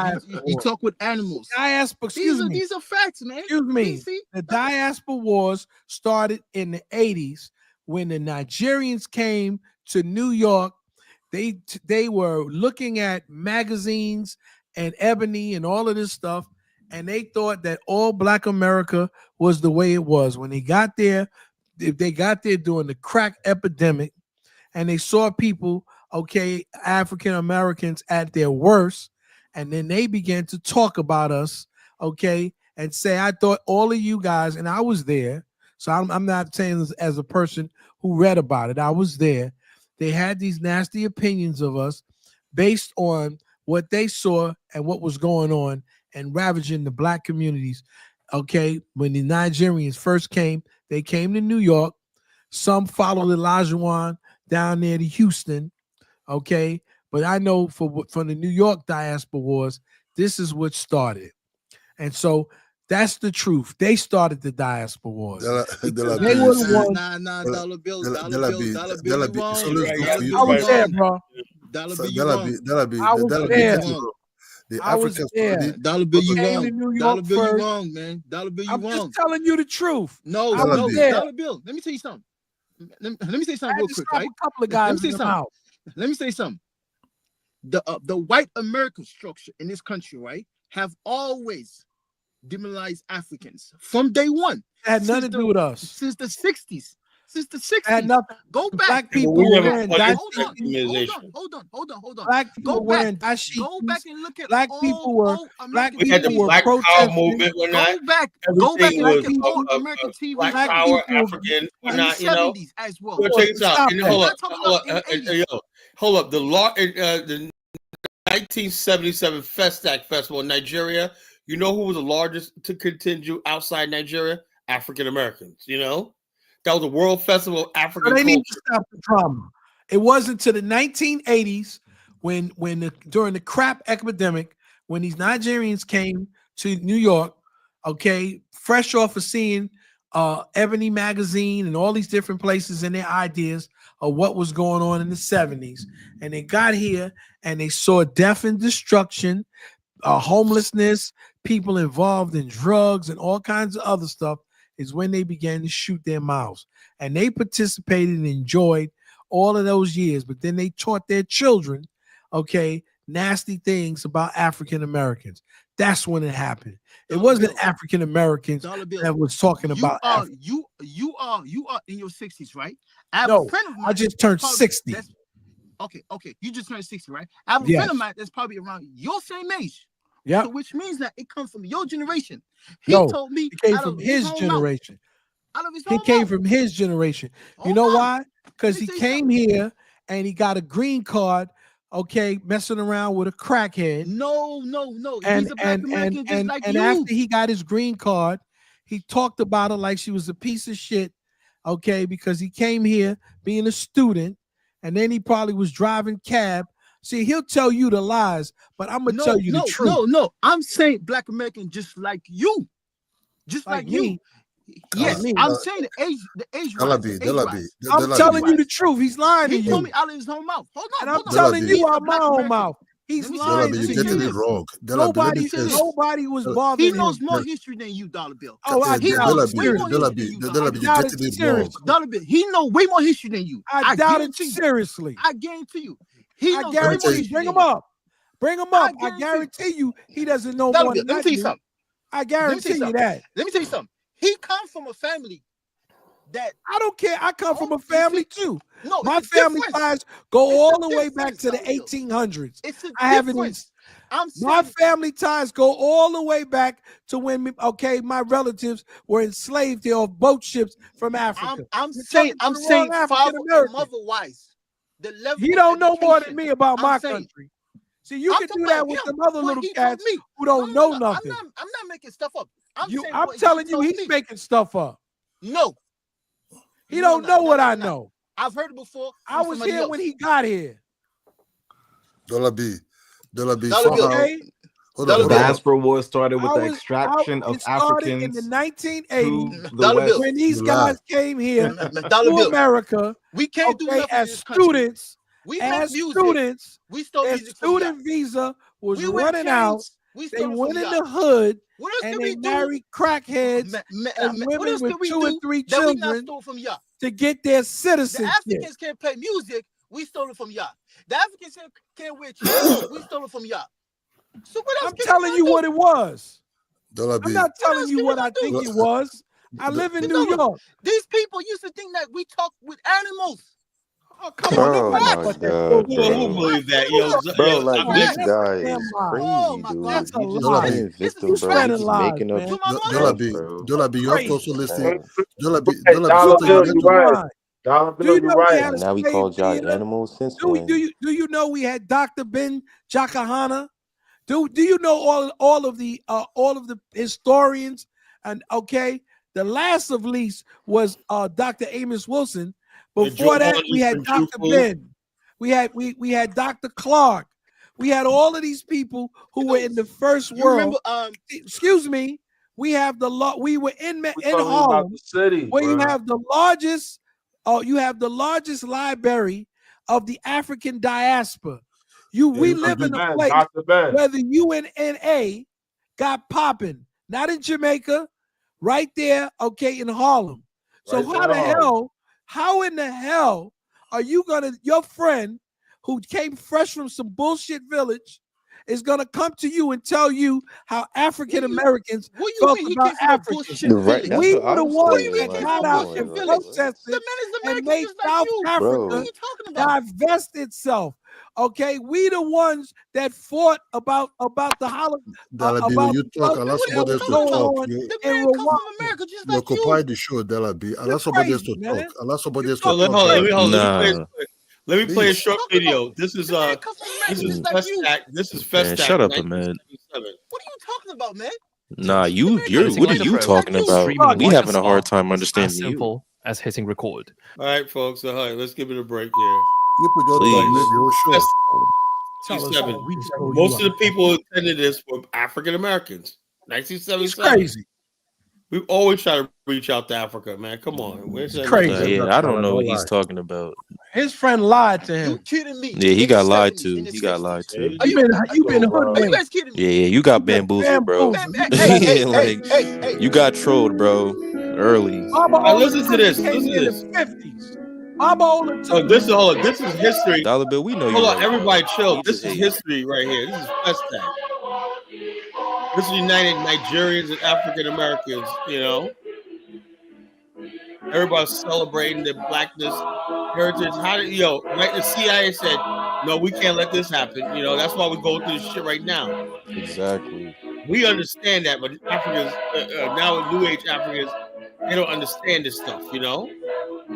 Speaker 13: You talk with animals.
Speaker 6: Diaspora,
Speaker 13: these are facts, man.
Speaker 6: Excuse me. The diaspora wars started in the 80s when the Nigerians came to New York. They were looking at magazines and Ebony and all of this stuff, and they thought that all Black America was the way it was. When they got there, they got there during the crack epidemic, and they saw people, African Americans at their worst, and then they began to talk about us, and say, I thought all of you guys, and I was there, so I'm not saying this as a person who read about it, I was there. They had these nasty opinions of us based on what they saw and what was going on and ravaging the Black communities. When the Nigerians first came, they came to New York. Some followed Elijah down there to Houston. But I know from the New York diaspora wars, this is what started. And so that's the truth. They started the diaspora wars. They were the ones.
Speaker 13: Nah, Dollar Bill, you
Speaker 6: I was there, bro.
Speaker 13: Dollar Bill, you wrong.
Speaker 6: I was there.
Speaker 16: The Africans,
Speaker 13: Dollar Bill, you wrong. Dollar Bill, you wrong, man. Dollar Bill, you wrong.
Speaker 6: I'm just telling you the truth.
Speaker 13: No, Dollar Bill. Let me tell you something. let me say something real quick, right?
Speaker 6: A couple of guys in the mouth.
Speaker 13: Let me say something. The white American structure in this country, right, have always demonized Africans from day one.
Speaker 6: It had nothing to do with us.
Speaker 13: Since the 60s. Since the 60s.
Speaker 6: Had nothing.
Speaker 13: Go back.
Speaker 6: Black people were wearing
Speaker 13: Hold on.
Speaker 6: Black people
Speaker 13: Go
Speaker 6: were wearing
Speaker 13: back.
Speaker 6: dashikis.
Speaker 13: Go back and look at
Speaker 6: black people were
Speaker 1: we had the Black Power movement.
Speaker 13: Go back and look at old American TV.
Speaker 1: Black Power, African, whatnot. You know,
Speaker 13: as well.
Speaker 1: Check this out. Hold up. The law, the 1977 Festac Festival in Nigeria. You know who was the largest to continue outside Nigeria? African Americans. You know, that was a world festival of African culture.
Speaker 6: They need to stop the drama. It wasn't to the 1980s during the crap epidemic when these Nigerians came to New York, okay, fresh off of seeing Ebony magazine and all these different places and their ideas of what was going on in the 70s, and they got here and they saw death and destruction, homelessness, people involved in drugs and all kinds of other stuff, is when they began to shoot their mouths. And they participated and enjoyed all of those years, but then they taught their children, okay, nasty things about African Americans. That's when it happened. It wasn't African Americans that was talking about
Speaker 13: you are in your 60s, right?
Speaker 6: I just turned 60.
Speaker 13: Okay. You just turned 60, right? I have a friend of mine that's probably around your same age.
Speaker 6: Yeah.
Speaker 13: So which means that it comes from your generation. He
Speaker 6: No,
Speaker 13: told me
Speaker 6: it came from his generation. It came from his generation. You know why? Because he came here and he got a green card, okay, messing around with a crackhead.
Speaker 13: No. He's a Black American just like you.
Speaker 6: And after he got his green card, he talked about her like she was a piece of shit, okay, because he came here being a student, and then he probably was driving cab. See, he'll tell you the lies, but I'm gonna tell you the truth.
Speaker 13: No. I'm saying Black American just like you. Just like you. Yes, I'm saying the age.
Speaker 6: I'm telling you the truth. He's lying to you.
Speaker 13: He told me out of his own mouth. Hold on.
Speaker 6: I'm telling you out of my own mouth. He's lying to you.
Speaker 16: You're getting it wrong.
Speaker 6: Nobody was bothered.
Speaker 13: He knows more history than you, Dollar Bill.
Speaker 16: He knows way more history than you.
Speaker 13: Dollar Bill. He knows way more history than you.
Speaker 6: I doubt it seriously.
Speaker 13: I guarantee you.
Speaker 6: I guarantee you. Bring him up. Bring him up. I guarantee you he doesn't know more than
Speaker 13: Let me tell you something.
Speaker 6: I guarantee you that.
Speaker 13: Let me tell you something. He comes from a family that
Speaker 6: I don't care. I come from a family too.
Speaker 13: No,
Speaker 6: my family ties go all the way back to the 1800s. I haven't. My family ties go all the way back to when my relatives were enslaved here off boat ships from Africa.
Speaker 13: I'm saying father and mother wise.
Speaker 6: You don't know more than me about my country. See, you can do that with some other little cats who don't know nothing.
Speaker 13: I'm not making stuff up.
Speaker 6: I'm telling you, he's making stuff up.
Speaker 13: No.
Speaker 6: He don't know what I know.
Speaker 13: I've heard it before.
Speaker 6: I was here when he got here.
Speaker 16: Dollar B.
Speaker 15: The Diaspora war started with the extraction of Africans
Speaker 6: in the 1980s when these guys came here to America.
Speaker 13: We can't do nothing
Speaker 6: as students.
Speaker 13: As
Speaker 6: students,
Speaker 13: their
Speaker 6: student visa was running out. They went in the hood and they married crackheads and women with 2 and 3 children to get their citizenship.
Speaker 13: The Africans can't play music. We stole it from y'all. The Africans can't wear clothes. We stole it from y'all. So what else?
Speaker 6: I'm telling you what it was.
Speaker 16: I'm
Speaker 6: not telling you what I think it was. I live in New York.
Speaker 13: These people used to think that we talk with animals.
Speaker 6: Oh, come on.
Speaker 14: Who
Speaker 1: believe that?
Speaker 14: Bro, like this guy is crazy, dude.
Speaker 6: That's a
Speaker 14: He's
Speaker 6: lie.
Speaker 14: just victim, bro. He's making up.
Speaker 16: Dollar B, you're also listening. Dollar B,
Speaker 14: now we call y'all animals since when?
Speaker 6: Do you know we had Dr. Ben Jakahana? Do you know all of the historians? And the last of least was Dr. Amos Wilson. Before that, we had Dr. Ben. We had Dr. Clark. We had all of these people who were in the first world.
Speaker 13: Remember,
Speaker 6: excuse me. We have we were in Harlem, where you have the largest. You have the largest library of the African diaspora. We live in a place where the UNNA got popping, not in Jamaica, right there, in Harlem. So how the hell How in the hell are you gonna, your friend who came fresh from some bullshit village is gonna come to you and tell you how African Americans felt about Africans?
Speaker 14: Right, that's
Speaker 6: We
Speaker 14: what
Speaker 6: were the
Speaker 14: I'm
Speaker 6: ones
Speaker 14: saying.
Speaker 6: that
Speaker 14: Like,
Speaker 6: got
Speaker 14: come
Speaker 6: out
Speaker 14: on,
Speaker 6: and
Speaker 14: like,
Speaker 6: protested and made South Africa divest itself. Okay, we the ones that fought about the
Speaker 16: Della B, when
Speaker 6: about
Speaker 16: you
Speaker 6: the
Speaker 16: talk, allow
Speaker 6: bloodshed that
Speaker 16: somebody
Speaker 6: was
Speaker 16: else to
Speaker 6: going
Speaker 16: talk.
Speaker 6: on
Speaker 16: You
Speaker 6: in Rwanda.
Speaker 16: you occupy the show, Della B. Allow somebody else
Speaker 6: Crazy,
Speaker 16: to
Speaker 6: man.
Speaker 16: talk. Allow somebody else to
Speaker 1: Hold on,
Speaker 16: talk. Della B.
Speaker 1: hold on.
Speaker 14: nah,
Speaker 1: Let me play a
Speaker 16: Please.
Speaker 1: short video. This is Festac. This is
Speaker 14: man,
Speaker 1: Festac,
Speaker 14: shut up, man.
Speaker 1: 1977.
Speaker 13: What are you talking about, man?
Speaker 14: Nah, you're.
Speaker 17: Editing
Speaker 14: What are
Speaker 17: like a
Speaker 14: you
Speaker 17: pro,
Speaker 14: talking about?
Speaker 17: streaming
Speaker 14: We
Speaker 17: like a
Speaker 14: having a hard
Speaker 17: star.
Speaker 14: time
Speaker 17: It's
Speaker 14: understanding
Speaker 17: as
Speaker 14: you.
Speaker 17: simple as hitting record.
Speaker 1: All right, folks. So, let's give it a break here.
Speaker 16: You could just
Speaker 14: Please.
Speaker 16: dominate the whole show.
Speaker 6: Tell us
Speaker 1: 1977.
Speaker 6: what we show
Speaker 1: Most
Speaker 6: you
Speaker 1: of the people who attended this were African Americans. 1977.
Speaker 6: It's crazy.
Speaker 1: We always try to reach out to Africa, man. Come on. Where's that?
Speaker 6: Crazy.
Speaker 14: Yeah, I don't know what he's talking about.
Speaker 6: His friend lied to him.
Speaker 13: You kidding me?
Speaker 14: Yeah, he
Speaker 13: In the
Speaker 14: got lied
Speaker 13: 70s,
Speaker 14: to.
Speaker 13: in the
Speaker 14: He got
Speaker 13: 60s.
Speaker 14: lied to.
Speaker 6: You been
Speaker 13: Are you
Speaker 6: hoodwinked.
Speaker 13: guys kidding me?
Speaker 14: Yeah, you got bamboozled, bro.
Speaker 13: Hey.
Speaker 14: You got trolled, bro. Early.
Speaker 6: Baba Ola
Speaker 1: listen to this.
Speaker 6: came
Speaker 1: Listen to
Speaker 6: in
Speaker 1: this.
Speaker 6: the 50s. Baba Ola took
Speaker 1: This is history.
Speaker 14: Dollar Bill, we know you.
Speaker 1: Hold on,
Speaker 14: right,
Speaker 1: everybody
Speaker 14: bro.
Speaker 1: chill.
Speaker 14: He
Speaker 1: This
Speaker 14: just
Speaker 1: is
Speaker 14: hating.
Speaker 1: history right here. This is Festac. This is United Nigerians and African Americans, you know. Everybody's celebrating their blackness, heritage. How did like the CIA said, no, we can't let this happen. You know, that's why we go through this shit right now.
Speaker 14: Exactly.
Speaker 1: We understand that, but Africans now new age Africans, they don't understand this stuff, you know.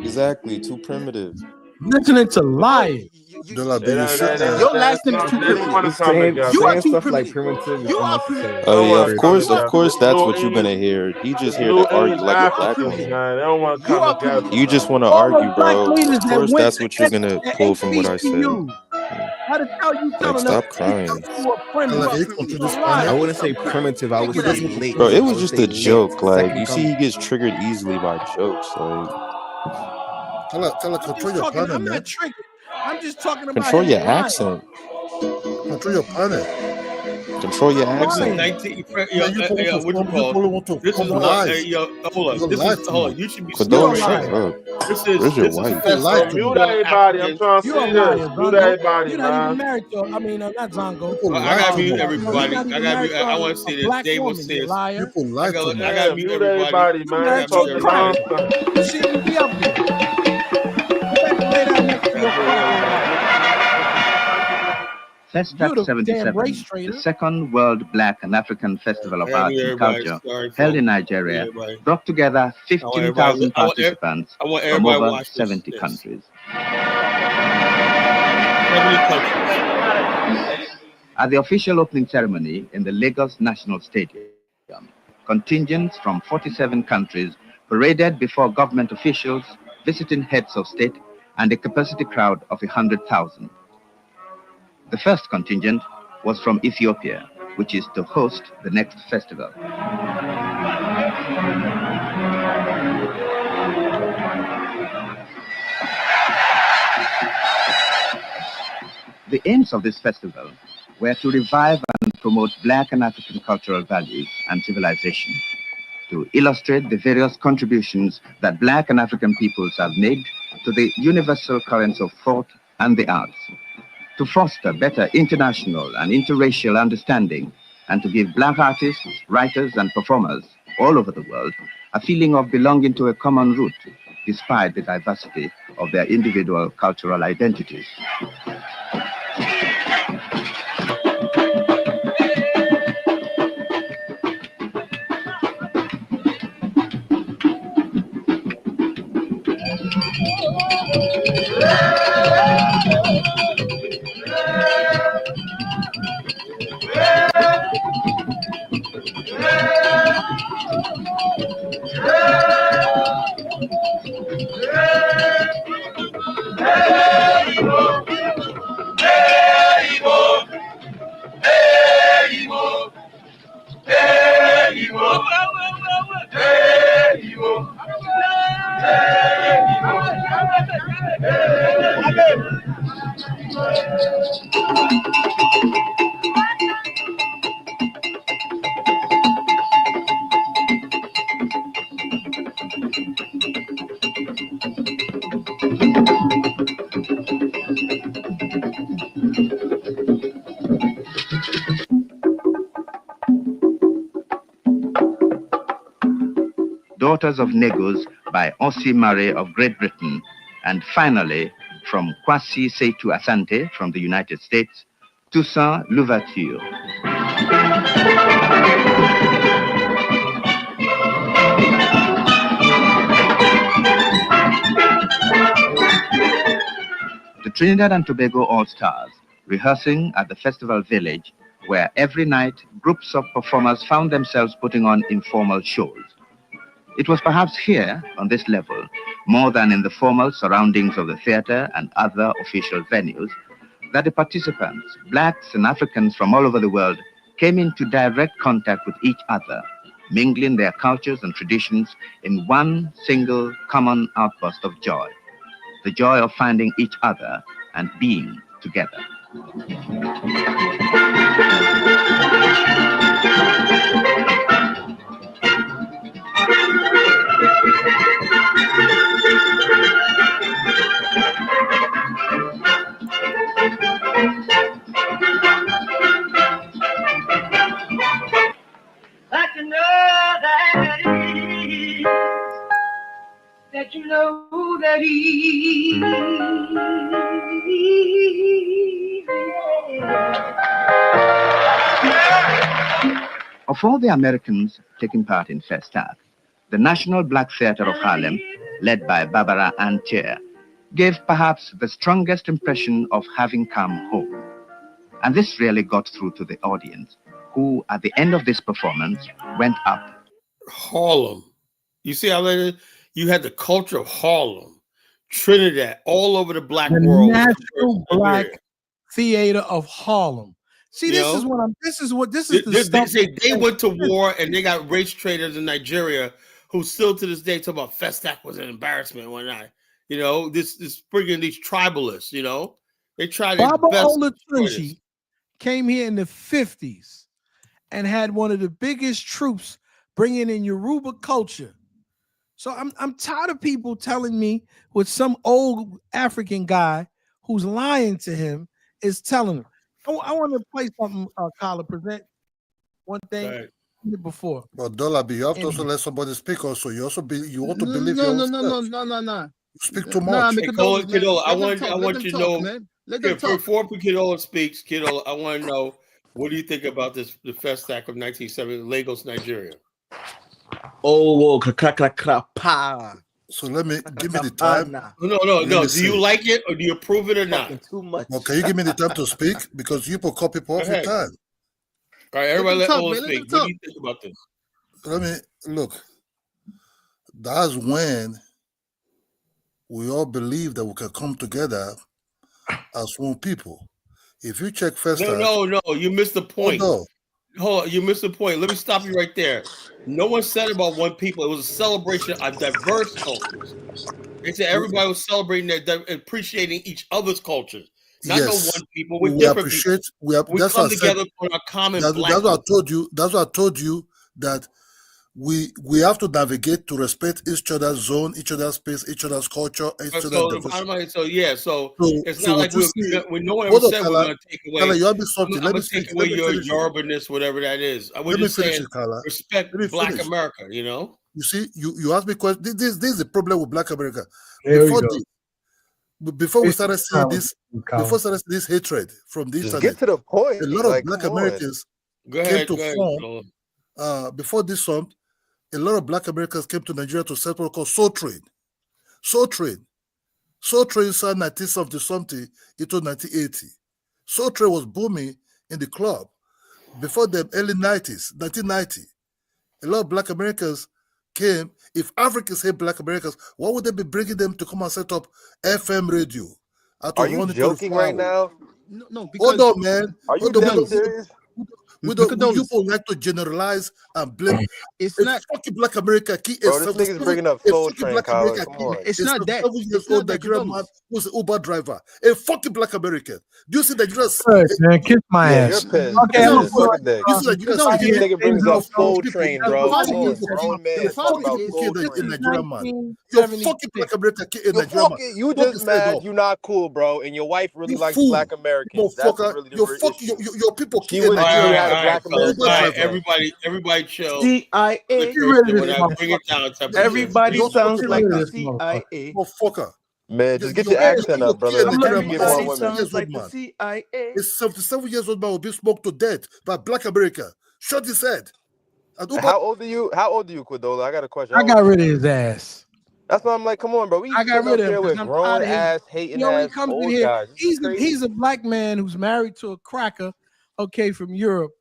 Speaker 14: Exactly. Too primitive.
Speaker 6: listening to lying.
Speaker 13: Your last name is too primitive.
Speaker 15: Saying
Speaker 13: You are too
Speaker 15: stuff like
Speaker 13: primitive.
Speaker 15: primitive is
Speaker 13: You are
Speaker 15: unnecessary.
Speaker 14: Oh yeah, of course, that's
Speaker 10: New
Speaker 14: what you're gonna
Speaker 10: age,
Speaker 14: hear. He just
Speaker 10: it's
Speaker 14: here
Speaker 10: new
Speaker 14: to
Speaker 10: age
Speaker 14: argue like a black
Speaker 10: Africans,
Speaker 14: man.
Speaker 10: man. They don't want to
Speaker 13: You
Speaker 10: come
Speaker 13: are
Speaker 10: together.
Speaker 13: primitive.
Speaker 14: You just want to
Speaker 6: All
Speaker 14: argue,
Speaker 6: those black
Speaker 14: bro.
Speaker 6: leaders
Speaker 14: Of
Speaker 6: that
Speaker 14: course,
Speaker 6: went
Speaker 14: that's what you're gonna pull from what I said.
Speaker 6: HBCU. How to tell you
Speaker 14: Like,
Speaker 6: telling us
Speaker 14: stop crying,
Speaker 6: you a friend
Speaker 16: Like,
Speaker 6: of
Speaker 16: you come to this
Speaker 6: a
Speaker 16: planet.
Speaker 15: I wouldn't say primitive. I would say late.
Speaker 14: bro. It
Speaker 15: I
Speaker 14: was
Speaker 15: would
Speaker 14: just
Speaker 15: say
Speaker 14: a joke. Like,
Speaker 15: second
Speaker 14: you see,
Speaker 15: coming.
Speaker 14: he gets triggered easily by jokes. Like,
Speaker 16: Tell her,
Speaker 6: I'm
Speaker 16: control
Speaker 6: just
Speaker 16: your
Speaker 6: talking.
Speaker 16: planet,
Speaker 6: I'm
Speaker 16: man.
Speaker 6: not triggered. I'm just talking about
Speaker 14: control
Speaker 6: him
Speaker 14: your
Speaker 6: lying.
Speaker 14: accent.
Speaker 16: Control your planet.
Speaker 14: Control your
Speaker 1: This is
Speaker 14: accent.
Speaker 1: 19.
Speaker 16: Man, you probably want to
Speaker 1: This is
Speaker 16: come lies.
Speaker 1: hold on.
Speaker 16: Don't lie to
Speaker 1: Hold
Speaker 16: me.
Speaker 1: on. You should be
Speaker 14: Fedora,
Speaker 1: celebrating.
Speaker 14: shut up.
Speaker 1: This is
Speaker 14: Where's your wife?
Speaker 1: Festac.
Speaker 16: to
Speaker 10: Mute
Speaker 16: me.
Speaker 10: everybody. I'm trying to
Speaker 6: You're a
Speaker 10: see
Speaker 6: liar,
Speaker 10: this. Mute
Speaker 6: Zongo.
Speaker 10: everybody,
Speaker 6: You're not even
Speaker 10: man.
Speaker 6: married to. Not Zongo.
Speaker 16: People
Speaker 1: I
Speaker 16: lie
Speaker 1: gotta
Speaker 16: to
Speaker 1: mute
Speaker 16: me.
Speaker 6: You're
Speaker 1: everybody.
Speaker 6: not even married to
Speaker 1: I want to see
Speaker 6: a
Speaker 1: this.
Speaker 6: black
Speaker 1: Dave will
Speaker 6: woman.
Speaker 1: see
Speaker 6: You
Speaker 1: this.
Speaker 6: liar.
Speaker 16: People lie to me.
Speaker 1: I gotta mute everybody.
Speaker 6: You
Speaker 10: man.
Speaker 6: married
Speaker 10: They
Speaker 6: to a
Speaker 10: talking
Speaker 6: crack.
Speaker 10: nonsense.
Speaker 6: You shouldn't even be up there. You better lay down next to your
Speaker 18: Festac
Speaker 6: damn
Speaker 18: 77,
Speaker 6: race
Speaker 18: the
Speaker 6: traitor.
Speaker 18: second World Black and African Festival
Speaker 1: I
Speaker 18: of
Speaker 1: gotta
Speaker 18: Arts
Speaker 1: mute
Speaker 18: and
Speaker 1: everybody.
Speaker 18: Culture,
Speaker 1: Sorry,
Speaker 18: held
Speaker 1: folks.
Speaker 18: in Nigeria,
Speaker 1: Everybody.
Speaker 18: brought together 15,000 participants
Speaker 1: I want
Speaker 18: from
Speaker 1: everybody
Speaker 18: over
Speaker 1: to watch
Speaker 18: 70
Speaker 1: this.
Speaker 18: countries.
Speaker 1: 70 countries.
Speaker 18: At the official opening ceremony in the Lagos National Stadium, contingents from 47 countries paraded before government officials, visiting heads of state, and a capacity crowd of 100,000. The first contingent was from Ethiopia, which is to host the next festival. The aims of this festival were to revive and promote Black and African cultural values and civilization, to illustrate the various contributions that Black and African peoples have made to the universal currents of thought and the arts, to foster better international and interracial understanding, and to give Black artists, writers, and performers all over the world a feeling of belonging to a common root, despite the diversity of their individual cultural identities. Daughters of Negus by Ossie Murray of Great Britain, and finally, from Kwasi Setu Asante from the United States, Toussaint Louverture. The Trinidad and Tobago All-Stars, rehearsing at the festival village, where every night groups of performers found themselves putting on informal shows. It was perhaps here, on this level, more than in the formal surroundings of the theater and other official venues, that the participants, blacks and Africans from all over the world, came into direct contact with each other, mingling their cultures and traditions in one single common outburst of joy, the joy of finding each other and being together.
Speaker 7: That you know that he, that you know that he,
Speaker 18: Of all the Americans taking part in Festac, the National Black Theater of Harlem, led by Barbara Ann Thier, gave perhaps the strongest impression of having come home. And this really got through to the audience, who, at the end of this performance, went up.
Speaker 1: Harlem. You see how that is? You had the culture of Harlem, Trinidad, all over the black world.
Speaker 6: National Black Theater of Harlem. See, this is the stuff.
Speaker 1: They went to war and they got race traders in Nigeria who still to this day talk about Festac was an embarrassment one night. You know, this bringing these tribalists, you know. They tried their
Speaker 6: Baba
Speaker 1: best.
Speaker 6: Olatunji came here in the 50s and had one of the biggest troops bringing in Yoruba culture. So I'm tired of people telling me what some old African guy who's lying to him is telling him. I want to play something, Carla, present one thing before.
Speaker 16: But Dolabi, you have to also let somebody speak also. You also you want to believe your own stuff.
Speaker 13: No.
Speaker 16: You speak too much.
Speaker 1: Kidola, I want you to know, before Kidola speaks, Kidola, I want to know, what do you think about the Festac of 1970, Lagos, Nigeria?
Speaker 15: Oh,
Speaker 16: so give me the time.
Speaker 1: No. Do you like it or do you approve it or not?
Speaker 15: Too much.
Speaker 16: Well, can you give me the time to speak? Because you cut people off your time.
Speaker 1: All right, everybody let Ola speak. What do you think about this?
Speaker 16: Let me look. That's when we all believe that we can come together as one people. If you check first,
Speaker 1: no, you missed the point.
Speaker 16: Hold
Speaker 1: on, you missed the point. Let me stop you right there. No one said about one people. It was a celebration of diverse cultures. They said everybody was celebrating their appreciating each other's cultures. Not no one people. We're different people. We come together for a common black.
Speaker 16: That's what I told you. That's what I told you, that we have to navigate to respect each other's zone, each other's space, each other's culture, each other's diversity.
Speaker 1: So it's not like no one ever said we're going to take away.
Speaker 16: Kala, you have something.
Speaker 1: Let me take away your Yoruba-ness, whatever that is. We're just saying respect Black America. You know.
Speaker 16: You see, you ask me questions. This is the problem with Black America. Before we started seeing this hatred from the internet,
Speaker 14: get to the point.
Speaker 16: A lot of Black Americans came to form. Before this song, a lot of Black Americans came to Nigeria to settle what called Soul Train. Soul Train started 1970-something into 1980. Soul Train was booming in the club. Before the early 90s, 1990, a lot of Black Americans came. If Africans hate Black Americans, why would they be bringing them to come and set up FM radio?
Speaker 14: Are you joking right now?
Speaker 13: No, because...
Speaker 16: Hold on, man.
Speaker 14: Are you damn serious?
Speaker 16: You don't like to generalize and blame.
Speaker 13: It's not
Speaker 16: fucking Black America.
Speaker 14: Bro, this nigga's bringing up Soul Train, Colin. Come on.
Speaker 13: It's not that.
Speaker 16: 7 years old Nigerian man who's an Uber driver. A fucking Black American. Do you see Nigeria?
Speaker 6: Man, kiss my ass.
Speaker 14: You're pissed.
Speaker 6: Okay,
Speaker 14: you see Nigeria?
Speaker 16: This
Speaker 14: nigga brings up Soul Train, bro. Come on, grown man. Talk about Soul
Speaker 16: Train. Nigerian man. You're fucking Black America.
Speaker 14: You just mad. You not cool, bro. And your wife really likes Black Americans. That's really the
Speaker 16: your people.
Speaker 14: She would the Black American accent.
Speaker 1: Everybody chill.
Speaker 3: CIA.
Speaker 1: When I bring it down,
Speaker 3: Everybody sounds like the
Speaker 16: CIA. Motherfucker.
Speaker 14: Man, just get your accent up, brother.
Speaker 16: Everybody sounds like the CIA. It's 77 years old man will be smoked to death by Black America. Shut his head.
Speaker 14: How old are you? How old are you, Quidola? I got a question.
Speaker 6: I got rid of his ass.
Speaker 14: That's why I'm like, come on, bro.
Speaker 6: I got rid of him
Speaker 14: with grown ass, hating ass old guys.
Speaker 6: He's a black man who's married to a cracker, okay, from Europe.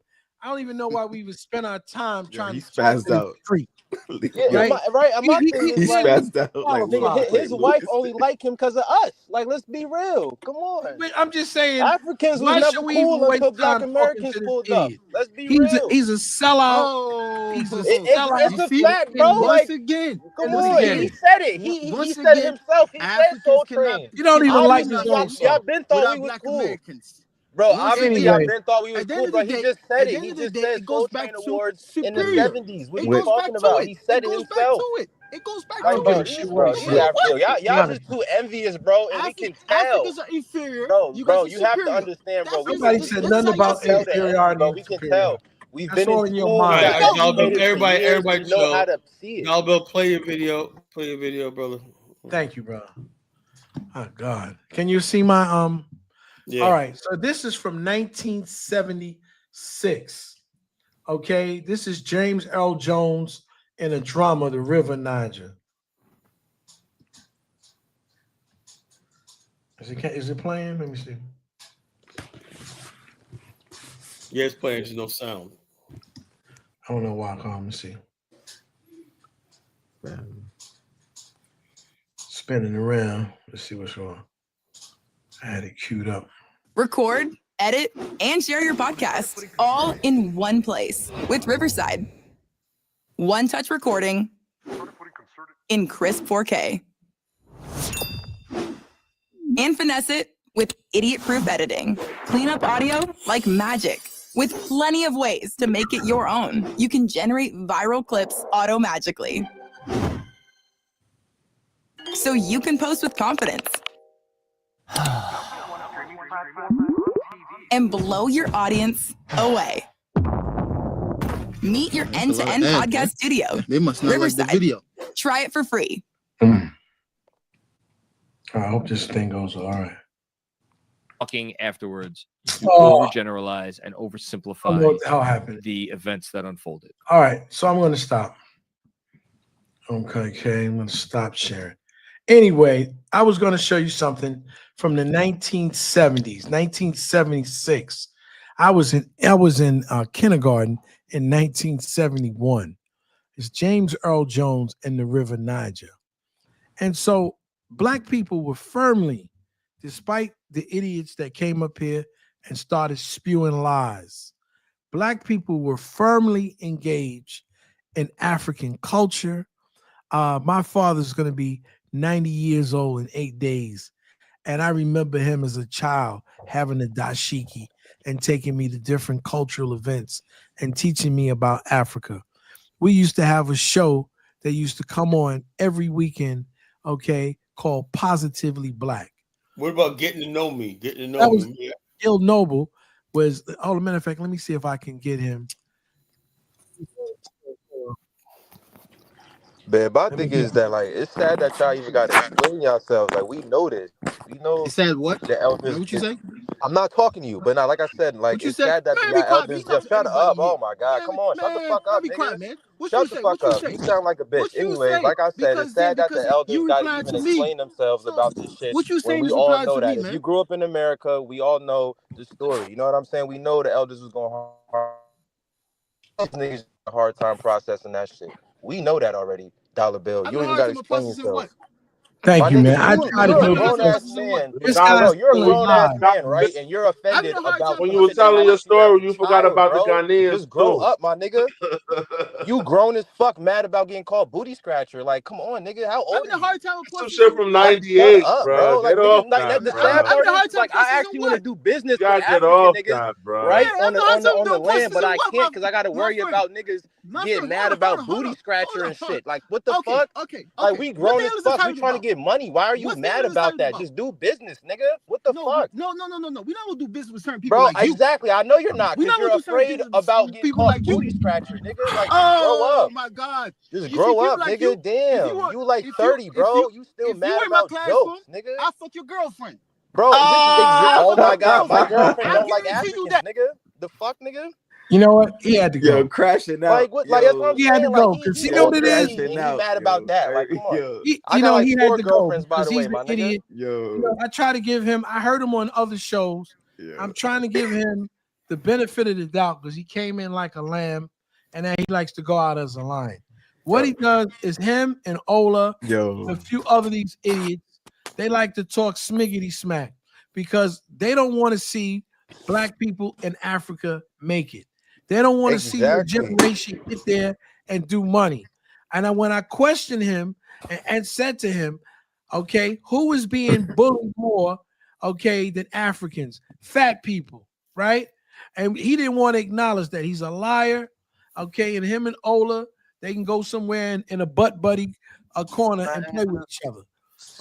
Speaker 6: I don't even know why we would spend our time trying to
Speaker 15: spazzed out.
Speaker 6: Street.
Speaker 14: Right? My thing is like,
Speaker 15: spazzed out like
Speaker 14: his wife only like him because of us. Like, let's be real. Come on.
Speaker 6: But I'm just saying,
Speaker 14: Africans was never cool until Black Americans pulled up. Let's be real.
Speaker 6: He's a sellout.
Speaker 14: Oh,
Speaker 6: he's a sellout.
Speaker 14: It's a fact, bro.
Speaker 10: Once again,
Speaker 14: come on. He said it. He said it himself. He said Soul Train.
Speaker 6: You don't even like his own song.
Speaker 14: Y'all been thought we was cool. Bro, obviously, I've been thought we was cool, but he just said it. He just said Soul Train Awards in the 70s. What are you talking about? He said it himself.
Speaker 10: It goes back
Speaker 14: to
Speaker 10: it.
Speaker 14: Y'all just too envious, bro, and we can tell.
Speaker 10: Africans are inferior.
Speaker 14: Bro, you have to understand, bro.
Speaker 6: Somebody said nothing about inferiority.
Speaker 14: Bro, we can tell. We've been in
Speaker 6: your mind.
Speaker 1: Everybody
Speaker 14: know how to see it.
Speaker 1: Y'all play your video. Play your video, brother.
Speaker 6: Thank you, bro. Oh God. Can you see my
Speaker 1: Yeah.
Speaker 6: All right, so this is from 1976. Okay, this is James Earl Jones in a drama, The River Niger. Is it playing? Let me see.
Speaker 1: Yeah, it's playing. There's no sound.
Speaker 6: I don't know why. Let me see. Spinning around. Let's see what's wrong. I had it queued up.
Speaker 17: Record, edit, and share your podcast all in one place with Riverside. One touch recording in crisp 4K. And finesse it with idiot-proof editing. Clean up audio like magic with plenty of ways to make it your own. You can generate viral clips auto-magically. So you can post with confidence. And blow your audience away. Meet your end-to-end podcast studio.
Speaker 13: They must not like the video.
Speaker 17: Try it for free.
Speaker 6: I hope this thing goes all right.
Speaker 19: Talking afterwards,
Speaker 6: Oh.
Speaker 19: overgeneralize and
Speaker 6: I don't know
Speaker 19: oversimplify
Speaker 6: what the hell happened.
Speaker 19: the events that unfolded.
Speaker 6: All right, so I'm going to stop. Okay, I'm going to stop sharing. Anyway, I was going to show you something from the 1970s, 1976. I was in kindergarten in 1971. It's James Earl Jones and the River Niger. And so black people were firmly, despite the idiots that came up here and started spewing lies, black people were firmly engaged in African culture. My father's going to be 90 years old in 8 days. And I remember him as a child having a dashiki and taking me to different cultural events and teaching me about Africa. We used to have a show that used to come on every weekend, okay, called Positively Black.
Speaker 1: What about Getting to Know Me? Getting to Know
Speaker 6: That was
Speaker 1: Me. Yeah.
Speaker 6: Gil Noble was, oh, matter of fact, let me see if I can get him.
Speaker 14: Man, my thing is that, like, it's sad that y'all even got to explain yourselves. Like, we know this. We know.
Speaker 13: It said what?
Speaker 14: The elders.
Speaker 13: What you say?
Speaker 14: I'm not talking to you, but now, like I said, like, it's sad that the elders just shut up. Oh my God, come on, shut the fuck up, nigga. Shut the fuck up. You sound like a bitch. Anyway, like I said, it's sad that the elders got to even explain themselves about this shit.
Speaker 13: What you saying?
Speaker 14: We all know that. If you grew up in America, we all know the story. You know what I'm saying? We know the elders was going hard. These niggas had a hard time processing that shit. We know that already. Dollar Bill. You don't even got to explain yourself.
Speaker 6: Thank you, man. I try to
Speaker 14: you're a
Speaker 6: do
Speaker 14: grown-ass man. You're a grown-ass man, right? And you're offended about
Speaker 10: when you were telling your story, you forgot about the Ghanaians.
Speaker 14: Just grow up, my nigga. You grown as fuck mad about getting called booty scratcher. Like, come on, nigga. How old are you?
Speaker 10: Some shit from
Speaker 14: Like,
Speaker 10: '98,
Speaker 14: shut up,
Speaker 10: bro.
Speaker 14: bro. Like,
Speaker 10: Get off
Speaker 14: nigga, like
Speaker 10: that,
Speaker 14: the
Speaker 10: bro.
Speaker 14: sad part is, like, I actually want to do business
Speaker 10: You
Speaker 14: with
Speaker 10: gotta get
Speaker 14: African
Speaker 10: off
Speaker 14: niggas,
Speaker 10: that, bro.
Speaker 14: right? On the land, but I can't because I gotta worry about niggas getting mad about booty scratcher and shit. Like, what the fuck? Like, we grown as fuck. We trying to get money. Why are you mad about that? Just do business, nigga. What the fuck?
Speaker 20: No. We're not gonna do business with certain people
Speaker 14: Bro,
Speaker 20: like you.
Speaker 14: exactly. I know you're not
Speaker 20: We're
Speaker 14: because
Speaker 20: not
Speaker 14: you're
Speaker 20: gonna do certain
Speaker 14: afraid about getting called
Speaker 20: like you.
Speaker 14: booty scratcher, nigga. Like, just grow
Speaker 20: Oh
Speaker 14: up.
Speaker 20: my God.
Speaker 14: Just
Speaker 20: You
Speaker 14: grow
Speaker 20: see,
Speaker 14: up,
Speaker 20: like
Speaker 14: nigga. Damn. You like 30, bro. You still mad about jokes, nigga.
Speaker 20: I fuck your girlfriend.
Speaker 14: Bro, this is oh my God. My girlfriend
Speaker 20: I
Speaker 14: don't like
Speaker 20: guarantee you
Speaker 14: Africans, nigga. The fuck, nigga?
Speaker 6: You know what? He had to go.
Speaker 15: Yo, crashing out.
Speaker 14: Like, what, like that's what I'm
Speaker 6: He had to
Speaker 14: saying.
Speaker 6: go
Speaker 14: Like,
Speaker 6: because
Speaker 14: he
Speaker 6: you know what
Speaker 14: older
Speaker 6: it
Speaker 14: than
Speaker 6: is.
Speaker 14: me, and he mad about that. Like, come on. I
Speaker 6: You
Speaker 14: got
Speaker 6: know,
Speaker 14: like
Speaker 6: he
Speaker 14: 4
Speaker 6: had to go
Speaker 14: girlfriends, by
Speaker 6: because
Speaker 14: the way,
Speaker 6: he's an
Speaker 14: my nigga.
Speaker 6: idiot. You know, I try to give him. I heard him on other shows. I'm trying to give him the benefit of the doubt because he came in like a lamb, and then he likes to go out as a lion. What he does is him and Ola, a few other these idiots, they like to talk smiggity smack because they don't want to see black people in Africa make it. They don't want to see your generation get there and do money. And when I questioned him and said to him, okay, who is being bullied more, okay, than Africans? Fat people, right? And he didn't want to acknowledge that. He's a liar, okay? And him and Ola, they can go somewhere in a butt buddy corner and play with each other,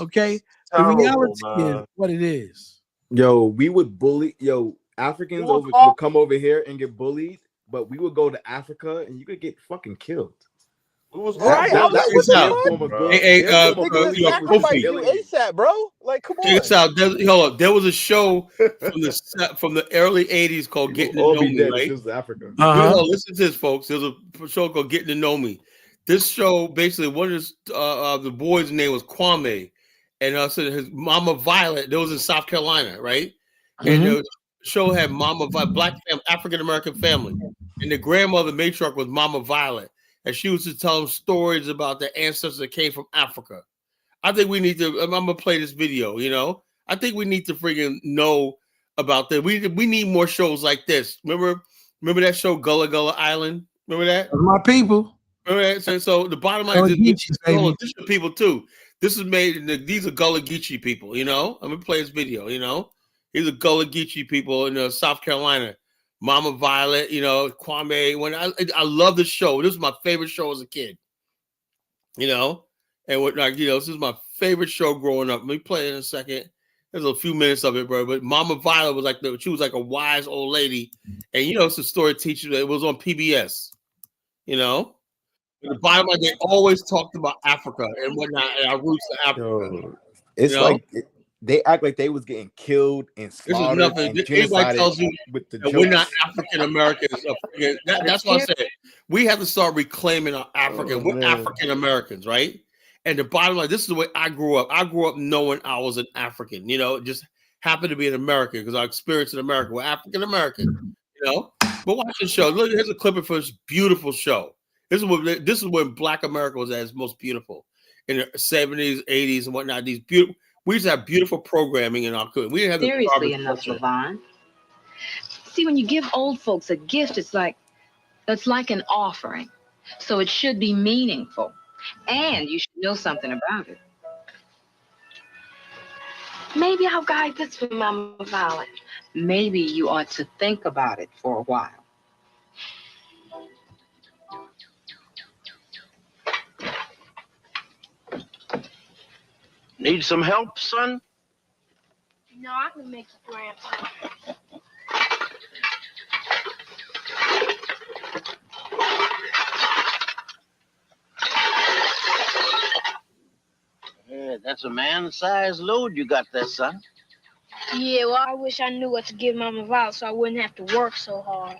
Speaker 6: okay? The reality is what it is.
Speaker 15: Yo, we would bully. Yo, Africans would come over here and get bullied, but we would go to Africa and you could get fucking killed.
Speaker 14: Right.
Speaker 15: That
Speaker 14: Like,
Speaker 15: was
Speaker 14: what
Speaker 15: their
Speaker 14: the
Speaker 15: form
Speaker 14: fuck?
Speaker 15: of good.
Speaker 1: Hey,
Speaker 14: Niggas
Speaker 1: yo,
Speaker 14: sacrifice
Speaker 1: Kofi.
Speaker 14: you ASAP, bro. Like, come
Speaker 1: Check this
Speaker 14: on.
Speaker 1: out. Hold up. There was a show from the early '80s called "Getting to Know Me." Right?
Speaker 15: Africa.
Speaker 1: Listen to this, folks. There's a show called "Getting to Know Me." This show basically, one of the boys' name was Kwame, and so his mama Violet. That was in South Carolina, right? And the show had Mama Black African American family, and the grandmother matriarch was Mama Violet, and she used to tell them stories about the ancestors that came from Africa. I think we need to. I'm gonna play this video. You know, I think we need to friggin' know about that. We need more shows like this. Remember that show Gullah Gullah Island? Remember that?
Speaker 6: My people.
Speaker 1: Remember that? So the bottom line is this is people too. This is made. These are Gullah Geechee people. You know, I'm gonna play this video. You know, these are Gullah Geechee people in South Carolina. Mama Violet. You know, Kwame. When I love this show. This is my favorite show as a kid. You know. And what, like, you know, this is my favorite show growing up. Let me play it in a second. There's a few minutes of it, bro. But Mama Violet was she was like a wise old lady, and you know, it's a story teacher. It was on PBS. You know, the bottom line, they always talked about Africa and whatnot, and our roots to Africa.
Speaker 15: It's like they act like they was getting killed and slaughtered.
Speaker 1: This is nothing.
Speaker 15: And
Speaker 1: anybody tells you
Speaker 15: with the
Speaker 1: that we're not African Americans. That's why I said we have to start reclaiming our African. We're African Americans, right? And the bottom line, this is the way I grew up. I grew up knowing I was an African, you know, just happened to be an American because our experience in America, we're African American, you know. But watch the show. Look, here's a clip for this beautiful show. This is when Black America was at its most beautiful in the 70s, 80s, and whatnot. These beautiful, we used to have beautiful programming in our country. We didn't have
Speaker 21: seriously enough, Levon. See, when you give old folks a gift, it's like an offering. So it should be meaningful. And you should know something about it. Maybe I'll guide this for Mama Violet. Maybe you ought to think about it for a while.
Speaker 22: Need some help, son?
Speaker 23: No, I can make you, Grandpa.
Speaker 22: Yeah, that's a man-sized load you got there, son.
Speaker 23: Yeah, well, I wish I knew what to give Mama Violet so I wouldn't have to work so hard.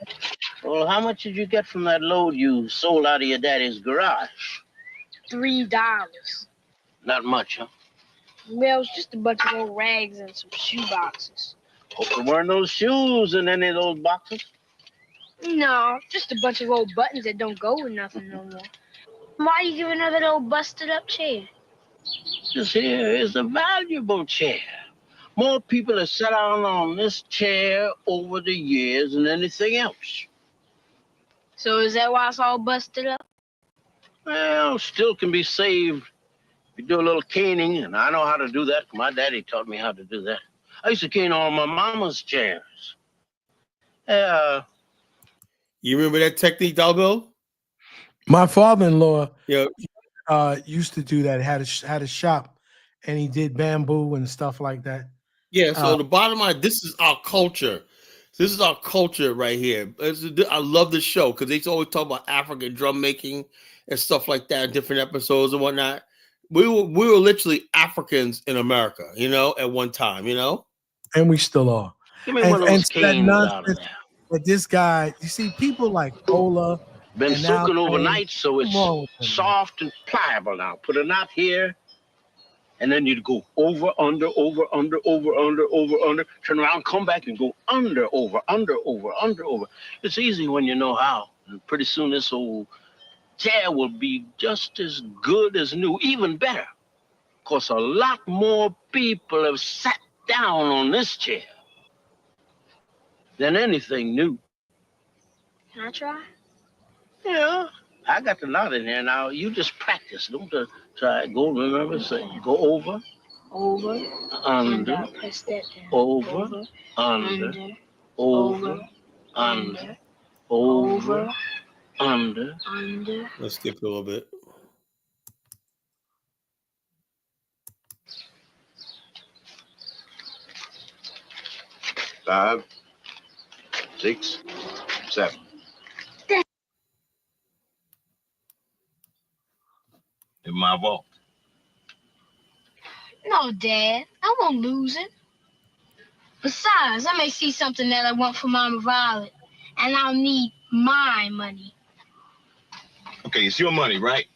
Speaker 22: Well, how much did you get from that load you sold out of your daddy's garage?
Speaker 23: $3.
Speaker 22: Not much, huh?
Speaker 23: Well, it was just a bunch of old rags and some shoe boxes.
Speaker 22: Hope there weren't no shoes in any of those boxes.
Speaker 23: No, just a bunch of old buttons that don't go with nothing no more. Why are you giving her that old busted-up chair?
Speaker 22: This here is a valuable chair. More people have sat down on this chair over the years than anything else.
Speaker 23: So is that why it's all busted up?
Speaker 22: Well, still can be saved. You do a little caning, and I know how to do that. My daddy taught me how to do that. I used to cane all my mama's chairs.
Speaker 1: You remember that technique, Dalbo?
Speaker 6: My father-in-law
Speaker 1: Yeah.
Speaker 6: Used to do that. Had a shop, and he did bamboo and stuff like that.
Speaker 1: Yeah. So the bottom line, this is our culture. This is our culture right here. I love this show because they always talk about African drum making and stuff like that in different episodes and whatnot. We were literally Africans in America, you know, at one time, you know,
Speaker 6: and we still are.
Speaker 22: Give me one of those canes out of there.
Speaker 6: But this guy, you see, people like Ola
Speaker 22: been soaking overnight, so it's soft and pliable now. Put a knot here, and then you'd go over, under, over, under, over, under, over, under. Turn around, come back, and go under, over, under, over, under, over. It's easy when you know how. And pretty soon this old chair will be just as good as new, even better. Because a lot more people have sat down on this chair than anything new.
Speaker 23: Can I try?
Speaker 22: Yeah, I got the knot in there now. You just practice. Don't try. Go, remember, say, go over.
Speaker 23: Over.
Speaker 22: Under.
Speaker 23: Press that down.
Speaker 22: Over. Under. Over. Under. Over. Under.
Speaker 23: Under.
Speaker 1: Let's skip a little bit.
Speaker 22: Five, 6, 7. In my vault.
Speaker 23: No, Dad. I won't lose it. Besides, I may see something that I want for Mama Violet, and I'll need my money.
Speaker 22: Okay, it's your money, right?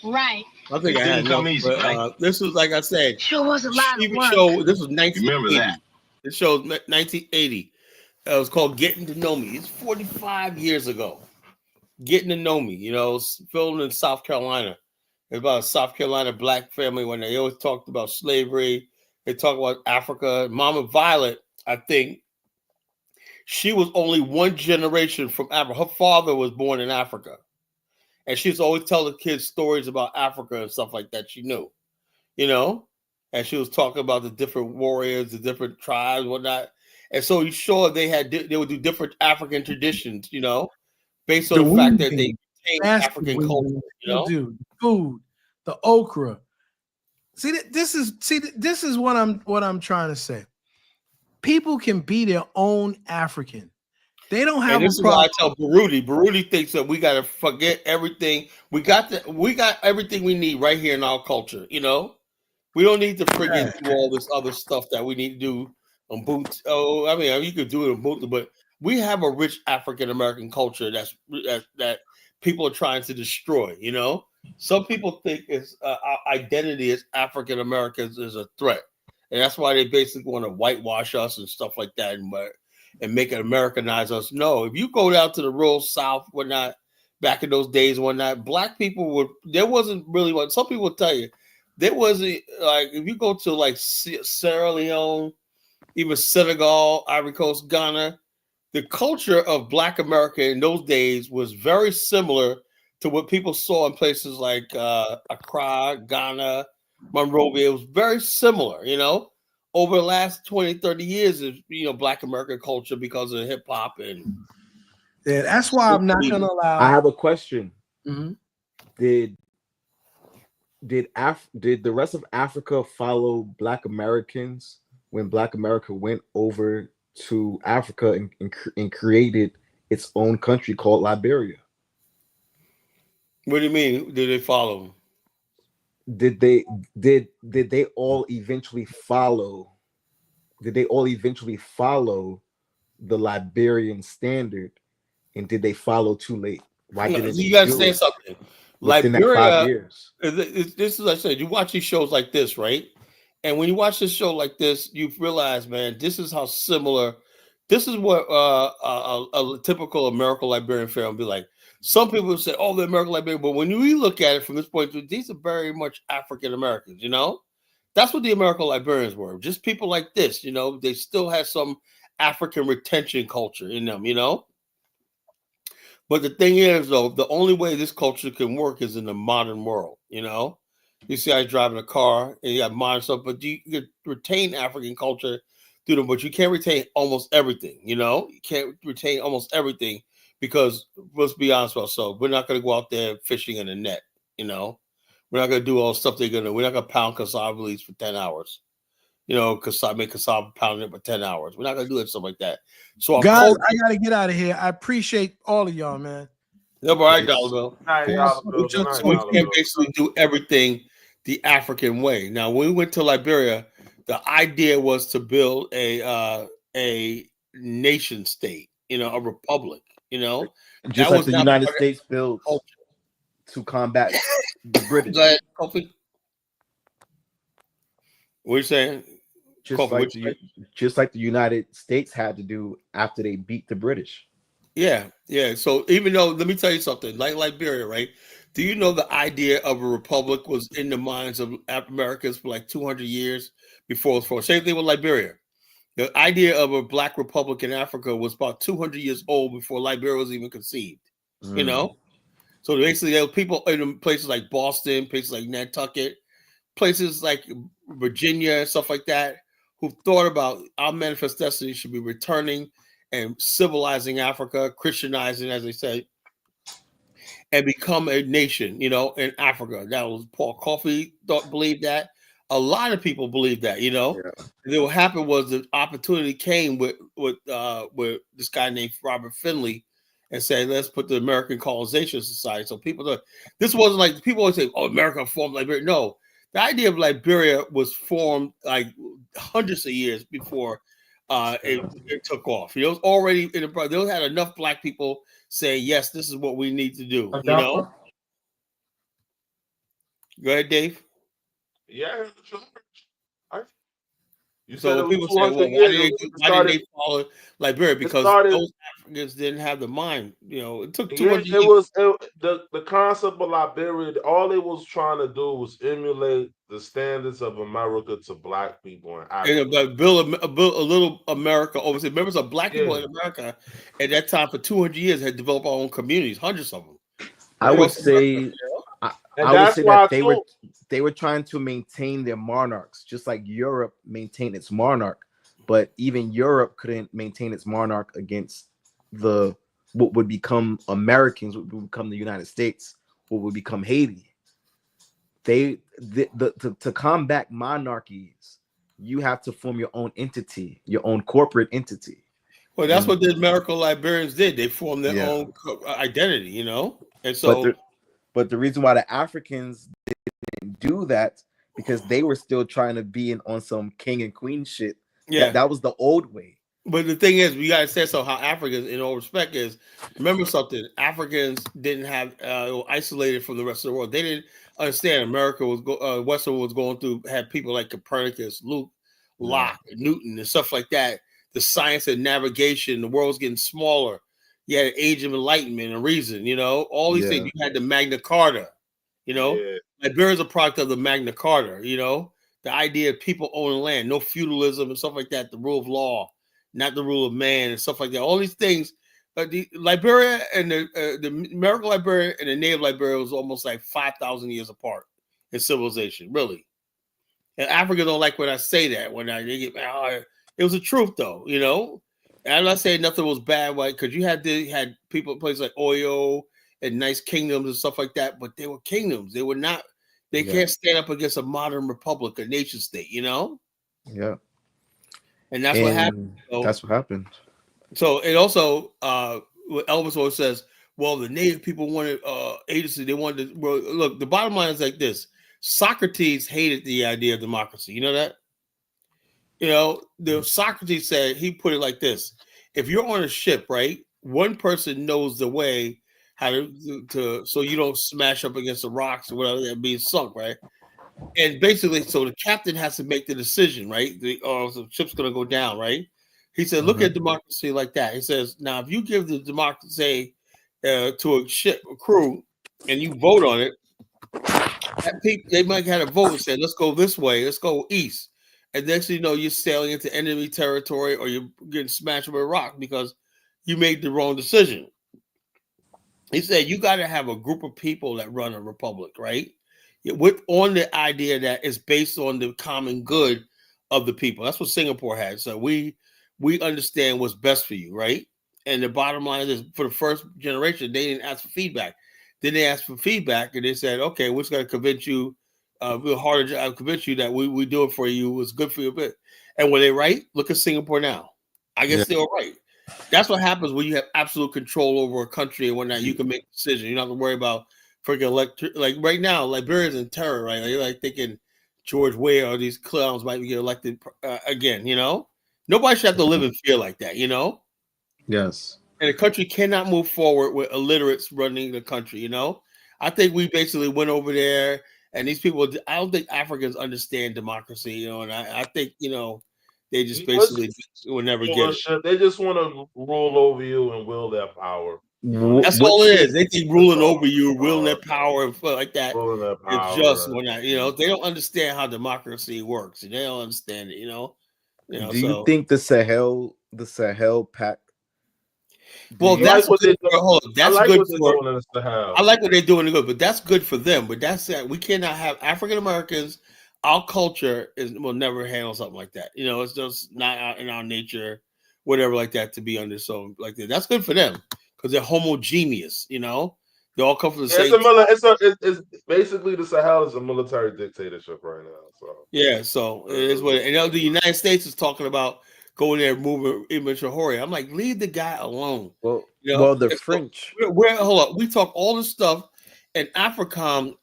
Speaker 23: Right.
Speaker 1: I think I had enough,
Speaker 22: easy,
Speaker 1: but
Speaker 22: right?
Speaker 1: This was, like I said,
Speaker 23: Sure was a lot of work.
Speaker 1: This was 1980.
Speaker 22: Remember that.
Speaker 1: This show was 1980. It was called Getting to Know Me. It's 45 years ago. Getting to Know Me, you know, it's filmed in South Carolina. It's about a South Carolina black family when they always talked about slavery. They talk about Africa. Mama Violet, I think, she was only one generation from Africa. Her father was born in Africa. And she used to always tell the kids stories about Africa and stuff like that she knew, you know? And she was talking about the different warriors, the different tribes, whatnot. And so you saw they would do different African traditions, you know, based on the fact that they retained African culture, you know?
Speaker 6: Dude, food, the okra. This is what I'm trying to say. People can be their own African. They don't have.
Speaker 1: And this is why I tell Baruti. Baruti thinks that we gotta forget everything. We got everything we need right here in our culture. You know, we don't need to friggin' do all this other stuff that we need to do on boots. Oh, I mean, you could do it on boots, but we have a rich African American culture that people are trying to destroy. You know, some people think our identity as African Americans is a threat, and that's why they basically want to whitewash us and stuff like that. And make it Americanize us. No, if you go down to the rural South, whatnot, back in those days, whatnot, black people there wasn't really what some people will tell you. There wasn't, like, if you go to like Sierra Leone, even Senegal, Ivory Coast, Ghana, the culture of Black America in those days was very similar to what people saw in places like Accra, Ghana, Monrovia. It was very similar, you know. Over the last 20, 30 years of, you know, Black American culture because of hip hop and
Speaker 6: that's why I'm not gonna allow.
Speaker 15: I have a question.
Speaker 6: Mm-hmm.
Speaker 15: Did the rest of Africa follow Black Americans when Black America went over to Africa and created its own country called Liberia?
Speaker 1: What do you mean? Did they follow them?
Speaker 15: Did they all eventually follow? Did they all eventually follow the Liberian standard? And did they follow too late? Why didn't
Speaker 1: you guys say something? Liberia,
Speaker 15: 5 years.
Speaker 1: This is, like I said, you watch these shows like this, right? And when you watch this show like this, you realize, man, this is how similar. This is what a typical American Liberian film would be like. Some people say, "Oh, the American Liberian," but when you look at it from this point of view, these are very much African Americans. You know, that's what the American Liberians were. Just people like this. You know, they still had some African retention culture in them. You know, But the thing is, though, the only way this culture can work is in the modern world. You know, you see, I drive in a car and you got modern stuff, but you can retain African culture through them, but you can't retain almost everything. You know, you can't retain almost everything because let's be honest with ourselves, we're not going to go out there fishing in a net. You know, we're not going to do all the stuff they're going to. We're not going to pound cassava leaves for 10 hours. You know, make cassava pounding it for 10 hours. We're not going to do it, stuff like that. So,
Speaker 6: guys, I got to get out of here. I appreciate all of y'all, man.
Speaker 1: No, all right, Dollar.
Speaker 10: So
Speaker 1: we can basically do everything the African way. Now, when we went to Liberia, the idea was to build a nation state, you know, a republic, you know.
Speaker 15: Just like the United States built to combat the British.
Speaker 1: Go ahead, Kofi. What are you saying?
Speaker 15: Just like the United States had to do after they beat the British.
Speaker 1: Yeah. So even though, let me tell you something, like Liberia, right? Do you know the idea of a republic was in the minds of Americans for like 200 years before it was formed? Same thing with Liberia. The idea of a black republic in Africa was about 200 years old before Liberia was even conceived, you know? So basically, there were people in places like Boston, places like Nantucket, places like Virginia and stuff like that, who thought about our manifest destiny should be returning and civilizing Africa, Christianizing, as they say, and become a nation, you know, in Africa. That was Paul Coffey believed that. A lot of people believe that, you know. Yeah. And then what happened was the opportunity came with this guy named Robert Finley and said, let's put the American Colonization Society. So this wasn't like, people always say, oh, America formed Liberia. No, the idea of Liberia was formed like hundreds of years before it took off. You know, it was already in the, they had enough black people saying, yes, this is what we need to do. You know? Go ahead, Dave.
Speaker 10: Yeah, you
Speaker 1: so
Speaker 10: said
Speaker 1: people say, well, why did they follow Liberia? Because those Africans didn't have the mind. You know, it took 200 years.
Speaker 10: The concept of Liberia. All it was trying to do was emulate the standards of America to black people in Africa.
Speaker 1: And build a little America. Obviously, members of black people in America at that time for 200 years had developed our own communities, hundreds of them.
Speaker 15: I would say that they were trying to maintain their monarchs, just like Europe maintained its monarch. But even Europe couldn't maintain its monarch against what would become Americans, what would become the United States, what would become Haiti. To combat monarchies, you have to form your own entity, your own corporate entity.
Speaker 1: Well, that's what the American Liberians did. They formed their own identity, you know. And so,
Speaker 15: but the reason why the Africans didn't do that, because they were still trying to be on some king and queen shit. Yeah, that was the old way.
Speaker 1: But the thing is, we gotta say so. How Africans, in all respect, is remember something. Africans didn't have isolated from the rest of the world. They didn't understand America was Western was going through, had people like Copernicus, Luke, Locke, Newton, and stuff like that. The science and navigation, the world's getting smaller. You had an age of enlightenment and reason, you know, all these things. You had the Magna Carta, you know. Liberia is a product of the Magna Carta, you know, the idea of people owning land, no feudalism and stuff like that, the rule of law, not the rule of man and stuff like that. All these things, the Liberia and the American Liberia and the native Liberia was almost like 5,000 years apart in civilization, really. And Africa don't like when I say that. It was the truth, though, you know. And I'm not saying nothing was bad, right? Because you had people in places like Oyo and nice kingdoms and stuff like that, but they were kingdoms. They were not. They can't stand up against a modern republic, a nation state, you know.
Speaker 15: Yeah.
Speaker 1: And that's what happened. So,
Speaker 15: that's what happened.
Speaker 1: So it also, what Elvis always says, well, the native people wanted agency. They wanted to, well, look, the bottom line is like this. Socrates hated the idea of democracy. You know that? You know, Socrates said, he put it like this. If you're on a ship, right, one person knows the way how to so you don't smash up against the rocks or whatever that being sunk, right? And basically, so the captain has to make the decision, right? The ship's going to go down, right? He said, look at democracy like that. He says, now, if you give the democracy to a ship, a crew, and you vote on it, they might have a vote and say, let's go this way, let's go east. And next thing you know, you're sailing into enemy territory or you're getting smashed with a rock because you made the wrong decision. He said you got to have a group of people that run a republic, right? With on the idea that it's based on the common good of the people. That's what Singapore had. So we understand what's best for you, right? And the bottom line is, for the first generation, they didn't ask for feedback. Then they asked for feedback, and they said, "Okay, we're just going to convince you. We're harder to convince you that we do it for you. It's good for you a bit." And when they right, look at Singapore now. I guess they were right. That's what happens when you have absolute control over a country and whatnot. You can make decisions. You don't have to worry about freaking like right now, Liberia's in terror, right? Like, you're like thinking George Weah or these clowns might get elected again. You know, nobody should have to live in fear like that. You know.
Speaker 15: Yes.
Speaker 1: And the country cannot move forward with illiterates running the country. You know, I think we basically went over there, and these people. I don't think Africans understand democracy. You know, and I think they just basically will never get it.
Speaker 10: They just want to rule over you and will their power.
Speaker 1: That's all it is. They think ruling over you, willing their power, and stuff like that. It's just when they don't understand how democracy works. They don't understand it.
Speaker 15: Do you think the Sahel Pact?
Speaker 1: Well, that's good. That's good for.
Speaker 10: I
Speaker 1: like what they're doing good, but that's good for them. But that's we cannot have African Americans. Our culture will never handle something like that. It's just not in our nature, whatever like that, to be under so like that. That's good for them because they're homogeneous. They all come from the same.
Speaker 10: It's basically the Sahel is a military dictatorship right now.
Speaker 1: So it is what. And the United States is talking about going there, moving Immigrant. I'm like, leave the guy alone.
Speaker 15: Well, the French.
Speaker 1: Hold up. We talk all this stuff, and AFRICOM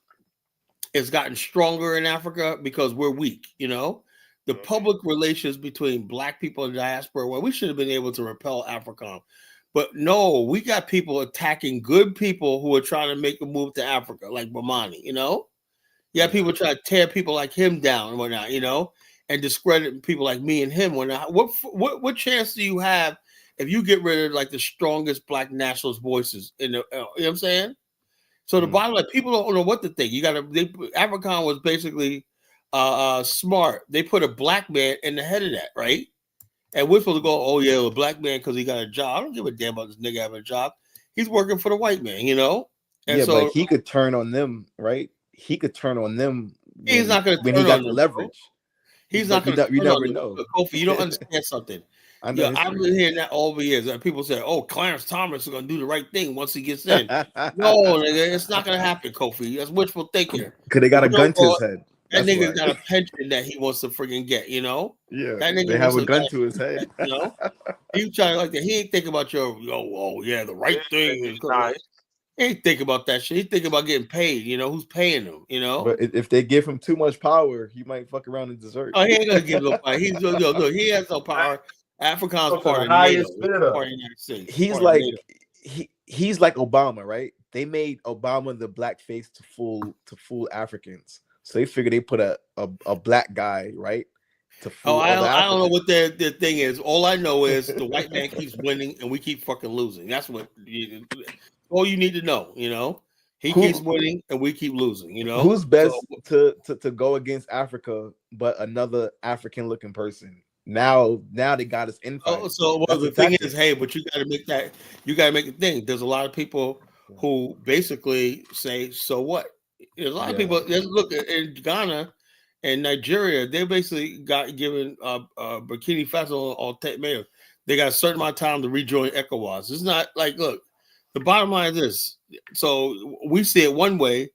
Speaker 1: has gotten stronger in Africa because we're weak. The public relations between Black people and diaspora. Well, we should have been able to repel AFRICOM, but no, we got people attacking good people who are trying to make a move to Africa, like Bomani. You have people trying to tear people like him down and whatnot. And discredit people like me and him. What chance do you have if you get rid of like the strongest Black nationalist voices in the? You know what I'm saying? So the bottom line, people don't know what to think. AFRICOM was basically smart. They put a Black man in the head of that, right? And we're supposed to go, oh yeah, a Black man because he got a job. I don't give a damn about this nigga having a job. He's working for the white man, And
Speaker 15: but he could turn on them, right? He could turn on them.
Speaker 1: He's not going to
Speaker 15: when he got the leverage.
Speaker 1: He's not going to.
Speaker 15: You never know.
Speaker 1: Kofi, you don't understand something. I've been hearing that all the years. People say, "Oh, Clarence Thomas is going to do the right thing once he gets in." No, nigga, it's not going to happen, Kofi. That's wishful thinking.
Speaker 15: Because they got a gun to his head.
Speaker 1: That nigga's got a pension that he wants to friggin' get.
Speaker 15: Yeah,
Speaker 1: that nigga
Speaker 15: they have a gun to his head.
Speaker 1: He trying like that. He ain't thinking about the right thing is nice. He ain't thinking about that shit. He thinking about getting paid. Who's paying him?
Speaker 15: But if they give him too much power, he might fuck around and desert.
Speaker 1: Oh, he ain't gonna give no power. He has no power. AFRICOM's part of NATO. Part of the United States.
Speaker 15: He's like Obama, right? They made Obama the black face to fool Africans. So they figured they put a black guy, right? To fool
Speaker 1: I don't know what their thing is. All I know is the white man keeps winning and we keep fucking losing. That's what all you need to know. He keeps winning and we keep losing.
Speaker 15: Who's best to go against Africa but another African looking person? Now they got us in.
Speaker 1: The thing is, but you got to make that. You got to make a thing. There's a lot of people who basically say, "So what?" There's a lot of people. Look in Ghana and Nigeria. They basically got given Burkina Faso or mayor. They got a certain amount of time to rejoin ECOWAS. It's not like the bottom line is this. So we see it one way,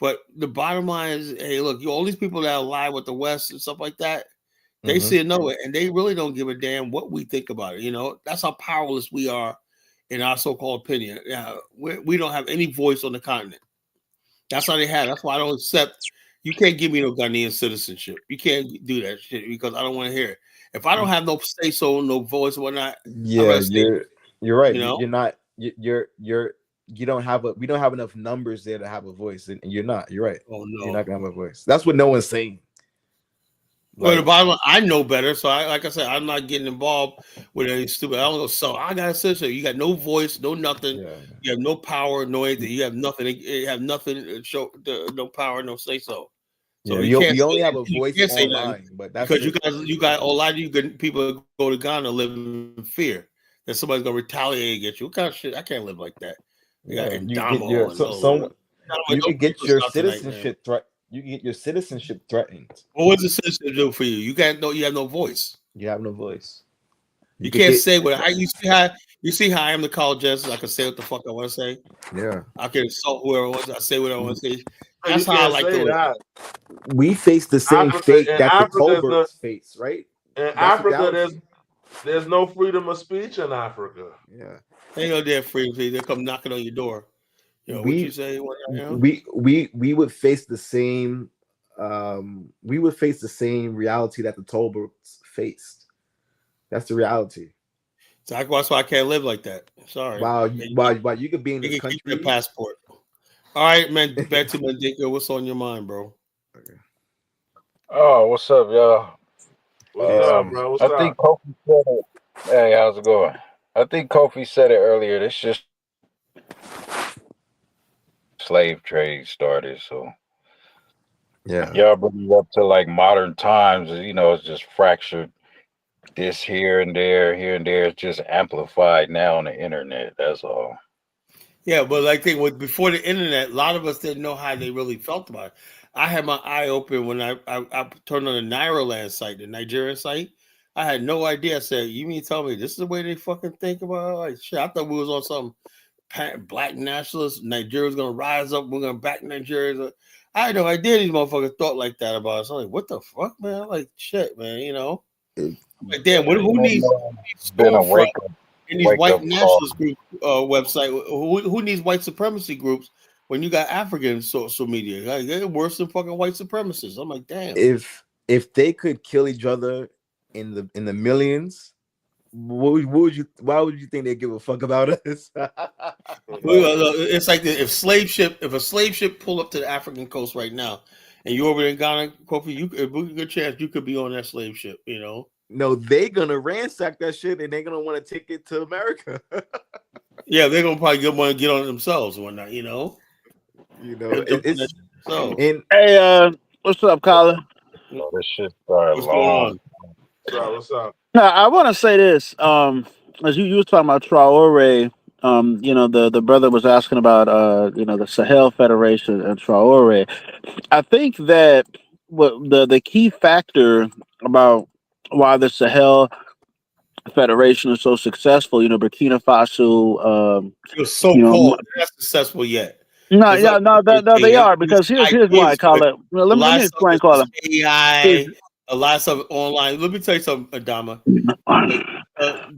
Speaker 1: but the bottom line is, hey, look, all these people that lie with the West and stuff like that. They see it nowhere, and they really don't give a damn what we think about it. That's how powerless we are in our so-called opinion. We don't have any voice on the continent. That's how they have. That's why I don't accept. You can't give me no Ghanaian citizenship. You can't do that shit because I don't want to hear it. If I don't have no say so, no voice, or whatnot.
Speaker 15: Yeah, you're right. You're not. You don't have we don't have enough numbers there to have a voice, and you're not. You're right.
Speaker 1: Oh no,
Speaker 15: you're not gonna have a voice. That's what no one's saying.
Speaker 1: Well, the bottom line, I know better, so like I said, I'm not getting involved with any stupid. I don't know. So I gotta say, so you got no voice, no nothing. Yeah. You have no power, no anything. You have nothing. You have nothing to show. No power, no say so.
Speaker 15: So you only have a voice online, but that's
Speaker 1: because you got a lot of you good people go to Ghana live in fear that somebody's gonna retaliate against you. What kind of shit? I can't live like that. You got
Speaker 15: You get
Speaker 1: Indamo
Speaker 15: your
Speaker 1: and
Speaker 15: you can get your
Speaker 1: citizenship
Speaker 15: citizenship You can get your citizenship threatened.
Speaker 1: What does the citizenship do for you? You have no voice.
Speaker 15: You have no voice.
Speaker 1: You can't say what you see how I am the college justice. I can say what the fuck I want to say.
Speaker 15: Yeah.
Speaker 1: I can insult whoever I want to. I say what I want to say.
Speaker 10: So
Speaker 1: That's
Speaker 10: you
Speaker 1: how I
Speaker 10: can't
Speaker 1: like
Speaker 10: say
Speaker 1: to live.
Speaker 10: that.
Speaker 15: We face the same fate that the Colberts face, right?
Speaker 10: In
Speaker 15: That's
Speaker 10: Africa, there's no freedom of speech in Africa.
Speaker 15: Yeah.
Speaker 1: Ain't no damn freedom. They come knocking on your door. You know what you say?
Speaker 15: We would face the same reality that the Tolberts faced. That's the reality.
Speaker 1: So that's why I can't live like that. Sorry.
Speaker 15: Wow, you could be in this country.
Speaker 1: Keep passport. All right, man. Back to Mandinka. What's on your mind, bro?
Speaker 2: Okay. Oh, what's up, y'all?
Speaker 10: What's up, bro? What's
Speaker 2: I think Kofi said it. Hey, how's it going? I think Kofi said it earlier. This just slave trade started, so
Speaker 15: yeah,
Speaker 2: y'all bring it up to like modern times. It's just fractured. This here and there. It's just amplified now on the internet. That's all.
Speaker 1: Yeah, but I think before the internet, a lot of us didn't know how they really felt about it. I had my eye open when I turned on the Nairoland site, the Nigerian site. I had no idea. I said, "You mean tell me this is the way they fucking think about it?" Like shit, I thought we was on some black nationalists. Nigeria's gonna rise up. We're gonna back Nigeria. I had no idea these motherfuckers thought like that about us. I'm like, what the fuck, man? I'm like, shit, man. Like, damn, who needs storefront in these white nationalist group website? Who needs white supremacy groups when you got African social media? Like, they're worse than fucking white supremacists. I'm like, damn.
Speaker 15: If they could kill each other in the millions, why would you think they give a fuck about us?
Speaker 1: It's like if a slave ship pull up to the African coast right now, and you over there in Ghana, Kofi, a good chance you could be on that slave ship.
Speaker 15: No, they gonna ransack that shit, and they're gonna want to take it to America.
Speaker 1: Yeah, they're gonna probably want to get on it themselves and whatnot.
Speaker 4: Hey, what's up, Colin?
Speaker 2: Oh, this shit started long.
Speaker 10: What's up?
Speaker 4: Now, I want to say this. As you were talking about Traore, the brother was asking about the Sahel Federation and Traore. I think that the key factor about why the Sahel Federation is so successful, Burkina Faso,
Speaker 1: it was so-called not successful yet.
Speaker 4: No, they are, because here's why, Colin. Let me explain, Colin.
Speaker 1: AI, a lot of stuff online. Let me tell you something, Adama.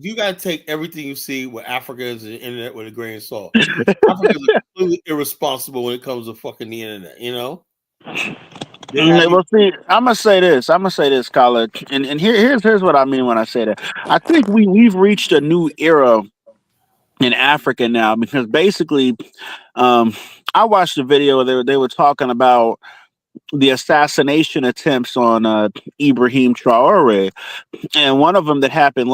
Speaker 1: You got to take everything you see with Africa and the internet with a grain of salt. Africa is completely irresponsible when it comes to fucking the internet.
Speaker 4: Well, see, I'm gonna say this, Colin, and here's what I mean when I say that. I think we've reached a new era in Africa now, because basically, I watched a video where they were talking about the assassination attempts on Ibrahim Traore, and one of them that happened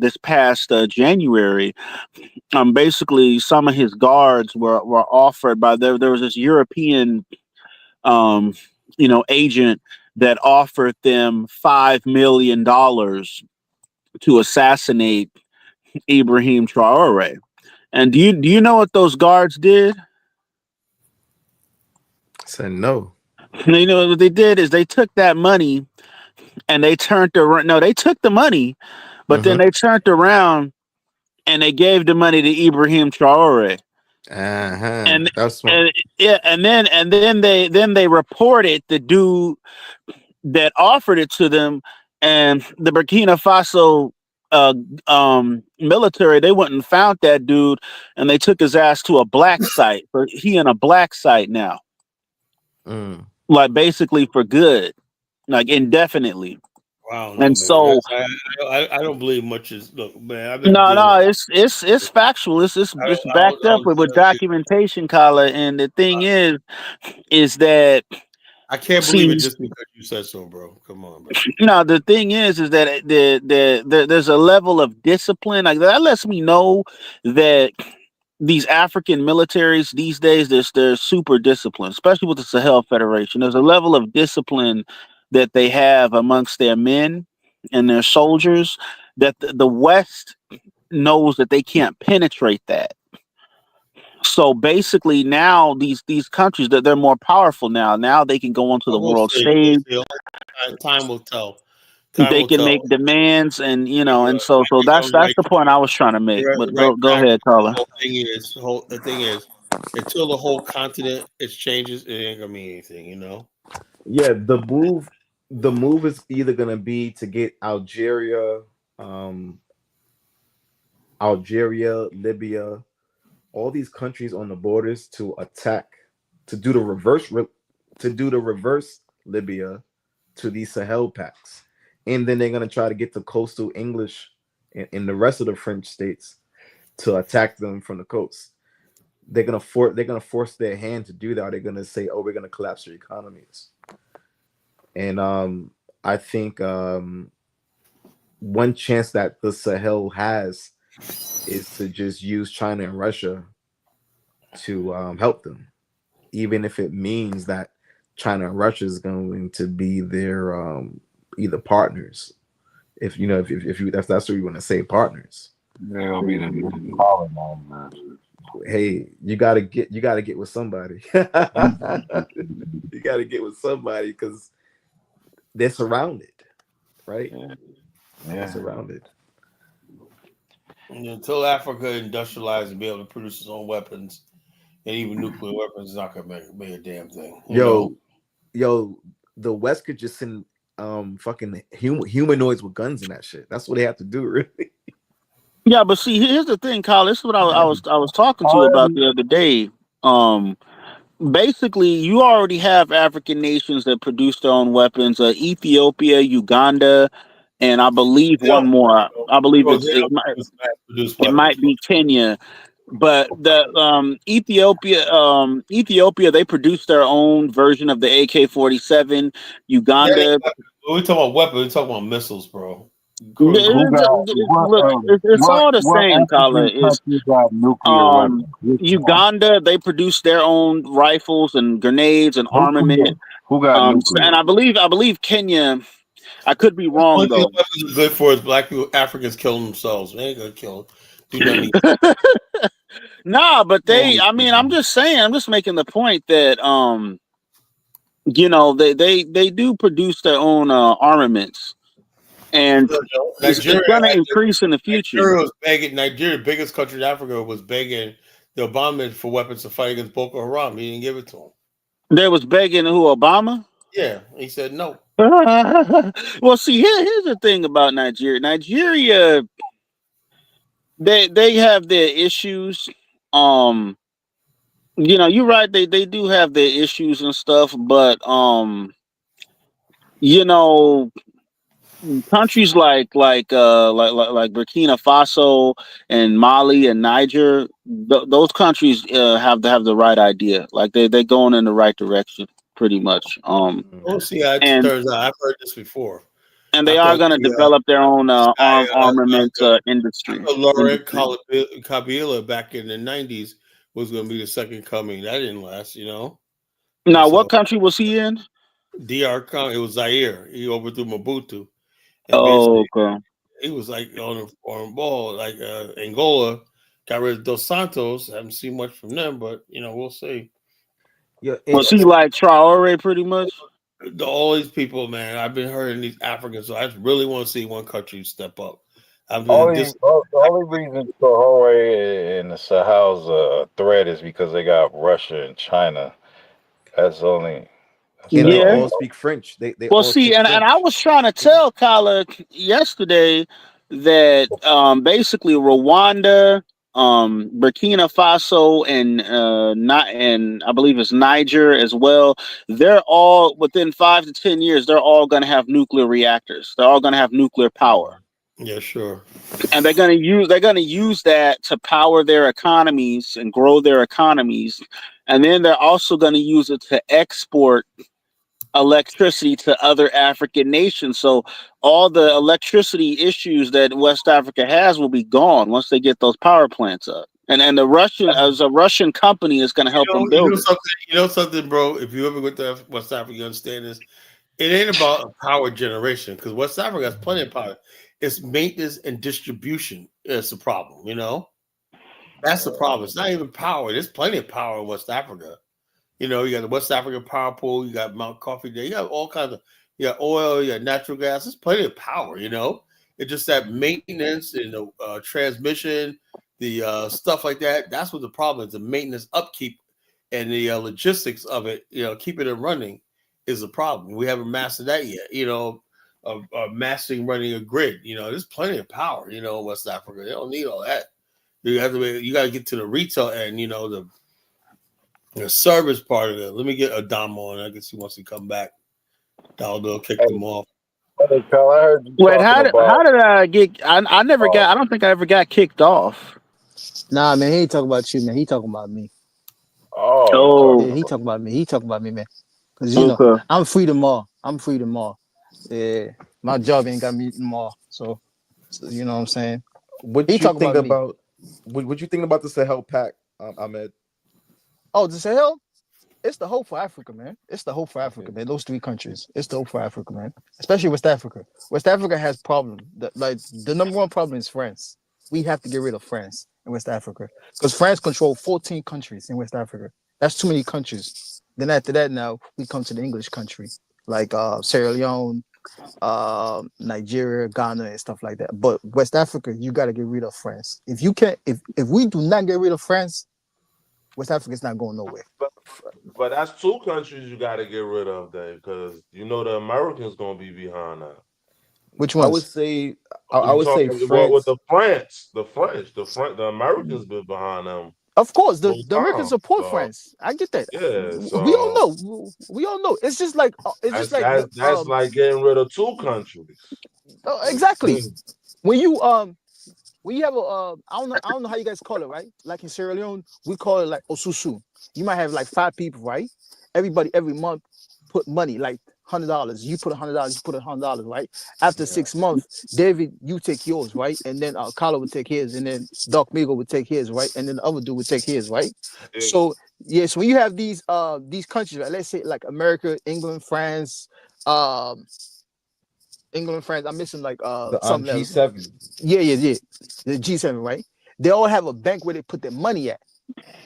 Speaker 4: this past January. Basically, some of his guards were offered by there was this European agent that offered them $5 million to assassinate Ibrahim Traore. And do you know what those guards did?
Speaker 15: I said no.
Speaker 4: You know what they did is they took that money and they turned around. No, they took the money, but then they turned around and they gave the money to Ibrahim Traore. And then they reported the dude that offered it to them, and the Burkina Faso military, they went and found that dude, and they took his ass to a black site. He in a black site now, like basically for good, like indefinitely.
Speaker 1: Wow,
Speaker 4: and so
Speaker 1: I don't believe much is look, man.
Speaker 4: It's factual. It's backed up with documentation, Colin. And the thing is that
Speaker 1: I can't believe it just because you said so, bro. Come on, bro.
Speaker 4: No, the thing is that there's a level of discipline. Like that lets me know that these African militaries these days, they're super disciplined, especially with the Sahel Federation. There's a level of discipline that they have amongst their men and their soldiers that the West knows that they can't penetrate that. So basically, now these countries that they're more powerful now. Now they can go onto the world stage.
Speaker 1: Time will tell.
Speaker 4: They can make demands, and and so that's the point I was trying to make. But go ahead, Carla.
Speaker 1: The thing is, until the whole continent changes, it ain't gonna mean anything,
Speaker 15: Yeah, the move is either gonna be to get Algeria, Libya, all these countries on the borders to attack, to do the reverse Libya to these Sahel packs, and then they're gonna try to get the coastal English in the rest of the French states to attack them from the coast. They're gonna force their hand to do that. They're gonna say, "Oh, we're gonna collapse your economies." And I think one chance that the Sahel has is to just use China and Russia to help them, even if it means that China and Russia is going to be their either partners. If that's what you want to say, partners.
Speaker 2: They'll be the new colonizers.
Speaker 15: Hey, you gotta get with somebody. You gotta get with somebody because they're surrounded, right?
Speaker 2: Yeah.
Speaker 15: They're surrounded.
Speaker 1: And until Africa industrialized and be able to produce its own weapons, and even nuclear weapons, is not gonna make a damn thing.
Speaker 15: Yo, the West could just send fucking humanoids with guns and that shit. That's what they have to do, really.
Speaker 4: Yeah, but see, here's the thing, Kyle. This is what I was talking to you about the other day. Basically, you already have African nations that produce their own weapons. Ethiopia, Uganda, and I believe one more. I believe it might be Kenya. But the Ethiopia, they produce their own version of the AK-47. Uganda,
Speaker 1: When we talk about weapons, we're talking about missiles, bro.
Speaker 4: It's all the same, Kyle. Uganda, they produce their own rifles and grenades and armament.
Speaker 2: Who got nuclear?
Speaker 4: And I believe Kenya. I could be wrong though.
Speaker 1: Weapons are good for is black people, Africans killing themselves. They ain't gonna kill.
Speaker 4: Nah, but I'm just saying. I'm just making the point that they do produce their own armaments. And it's going to increase in the future.
Speaker 1: Nigeria, biggest country in Africa, was begging the Obama for weapons to fight against Boko Haram. He didn't give it to him.
Speaker 4: They was begging who, Obama?
Speaker 1: Yeah, he said no.
Speaker 4: Well, see, here's the thing about Nigeria. Nigeria, they have their issues. You're right. They do have their issues and stuff, but countries like Burkina Faso and Mali and Niger, those countries have to have the right idea. Like they're going in the right direction, pretty much.
Speaker 1: We'll see how it turns out. I've heard this before.
Speaker 4: And they are going to develop their own armament industry.
Speaker 1: Laurent Kabila back in the 90s was going to be the second coming. That didn't last,
Speaker 4: Now, what country was he in?
Speaker 1: DR Congo. It was Zaire. He overthrew Mobutu.
Speaker 4: Okay.
Speaker 1: He was like on a foreign ball, like Angola. Got rid of Dos Santos. Haven't seen much from them, but we'll see.
Speaker 15: Yeah,
Speaker 4: was he like Traore pretty much?
Speaker 1: All these people, man. I've been hearing these Africans, so I really want to see one country step up.
Speaker 2: The only reason Traore and the Sahel's a threat is because they got Russia and China. That's only.
Speaker 15: And they all speak French. They
Speaker 4: well, see, and I was trying to tell Kala yesterday that basically Rwanda, Burkina Faso, and I believe it's Niger as well. They're all within 5 to 10 years. They're all going to have nuclear reactors. They're all going to have nuclear power.
Speaker 1: Yeah, sure.
Speaker 4: And they're going to use that to power their economies and grow their economies, and then they're also going to use it to export electricity to other African nations. So all the electricity issues that West Africa has will be gone once they get those power plants up. And the Russian company is going to help them build it.
Speaker 1: Something, bro. If you ever go to West Africa, you understand this. It ain't about power generation because West Africa has plenty of power. It's maintenance and distribution. It's a problem, That's the problem. It's not even power. There's plenty of power in West Africa. You know, you got the West African power pool, you got Mount Coffee there, you got all kinds of, you got oil, you got natural gas. There's plenty of power, you know. It's just that maintenance and the transmission, the stuff like that. That's what the problem is. The maintenance, upkeep, and the logistics of it, you know, keeping it running is a problem. We haven't mastered that yet, you know, of mastering running a grid. You know, there's plenty of power, you know, in West Africa. They don't need all that. You got to get to the retail end, you know, the service part of it. Let me get Adam on. I guess he wants to come back. Daldo kicked him off.
Speaker 2: Hey, Kyle, I heard you
Speaker 4: Wait,
Speaker 2: talking about.
Speaker 4: how did I get? I never got. I don't think I ever got kicked off.
Speaker 20: Nah, man, he ain't talking about you, man. He talking about me.
Speaker 4: Oh.
Speaker 20: Yeah, he talking about me. He talking about me, man. Because you know, I'm freedom all. Yeah, my job ain't got me tomorrow. So you know what I'm saying.
Speaker 15: What you think about? What you think about the Sahel Pact, Ahmed?
Speaker 20: Oh, the Sahel? It's the hope for Africa, man. It's the hope for Africa, man. Those three countries. It's the hope for Africa, man. Especially West Africa. West Africa has problems. Like the number one problem is France. We have to get rid of France in West Africa because France controls 14 countries in West Africa. That's too many countries. Then after that, now we come to the English country like Sierra Leone, Nigeria, Ghana, and stuff like that. But West Africa, you got to get rid of France. If you can't, if we do not get rid of France, West Africa's not going nowhere.
Speaker 10: But that's two countries you got to get rid of, Dave, because you know the Americans gonna be behind that.
Speaker 20: Which ones?
Speaker 15: I would say France.
Speaker 10: With the the Americans been behind them.
Speaker 20: Of course, the Americans support France. I get that.
Speaker 10: Yeah, so
Speaker 20: we all know. We all know. It's just like
Speaker 10: that's like getting rid of two countries.
Speaker 20: Exactly. When you have a I don't know how you guys call it, right? Like in Sierra Leone, we call it like osusu. You might have like 5 people, right? Everybody every month put money, like $100. You put $100, you put $100, right? After 6 months, David, you take yours, right? And then Carlo would take his, and then Doc Migo would take his, right? And then the other dude would take his, right? Yeah. So yes, when you have these countries, right? Let's say like America, England, France, I'm missing like
Speaker 15: the
Speaker 20: something
Speaker 15: G7.
Speaker 20: else. Yeah. The G7, right? They all have a bank where they put their money at.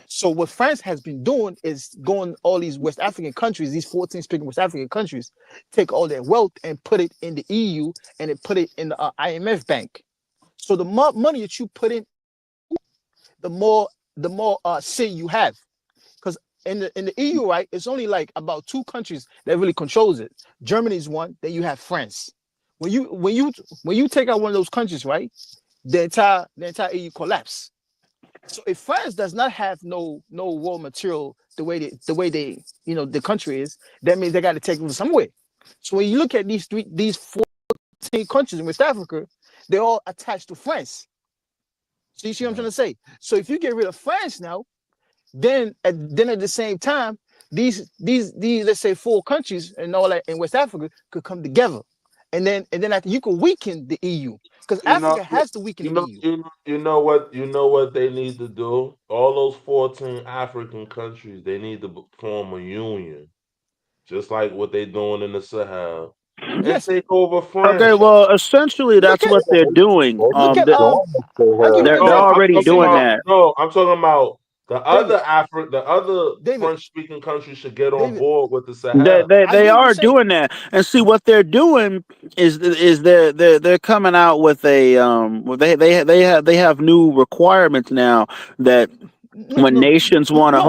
Speaker 20: So what France has been doing is going all these West African countries, these 14 speaking West African countries, take all their wealth and put it in the EU and it put it in the IMF bank. So the more money that you put in, the more say you have. Because in the EU, right, it's only like about 2 countries that really controls it. Germany is one, then you have France. When you take out one of those countries, right, the entire EU collapse. So if France does not have no raw material the way they you know the country is, that means they got to take it from somewhere. So when you look at these 14 countries in West Africa, they're all attached to France. So you see what I'm trying to say? So if you get rid of France now, then at the same time, these let's say 4 countries and all that in West Africa could come together. And then after you can weaken the EU because Africa has to weaken the EU.
Speaker 10: You know what they need to do? All those 14 African countries, they need to form a union, just like what they're doing in the Sahel, and take over France.
Speaker 4: Okay, well, essentially that's what they're doing. They're already doing that.
Speaker 10: No, I'm talking about the other French-speaking countries should get on board with the Sahel.
Speaker 4: They are doing that, and see what they're doing is they're coming out with a they have new requirements now that when nations want to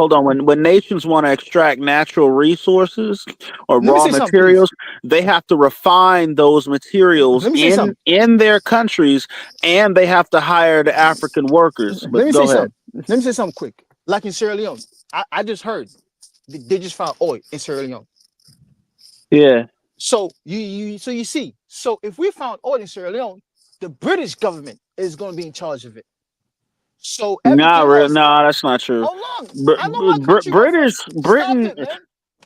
Speaker 4: when nations want to extract natural resources or raw materials, they have to refine those materials in their countries, and they have to hire the African workers. But
Speaker 20: Let me say something quick. Like in Sierra Leone, I just heard they just found oil in Sierra Leone.
Speaker 4: Yeah.
Speaker 20: So you see, so if we found oil in Sierra Leone, the British government is going to be in charge of it. So
Speaker 4: that's not true.
Speaker 20: Hold on. I know my country.
Speaker 4: Britain.
Speaker 20: Stop it, man.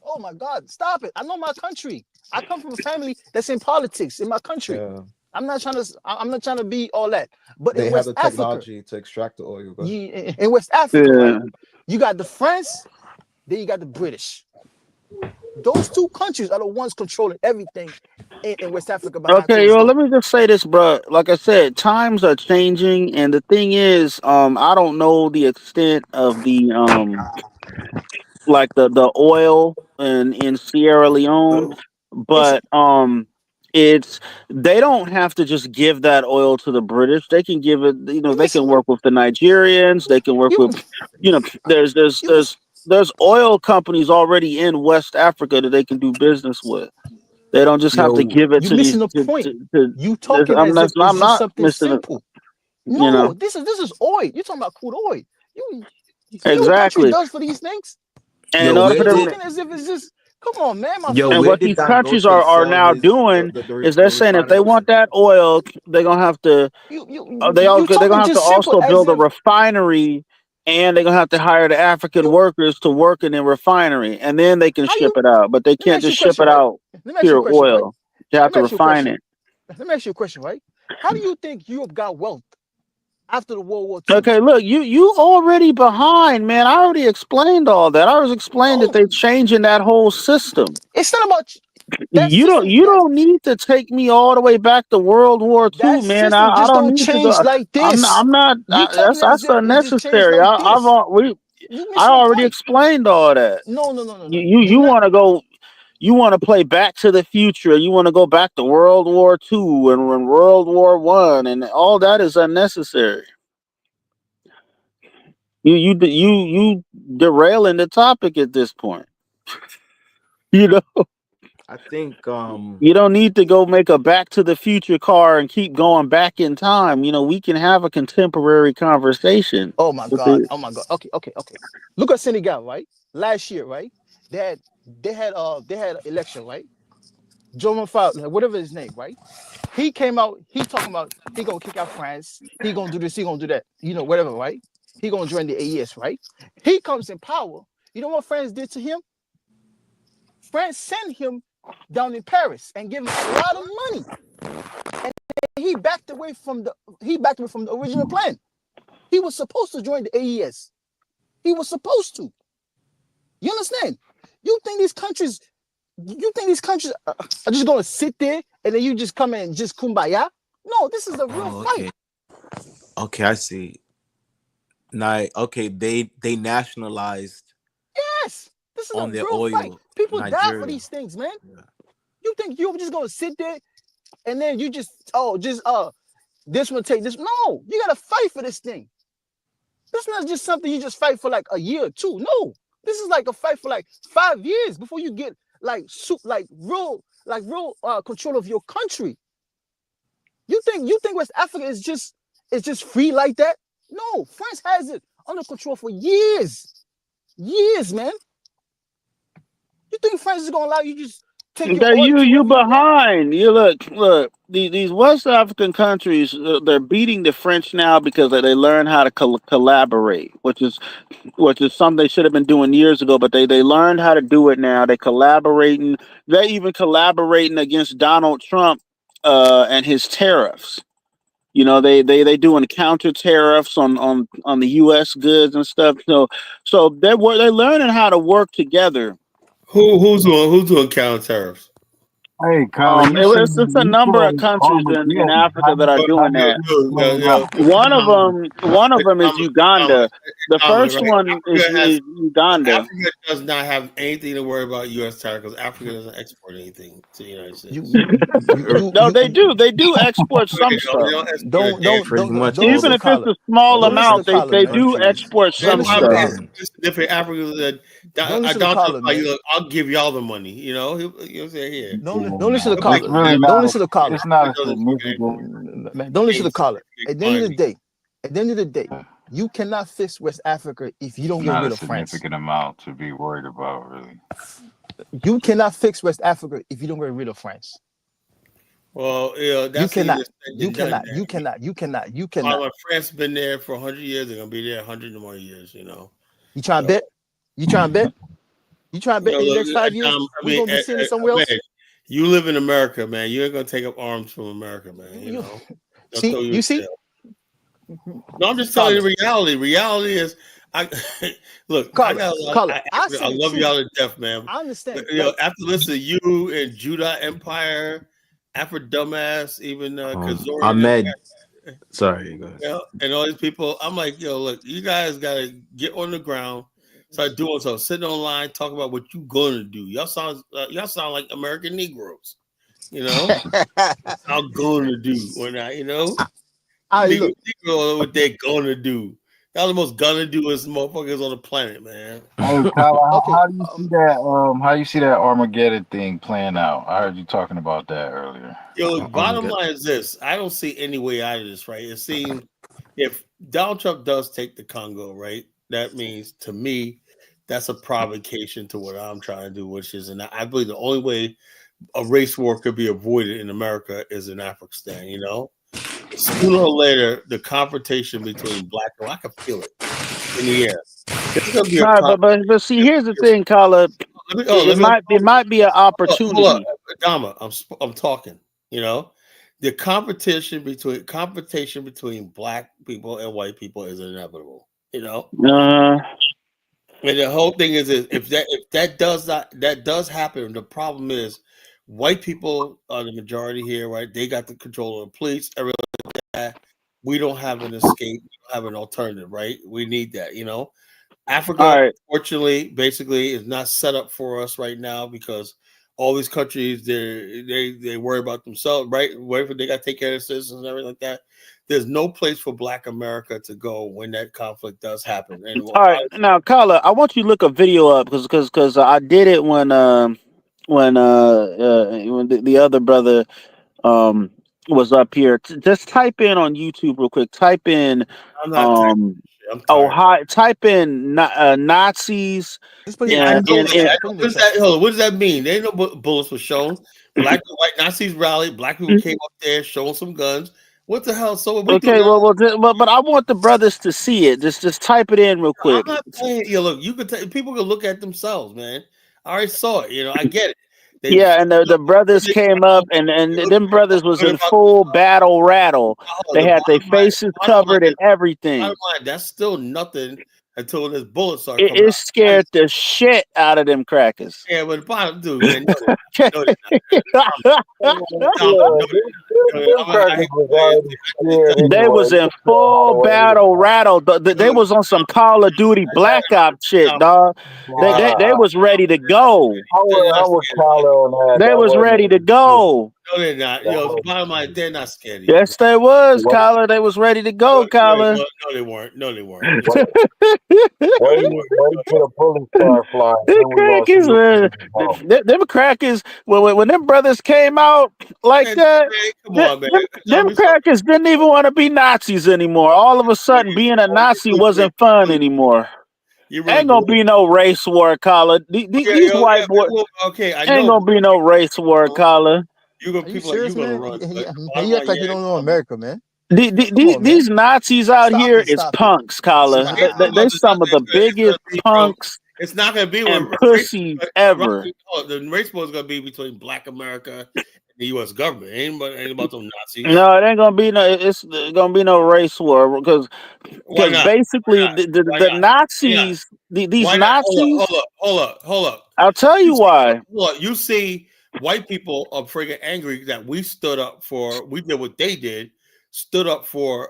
Speaker 20: Oh my God, stop it. I know my country. I come from a family that's in politics in my country. Yeah. I'm not trying to be all that. But
Speaker 15: they
Speaker 20: in
Speaker 15: have
Speaker 20: West
Speaker 15: the technology to extract the oil.
Speaker 20: In West Africa, right, you got the France, then you got the British. Those two countries are the ones controlling everything in West Africa behind
Speaker 4: Okay,
Speaker 20: closed
Speaker 4: well,
Speaker 20: doors.
Speaker 4: let me just say this, bro. Like I said, times are changing, and the thing is, I don't know the extent of the like the oil in Sierra Leone, but it's they don't have to just give that oil to the British. They can give it, they can work with the Nigerians, they can work with, there's oil companies already in West Africa that they can do business with. They don't just have to
Speaker 20: Yo,
Speaker 4: give it
Speaker 20: you're
Speaker 4: to these
Speaker 20: missing the point. You
Speaker 4: this,
Speaker 20: talking as if it's
Speaker 4: I'm
Speaker 20: just
Speaker 4: not
Speaker 20: something
Speaker 4: missing it,
Speaker 20: simple. No, this is oil. You're talking about crude oil. You see what country
Speaker 4: exactly.
Speaker 20: does for these things?
Speaker 4: And in
Speaker 20: You're
Speaker 4: order for them
Speaker 20: talking as if it's just come on, man. My
Speaker 15: Yo,
Speaker 4: and
Speaker 15: where
Speaker 4: what
Speaker 20: friend.
Speaker 15: did
Speaker 4: these
Speaker 15: Don go
Speaker 4: countries
Speaker 15: to
Speaker 4: are
Speaker 15: sell
Speaker 4: now
Speaker 15: his
Speaker 4: doing is they're
Speaker 15: the
Speaker 4: saying if
Speaker 15: refinery?
Speaker 4: they want that oil, they're gonna have to
Speaker 20: You
Speaker 4: they're
Speaker 20: talking
Speaker 4: gonna have to
Speaker 20: just simple
Speaker 4: also
Speaker 20: as
Speaker 4: build a
Speaker 20: if
Speaker 4: refinery, and they're gonna have to hire the African workers to work in the refinery, and then they can
Speaker 20: how
Speaker 4: ship
Speaker 20: you.
Speaker 4: it out. But they
Speaker 20: Let me
Speaker 4: can't
Speaker 20: ask you a
Speaker 4: just ship
Speaker 20: question,
Speaker 4: it
Speaker 20: right?
Speaker 4: out
Speaker 20: Let me ask you a
Speaker 4: pure
Speaker 20: question, right?
Speaker 4: oil. You have
Speaker 20: Let me
Speaker 4: to
Speaker 20: ask you a
Speaker 4: refine
Speaker 20: question.
Speaker 4: it.
Speaker 20: Let me ask you a question, right? How do you think Europe got wealth after the World War II?
Speaker 4: Okay, look, you already behind, man. I already explained all that. I was explained that they're changing that whole system.
Speaker 20: It's not about that
Speaker 4: You don't
Speaker 20: system.
Speaker 4: you don't need to take me all the way back to World War II,
Speaker 20: That
Speaker 4: man.
Speaker 20: system
Speaker 4: I
Speaker 20: just
Speaker 4: don't
Speaker 20: don't
Speaker 4: need to
Speaker 20: change
Speaker 4: go.
Speaker 20: like this.
Speaker 4: I'm not.
Speaker 20: You talking as
Speaker 4: That's
Speaker 20: if it's just changed
Speaker 4: unnecessary.
Speaker 20: like this. You
Speaker 4: I
Speaker 20: missing the
Speaker 4: already
Speaker 20: point.
Speaker 4: explained all that.
Speaker 20: No.
Speaker 4: You want to go. You want to play Back to the Future. You want to go back to World War II and World War One, and all that is unnecessary. You derailing the topic at this point. You know.
Speaker 15: I think
Speaker 4: You don't need to go make a Back to the Future car and keep going back in time. We can have a contemporary conversation.
Speaker 20: Oh my
Speaker 4: With
Speaker 20: God.
Speaker 4: the,
Speaker 20: Oh my God. Okay. Look at Senegal, right? Last year, right? They had an election, right? Joe Fall, whatever his name, right? He came out, he talking about he gonna kick out France, he gonna do this, he gonna do that, whatever, right? He gonna join the AES, right? He comes in power. You know what France did to him? France sent him down in Paris and gave him a lot of money. And he backed away from the original plan. He was supposed to join the AES. He was supposed to. You understand? You think these countries are just gonna sit there and then you just come in and just kumbaya? No, this is a real fight.
Speaker 15: Okay, I see. Now, okay, they nationalized.
Speaker 20: Yes, this is
Speaker 15: on
Speaker 20: a
Speaker 15: their
Speaker 20: real
Speaker 15: oil,
Speaker 20: fight. People die for
Speaker 15: Nigeria.
Speaker 20: these things, man. You think you're just gonna sit there and then you just this one take this? No, you gotta fight for this thing. This is not just something you just fight for like a year or two. No, this is like a fight for like 5 years before you get real control of your country. You think West Africa is just free like that? No, France has it under control for years, man. You think France is gonna allow you just take your
Speaker 4: okay,
Speaker 20: oil to
Speaker 4: you
Speaker 20: wherever you want?
Speaker 4: behind. You look. These West African countries, they're beating the French now because they learn how to collaborate, which is something they should have been doing years ago. But they learned how to do it now. They collaborating. They even collaborating against Donald Trump and his tariffs. They doing counter tariffs on the U.S. goods and stuff. So they're learning how to work together.
Speaker 1: Who's doing counter tariffs?
Speaker 12: Hey, Carla, you said
Speaker 4: It's a
Speaker 12: you
Speaker 4: number of
Speaker 12: call
Speaker 4: countries in
Speaker 12: Armageddon.
Speaker 4: Africa that are
Speaker 12: How
Speaker 4: doing
Speaker 12: you
Speaker 4: that.
Speaker 12: explain that?
Speaker 4: One of them is Uganda. The first
Speaker 1: Right?
Speaker 4: one is Uganda.
Speaker 1: Africa does not have anything to worry about U.S. tariffs because Africa doesn't export anything to the United States.
Speaker 4: No, they do. They do export some stuff.
Speaker 20: Don't
Speaker 4: Even
Speaker 20: listen to
Speaker 4: if it's
Speaker 20: Carla.
Speaker 4: a small
Speaker 20: Don't listen
Speaker 4: amount,
Speaker 20: to Carla,
Speaker 4: they
Speaker 20: man.
Speaker 4: do export
Speaker 20: Don't
Speaker 4: some
Speaker 20: listen to
Speaker 4: stuff.
Speaker 20: Carla.
Speaker 1: Different Africa.
Speaker 20: Don't listen to
Speaker 1: Donald
Speaker 20: Carla,
Speaker 1: Trump,
Speaker 20: man.
Speaker 1: I'll give y'all the money. He'll say here.
Speaker 20: Don't listen to
Speaker 12: It's
Speaker 20: Carla.
Speaker 12: really
Speaker 20: Don't
Speaker 12: not.
Speaker 20: listen to Carla.
Speaker 12: It's not a significant.
Speaker 20: Man, don't listen to Carla. At the end of the day, you cannot fix West Africa if you don't get
Speaker 2: Not
Speaker 20: rid
Speaker 2: a
Speaker 20: of France.
Speaker 2: significant amount to be worried about, really.
Speaker 20: You cannot fix West Africa if you don't get rid of France.
Speaker 1: Well, that's
Speaker 20: You
Speaker 1: cannot.
Speaker 20: You cannot.
Speaker 1: When France been there for 100 years, they're gonna be there 100 more years.
Speaker 20: You trying to bet? You trying to bet? You trying to bet in the next 5 years we're gonna be seeing it somewhere else?
Speaker 1: You live in America, man. You ain't gonna take up arms from America, man.
Speaker 20: See?
Speaker 1: No, I'm just telling you the reality. Reality is Look,
Speaker 20: Carla,
Speaker 1: I love y'all to death, man.
Speaker 20: I understand.
Speaker 1: You know, after listening to you and Judah Empire, Afro Dumbass, even Kazori,
Speaker 15: Ahmed. Sorry, go ahead.
Speaker 1: you know, and all these people, I'm like, yo, look, you guys gotta get on the ground, start doing something, sitting online, talk about what you gonna do. Y'all sound like American Negroes, you know. I'm gonna do when you know. Negro, what they're gonna do. Y'all the most gonna do is motherfuckers on the planet, man.
Speaker 2: Hey, Kyle, how do you see that? How you see that Armageddon thing playing out? I heard you talking about that earlier.
Speaker 1: Yo, bottom line is this: I don't see any way out of this. Right? It seems if Donald Trump does take the Congo, right, that means to me that's a provocation to what I'm trying to do, which is, and I believe the only way a race war could be avoided in America is in Afghanistan. You know. Sooner or later, the confrontation between black and white, I can feel it in the air. It's gonna be
Speaker 4: but see, here's the thing, Carla. It might be an opportunity.
Speaker 1: Hold up. Dama, I'm talking. You know, the competition between black people and white people is inevitable. You know, and the whole thing is if that does happen, the problem is white people are the majority here, right? They got the control of the police, everything like that. We don't have an escape, we don't have an alternative, right? We need that, you know. Africa, unfortunately, basically is not set up for us right now because all these countries they worry about themselves, right? They got to take care of their citizens and everything like that. There's no place for Black America to go when that conflict does happen. And
Speaker 4: all right, now, Carla, I want you to look a video up because I did it when the other brother was up here. Just type in on YouTube real quick. Type in
Speaker 1: I'm not typing shit. I'm tired.
Speaker 4: type in Nazis.
Speaker 1: What does that mean? There ain't no bullets were shown. Black and white Nazis rallied. Black people came up there showing some guns. What the hell? So
Speaker 4: okay, but I want the brothers to see it. Just type it in real quick.
Speaker 1: I'm not saying, look, you could people can look at themselves, man. I already saw it. You know, I get it.
Speaker 4: And the brothers came up, and them brothers was in full battle rattle. They had their faces covered and everything.
Speaker 1: That's still nothing until this bullets are coming.
Speaker 4: It scared the shit out of them crackers.
Speaker 1: Yeah, but the bottom dude, man,
Speaker 4: they was in full battle rattle. They was on some Call of Duty Black Ops shit, dog. They was ready to go. They was ready to go.
Speaker 1: No, they're not. Yo, bottom line, they're not scared.
Speaker 4: Yes, they was, Kyler. They was ready to go, Kyler.
Speaker 1: No, they weren't. No, they weren't.
Speaker 4: Them crackers, when them brothers came out like that, them crackers didn't even want to be Nazis anymore. All of a sudden, being a Nazi wasn't fun anymore. Ain't gonna be no race war, Kyler. These white boys. Ain't gonna be no race war, Kyler.
Speaker 20: You serious, man? You act like you don't know America, man.
Speaker 4: These Nazis out here is punks, Kyler. They're some of the biggest punks.
Speaker 1: It's not going to be
Speaker 4: and pussies ever.
Speaker 1: The race war is going to be between Black America and the U.S. government. Ain't about those Nazis.
Speaker 4: No, it ain't going to be no. It's going to be no race war because basically the Nazis, these Nazis.
Speaker 1: Hold up.
Speaker 4: I'll tell you why.
Speaker 1: Look, you see, white people are freaking angry that we stood up for. We did what they did. Stood up for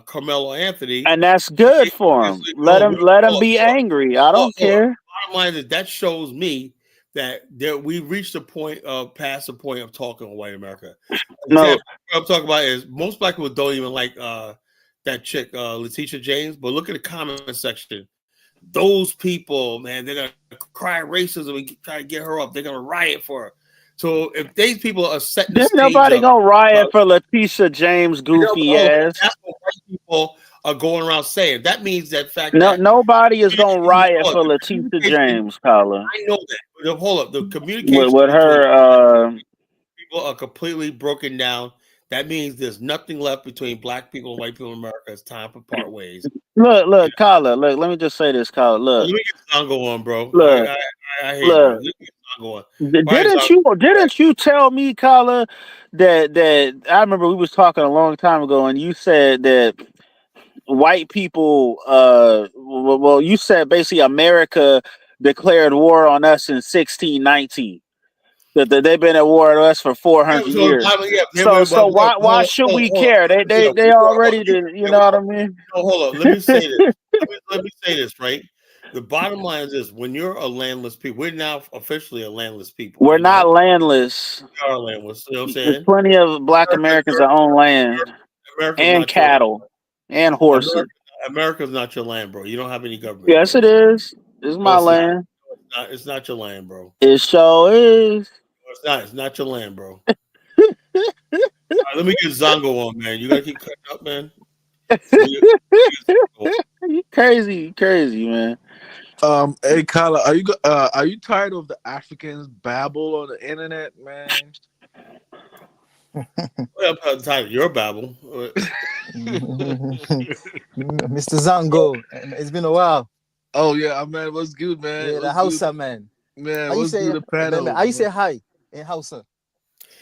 Speaker 1: Carmelo Anthony,
Speaker 4: and that's good for him. Let him be angry. I don't care.
Speaker 1: Bottom line is that shows me that we reached a point past the point of talking on white America.
Speaker 4: No,
Speaker 1: what I'm talking about is most Black people don't even like that chick Letitia James, but look at the comment section. Those people, man, they're gonna cry racism and try to get her up. They're gonna riot for her. So if these people are setting the stage
Speaker 4: nobody gonna riot for Letitia James goofy ass.
Speaker 1: That's what white people are going around saying. That means that fact.
Speaker 4: Nobody is gonna riot for Letitia James, Paula.
Speaker 1: I know that. But hold up, the communication
Speaker 4: with her
Speaker 1: people are completely broken down. That means there's nothing left between Black people and white people in America. It's time for part ways.
Speaker 4: Look, Kyla. Look, let me just say this, Kyla. Look,
Speaker 1: let me get the song go on, bro.
Speaker 4: Look,
Speaker 1: I hate it.
Speaker 4: Didn't you tell me, Kyla, that I remember we was talking a long time ago, and you said that white people, well, you said basically America declared war on us in 1619. That they've been at war with us for 400 years. So why should we care? They already did. You know what I mean?
Speaker 1: Hold on. Let me say this. let me say this, right? The bottom line is this: when you're a landless people, we're now officially a landless people.
Speaker 4: We're not landless.
Speaker 1: We are landless. You know what I'm
Speaker 4: There's
Speaker 1: saying?
Speaker 4: plenty of Black Americans that own land and cattle and horses.
Speaker 1: America's not your land, bro. You don't have any government.
Speaker 4: Yes, it is. It's my land.
Speaker 1: It's not your land, bro.
Speaker 4: It sure is.
Speaker 1: It's not. It's not your land, bro. Let me get Zongo on, man. You gotta keep cutting up, man.
Speaker 4: You crazy, man.
Speaker 15: Hey, Kyla, are you tired of the Africans babble on the internet, man?
Speaker 1: Well, I'm tired of your babble.
Speaker 20: Mr. Zongo, it's been a while.
Speaker 15: Oh yeah, man, what's good, man?
Speaker 20: Yeah, the Hausa man.
Speaker 15: Man, what's good the panel?
Speaker 20: How you say hi in Hausa?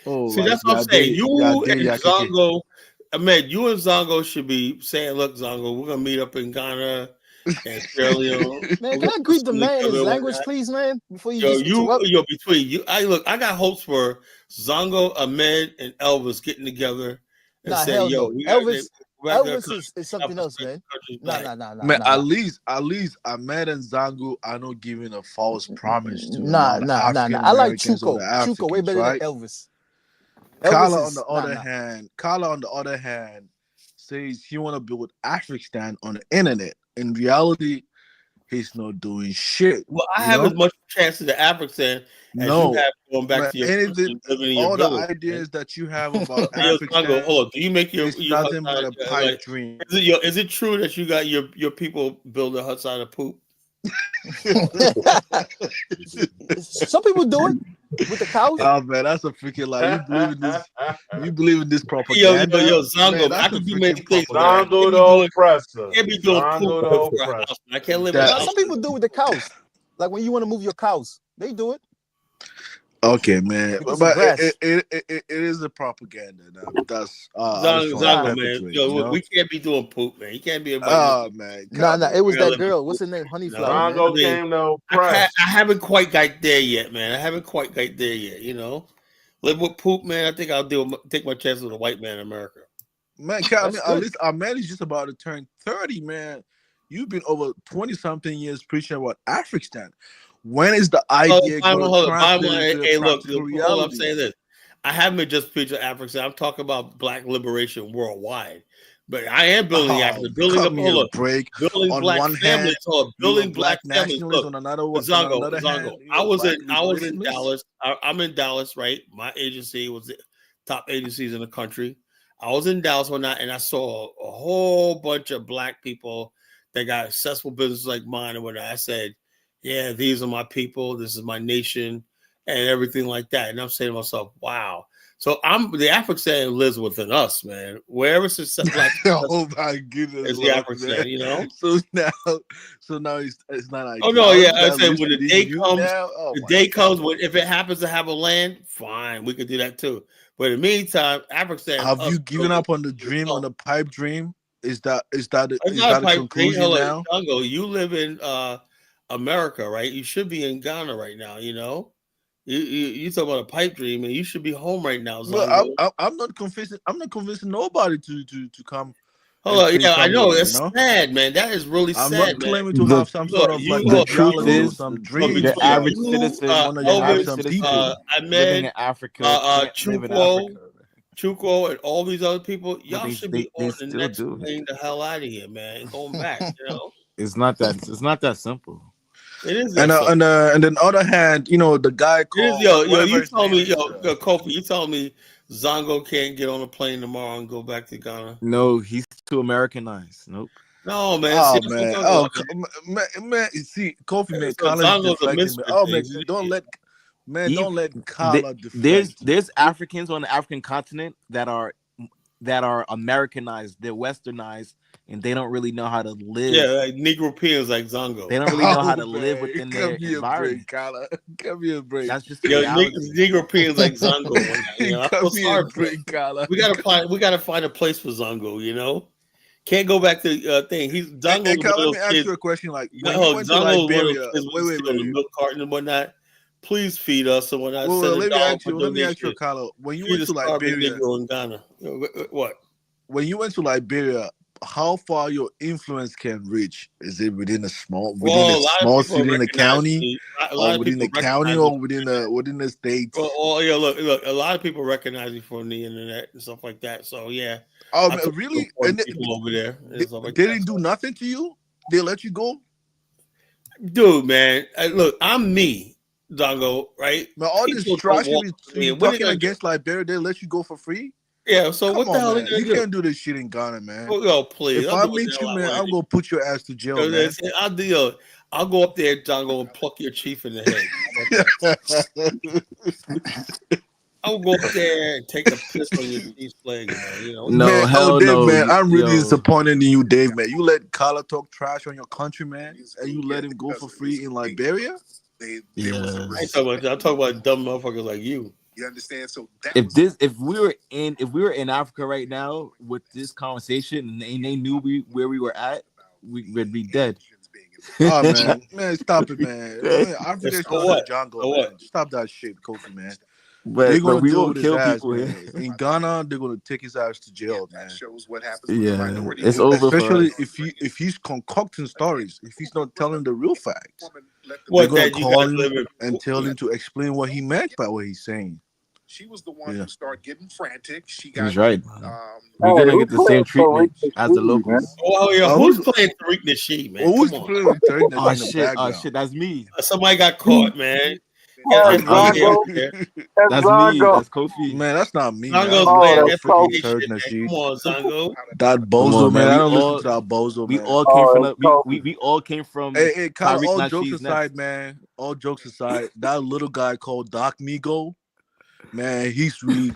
Speaker 15: Oh,
Speaker 1: see, that's what I'm saying. You and Zongo, man, you and Zongo should be saying, "Look, Zongo, we're gonna meet up in Ghana and Sierra Leone."
Speaker 20: Man, can I greet the man in his language, please, man? Before you
Speaker 1: between you, I got hopes for Zongo, Ahmed, and Elvis getting together and saying, "Yo,
Speaker 20: Elvis is something else, man." Nah.
Speaker 15: Man, at least Ahmed and Zongo are not giving a false promise to
Speaker 20: Nah. I like Chuko way better than Elvis.
Speaker 15: Kala, on the other hand, says he want to build African on the internet. In reality, he's not doing shit.
Speaker 1: Well, I have as much chance of the African as you have going back to your
Speaker 15: living in your
Speaker 1: all
Speaker 15: village. The ideas that you have about African.
Speaker 1: Hold on, do you make your
Speaker 15: nothing but a pipe dream?
Speaker 1: Is it true that you got your people build a hut out of poop?
Speaker 20: Some people do it with the cows.
Speaker 15: Oh man, that's a freaking lie. You believe in this propaganda?
Speaker 1: Yo, Zongo, I can do many things.
Speaker 10: Zongo the oppressor.
Speaker 1: Can't be doing poop. I can't live without.
Speaker 20: Some people do it with the cows. Like when you want to move your cows, they do it.
Speaker 15: Okay, man, but it is a propaganda. That's
Speaker 1: Zongo, man. Yo, we can't be doing poop, man. You can't be.
Speaker 15: Man.
Speaker 20: Nah. It was that girl. What's her name? Honeyflower.
Speaker 10: Zongo came to oppress.
Speaker 1: I haven't quite got there yet, man. You know, live with poop, man. I think I'll take my chances with a white man in America.
Speaker 15: Man, at least our man is just about to turn 30, man. You've been over 20-something years preaching about African. When is the idea going to translate into practical reality?
Speaker 1: I'm saying this. I haven't been just preaching African. I'm talking about Black liberation worldwide. But I am building Africa, building black families. Building black families. Look, Zongo. I was in Dallas. I'm in Dallas, right? My agency was the top agencies in the country. I was in Dallas one night, and I saw a whole bunch of Black people that got successful businesses like mine and whatnot. I said, yeah, these are my people. This is my nation, and everything like that. And I'm saying to myself, wow. So the African lives within us, man. Wherever it's Black,
Speaker 15: oh my goodness,
Speaker 1: is the African, you know.
Speaker 15: So now it's not like.
Speaker 1: Oh no, yeah. I said when the day comes, when if it happens to have a land, fine, we could do that too. But in the meantime, African.
Speaker 15: Have you given up on the dream, on the pipe dream? Is that a conclusion now?
Speaker 1: Jungle, you live in America, right? You should be in Ghana right now, you know. You talk about a pipe dream, and you should be home right now.
Speaker 15: Well, I'm not convincing nobody to come.
Speaker 1: Hold on, yeah, I know it's sad, man. That is really sad.
Speaker 15: I'm not claiming to have some sort of like the truth is some dream.
Speaker 12: The average citizen,
Speaker 1: I met Chuko and all these other people. Y'all should be on the next plane the hell out of here, man. Going back, you know.
Speaker 12: It's not that simple.
Speaker 1: It is,
Speaker 15: and then on the other hand, you know, the guy called.
Speaker 1: You told me, Kofi, you told me Zongo can't get on a plane tomorrow and go back to Ghana.
Speaker 12: No, he's too Americanized. Nope.
Speaker 1: No, man.
Speaker 15: Man. See, Kofi, man. Zongo's a misfit. Oh, man, don't let Kala deflect.
Speaker 12: There's Africans on the African continent that are Americanized. They're westernized. And they don't really know how to live.
Speaker 1: Yeah, like Negro peers like Zongo.
Speaker 12: They don't really know how to live within their environment.
Speaker 15: Give me a break.
Speaker 12: That's just
Speaker 1: Negro peers like Zongo. You know, I feel sorry for
Speaker 15: Kala.
Speaker 1: We gotta find a place for Zongo. You know, Can't go back to thing. He's Zongo.
Speaker 5: Hey, Kyle, let me ask you a question. Like, when you went to
Speaker 1: Zongo
Speaker 5: Liberia,
Speaker 1: wait, on the milk carton and whatnot. Please feed us. And when I
Speaker 5: well,
Speaker 1: send
Speaker 5: let me ask you,
Speaker 1: donation,
Speaker 5: Kyle. When you
Speaker 1: feed
Speaker 5: went
Speaker 1: a
Speaker 5: to
Speaker 1: starving
Speaker 5: Liberia,
Speaker 1: Negro in Ghana, what?
Speaker 5: When you went to Liberia, how far your influence can reach? Is it within a small city in the county, or within the county, or within the states?
Speaker 1: Well, yeah, look, a lot of people recognize me from the internet and stuff like that. So yeah.
Speaker 5: Oh, really? And
Speaker 1: people over there.
Speaker 5: They didn't do nothing to you? They let you go?
Speaker 1: Dude, man, look, I'm me, Zongo, right?
Speaker 5: Now, all this trash you be talking against Liberia, they let you go for free?
Speaker 1: Yeah, so what the hell
Speaker 5: man. You can't do this shit in Ghana, man.
Speaker 1: Oh, please.
Speaker 5: If I meet you, man, I'm gonna put your ass to jail, man.
Speaker 1: I'll go up there, Zongo, and pluck your chief in the head. I'll go up there and take a piss on your chief's leg, man. You know?
Speaker 5: No, man, hell Dave, no, man. I'm really disappointed in you, Dave, man. You let Kala talk trash on your country, man, and you let him go for free in Liberia?
Speaker 1: I'm talking about dumb motherfuckers like you.
Speaker 12: You understand? So if we were in Africa right now with this conversation and they knew where we were at, we would be dead.
Speaker 5: Oh man, stop it, man. Africa's not a jungle, man. Stop that shit, Kofi, man. They're gonna
Speaker 12: we
Speaker 5: deal
Speaker 12: will
Speaker 5: with
Speaker 12: kill
Speaker 5: his ass,
Speaker 12: people
Speaker 5: man. In Ghana, they're gonna take his ass to jail, man.
Speaker 12: Shows what happens. Yeah, it's over.
Speaker 5: Especially if he's concocting stories, if he's not telling the real facts.
Speaker 1: What
Speaker 5: they're gonna call him and tell him to explain what he meant by what he's saying.
Speaker 12: She was the one who started getting frantic. She got. He's right. We're gonna get the
Speaker 7: who's
Speaker 12: same treatment
Speaker 7: playing
Speaker 12: as the locals.
Speaker 1: Oh yeah, who's playing Tariq Nasheed, man?
Speaker 5: Who's playing Tariq Nasheed?
Speaker 12: Oh shit, that's me.
Speaker 1: Somebody got caught, man.
Speaker 7: That's
Speaker 12: me. That's Kofi.
Speaker 5: Man, that's not me.
Speaker 1: Zongo's
Speaker 5: man.
Speaker 1: playing
Speaker 5: Tariq Nasheed.
Speaker 1: Come on, Zongo.
Speaker 5: That bozo, man. I don't listen to that bozo, man.
Speaker 12: We all came from we all came from.
Speaker 5: Hey, Kyle, all
Speaker 12: Nasheed's
Speaker 5: jokes aside, man. All jokes aside, that little guy called Doc Migo, man, he's really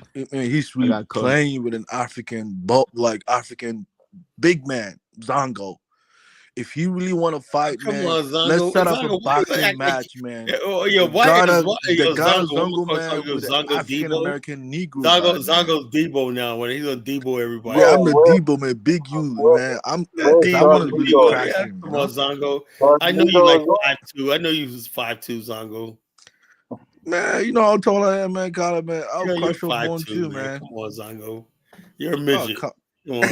Speaker 5: playing with an African big man, Zongo. If you really want to fight, man, let's set up a boxing match, man.
Speaker 1: Zongo
Speaker 5: man with an African American Negro.
Speaker 1: Zongo's Debo now. When he's on Debo, everybody.
Speaker 5: Yeah, I'm the Debo, man. Big you, man. I want to really crash him.
Speaker 1: Come on, Zongo. I know you like 5'2". I know you was 5'2", Zongo.
Speaker 5: Man, you know how tall I am, man. God, man, I'll crush your bone too, man.
Speaker 1: Come on, Zongo. You're a midget. Come on.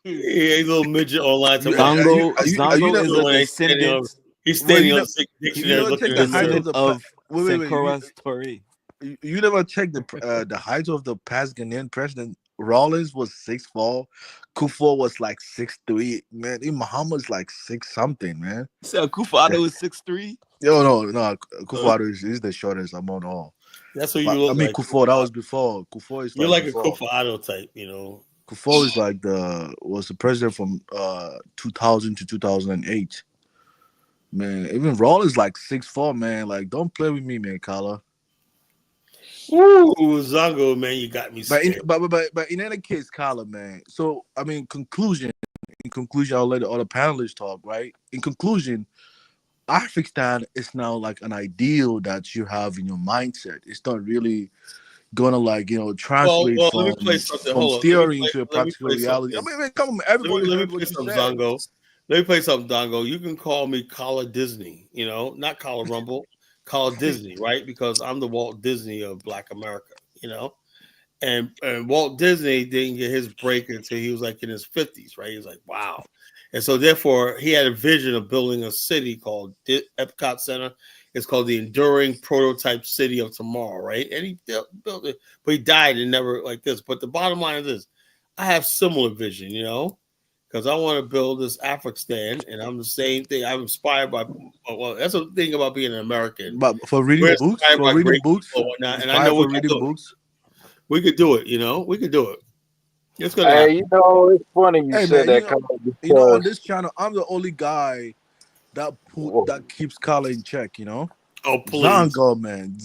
Speaker 1: He's a little midget online.
Speaker 12: Zongo is a descendant.
Speaker 1: He's standing on dictionary looking at
Speaker 12: the of Senkora's Tori.
Speaker 5: You never checked the height of the past Ghanaian president. Rawlings was 6'4". Kufuor was like 6'3". Man, Muhammad's like 6 something, man.
Speaker 12: So Kufuor was 6'3".
Speaker 5: No. Kufuor is the shortest among all.
Speaker 1: That's what you look like.
Speaker 5: Kufuor, that was before. Kufuor is
Speaker 1: you're like a Kufuor type, you know.
Speaker 5: Kufuor is like was the president from 2000 to 2008. Man, even Rawlings like 6'4", man. Like, don't play with me, man, Kala.
Speaker 1: Ooh, Zongo, man, you got me.
Speaker 5: But in any case, Kala, man. So I mean, in conclusion, I'll let the other panelists talk, right? In conclusion, Afghanistan is now like an ideal that you have in your mindset. It's not really gonna translate from theory into a practical reality. I mean, come on, everybody.
Speaker 1: Let me play some Zongo. Let me play something, Zongo. You can call me Kala Disney, not Kala Rumble. Call Disney, right? Because I'm the Walt Disney of Black America, and Walt Disney didn't get his break until he was like in his 50s, right? He was like, wow. And so therefore he had a vision of building a city called Epcot Center. It's called the Enduring Prototype City of Tomorrow, right? And he built it, but he died and never like this. But the bottom line is this: I have similar vision, because I want to build this Afghanistan, and I'm the same thing. I'm inspired by. Well, that's the thing about being an American.
Speaker 5: But for reading books, and
Speaker 1: I know we could do it. We could do it. It's gonna happen.
Speaker 7: It's funny you said that.
Speaker 5: On this channel, I'm the only guy that keeps Kala in check.
Speaker 1: Oh, please,
Speaker 5: Zongo, man.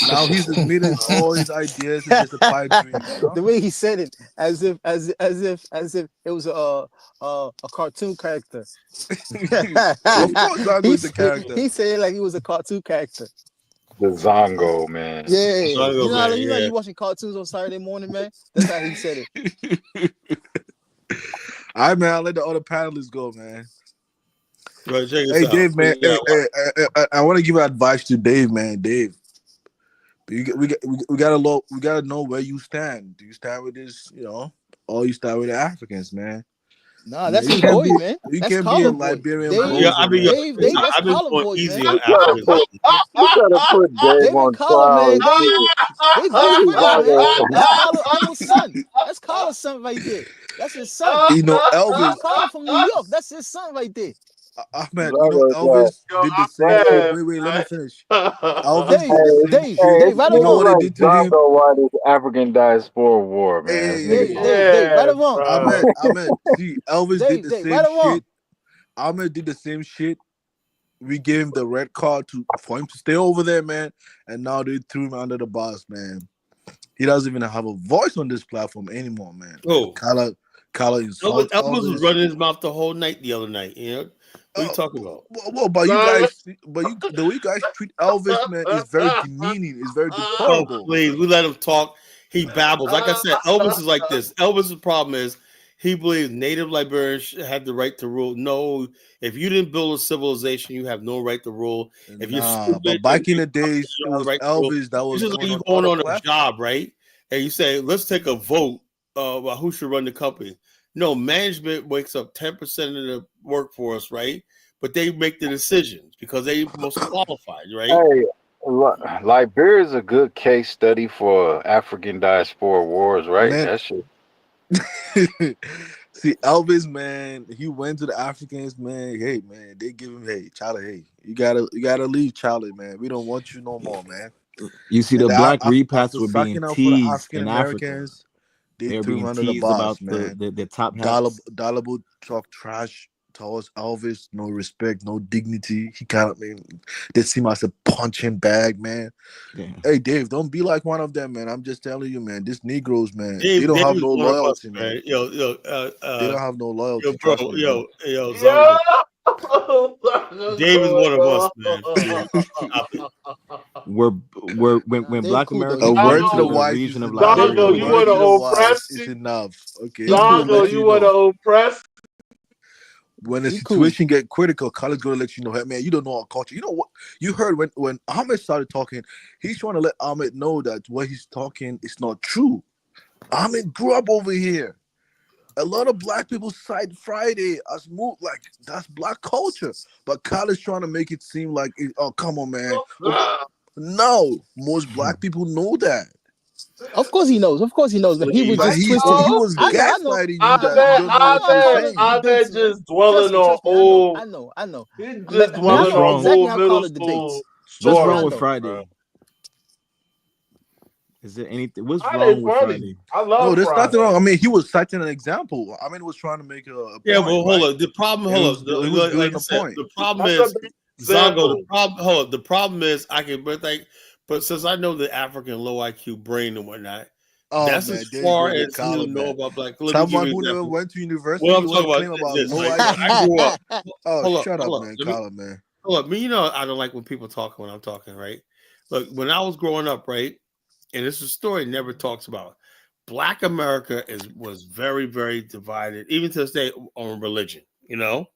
Speaker 5: Now he's admitting all his ideas and just a pipe dream.
Speaker 20: The way he said it, as if it was a cartoon character.
Speaker 5: Of course, Zongo is a character.
Speaker 20: He said it like he was a cartoon character.
Speaker 2: The Zongo, man.
Speaker 20: Yeah,
Speaker 1: Zongo,
Speaker 20: you know you watching cartoons on Saturday morning, man. That's how he said it.
Speaker 5: All right, man. I'll let the other panelists go, man.
Speaker 1: Right, check this
Speaker 5: Hey,
Speaker 1: out.
Speaker 5: Dave, man. I want to give advice to Dave, man. Dave, we gotta know where you stand. Do you stand with this, or you stand with the Africans, man?
Speaker 20: Nah, that's his boy, man.
Speaker 5: You
Speaker 20: That's
Speaker 5: can't be a
Speaker 20: Collar boy.
Speaker 5: Liberian
Speaker 20: Dave,
Speaker 5: bulldozer, man.
Speaker 20: That's
Speaker 1: I've been
Speaker 20: Collar
Speaker 1: going
Speaker 20: boys,
Speaker 1: easy
Speaker 20: man.
Speaker 1: on Africans.
Speaker 2: You gotta put Dave
Speaker 20: Dave and
Speaker 2: on
Speaker 20: Collar,
Speaker 2: trial.
Speaker 20: man. They good friends, man.
Speaker 2: Chicago.
Speaker 20: That's Collar Uncle's son. That's Collar's son right there. That's his son.
Speaker 5: Elvis.
Speaker 20: Collar from New York. That's his son right there.
Speaker 5: Ahmed, Elvis did the same shit. Wait, let me finish. Elvis did the same shit.
Speaker 20: Dave, right or
Speaker 5: You know
Speaker 20: wrong?
Speaker 5: what they did to him?
Speaker 2: Why this African diaspora war, man?
Speaker 20: Dave, right or wrong?
Speaker 5: Ahmed, see, Elvis did the same
Speaker 20: right or wrong?
Speaker 5: shit. Ahmed did the same shit. We gave him the red card for him to stay over there, man. And now they threw him under the bus, man. He doesn't even have a voice on this platform anymore, man.
Speaker 1: Oh,
Speaker 5: Kala insults
Speaker 1: Elvis was running his mouth the whole night the other night. You know what are you talking about?
Speaker 5: Well, but the way you guys treat Elvis, man, is very demeaning. It's very deplorable.
Speaker 1: Oh, please, we let him talk. He babbles. Like I said, Elvis is like this. Elvis's problem is he believes native Liberians had the right to rule. No, if you didn't build a civilization, you have no right to rule. If you're stupid,
Speaker 5: but back in the days, it was Elvis that was
Speaker 1: just like you going on a job, right? And you say, let's take a vote about who should run the company. No, management wakes up 10% of the workforce, right? But they make the decisions because they most qualified, right?
Speaker 2: Hey, Liberia is a good case study for African diaspora wars, right?
Speaker 5: Man.
Speaker 2: That shit.
Speaker 5: See, Elvis, man, he went to the Africans, man. Hey, man, they give him, hey, Charlie, hey, you gotta leave, Charlie, man. We don't want you no more, man.
Speaker 12: You see, the black repats were being teased in Africa.
Speaker 5: They threw him under the bus,
Speaker 12: about
Speaker 5: man.
Speaker 12: the top hats.
Speaker 5: Dalabo talk trash towards Elvis, no respect, no dignity. He kind of they see him as a punching bag, man.
Speaker 12: Damn.
Speaker 5: Hey, Dave, don't be like one of them, man. I'm just telling you, man. These Negroes, man, they don't have no loyalty, man. They don't have no loyalty.
Speaker 1: Yo, bro, yo, Zongo. Dave is one of us, man.
Speaker 12: When Black Americans
Speaker 5: word to the
Speaker 12: the
Speaker 5: wise
Speaker 12: region of
Speaker 5: Liberia,
Speaker 10: Zongo, you want to oppress?
Speaker 5: is enough. Okay,
Speaker 10: Zongo, you want to oppress?
Speaker 5: When the situation get critical, Khalid's gonna let you know, hey, man, you don't know our culture. You know what? You heard when Ahmed started talking, he's trying to let Ahmed know that what he's talking is not true. Ahmed grew up over here. A lot of black people cite Friday as like that's black culture, but Khalid's trying to make it seem like, oh, come on, man. No, most black people know that.
Speaker 20: Of course he knows. But he was just twisting.
Speaker 5: He was gaslighting you that you don't know what you're saying.
Speaker 10: Ahmed just dwelling on old.
Speaker 20: I know.
Speaker 10: He's just dwelling on old middle school.
Speaker 12: What's wrong with Friday? Is there anything? What's wrong with Friday?
Speaker 10: I love
Speaker 5: No, there's
Speaker 10: Friday.
Speaker 5: nothing wrong. I mean, he was citing an example. I mean, he was trying to make a point,
Speaker 1: but hold
Speaker 5: right?
Speaker 1: on. The problem,
Speaker 5: He was building a point.
Speaker 1: The problem is Zongo. The problem is but since I know the African low IQ brain and whatnot, that's as far as you know about black.
Speaker 5: Someone who never went to university.
Speaker 1: What I'm talking about is
Speaker 5: low
Speaker 1: like,
Speaker 5: IQ.
Speaker 1: I grew up.
Speaker 5: Shut up, man, Colin, man.
Speaker 1: Hold up, you know I don't like when people talk when I'm talking, right? Look, when I was growing up, right, and this is a story never talks about. Black America was very, very divided, even to this day, on religion. You know,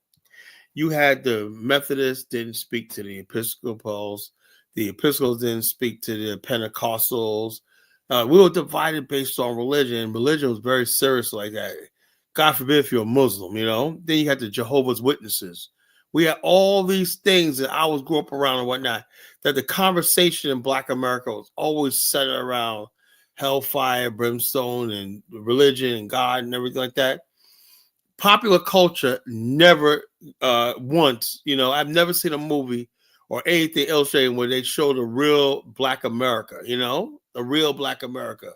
Speaker 1: you had the Methodists didn't speak to the Episcopals. The Episcopals didn't speak to the Pentecostals. We were divided based on religion. Religion was very serious like that. God forbid if you're a Muslim, you know. Then you had the Jehovah's Witnesses. We had all these things that I grew up around and whatnot, that the conversation in Black America was always centered around hellfire, brimstone, and religion and God and everything like that. Popular culture never once, you know, I've never seen a movie or anything illustrating where they show the real Black America, you know, the real Black America.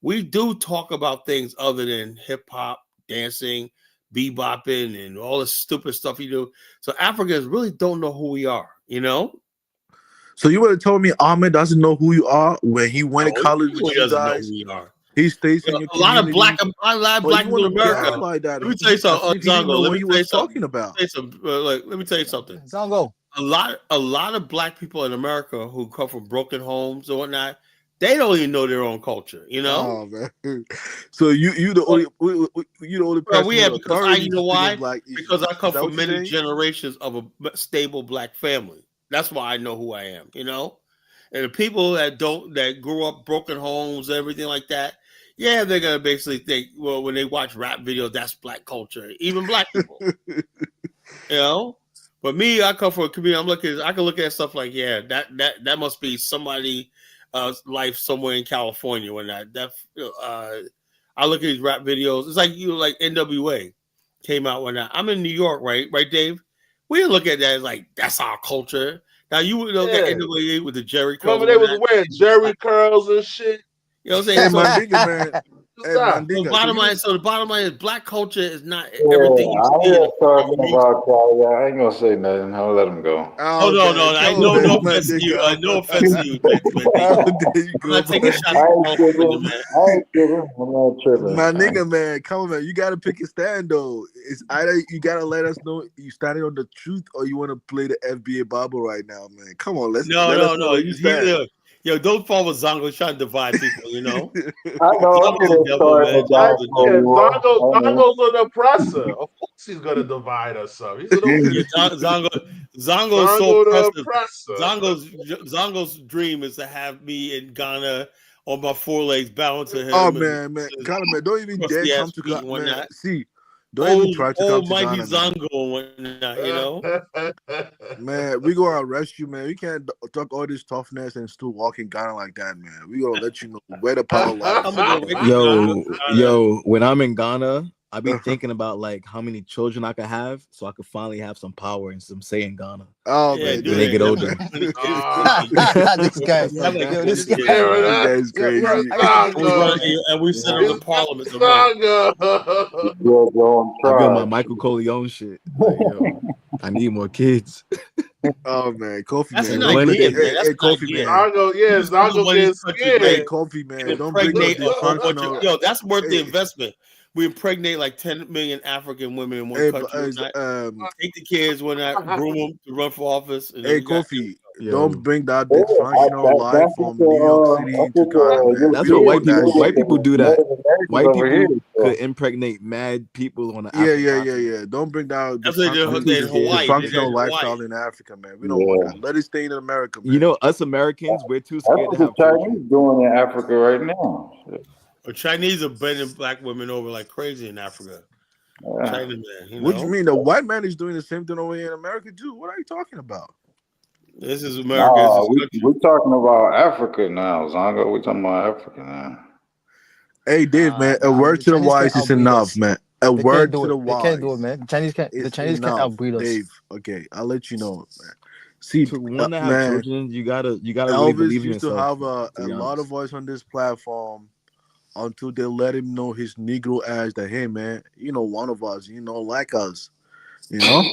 Speaker 1: We do talk about things other than hip hop, dancing, bebopping, and all the stupid stuff you do. So Africans really don't know who we are, you know?
Speaker 5: So you would have told me Ahmed doesn't know who you are when he went to college with you guys?
Speaker 1: Know who we are.
Speaker 5: He stays in your
Speaker 1: a lot of black people in America.
Speaker 5: Like that.
Speaker 1: Let me tell you something, Zongo. Let me tell you something.
Speaker 5: About.
Speaker 1: Let me tell you something.
Speaker 20: Zongo.
Speaker 1: A lot of black people in America who come from broken homes and whatnot, They don't even know their own culture, you know.
Speaker 5: Oh man! So you the only person
Speaker 1: We have
Speaker 5: with
Speaker 1: because
Speaker 5: authority
Speaker 1: you know
Speaker 5: to speak
Speaker 1: why?
Speaker 5: on black issues.
Speaker 1: Because I come
Speaker 5: Is that
Speaker 1: from
Speaker 5: what you're
Speaker 1: many
Speaker 5: saying?
Speaker 1: generations of a stable black family. That's why I know who I am, you know. And the people that grew up broken homes, everything like that, yeah, they're gonna basically think, well, when they watch rap videos, that's black culture. Even black people, you know. But me, I come from a community. I can look at stuff like, yeah, that must be somebody life somewhere in California. When I look at these rap videos, it's like like NWA came out when I'm in New York, right, Dave. We didn't look at that as like that's our culture. Now you would look at NWA with the Jerry curls.
Speaker 10: Remember they was wearing Jerry curls and shit.
Speaker 1: You know what I'm saying?
Speaker 5: Hey, Mandinga, man. Hey, Mandinga.
Speaker 1: The bottom line is black culture is not
Speaker 2: Yeah,
Speaker 1: everything you
Speaker 2: I
Speaker 1: see.
Speaker 2: hear talking about Kanye. I ain't gonna say nothing. I'll let him go.
Speaker 1: Oh no! I know no offense to you. No offense to you, man.
Speaker 5: There you
Speaker 1: I'm not taking shots at
Speaker 2: I ain't
Speaker 1: California,
Speaker 2: tripping.
Speaker 1: man.
Speaker 2: I ain't tripping. I'm not tripping.
Speaker 5: My nigga, man, come on, man. You gotta pick a stand though. It's either you gotta let us know you standing on the truth or you want to play the FBA Bible right now, man. Come on, let us know where you stand.
Speaker 1: Yo, don't fall with Zongo trying to divide people. You know,
Speaker 2: I know.
Speaker 1: Zongo's the devil, man.
Speaker 10: Zongo's an oppressor. Of course, he's gonna divide us up. He's
Speaker 1: Zongo's so oppressive. Zongo's dream is to have me in Ghana on my forelegs, balancing him.
Speaker 5: Oh man, Ghana, man, don't even dare come to Ghana, man. See, don't even try to come to Ghana,
Speaker 1: Zongo and whatnot, you know.
Speaker 5: Man, we gonna arrest you, man. We can't talk all this toughness and still walk in Ghana like that, man. We gonna let you know where the power lies.
Speaker 12: Yo, when I'm in Ghana, I be thinking about like how many children I could have, so I could finally have some power and some say in Ghana.
Speaker 5: Oh
Speaker 12: man,
Speaker 5: when
Speaker 12: they get older.
Speaker 20: This guy's
Speaker 5: this guy's crazy.
Speaker 1: And we sent him to Parliament.
Speaker 12: I got my Michael Corleone shit. Like, yo, I need more kids.
Speaker 5: Oh man, Kofi,
Speaker 1: that's
Speaker 5: man.
Speaker 1: An idea, man.
Speaker 5: Hey, Kofi, man.
Speaker 10: Zongo gets scared.
Speaker 5: Hey, Kofi, man. Don't bring up dysfunctional.
Speaker 1: Yo, that's worth the investment. We impregnate like 10 million African women in one country. Take the kids when I groom them to run for office.
Speaker 5: Hey, Kofi, don't bring that dysfunctional life from New York City into Ghana, man.
Speaker 12: That's what white people do that. White people could impregnate mad people on the
Speaker 5: Yeah. Don't bring that dysfunctional lifestyle in Africa, man. We don't want that. Let it stay in America, man.
Speaker 12: You know, us Americans, we're too scared to have
Speaker 2: Chinese doing in Africa right now.
Speaker 1: The Chinese are bending black women over like crazy in Africa. China man,
Speaker 5: What do you mean? The white man is doing the same thing over here in America too. What are you talking about?
Speaker 1: This is America.
Speaker 2: We're talking about Africa now, Zongo. We're talking about Africa now.
Speaker 5: Hey, Dave, man, a word to the wise is enough, man. A word to the wise.
Speaker 20: They can't do it, man. The Chinese can't outbreed us.
Speaker 5: Dave, okay, I'll let you know, man. See,
Speaker 12: to want to have
Speaker 5: man,
Speaker 12: children, you gotta
Speaker 5: Elvis
Speaker 12: really believe in
Speaker 5: used to
Speaker 12: yourself.
Speaker 5: have a lot of voice on this platform until they let him know his Negro ass that, hey, man, you know, one of us, you know, like us, you know.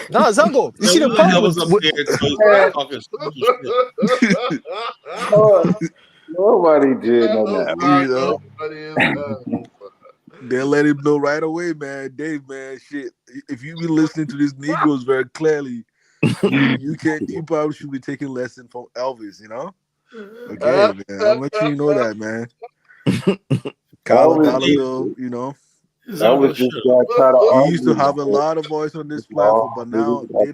Speaker 20: No, Zongo, you see the problem?
Speaker 2: Nobody did that.
Speaker 5: They let him know right away, man. Dave, man, shit. If you be listening to these Negroes very clearly, you probably should be taking lessons from Elvis, you know. Okay, man. I'll let you know that, man. Colonialism, you know. He used to have a lot of voice on this platform, but now they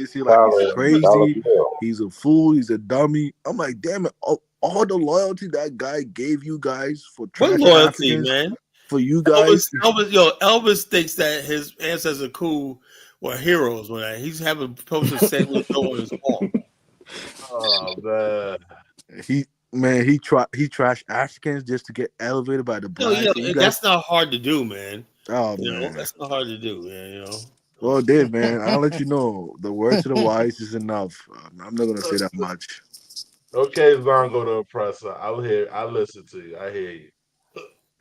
Speaker 5: see like he's crazy, he's a fool, he's a dummy. I'm like, damn it, all the loyalty that guy gave you guys for
Speaker 1: what loyalty, man?
Speaker 5: For you guys,
Speaker 1: Elvis thinks that his ancestors are cool, were heroes. When he's having posters Samuel Doe on his wall.
Speaker 10: Oh
Speaker 5: man, he trashed Africans just to get elevated by the blacks.
Speaker 1: That's not hard to do, man.
Speaker 5: Oh man,
Speaker 1: that's not hard to do, man. You know.
Speaker 5: Well, Dave, man, I'll let you know. The word to the wise is enough. I'm not gonna say that much.
Speaker 10: Okay, Zongo the oppressor. I listen to you. I hear you.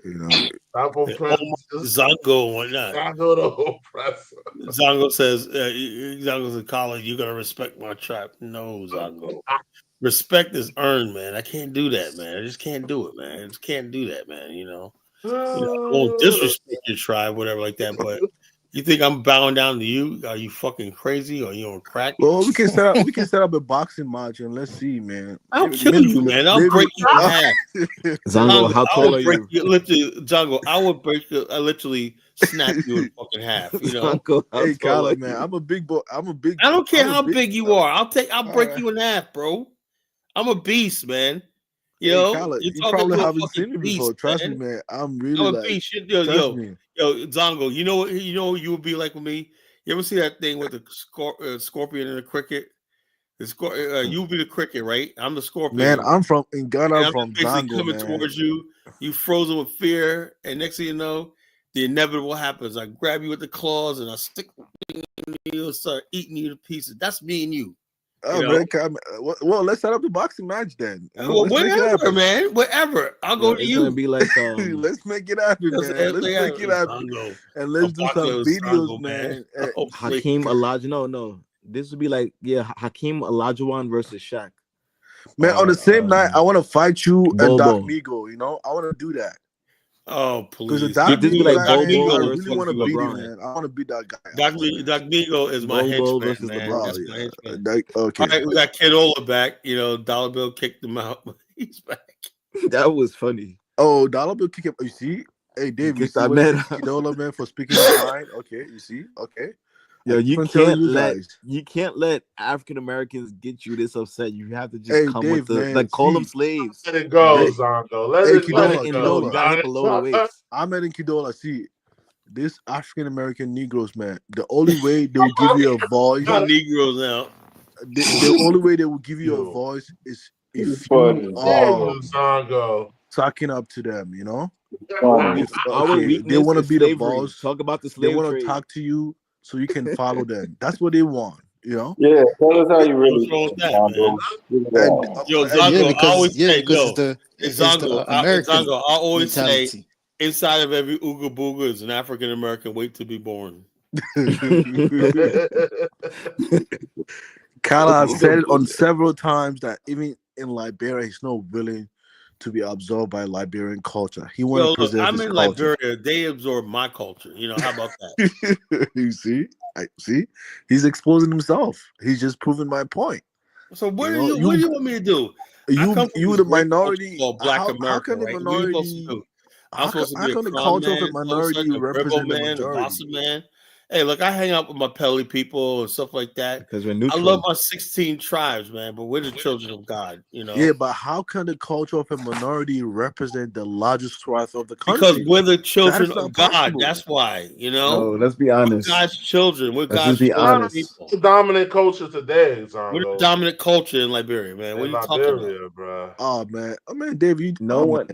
Speaker 5: You know,
Speaker 1: Zongo and whatnot.
Speaker 10: Zongo the oppressor.
Speaker 1: Zongo says, Zongo's in college. You're gonna respect my tribe. No, Zongo. Respect is earned, man. I can't do that, man. I just can't do it, man. I just can't do that, man. I won't disrespect your tribe, whatever like that. But You think I'm bowing down to you? Are you fucking crazy? Or you on crack?
Speaker 5: Well, we can set up a boxing match and let's see, man.
Speaker 1: I'll kill you, man. I'll break you in half.
Speaker 12: Zongo, how tall are you?
Speaker 1: Literally, Zongo, I would break you. I literally snap you in fucking half. You know.
Speaker 12: Zongo, how
Speaker 5: Hey,
Speaker 12: tall
Speaker 5: Kyler,
Speaker 12: are
Speaker 5: man,
Speaker 12: you?
Speaker 5: I'm a big boy.
Speaker 1: I don't care how big you are. I'll break you in half, bro. I'm a beast, man. You know,
Speaker 5: Kyler,
Speaker 1: you're
Speaker 5: you
Speaker 1: talking
Speaker 5: probably
Speaker 1: to a
Speaker 5: haven't
Speaker 1: fucking
Speaker 5: seen me
Speaker 1: beast,
Speaker 5: before. Trust me,
Speaker 1: man.
Speaker 5: man. I'm really
Speaker 1: I'm a
Speaker 5: like,
Speaker 1: beast.
Speaker 5: trust me.
Speaker 1: Yo, Zongo. You know what you would be like with me. You ever see that thing with the scorpion and the cricket? You would be the cricket, right? I'm the scorpion.
Speaker 5: Man, I'm from in Ghana.
Speaker 1: And
Speaker 5: I'm from
Speaker 1: basically
Speaker 5: Zango,
Speaker 1: coming
Speaker 5: man.
Speaker 1: towards you. You frozen with fear, and next thing you know, the inevitable happens. I grab you with the claws and I stick you and start eating you to pieces. That's me and you.
Speaker 5: Oh, man, well, let's set up the boxing match then. You know,
Speaker 1: Well,
Speaker 5: let's make it
Speaker 1: whatever,
Speaker 5: happen.
Speaker 1: man. Whatever. I'll go to
Speaker 12: It's
Speaker 1: you.
Speaker 12: gonna be like
Speaker 5: Let's make it happen, man. Let's make it happen. And let's do some videos, man.
Speaker 12: Hakeem Olajuwon. No. This would be like, Hakeem Olajuwon versus Shaq.
Speaker 5: Man, on the same night, I want to fight you and Doc
Speaker 12: Bobo.
Speaker 5: Migo. You know, I want to do that.
Speaker 1: Oh, please.
Speaker 5: Because Doc
Speaker 12: This be
Speaker 5: Migo,
Speaker 12: like
Speaker 5: guy,
Speaker 12: Bobo
Speaker 5: man, I
Speaker 12: versus
Speaker 5: really want to beat him,
Speaker 12: LeBron.
Speaker 5: man. I want to beat that guy.
Speaker 1: Doc Migo is my
Speaker 12: Bobo
Speaker 1: henchman,
Speaker 12: versus
Speaker 1: man.
Speaker 12: LeBron.
Speaker 1: That's my henchman.
Speaker 5: Okay.
Speaker 1: All right, we got Kidola back. You know, Dollar Bill kicked him out. He's back.
Speaker 12: That was funny.
Speaker 5: Oh, Dollar Bill kick him. You see? Hey, Dave, you
Speaker 12: Kicked
Speaker 5: see
Speaker 12: that
Speaker 5: what
Speaker 12: man
Speaker 5: Kidola, man, for speaking his mind? Okay, you see? Okay.
Speaker 12: Yo, you
Speaker 5: I'm telling
Speaker 12: can't let African Americans get you this upset. You have to just
Speaker 5: Hey,
Speaker 12: come
Speaker 5: Dave,
Speaker 12: with the
Speaker 5: man,
Speaker 12: call them slaves.
Speaker 10: Let it go,
Speaker 5: Hey,
Speaker 10: Zongo. Let
Speaker 5: hey,
Speaker 10: it
Speaker 12: You gotta
Speaker 10: go.
Speaker 12: hit low. You gotta hit below the waist.
Speaker 5: I'm at Kidola. See, this African American Negroes, man, the only way they will give you a voice,
Speaker 1: Negroes now.
Speaker 5: The only way they will give you a voice is if you
Speaker 10: Zongo.
Speaker 5: talking up to them, you know.
Speaker 12: Our weakness
Speaker 5: They want to
Speaker 12: is
Speaker 5: be the
Speaker 12: slavery.
Speaker 5: boss.
Speaker 12: Talk about the
Speaker 5: They
Speaker 12: slave
Speaker 5: want to
Speaker 12: trade.
Speaker 5: talk to you so you can follow them. That's what they want, you know.
Speaker 8: Yeah, tell us how you really
Speaker 1: What's wrong with that, man?
Speaker 8: Zongo.
Speaker 1: Yo, Zongo, I always say no.
Speaker 13: It's the American
Speaker 1: Zongo, I always
Speaker 13: mentality.
Speaker 1: say inside of every Ooga Booga is an African American wait to be born.
Speaker 5: Kala has said it on several times that even in Liberia, he's not willing to be absorbed by Liberian culture. He wants to preserve
Speaker 1: I'm
Speaker 5: his
Speaker 1: in
Speaker 5: culture.
Speaker 1: Liberia. They absorb my culture. You know, how about that?
Speaker 5: You see? See? He's exposing himself. He's just proving my point.
Speaker 1: So what do
Speaker 5: know,
Speaker 1: you want me to do?
Speaker 5: You the minority.
Speaker 1: Black
Speaker 5: How
Speaker 1: America,
Speaker 5: can the
Speaker 1: right? What are you supposed to
Speaker 5: minority?
Speaker 1: do?
Speaker 5: How
Speaker 1: I'm supposed to be a
Speaker 5: can the
Speaker 1: con
Speaker 5: culture
Speaker 1: man,
Speaker 5: of a minority represent the
Speaker 1: man, a
Speaker 5: majority?
Speaker 1: bossa man. Hey, look, I hang out with my Pele people and stuff like that.
Speaker 12: Because we're
Speaker 1: I
Speaker 12: neutral.
Speaker 1: love my 16 tribes, man, but we're the children of God, you know.
Speaker 5: Yeah, but how can the culture of a minority represent the largest swath of the country?
Speaker 1: Because we're the children
Speaker 5: That is
Speaker 1: of
Speaker 5: not
Speaker 1: God.
Speaker 5: possible.
Speaker 1: That's why, you know.
Speaker 12: No, let's be honest.
Speaker 1: We're God's children. We're
Speaker 12: Let's
Speaker 1: God's
Speaker 12: just be
Speaker 1: chosen
Speaker 12: honest.
Speaker 1: people.
Speaker 10: The dominant culture today, Zongo.
Speaker 1: We're the dominant culture in Liberia, man. What are you talking about?
Speaker 10: Bro.
Speaker 5: Oh man, Dave, you.
Speaker 12: No one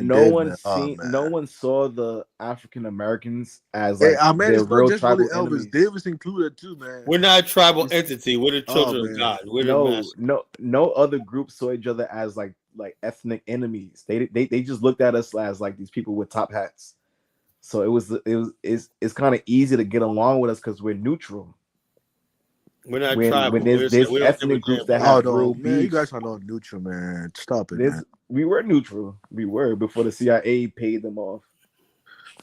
Speaker 12: saw the African Americans as like
Speaker 5: man,
Speaker 12: their
Speaker 5: it's not
Speaker 12: real
Speaker 5: just really
Speaker 12: tribal
Speaker 5: Elvis.
Speaker 12: enemies.
Speaker 5: Davis included too, man.
Speaker 1: We're not a tribal entity. We're the children of
Speaker 5: man.
Speaker 1: God. We're the master.
Speaker 12: No other group saw each other as like ethnic enemies. They just looked at us as like these people with top hats. So it's kind of easy to get along with us because we're neutral.
Speaker 1: We're not
Speaker 12: when
Speaker 1: tribal.
Speaker 12: there's ethnic groups that have real
Speaker 5: man,
Speaker 12: beef.
Speaker 5: you guys are not neutral, man. Stop it, man.
Speaker 12: We were neutral. We were before the CIA paid them off.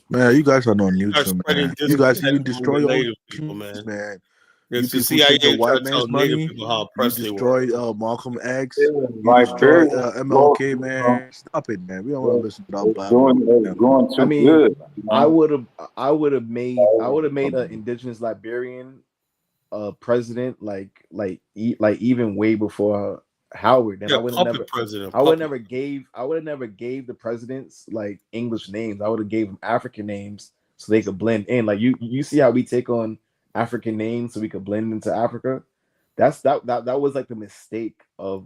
Speaker 5: Man, you guys are not neutral, man. You guys even destroy your
Speaker 1: native
Speaker 5: own
Speaker 1: people, man.
Speaker 5: man.
Speaker 1: You
Speaker 5: You people
Speaker 1: CIA
Speaker 5: take the white
Speaker 1: trying to tell
Speaker 5: man's
Speaker 1: native
Speaker 5: money.
Speaker 1: people how
Speaker 5: You
Speaker 1: oppressed they
Speaker 5: destroyed
Speaker 1: were.
Speaker 5: Malcolm X. You destroyed MLK, man. Stop it, man. We don't want to listen to that Bible.
Speaker 8: I mean,
Speaker 12: I would have made an indigenous Liberian president like even way before Howard. And I would have never gave the presidents like English names. I would have gave them African names so they could blend in. Like you see how we take on African names so we could blend into Africa. That was like the mistake of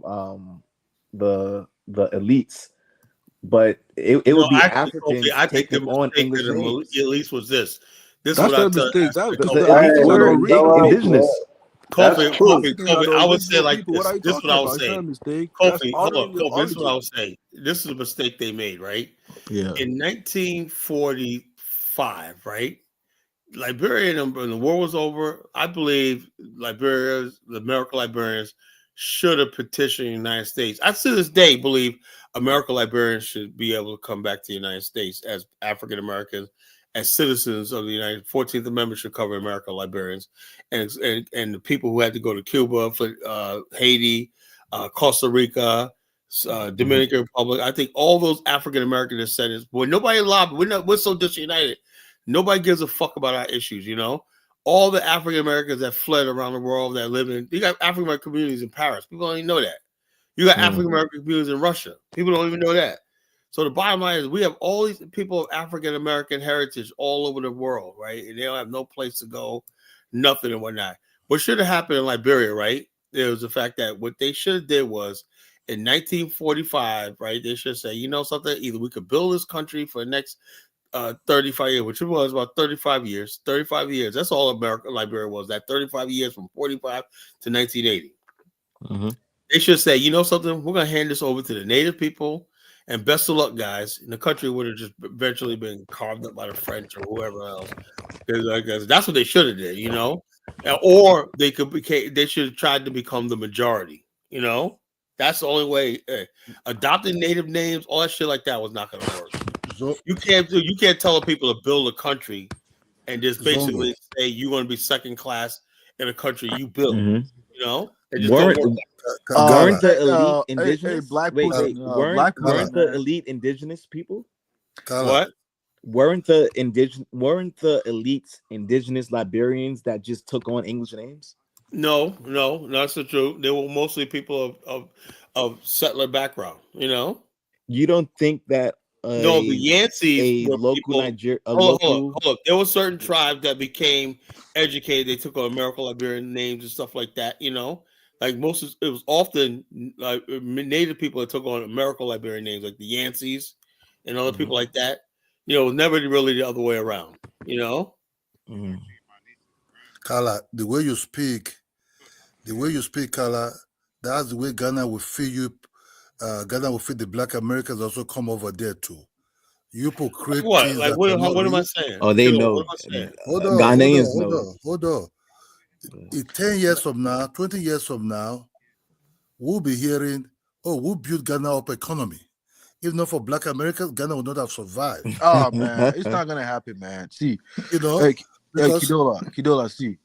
Speaker 12: the elites. But it would be Africans taking on English names.
Speaker 1: At least was this. This
Speaker 5: That's
Speaker 1: is what I
Speaker 5: the mistake.
Speaker 12: We're indigenous.
Speaker 1: Kofi, I would say like this. This is what I was saying. Kofi, hold on, Kofi. This is what I was saying. This is a mistake they made, right?
Speaker 5: Yeah.
Speaker 1: In 1945, right? Liberia, when the war was over, I believe the American Liberians should have petitioned the United States. I to this day believe American Liberians should be able to come back to the United States as African Americans as citizens of the United 14th Amendment should cover American Liberians and the people who had to go to Cuba, for Haiti, Costa Rica, Dominican Republic. I think all those African American descendants, boy, nobody lobbied. We're so disunited. Nobody gives a fuck about our issues, you know. All the African Americans that fled around the world that live in, you got African American communities in Paris. People don't even know that. You got African American communities in Russia. People don't even know that. So the bottom line is we have all these people of African American heritage all over the world, right? And they don't have no place to go, nothing and whatnot. What should have happened in Liberia, right? There was the fact that what they should have did was in 1945, right? They should say, you know something, either we could build this country for the next 35 years, which it was about 35 years. 35 years. That's all Liberia was, that 35 years from 45 to 1980. They should say, you know something, we're going to hand this over to the native people. And best of luck, guys. And the country would have just eventually been carved up by the French or whoever else. Because that's what they should have did, you know. Or they should have tried to become the majority, you know. That's the only way. Adopting native names, all that shit like that was not going to work. So, you can't tell people to build a country and just basically say you're going to be second class in a country you build. You know.
Speaker 12: Weren't the elite indigenous weren't the elite indigenous people?
Speaker 1: What?
Speaker 12: Weren't the elites indigenous Liberians that just took on English names?
Speaker 1: No, that's the truth. They were mostly people of settler background. You know.
Speaker 12: You don't think that?
Speaker 1: No, the Yancees were
Speaker 12: local
Speaker 1: people.
Speaker 12: Nigeria.
Speaker 1: Hold on. There were certain tribes that became educated. They took on American Liberian names and stuff like that. You know. Like it was often like native people that took on American Liberian names, like the Yancees and other people like that. You know, never really the other way around. You know,
Speaker 16: Kala, the way you speak, Kala, that's the way Ghana will feed you. Ghana will feed the Black Americans also come over there too. You create
Speaker 1: what?
Speaker 16: things
Speaker 1: Like what am I saying?
Speaker 12: Oh, they know.
Speaker 16: Hold on,
Speaker 12: Ghanaians know.
Speaker 16: Hold on. In 10 years from now, 20 years from now, we'll be hearing, we'll build Ghana up economy. If not for Black Americans, Ghana would not have survived.
Speaker 5: Oh, man, it's not going to happen, man. See,
Speaker 16: you know,
Speaker 5: Kidola, see,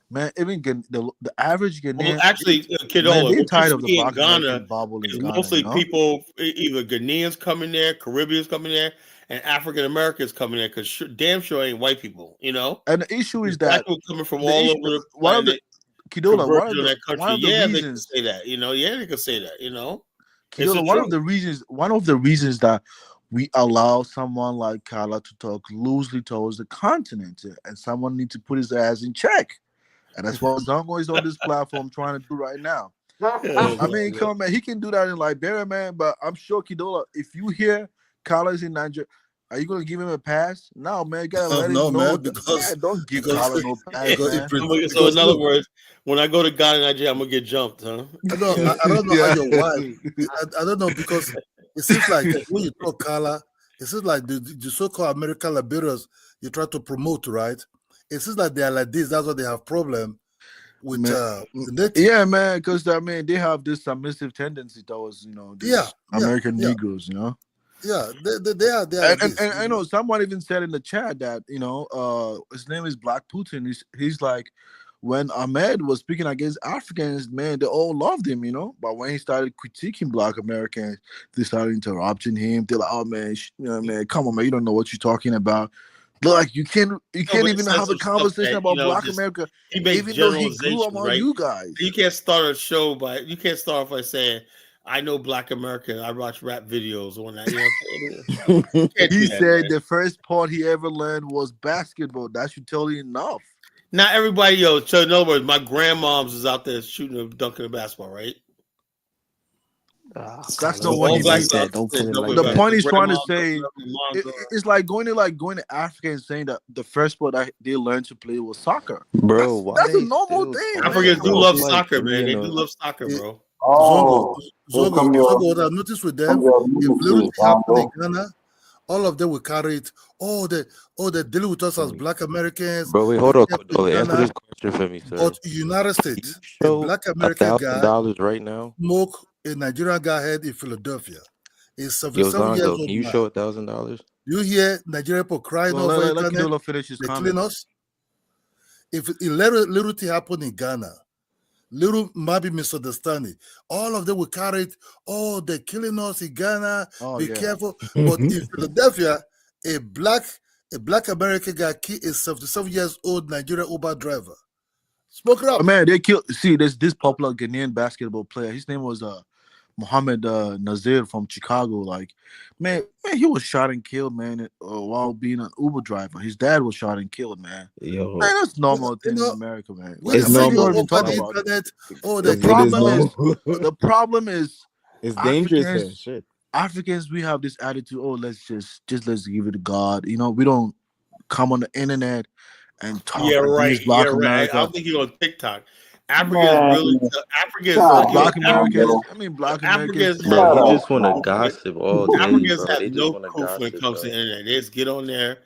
Speaker 5: man, even the average Ghanaian.
Speaker 1: Well, actually, Kidola,
Speaker 5: they're tired of the
Speaker 1: Black Ghana
Speaker 5: bubble in Ghana,
Speaker 1: mostly
Speaker 5: you know?
Speaker 1: people, either Ghanaians coming there, Caribbeans coming there, and African Americans coming there, because damn sure ain't white people, you know.
Speaker 5: And the issue is that
Speaker 1: people coming from all over the
Speaker 5: planet.
Speaker 1: Kidola,
Speaker 5: one of the
Speaker 1: they can say that, you know. Yeah, they can say that, you know.
Speaker 5: Kidola, one of the reasons that we allow someone like Kala to talk loosely towards the continent, and someone needs to put his ass in check, and that's what Zongo is on this platform trying to do right now. I mean, come on, man, he can do that in Liberia, man. But I'm sure Kidola, if you hear Kala is in Nigeria, are you gonna give him a pass? No, man, you gotta let him know.
Speaker 16: Man, because
Speaker 5: don't give Kala no pass.
Speaker 1: So in other words, when I go to Ghana, Nigeria, I'm gonna get jumped, huh?
Speaker 16: I don't know how your wife. I don't know, because it seems like when you talk Kala, it seems like the so-called American Liberians you try to promote, right? It seems like they are like this. That's why they have problem with the native.
Speaker 5: Yeah, man, because I mean they have this submissive tendency towards American Negroes, you know.
Speaker 16: Yeah, they are.
Speaker 5: And I know someone even said in the chat that his name is Black Putin. He's like, when Ahmed was speaking against Africans, man, they all loved him, you know. But when he started critiquing Black Americans, they started interrupting him. They're like, "Oh man, man, come on, man, you don't know what you're talking about." Like you can't even have a conversation about Black America, even though he grew up on you guys.
Speaker 1: You can't start a show off by saying, I know Black American. I watch rap videos on that. You know,
Speaker 5: he said the first part he ever learned was basketball. That should tell you enough.
Speaker 1: Not everybody, so in other words, my grandmom's is out there shooting and dunking a basketball, right?
Speaker 5: That's not what he said. The point he's trying to say, it's like going to Africa and saying that the first sport they learned to play was soccer.
Speaker 12: Bro,
Speaker 5: that's a normal thing.
Speaker 1: Africans do love soccer, man. They do love soccer, bro.
Speaker 16: Zongo, what I noticed with them, if lyrics happen in Ghana, all of them will carry it. They're dealing with us as Black Americans.
Speaker 9: Bro, wait, hold on. Answer this question for me, sir.
Speaker 16: But United States, a Black American guy
Speaker 9: $1,000 right now
Speaker 16: smoke a Nigerian guy head in Philadelphia. He's 77 years old.
Speaker 9: Can you show $1,000?
Speaker 16: You hear Nigerian people crying
Speaker 5: Well,
Speaker 16: over
Speaker 5: let
Speaker 16: internet?
Speaker 5: Kidolo finish his
Speaker 16: They
Speaker 5: comment.
Speaker 16: killing us. If little thing happened in Ghana, little maybe misunderstanding, all of them will carry it. Oh, they're killing us in Ghana. Be careful. But in Philadelphia, a black American guy killed a 77 years old Nigerian Uber driver. Smoke it up.
Speaker 5: Oh, man, they killed. See, there's this popular Ghanaian basketball player. His name was Mohammed Nazir from Chicago. Like, man, he was shot and killed, man, while being an Uber driver. His dad was shot and killed, man.
Speaker 12: Yo,
Speaker 5: man, that's normal thing in America, man.
Speaker 12: It's normal.
Speaker 5: The problem is
Speaker 12: it's dangerous. Shit.
Speaker 5: Africans, we have this attitude. Oh, let's just let's give it to God. You know, we don't come on the internet and talk.
Speaker 1: Yeah, right.
Speaker 5: Black
Speaker 1: yeah, right.
Speaker 5: America.
Speaker 1: I don't think you're on TikTok. Africans
Speaker 5: black Americans. I mean, black Americans.
Speaker 9: Bro, you just want to gossip all day,
Speaker 1: Africans
Speaker 9: bro. They
Speaker 1: have
Speaker 9: just
Speaker 1: no
Speaker 9: want to
Speaker 1: proof
Speaker 9: gossip,
Speaker 1: when it comes to the internet. They just get on there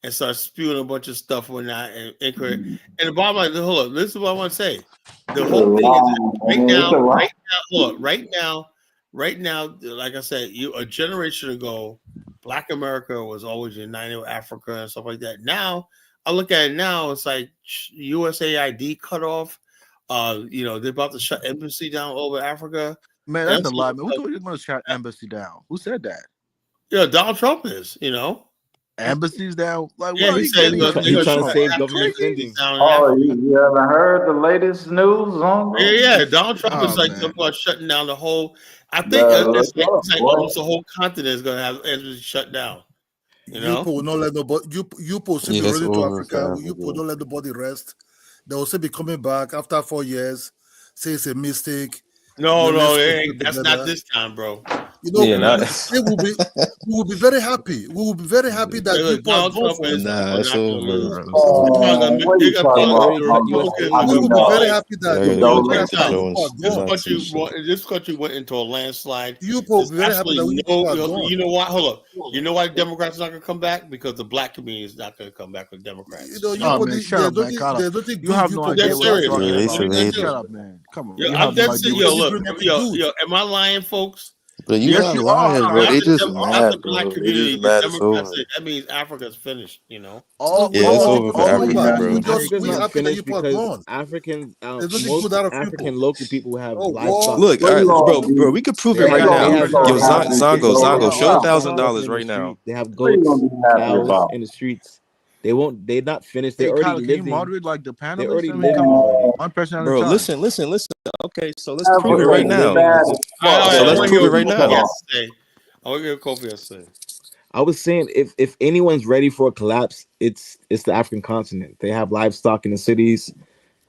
Speaker 1: and start spewing a bunch of stuff or not and incorrect. And the bottom line, hold up, this is what I want to say. The whole thing is right now, like I said, a generation ago, Black America was always united with Africa and stuff like that. Now, I look at it now, it's like USAID cut off. You know, they're about to shut embassy down over Africa.
Speaker 5: Man, that's a lie, man. We're going to shut embassy down. Who said that?
Speaker 1: Yeah, Donald Trump is, you know.
Speaker 5: Embassies down? Like,
Speaker 1: yeah,
Speaker 5: he
Speaker 1: said
Speaker 12: he's trying to save government spending.
Speaker 2: Oh, you haven't heard the latest news on?
Speaker 1: Yeah. Donald Trump is like about shutting down the whole. I think it's like almost the whole continent is going to have embassy shut down. You know,
Speaker 16: will not let nobody. You will be running to Africa. You will not let nobody rest. They will still be coming back after 4 years. Say it's a mistake.
Speaker 1: No, that's not this time, bro.
Speaker 16: You know, we will be very happy. We will be very happy that people are going for it.
Speaker 9: It's over.
Speaker 16: We will be very happy that
Speaker 1: this country went into a landslide.
Speaker 16: You will be very happy that
Speaker 1: you know why? Hold up. You know why Democrats are not going to come back? Because the Black community is not going to come back with Democrats.
Speaker 5: You have no idea. Shut up, man. Come on.
Speaker 1: I'm dead serious. Yo, am I lying, folks?
Speaker 9: But you not lying, bro. They just mad, bro. They just mad as over.
Speaker 1: That means Africa's finished, you know.
Speaker 9: It's over for Africa, bro.
Speaker 12: Africa's not finished because African local people have livestock.
Speaker 9: Look, all right, bro, we could prove it right now. Yo, Zongo, show $1,000 right now.
Speaker 12: They have goats, cows in the streets. They're not finished. They're already living.
Speaker 5: Can you moderate like the panelists?
Speaker 12: They're already living.
Speaker 5: One person at a
Speaker 9: Bro,
Speaker 5: time.
Speaker 9: listen. Okay, so let's prove it right now. So let's prove it right now.
Speaker 1: I want to get a copy.
Speaker 12: I was saying, if anyone's ready for a collapse, it's the African continent. They have livestock in the cities.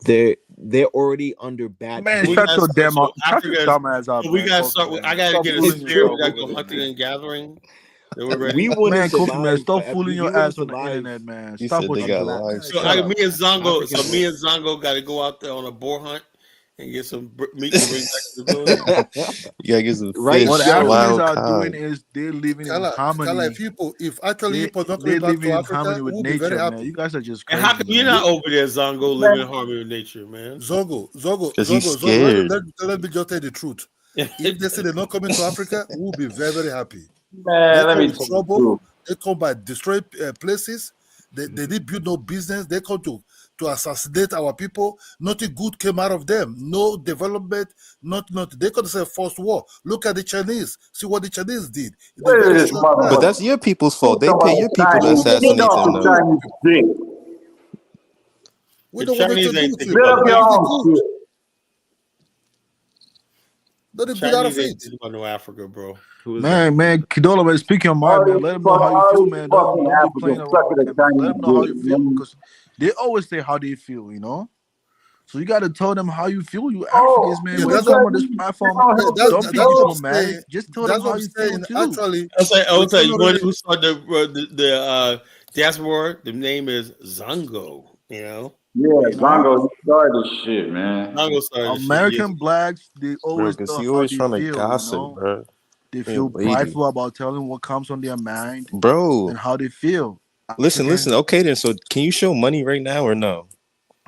Speaker 12: They're already under bad.
Speaker 5: Man, shut your dumb ass up.
Speaker 1: We gotta start. I gotta get a spirit. We gotta go hunting and gathering.
Speaker 12: We wouldn't survive.
Speaker 5: Stop fooling your ass on the internet, man. Stop what you got.
Speaker 1: So me and Zongo got to go out there on a boar hunt and get some meat to bring back to the building.
Speaker 9: You gotta get some fish.
Speaker 5: What Africans are doing is they're living in harmony.
Speaker 16: If actually people don't
Speaker 5: they're
Speaker 16: come back
Speaker 5: living
Speaker 16: to
Speaker 5: in
Speaker 16: Africa,
Speaker 5: harmony with
Speaker 16: we'll
Speaker 5: nature,
Speaker 16: be very happy.
Speaker 5: man. You guys are just crazy.
Speaker 1: And how come you're not over there, Zongo, living in harmony with nature, man?
Speaker 16: Zongo. Let me just tell the truth. If they say they're not coming to Africa, we'll be very, very happy.
Speaker 2: Man, let me
Speaker 16: trouble. They come by destroy places. They did build no business. They come to assassinate our people. Nothing good came out of them. No development. Not. They could say first war. Look at the Chinese. See what the Chinese did.
Speaker 9: But that's your people's fault. They pay your people to assassinate them.
Speaker 16: We don't want to do it.
Speaker 1: Chinese ain't about no Africa, bro.
Speaker 5: Man, Kidolo, man, speak your mind, man. Let them know how you feel, man. Don't be playing around. Let them know how you feel because they always say how they feel, you know. So you got to tell them how you feel. You Africans, man. When you come on this platform, don't be diplomatic. Just tell them how you feel too.
Speaker 16: Actually,
Speaker 1: I'll tell you. One who started the Diaspora, the name is Zongo. You know.
Speaker 2: Yeah, Zongo started this shit, man.
Speaker 1: Zongo started
Speaker 5: American blacks, they always
Speaker 9: because he always trying to gossip, bro.
Speaker 5: They feel prideful about telling what comes on their mind,
Speaker 9: bro,
Speaker 5: and how they feel.
Speaker 9: Listen. Okay, then. So, can you show money right now or no?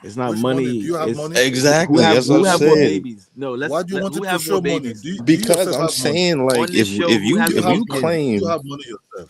Speaker 12: It's not money.
Speaker 16: Do you have money?
Speaker 9: Exactly. That's what I'm
Speaker 12: more
Speaker 9: saying.
Speaker 12: babies? No,
Speaker 16: why do you want to show money?
Speaker 9: Because I'm saying, like, if you claim
Speaker 16: you have money yourself.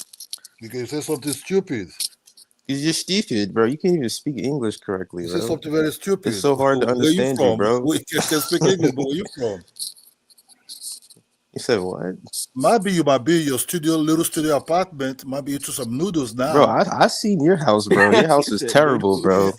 Speaker 16: Because you say something stupid.
Speaker 9: You're stupid, bro. You can't even speak English correctly,
Speaker 16: You
Speaker 9: bro.
Speaker 16: say something very stupid.
Speaker 9: It's so hard to understand you, bro.
Speaker 16: Where you can speak English, but where you from?
Speaker 9: You said what?
Speaker 16: Maybe you might be in your little studio apartment. Might be into some noodles now.
Speaker 9: Bro, I seen your house, bro. Your house is terrible, bro.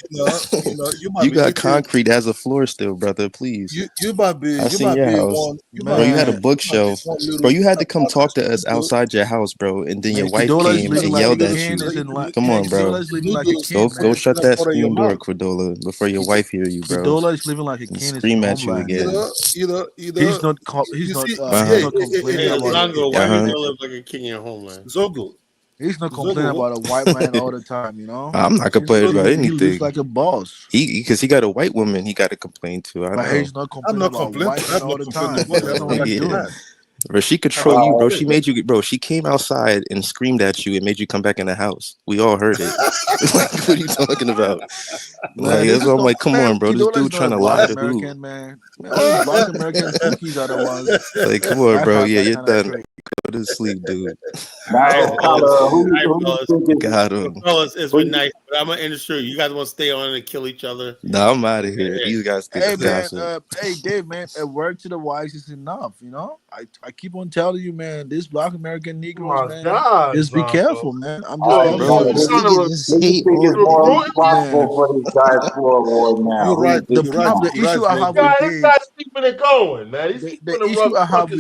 Speaker 16: You might
Speaker 9: You
Speaker 16: be
Speaker 9: got
Speaker 16: eating,
Speaker 9: concrete as a floor still, brother. Please.
Speaker 16: you might be
Speaker 9: I
Speaker 16: you
Speaker 9: seen
Speaker 16: might
Speaker 9: your
Speaker 16: be
Speaker 9: house.
Speaker 16: one
Speaker 9: Bro, you had a
Speaker 16: might be
Speaker 9: bookshelf.
Speaker 16: one
Speaker 9: Bro,
Speaker 16: little
Speaker 9: you had to come talk to us
Speaker 16: studio.
Speaker 9: outside your house, bro. And then your
Speaker 5: Man,
Speaker 9: wife
Speaker 5: Condola is
Speaker 9: came
Speaker 5: living
Speaker 9: and
Speaker 5: like a
Speaker 9: yelled at
Speaker 5: king.
Speaker 9: you.
Speaker 5: Like,
Speaker 9: Come on, bro.
Speaker 5: Condola is living like a
Speaker 16: Noodles
Speaker 5: king,
Speaker 9: Go
Speaker 5: man.
Speaker 9: shut
Speaker 16: just
Speaker 9: that
Speaker 16: out of your
Speaker 9: screen door,
Speaker 16: mouth.
Speaker 9: Cordola, before your wife hear you, bro.
Speaker 5: Condola is living like a
Speaker 9: And
Speaker 5: king in his
Speaker 9: scream at you
Speaker 5: homeland.
Speaker 9: again.
Speaker 5: He's not. He's
Speaker 16: You
Speaker 5: not.
Speaker 16: see,
Speaker 5: He's
Speaker 16: yeah,
Speaker 5: not complaining
Speaker 1: Hey,
Speaker 5: about.
Speaker 1: Zongo, why you
Speaker 9: Uh-huh.
Speaker 1: gonna live like a king in your homeland?
Speaker 16: Zongo.
Speaker 5: He's not complaining
Speaker 16: Zongo,
Speaker 5: about a white man all the time. You know.
Speaker 9: I'm not complaining about
Speaker 5: He lives
Speaker 9: anything.
Speaker 5: like a boss.
Speaker 9: Because he got a white woman he got to complain to. I
Speaker 5: But
Speaker 9: know.
Speaker 5: he's not
Speaker 16: I'm
Speaker 5: complaining
Speaker 16: not
Speaker 5: about
Speaker 16: complaining.
Speaker 5: white men all the time.
Speaker 16: Nobody.
Speaker 5: That's not what he's
Speaker 9: Yeah.
Speaker 5: doing.
Speaker 9: Bro, she control you, bro. She made you, bro. She came outside and screamed at you and made you come back in the house. We all heard it. Like, what are you talking about? Like, that's why I'm like, come on, bro. This
Speaker 5: Condola is
Speaker 9: dude
Speaker 5: not
Speaker 9: trying
Speaker 5: a
Speaker 9: to lie
Speaker 5: black
Speaker 9: to who?
Speaker 5: American, man. All these black American cookies are the ones
Speaker 9: Like, come on,
Speaker 5: that
Speaker 9: bro.
Speaker 5: have
Speaker 9: Yeah,
Speaker 5: that
Speaker 9: you're
Speaker 5: kind of
Speaker 9: done.
Speaker 5: trait.
Speaker 9: Go to sleep, dude.
Speaker 8: Now, who you think is
Speaker 9: Got him.
Speaker 1: Fellas, it's been nice, but I'm gonna end the show. You guys want to stay on and kill each other?
Speaker 9: Nah, I'm out of here. These guys can
Speaker 5: Hey man,
Speaker 9: gossip.
Speaker 5: hey Dave, man, a word to the wise is enough. You know, I keep on telling you, man, these black American Negroes, man,
Speaker 10: God,
Speaker 5: just be
Speaker 10: Zongo.
Speaker 5: careful, man. I'm just
Speaker 8: All
Speaker 5: telling
Speaker 8: right,
Speaker 9: Bro,
Speaker 5: you.
Speaker 9: this
Speaker 10: Son
Speaker 9: nigga
Speaker 10: of
Speaker 9: just
Speaker 8: who you
Speaker 9: hate
Speaker 8: think
Speaker 9: all
Speaker 8: is
Speaker 9: the
Speaker 8: more
Speaker 9: black
Speaker 8: responsible
Speaker 9: man.
Speaker 8: for this Diaspora war now?
Speaker 16: You're
Speaker 8: Who you
Speaker 16: right.
Speaker 8: think
Speaker 5: The
Speaker 8: is
Speaker 16: You're right.
Speaker 5: problem,
Speaker 8: more?
Speaker 5: the
Speaker 16: You're
Speaker 5: issue
Speaker 16: right,
Speaker 5: I
Speaker 16: Dave.
Speaker 5: have
Speaker 10: God,
Speaker 5: with
Speaker 10: this
Speaker 5: Dave,
Speaker 10: guy's keeping it going, man. He's keeping
Speaker 5: the
Speaker 10: the
Speaker 5: issue
Speaker 10: rug
Speaker 5: I have
Speaker 10: pucking
Speaker 5: with